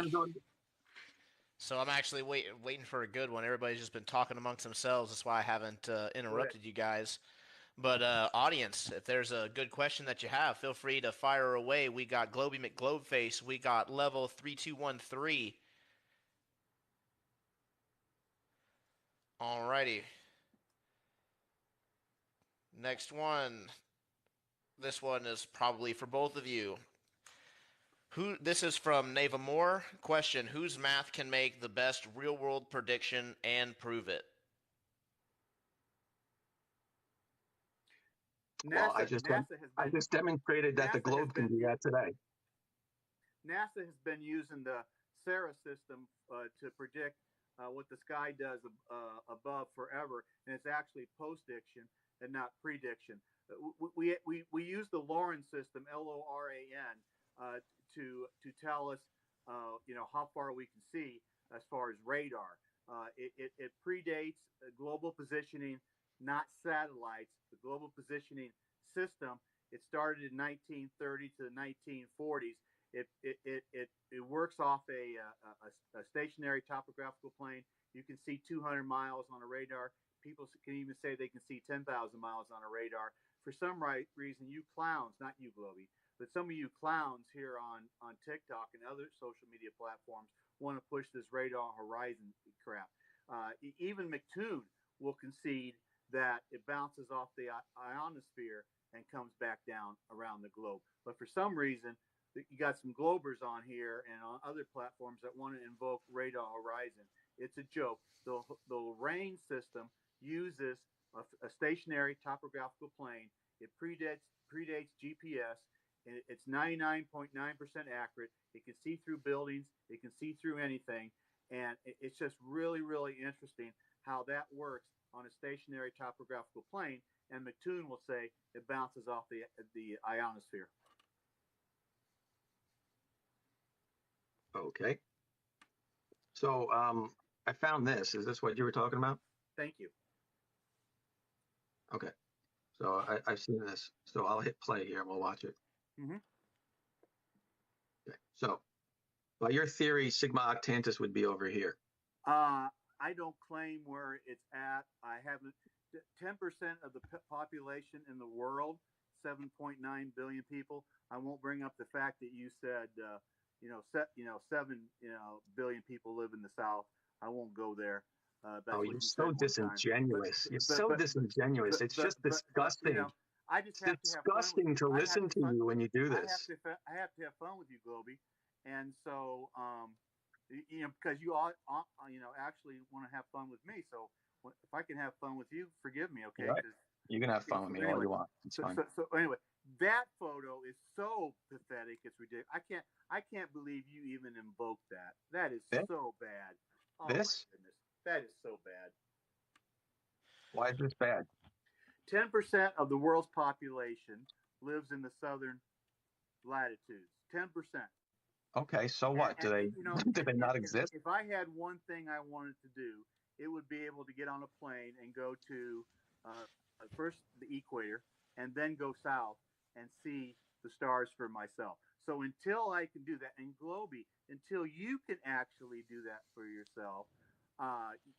So I'm actually waiting for a good one. Everybody's just been talking amongst themselves. That's why I haven't interrupted you guys. But audience, if there's a good question that you have, feel free to fire away. We got Globy McGlobeface. We got Level 3213. Alrighty. Next one. This one is probably for both of you. This is from Neva Moore. Question: whose math can make the best real-world prediction and prove it? Well, I just demonstrated that the globe can do that today. NASA has been using the SARA system to predict what the sky does above forever, and it's actually post-diction and not prediction. We use the Loran system, LORAN, to tell us, how far we can see as far as radar. It predates global positioning, not satellites. The global positioning system, it started in 1930 to the 1940s. It works off a stationary topographical plane. You can see 200 miles on a radar. People can even say they can see 10,000 miles on a radar. For some reason, you clowns, not you, Globey, but some of you clowns here on TikTok and other social media platforms want to push this radar horizon crap. Even McToon will concede that it bounces off the ionosphere and comes back down around the globe. But for some reason, you got some globers on here and on other platforms that want to invoke radar horizon. It's a joke. The rain system uses a stationary topographical plane. It predates GPS, and it's 99.9% accurate. It can see through buildings. It can see through anything. And it's just really, really interesting how that works on a stationary topographical plane. And McToon will say it bounces off the ionosphere. Okay. So I found this. Is this what you were talking about? Thank you. Okay. So I've seen this. So I'll hit play here and we'll watch it. Mm-hmm. Okay. So by your theory, Sigma Octantis would be over here. I don't claim where it's at. I haven't. 10% of the population in the world, 7.9 billion people. I won't bring up the fact that you said, 7 billion people live in the South. I won't go there. Oh, you're so disingenuous. You're so disingenuous. It's just disgusting. I just have it's to have fun disgusting to listen to you when you do this. I have to have fun with you, Globey, and so because you all actually want to have fun with me. So if I can have fun with you, forgive me, okay? Right. You can have fun with me all you want. It's fine. So anyway, that photo is so pathetic. It's ridiculous. I can't believe you even invoked that. That is so bad. Oh, this? My goodness. That is so bad. Why is this bad? 10% of the world's population lives in the southern latitudes. 10%. Okay, so what? Do they not exist? If I had one thing I wanted to do, it would be able to get on a plane and go to first the equator and then go south and see the stars for myself. So until I can do that, and Globey, until you can actually do that for yourself,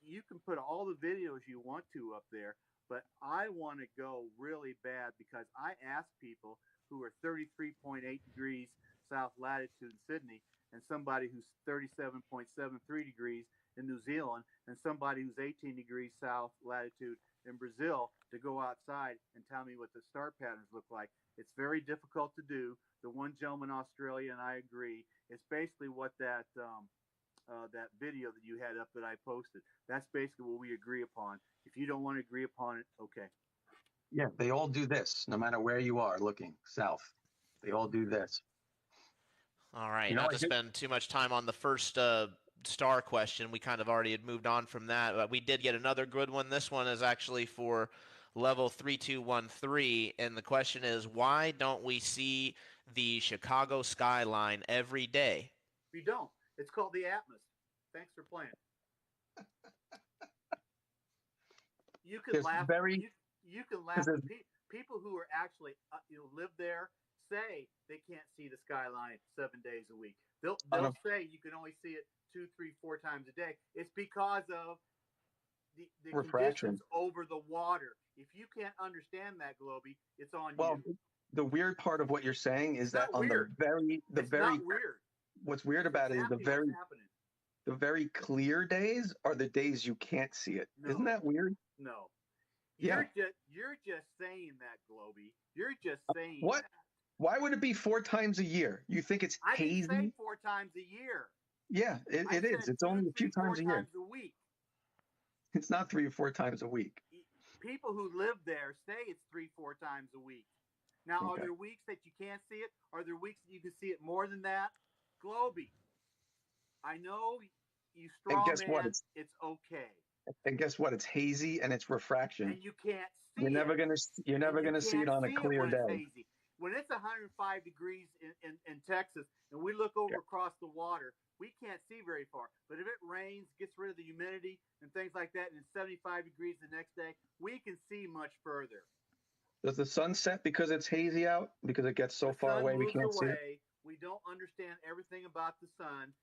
you can put all the videos you want to up there, but I want to go really bad because I ask people who are 33.8 degrees south latitude in Sydney and somebody who's 37.73 degrees in New Zealand and somebody who's 18 degrees south latitude in Brazil to go outside and tell me what the star patterns look like. It's very difficult to do. The one gentleman in Australia, and I agree, it's basically what that video that you had up that I posted. That's basically what we agree upon. If you don't want to agree upon it, okay. Yeah, they all do this, no matter where you are looking south. They all do this. All right, not to spend too much time on the first star question. We kind of already had moved on from that, but we did get another good one. This one is actually for level 3213, and the question is, why don't we see the Chicago skyline every day? We don't. It's called the Atmos. Thanks for playing. You can laugh. You can laugh. People who are actually live there say they can't see the skyline 7 days a week. They'll say you can only see it 2, 3, 4 times a day. It's because of the refraction conditions over the water. If you can't understand that, Globey, it's on you. Well, the weird part of what you're saying is that on weird. the very not weird. What's weird about it is the very clear days are the days you can't see it. No. Isn't that weird? No. Yeah. You're just saying that, Globey. You're just saying what? That. Why would it be 4 times a year? You think it's hazy? I didn't say 4 times a year. Yeah, it is. It's only a few times a year. 4 times a week. It's not 3 or 4 times a week. People who live there say it's 3, 4 times a week. Now, Are there weeks that you can't see it? Are there weeks that you can see it more than that? Globey, I know you And straw guess what? man, it's okay. And guess what? It's hazy and it's refraction. And you can't see You're never it. gonna see it on a clear When it's day. hazy. When it's 105 degrees in Texas and we look over across the water, we can't see very far. But if it rains, gets rid of the humidity and things like that, and it's 75 degrees the next day, we can see much further. Does the sun set because it's hazy out? Because it gets so far away we can't see it? We don't understand everything about the sun.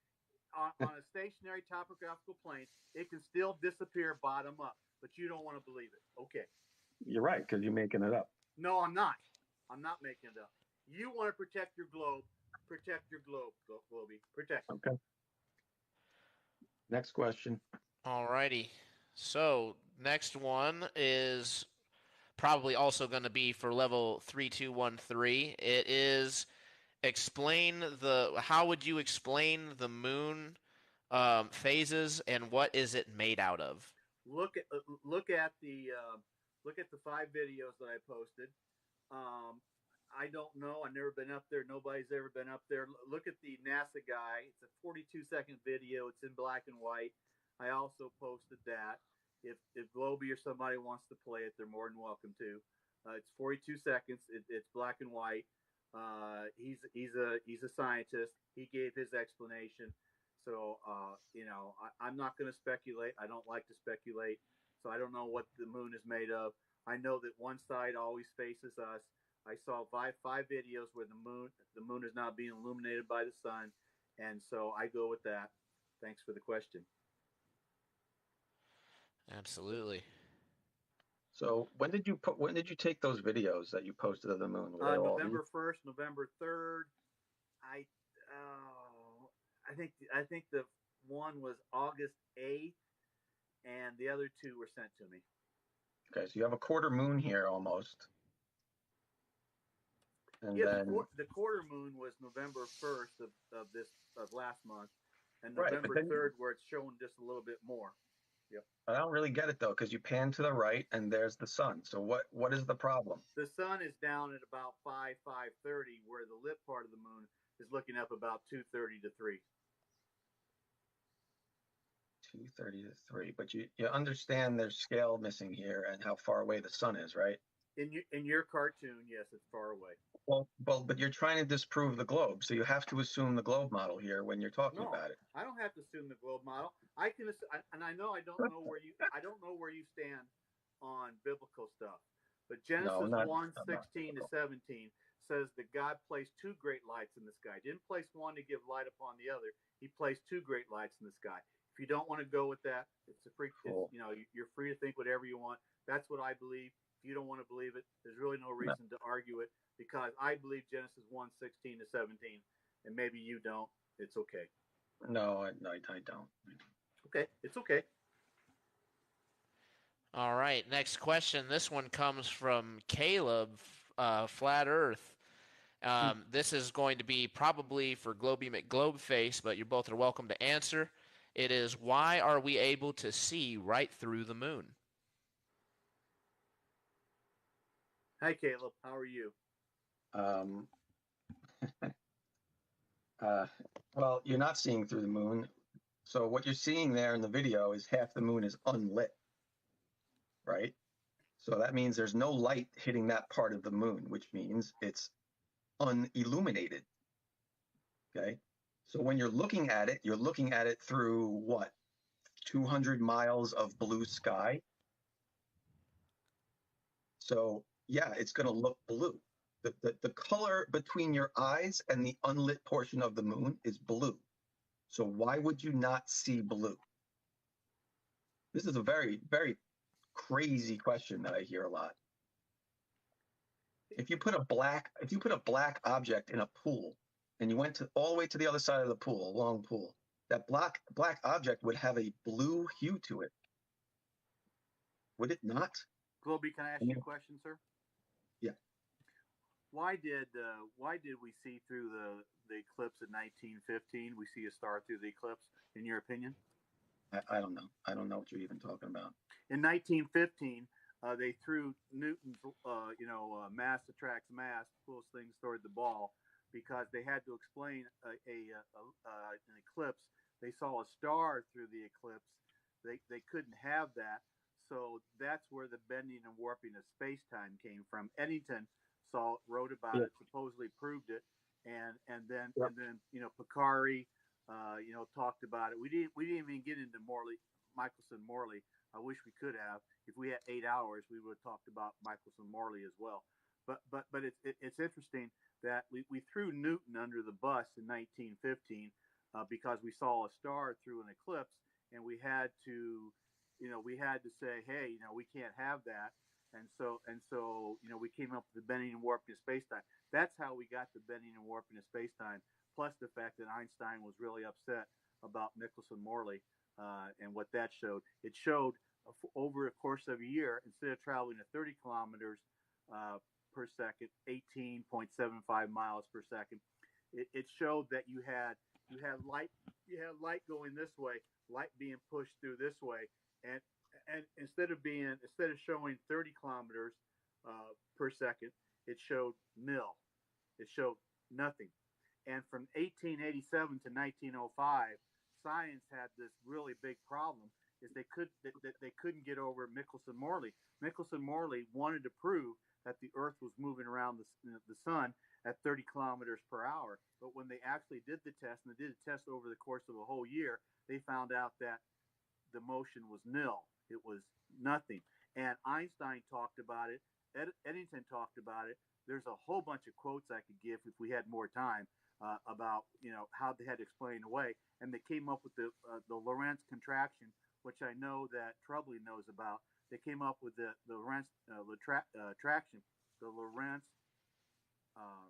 On a stationary topographical plane, it can still disappear bottom up, but you don't want to believe it. Okay. You're right, because you're making it up. No, I'm not. I'm not making it up. You want to protect your globe. Protect your globe, Globey. Protect it. Okay. Next question. All righty. So next one is probably also going to be for level 3213. It is how would you explain the moon phases and what is it made out of? Look at the 5 videos that I posted. I don't know. I've never been up there. Nobody's ever been up there. Look at the NASA guy. It's a 42-second video. It's in black and white. I also posted that. If Globey or somebody wants to play it, they're more than welcome to. It's 42 seconds. It's black and white. He's a scientist. He gave his explanation. So I'm not going to speculate. I don't like to speculate. So I don't know what the moon is made of. I know that one side always faces us. I saw five videos where the moon is not being illuminated by the sun, and so I go with that. Thanks for the question. Absolutely. So when did you take those videos that you posted of the moon? November 1st, November 3rd. I think the one was August 8th, and the other 2 were sent to me. Okay, so you have a quarter moon here almost. And yeah, then the quarter moon was November 1st of last month, and November 3rd where it's showing just a little bit more. Yep. I don't really get it though, because you pan to the right and there's the sun. So what is the problem? The sun is down at about 5:30, where the lit part of the moon is looking up about 2:30 to 3. 2:30 to 3, but you understand there's scale missing here and how far away the sun is, right? In your cartoon, yes, it's far away. Well, but you're trying to disprove the globe, so you have to assume the globe model here when you're talking about it. I don't have to assume the globe model. I can, and I know I don't know where you stand on biblical stuff. But Genesis 1:16 to 17 says that God placed 2 great lights in the sky. He didn't place one to give light upon the other. He placed 2 great lights in the sky. If you don't want to go with that, it's a free. Cool. You're free to think whatever you want. That's what I believe. If you don't want to believe it, there's really no reason to argue it, because I believe Genesis 1:16 to 17, and maybe you don't. It's okay. No, I don't. Okay, it's okay. All right, next question. This one comes from Caleb, Flat Earth. This is going to be probably for Globey McGlobeface, but you both are welcome to answer. It is, why are we able to see right through the moon? Hi, Caleb. How are you? Well, you're not seeing through the moon. So what you're seeing there in the video is half the moon is unlit, right? So that means there's no light hitting that part of the moon, which means it's unilluminated. Okay. So when you're looking at it through what? 200 miles of blue sky. So yeah, it's going to look blue. The color between your eyes and the unlit portion of the moon is blue. So why would you not see blue? This is a very, very crazy question that I hear a lot. If you put a black object in a pool and you went all the way to the other side of the pool, a long pool, that black object would have a blue hue to it. Would it not? Globey, can I ask you a question, sir? Yeah. Why did we see through the eclipse in 1915? We see a star through the eclipse, in your opinion? I don't know. I don't know what you're even talking about. In 1915, they threw Newton's, mass attracts mass, pulls things toward the ball, because they had to explain an eclipse they saw a star through the eclipse. They couldn't have that. So that's where the bending and warping of space-time came from. Eddington wrote about it, supposedly proved it, and then Picari, talked about it. We didn't even get into Michelson Morley. I wish we could have. If we had 8 hours, we would have talked about Michelson Morley as well. But it's interesting that we threw Newton under the bus in 1915 because we saw a star through an eclipse, and we had to say, hey, we can't have that. And so, we came up with the bending and warping of space-time. That's how we got the bending and warping of space-time, plus the fact that Einstein was really upset about Michelson-Morley and what that showed. It showed over the course of a year, instead of traveling at 30 kilometers per second, 18.75 miles per second, it showed that you had light going this way, light being pushed through this way, and instead of showing 30 kilometers per second, it showed nil. It showed nothing. And from 1887 to 1905, science had this really big problem: is they couldn't get over Michelson-Morley. Michelson-Morley wanted to prove that the Earth was moving around the sun at 30 kilometers per hour. But when they actually did the test, and they did a test over the course of a whole year, they found out that the motion was nil. It was nothing. And Einstein talked about it. Eddington talked about it. There's a whole bunch of quotes I could give if we had more time about how they had to explain away. And they came up with the Lorentz contraction, which I know that Trubley knows about. They came up with the Lorentz traction, the Lorentz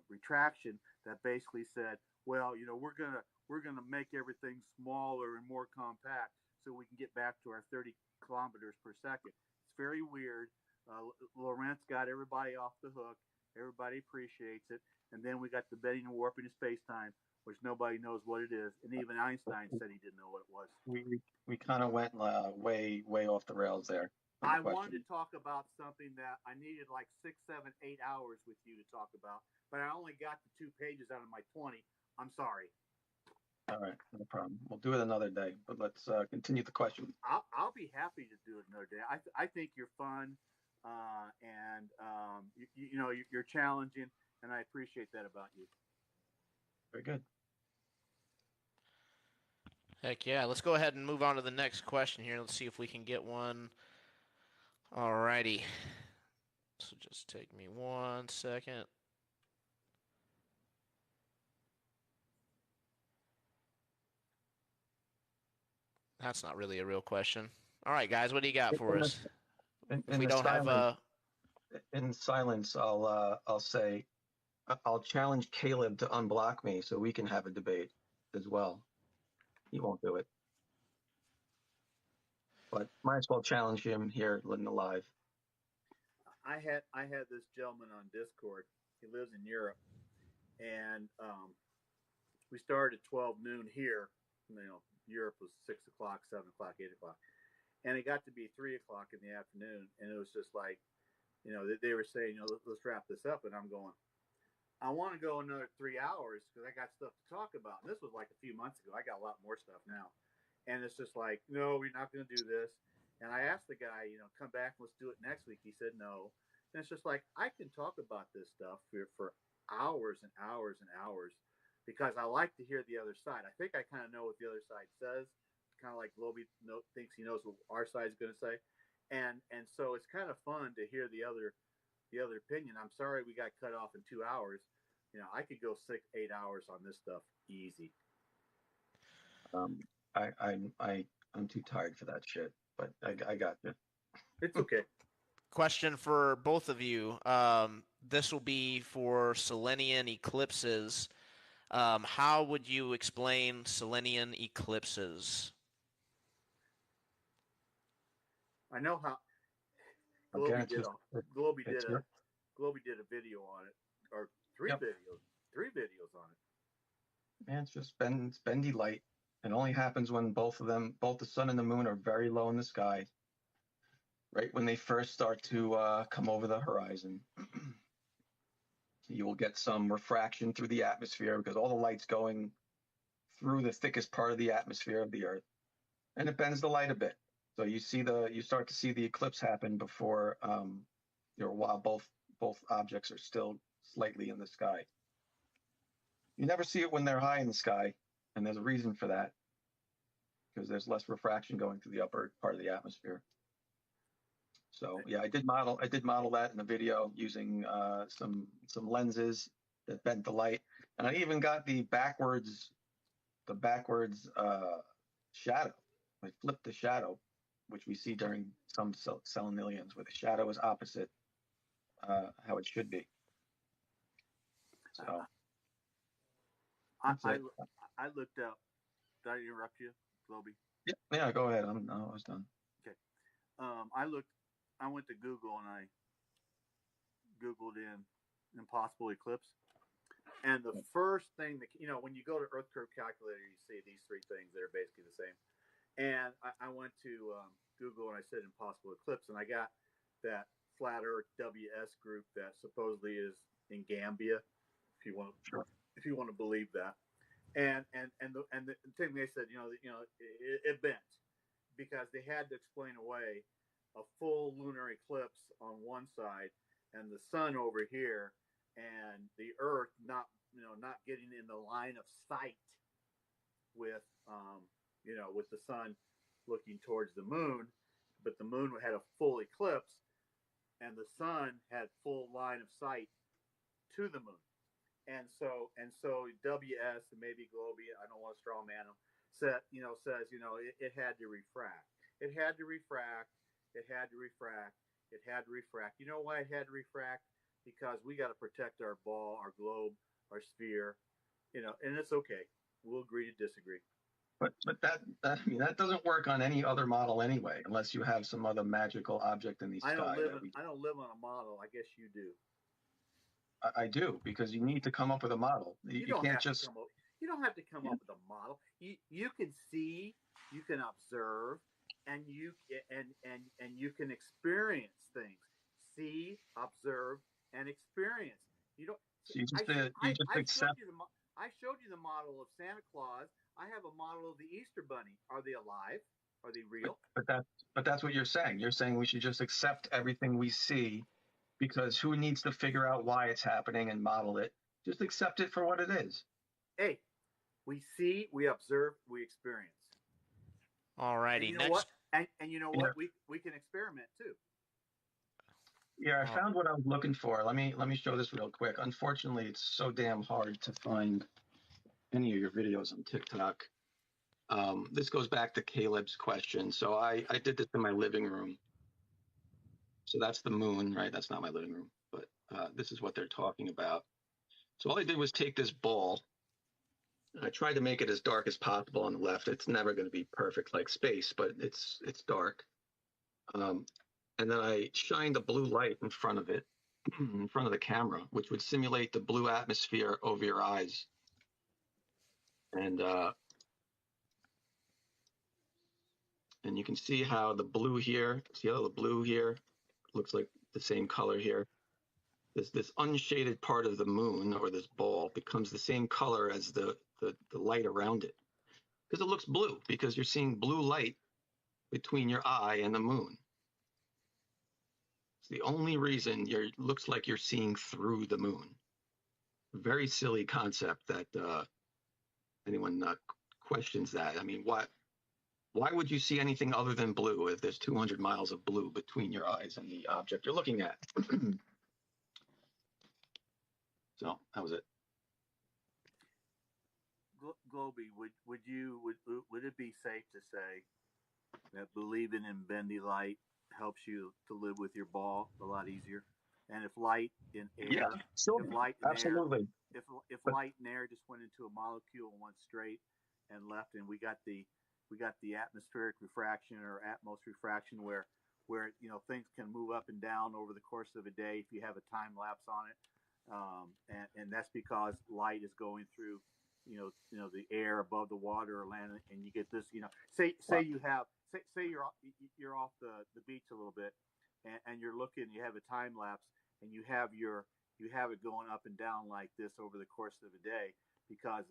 retraction, that basically said, well, we're gonna make everything smaller and more compact so we can get back to our 30 kilometers per second. It's very weird. Lorentz got everybody off the hook. Everybody appreciates it. And then we got the bending and warping of space-time, which nobody knows what it is. And even Einstein said he didn't know what it was. We kind of went way off the rails there. I wanted to talk about something that I needed like 6, 7, 8 hours with you to talk about, but I only got the 2 pages out of my 20. I'm sorry. All right, no problem. We'll do it another day, but let's continue the question. I'll be happy to do it another day. I think you're fun, and you're challenging, and I appreciate that about you. Very good. Heck yeah. Let's go ahead and move on to the next question here. Let's see if we can get one. Alrighty. So just take me 1 second. That's not really a real question. All right, guys, what do you got for us? If we don't have in silence, I'll say I'll challenge Caleb to unblock me so we can have a debate as well. He won't do it, but might as well challenge him here in the live. I had this gentleman on Discord. He lives in Europe, and we started at 12 noon here. Europe was 6 o'clock, 7 o'clock, 8 o'clock, and it got to be 3 o'clock in the afternoon, and it was just like, they were saying, let's wrap this up, and I'm going, I want to go another 3 hours because I got stuff to talk about. And this was like a few months ago. I got a lot more stuff now, and it's just like, no, we're not going to do this. And I asked the guy, come back, let's do it next week. He said no. And it's just like, I can talk about this stuff for hours and hours and hours because I like to hear the other side. I think I kind of know what the other side says, kind of like Globey thinks he knows what our side is going to say. And so it's kind of fun to hear the other opinion. I'm sorry we got cut off in 2 hours. I could go 6, 8 hours on this stuff easy. I'm too tired for that shit, but I got you. It's okay. Question for both of you. This will be for Selenian eclipses. How would you explain Selenian eclipses? I know how. Globey did a video on it, or three videos on it. Man, it's just bendy light. It only happens when both the sun and the moon are very low in the sky, right when they first start to come over the horizon. You will get some refraction through the atmosphere because all the light's going through the thickest part of the atmosphere of the Earth, and it bends the light a bit. So you start to see the eclipse happen before, while both objects are still slightly in the sky. You never see it when they're high in the sky, and there's a reason for that, because there's less refraction going through the upper part of the atmosphere. So yeah, I did model that in the video using some lenses that bent the light, and I even got the backwards shadow. I flipped the shadow, which we see during some selenilians, where the shadow is opposite how it should be. So I looked up. Did I interrupt you, Globy? Yeah, go ahead. I was done. Okay. I went to Google and I Googled in impossible eclipse. And the first thing that, when you go to Earth Curve Calculator, you see these three things that are basically the same. And I went to Google and I said impossible eclipse, and I got that Flat Earth WS group that supposedly is in Gambia, if you want to believe that. And the thing they said, it bent because they had to explain away a full lunar eclipse on one side and the sun over here, and the Earth not getting in the line of sight with with the sun looking towards the moon, but the moon had a full eclipse and the sun had full line of sight to the moon. And so WS and maybe Globy, I don't want to straw man them, says it had to refract. It had to refract. It had to refract. It had to refract. You know why it had to refract? Because we got to protect our ball, our globe, our sphere, and it's okay. We'll agree to disagree. But that doesn't work on any other model anyway, unless you have some other magical object in the sky. I don't live on a model. I guess you do. I do, because you need to come up with a model. You can't just. You don't have to come up with a model. You can see, you can observe, and you can experience things. See, observe, and experience. You don't. I showed you the model of Santa Claus. I have a model of the Easter Bunny. Are they alive? Are they real? But that's what you're saying. You're saying we should just accept everything we see, because who needs to figure out why it's happening and model it? Just accept it for what it is. Hey, we see, we observe, we experience. Alrighty, next. And you know what? We can experiment too. Yeah, I found what I was looking for. Let me show this real quick. Unfortunately, it's so damn hard to find any of your videos on TikTok. This goes back to Caleb's question. So I did this in my living room. So that's the moon, right? That's not my living room, but this is what they're talking about. So all I did was take this ball. I tried to make it as dark as possible on the left. It's never going to be perfect like space, but it's dark. And then I shined a blue light in front of it, in front of the camera, which would simulate the blue atmosphere over your eyes. And you can see how the blue here, looks like the same color here. This unshaded part of the moon, or this ball, becomes the same color as the light around it, because it looks blue, because you're seeing blue light between your eye and the moon. It's the only reason looks like you're seeing through the moon. Very silly concept that anyone questions that. I mean, why would you see anything other than blue if there's 200 miles of blue between your eyes and the object you're looking at? So that was it. Globy, would it be safe to say that believing in bendy light helps you to live with your ball a lot easier? And if light in air, absolutely. If light and air just went into a molecule and went straight and left, and we got the atmospheric refraction or atmos refraction where things can move up and down over the course of a day if you have a time lapse on it, and that's because light is going through the air above the water or land, and you get this say you're off the beach a little bit, and you're looking, you have a time lapse, and you have it going up and down like this over the course of a day. because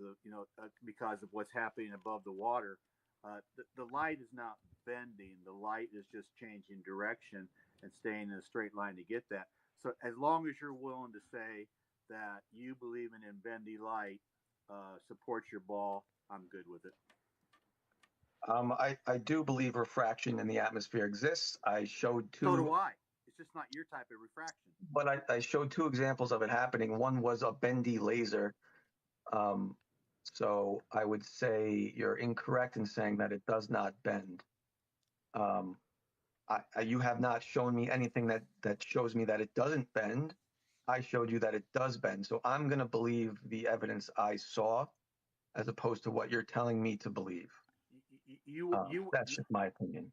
of what's happening above the water. The light is not bending. The light is just changing direction and staying in a straight line to get that. So as long as you're willing to say that you believe in bendy light supports your ball, I'm good with it. I do believe refraction in the atmosphere exists. I showed two. So do I. It's just not your type of refraction. But I showed two examples of it happening. One was a bendy laser. So I would say you're incorrect in saying that it does not bend. You have not shown me anything that shows me that it doesn't bend. I showed you that it does bend. So I'm going to believe the evidence I saw as opposed to what you're telling me to believe. That's just my opinion.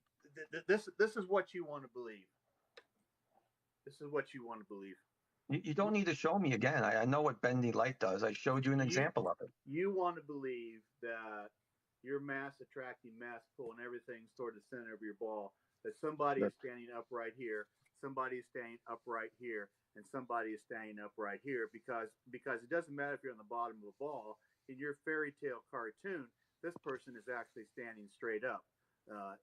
This is what you want to believe. This is what you want to believe. You don't need to show me again. I know what bendy light does. I showed you an example of it. You want to believe that your mass attracting mass pull and everything's toward the center of your ball, that somebody is standing upright here, somebody is standing upright here, and somebody is standing upright here because it doesn't matter if you're on the bottom of the ball. In your fairy tale cartoon, this person is actually standing straight up.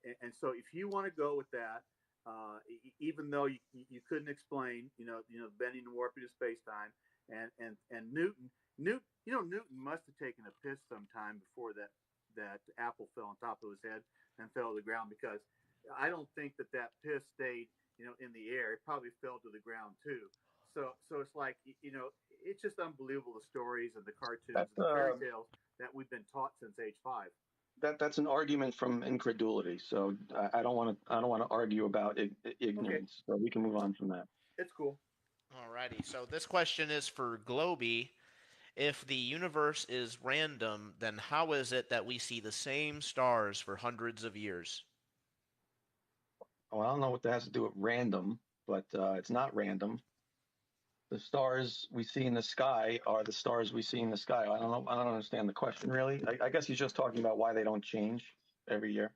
And so if you want to go with that, even though you couldn't explain, bending and warping of space-time, and Newton must have taken a piss sometime before that apple fell on top of his head and fell to the ground, because I don't think that piss stayed, in the air. It probably fell to the ground too. So it's like, it's just unbelievable, the stories and the cartoons and the fairy tales that we've been taught since age 5. That's an argument from incredulity. So I don't want to argue about ignorance. Okay. So we can move on from that. It's cool. Alrighty. So this question is for Globy. If the universe is random, then how is it that we see the same stars for hundreds of years? Well, I don't know what that has to do with random, but it's not random. The stars we see in the sky are the stars we see in the sky. I don't know. I don't understand the question really. I guess he's just talking about why they don't change every year,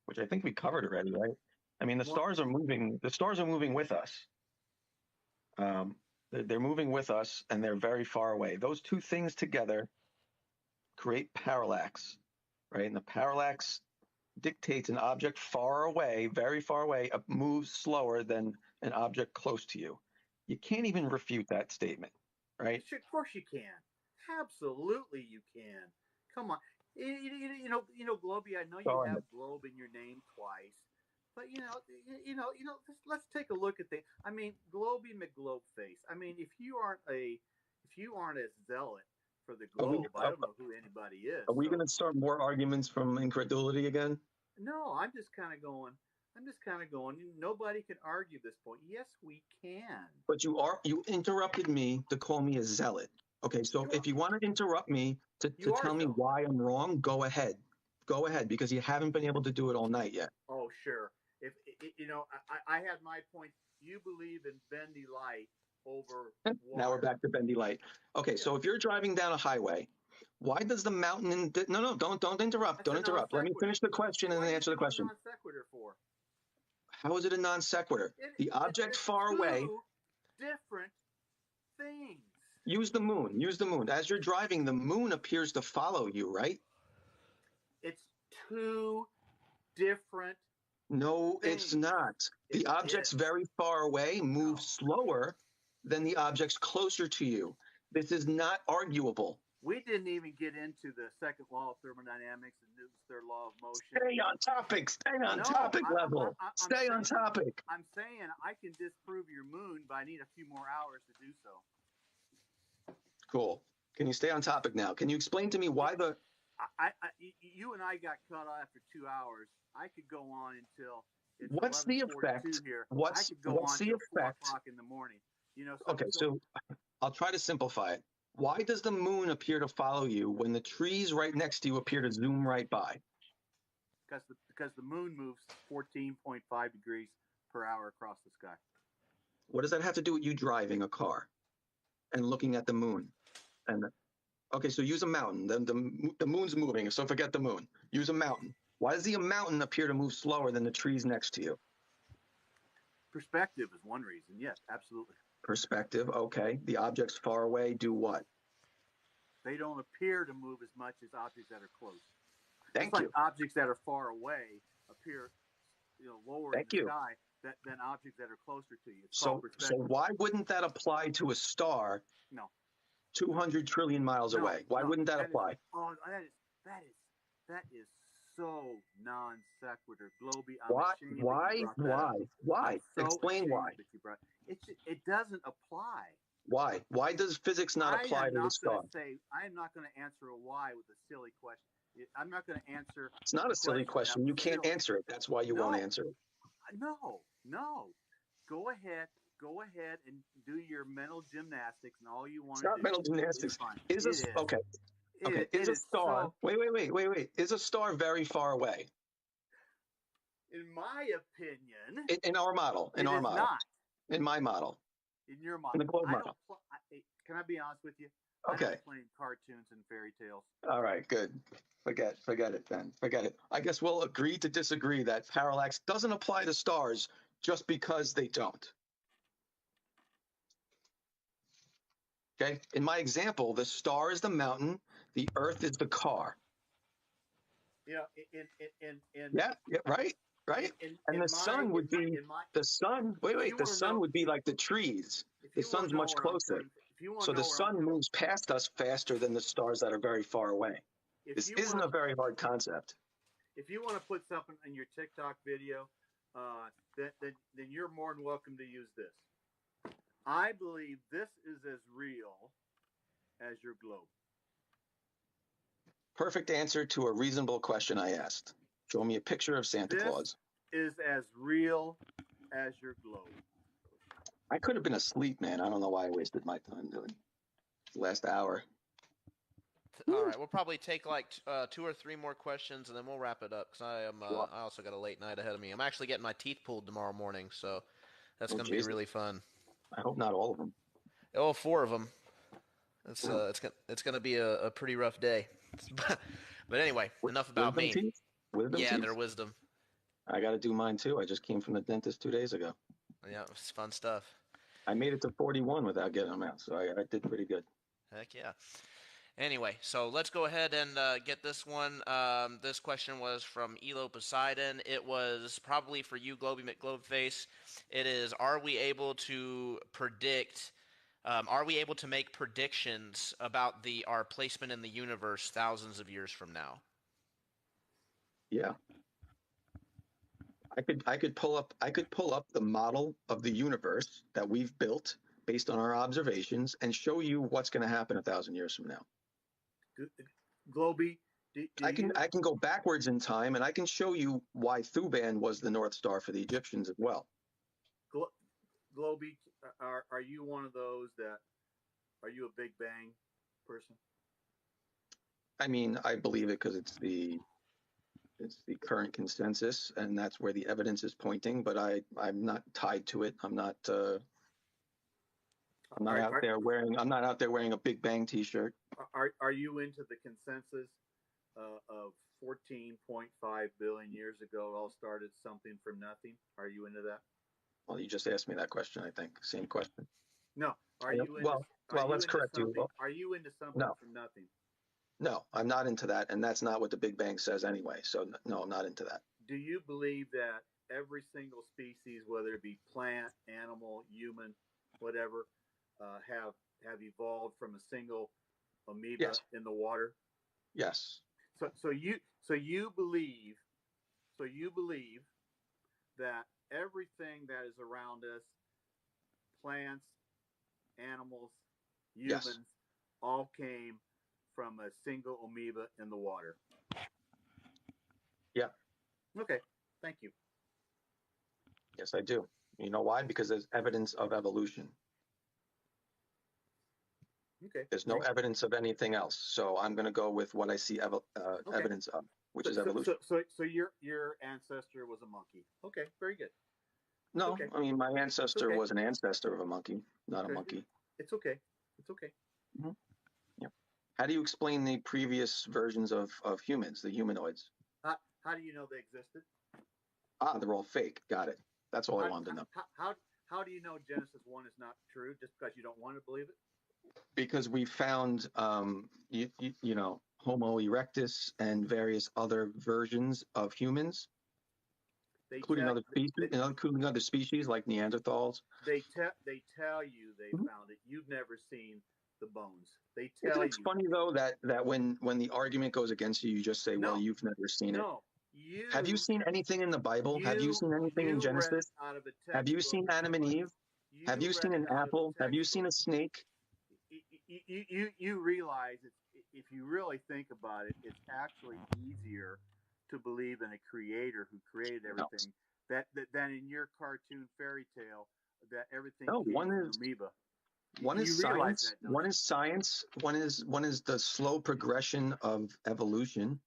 which I think we covered already, right? I mean, the stars are moving. The stars are moving with us. They're moving with us, and they're very far away. Those two things together create parallax, right? And the parallax dictates an object far away, very far away, moves slower than an object close to you. You can't even refute that statement, right? Of course you can. Absolutely you can. Come on. Globy, I know you have globe in your name twice, but let's take a look at Globy McGlobeface. I mean, if you aren't a zealot for the globe, I don't know who anybody is. Are we going to start more arguments from incredulity again? No, I'm just kind of going. Nobody can argue this point. Yes, we can. But you interrupted me to call me a zealot. Okay, so if you want to interrupt me to tell me why I'm wrong, go ahead. Go ahead, because you haven't been able to do it all night yet. Oh, sure. If I had my point. You believe in bendy light over water. Now we're back to bendy light. Okay, so if you're driving down a highway, why does the mountain? No, don't interrupt. Don't interrupt. Let me finish the question and then answer the question. Non sequitur for? How is it a non sequitur? The object far away. Different things. Use the moon. Use the moon. As you're driving, the moon appears to follow you, right? It's two different. No, things. It's not. The objects very far away move slower than the objects closer to you. This is not arguable. We didn't even get into the second law of thermodynamics and Newton's third law of motion. Stay on topic. Stay on topic level. Stay on topic. I'm saying I can disprove your moon, but I need a few more hours to do so. Cool. Can you stay on topic now? Can you explain to me why you and I got cut off after 2 hours. I could go on until it's what's the effect? Here. What's the effect? 4 o'clock in the morning. So I'll try to simplify it. Why does the moon appear to follow you when the trees right next to you appear to zoom right by? Because the moon moves 14.5 degrees per hour across the sky. What does that have to do with you driving a car and looking at the moon? Okay, so use a mountain. The moon's moving, so forget the moon. Use a mountain. Why does the mountain appear to move slower than the trees next to you? Perspective is one reason. Yes, absolutely. Perspective, okay. The objects far away do what? They don't appear to move as much as objects that are close. Thank Just you. like objects that are far away appear, lower in Thank the you. sky than objects that are closer to you. It's So called perspective. why wouldn't that apply to a star No. 200 trillion miles away? Why wouldn't that apply? That is so non sequitur, Globy. I'm Why? ashamed that you brought that up. Why? I'm so Explain ashamed why. that you brought it doesn't apply. Why? Why does physics not apply to the star? I am not going to answer a why with a silly question. I'm not going to answer. It's not a silly question. You can't answer it. That's why you won't answer it. No. Go ahead and do your mental gymnastics and all you want to do. It's not mental gymnastics. Okay. Is a star? Wait. Is a star very far away? In my opinion, in our model. In our model. Not. In my model. In your model. In the globe model. Can I be honest with you? Okay. I don't play cartoons and fairy tales. All right, good. Forget it then. Forget it. I guess we'll agree to disagree that parallax doesn't apply to stars just because they don't. Okay. In my example, the star is the mountain, the Earth is the car. Yeah. Right. And the sun would be the sun. Wait. The sun would be like the trees. The sun's much closer. So the sun moves past us faster than the stars that are very far away. This isn't a very hard concept. If you want to put something in your TikTok video, then you're more than welcome to use this. I believe this is as real as your globe. Perfect answer to a reasonable question I asked. Show me a picture of Santa Claus. Is as real as your globe. I could have been asleep, man. I don't know why I wasted my time doing the last hour. All right, we'll probably take like 2 or 3 more questions, and then we'll wrap it up because I also got a late night ahead of me. I'm actually getting my teeth pulled tomorrow morning, so that's going to be really fun. I hope not all of them. Oh, 4 of them. It's going to be a pretty rough day. But anyway, enough about me. Wisdom teeth? They're wisdom. I got to do mine too. I just came from the dentist 2 days ago. Yeah, it's fun stuff. I made it to 41 without getting them out, so I did pretty good. Heck yeah. Anyway, so let's go ahead and get this one. This question was from Elo Poseidon. It was probably for you, Globy McGlobeface. It is, are we able to make predictions about our placement in the universe thousands of years from now? Yeah. I could pull up the model of the universe that we've built based on our observations and show you what's going to happen 1,000 years from now. Globy, I can go backwards in time, and I can show you why Thuban was the North Star for the Egyptians as well. Globy, are you one of those are you a Big Bang person? I mean, I believe it because it's the current consensus, and that's where the evidence is pointing. But I'm not tied to it. I'm not out there wearing a Big Bang T-shirt. Are you into the consensus of 14.5 billion years ago? It all started something from nothing. Are you into that? Well, you just asked me that question. I think same question. No. Let's correct you. Are you into something from nothing? No, I'm not into that, and that's not what the Big Bang says anyway. So no, I'm not into that. Do you believe that every single species, whether it be plant, animal, human, whatever, have evolved from a single amoeba in the water? Yes. So you believe that everything that is around us, plants, animals, humans, all came from a single amoeba in the water? Yeah. Okay. Thank you. Yes, I do. You know why? Because there's evidence of evolution. Okay. There's no evidence of anything else. So I'm going to go with what I see evidence of, which is evolution. So your ancestor was a monkey. Okay, very good. No, okay. I mean, my ancestor was an ancestor of a monkey, not a monkey. It's okay. It's okay. Mm-hmm. Yeah. How do you explain the previous versions of humans, the humanoids? How do you know they existed? They're all fake. Got it. That's all I wanted to know. How do you know Genesis 1 is not true just because you don't want to believe it? Because we found you know, Homo erectus and various other versions of humans, They including tell other species, including other species like Neanderthals. they tell you they Mhm. found it. You've never seen the bones. They Isn't tell it you. funny though that when the argument goes against you, you just say, "Well, No, you've never seen it." no. Have you seen anything in the Bible? Have you seen anything in You read it Genesis? out of a Have you textbook. seen Adam and Eve? Have You you read seen it an out of a apple? Have you seen textbook. a snake? You realize if you really think about it, it's actually easier to believe in a creator who created No. everything than in your cartoon fairy tale that everything No, came from amoeba. one is You realize science, that, don't one you? is science, one is the slow progression of evolution,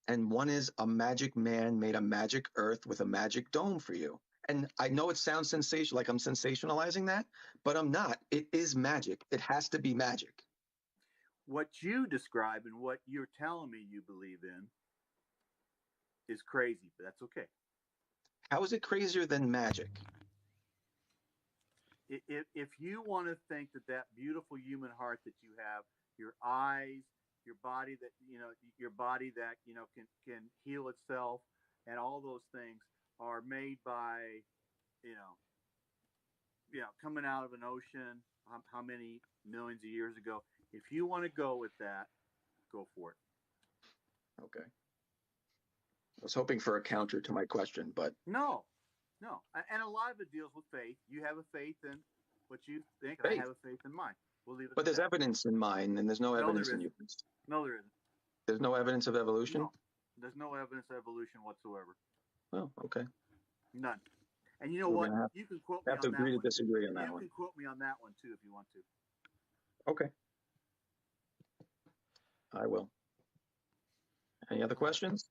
and one is a magic man made a magic earth with a magic dome for you. And I know it sounds sensational, like I'm sensationalizing that, but I'm not. It is magic. It has to be magic. What you describe and what you're telling me you believe in is crazy, but that's okay. How is it crazier than magic? If you want to think that beautiful human heart that you have, your eyes, your body that your body that can heal itself, and all those things are made by you know coming out of an ocean, how many millions of years ago. If you want to go with that, go for it. Okay. I was hoping for a counter to my question, but No, and a lot of it deals with faith. You have a faith in what you think, and I faith. have a faith in mine. We'll leave it. But there's evidence in mine, and there's no evidence in yours. No, there isn't. There's no evidence of evolution? No, there's no evidence of evolution whatsoever. Oh, okay. None. And you know what? You can quote me on that one. Have to agree to disagree on that one. You can quote me on that one too if you want to. Okay. I will. Any other questions?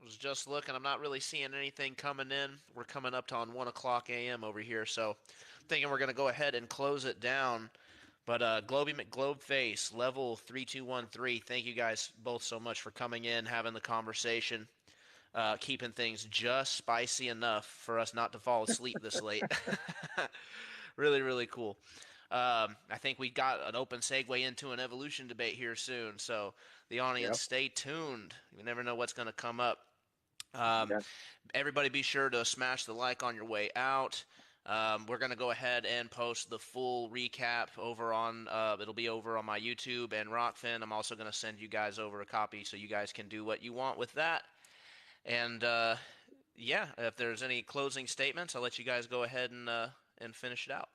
I was just looking. I'm not really seeing anything coming in. We're coming up to on 1 o'clock a.m. over here, so I'm thinking we're going to go ahead and close it down. But Globey McGlobeface, level 3213, thank you guys both so much for coming in, having the conversation, keeping things just spicy enough for us not to fall asleep this late. Really, really cool. I think we got an open segue into an evolution debate here soon, so the audience, stay tuned. You never know what's going to come up. Everybody be sure to smash the like on your way out. We're going to go ahead and post the full recap over on, it'll be over on my YouTube and Rokfin. I'm also going to send you guys over a copy so you guys can do what you want with that. And, if there's any closing statements, I'll let you guys go ahead and finish it out.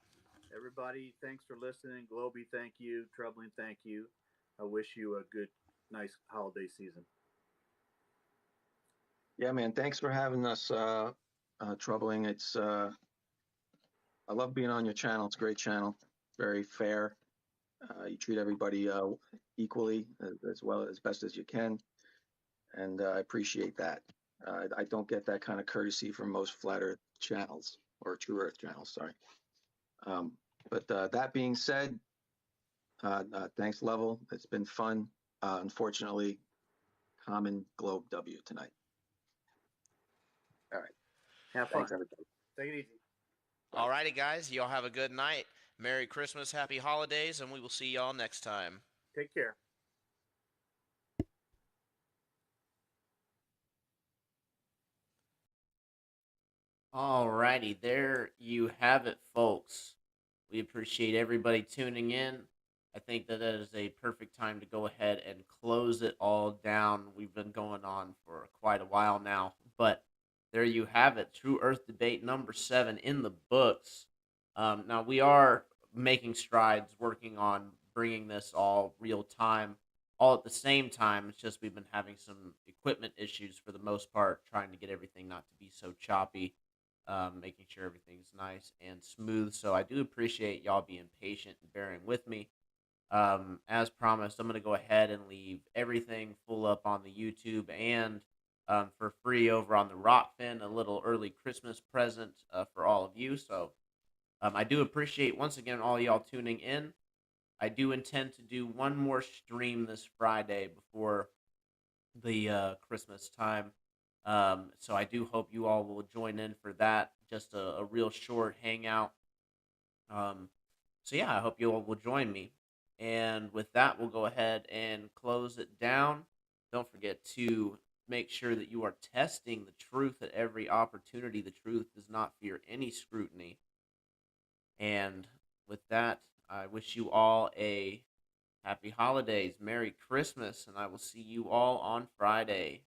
Everybody, thanks for listening. Globey, thank you. Troubling, thank you. I wish you a good, nice holiday season. Yeah, man. Thanks for having us, Troubling. It's I love being on your channel. It's a great channel. Very fair. You treat everybody equally as well as best as you can, and I appreciate that. I don't get that kind of courtesy from most flat Earth channels or True Earth channels. Sorry. But that being said, thanks, Level. It's been fun. Unfortunately, common Globe W tonight. All right. Have fun. Thanks, everybody. Take it easy. All righty, guys. Y'all have a good night. Merry Christmas, Happy Holidays, and we will see y'all next time. Take care. All righty, there you have it, folks. We appreciate everybody tuning in. I think that is a perfect time to go ahead and close it all down. We've been going on for quite a while now, but there you have it. True Earth Debate number 7 in the books. Now, we are making strides working on bringing this all real time, all at the same time. It's just we've been having some equipment issues for the most part, trying to get everything not to be so choppy, making sure everything's nice and smooth. So I do appreciate y'all being patient and bearing with me. As promised, I'm going to go ahead and leave everything full up on the YouTube and for free over on the Rokfin, a little early Christmas present for all of you. So I do appreciate, once again, all y'all tuning in. I do intend to do one more stream this Friday before the Christmas time. So I do hope you all will join in for that. Just a real short hangout. So yeah, I hope you all will join me. And with that, we'll go ahead and close it down. Don't forget to make sure that you are testing the truth at every opportunity. The truth does not fear any scrutiny. And with that, I wish you all a happy holidays, Merry Christmas, and I will see you all on Friday.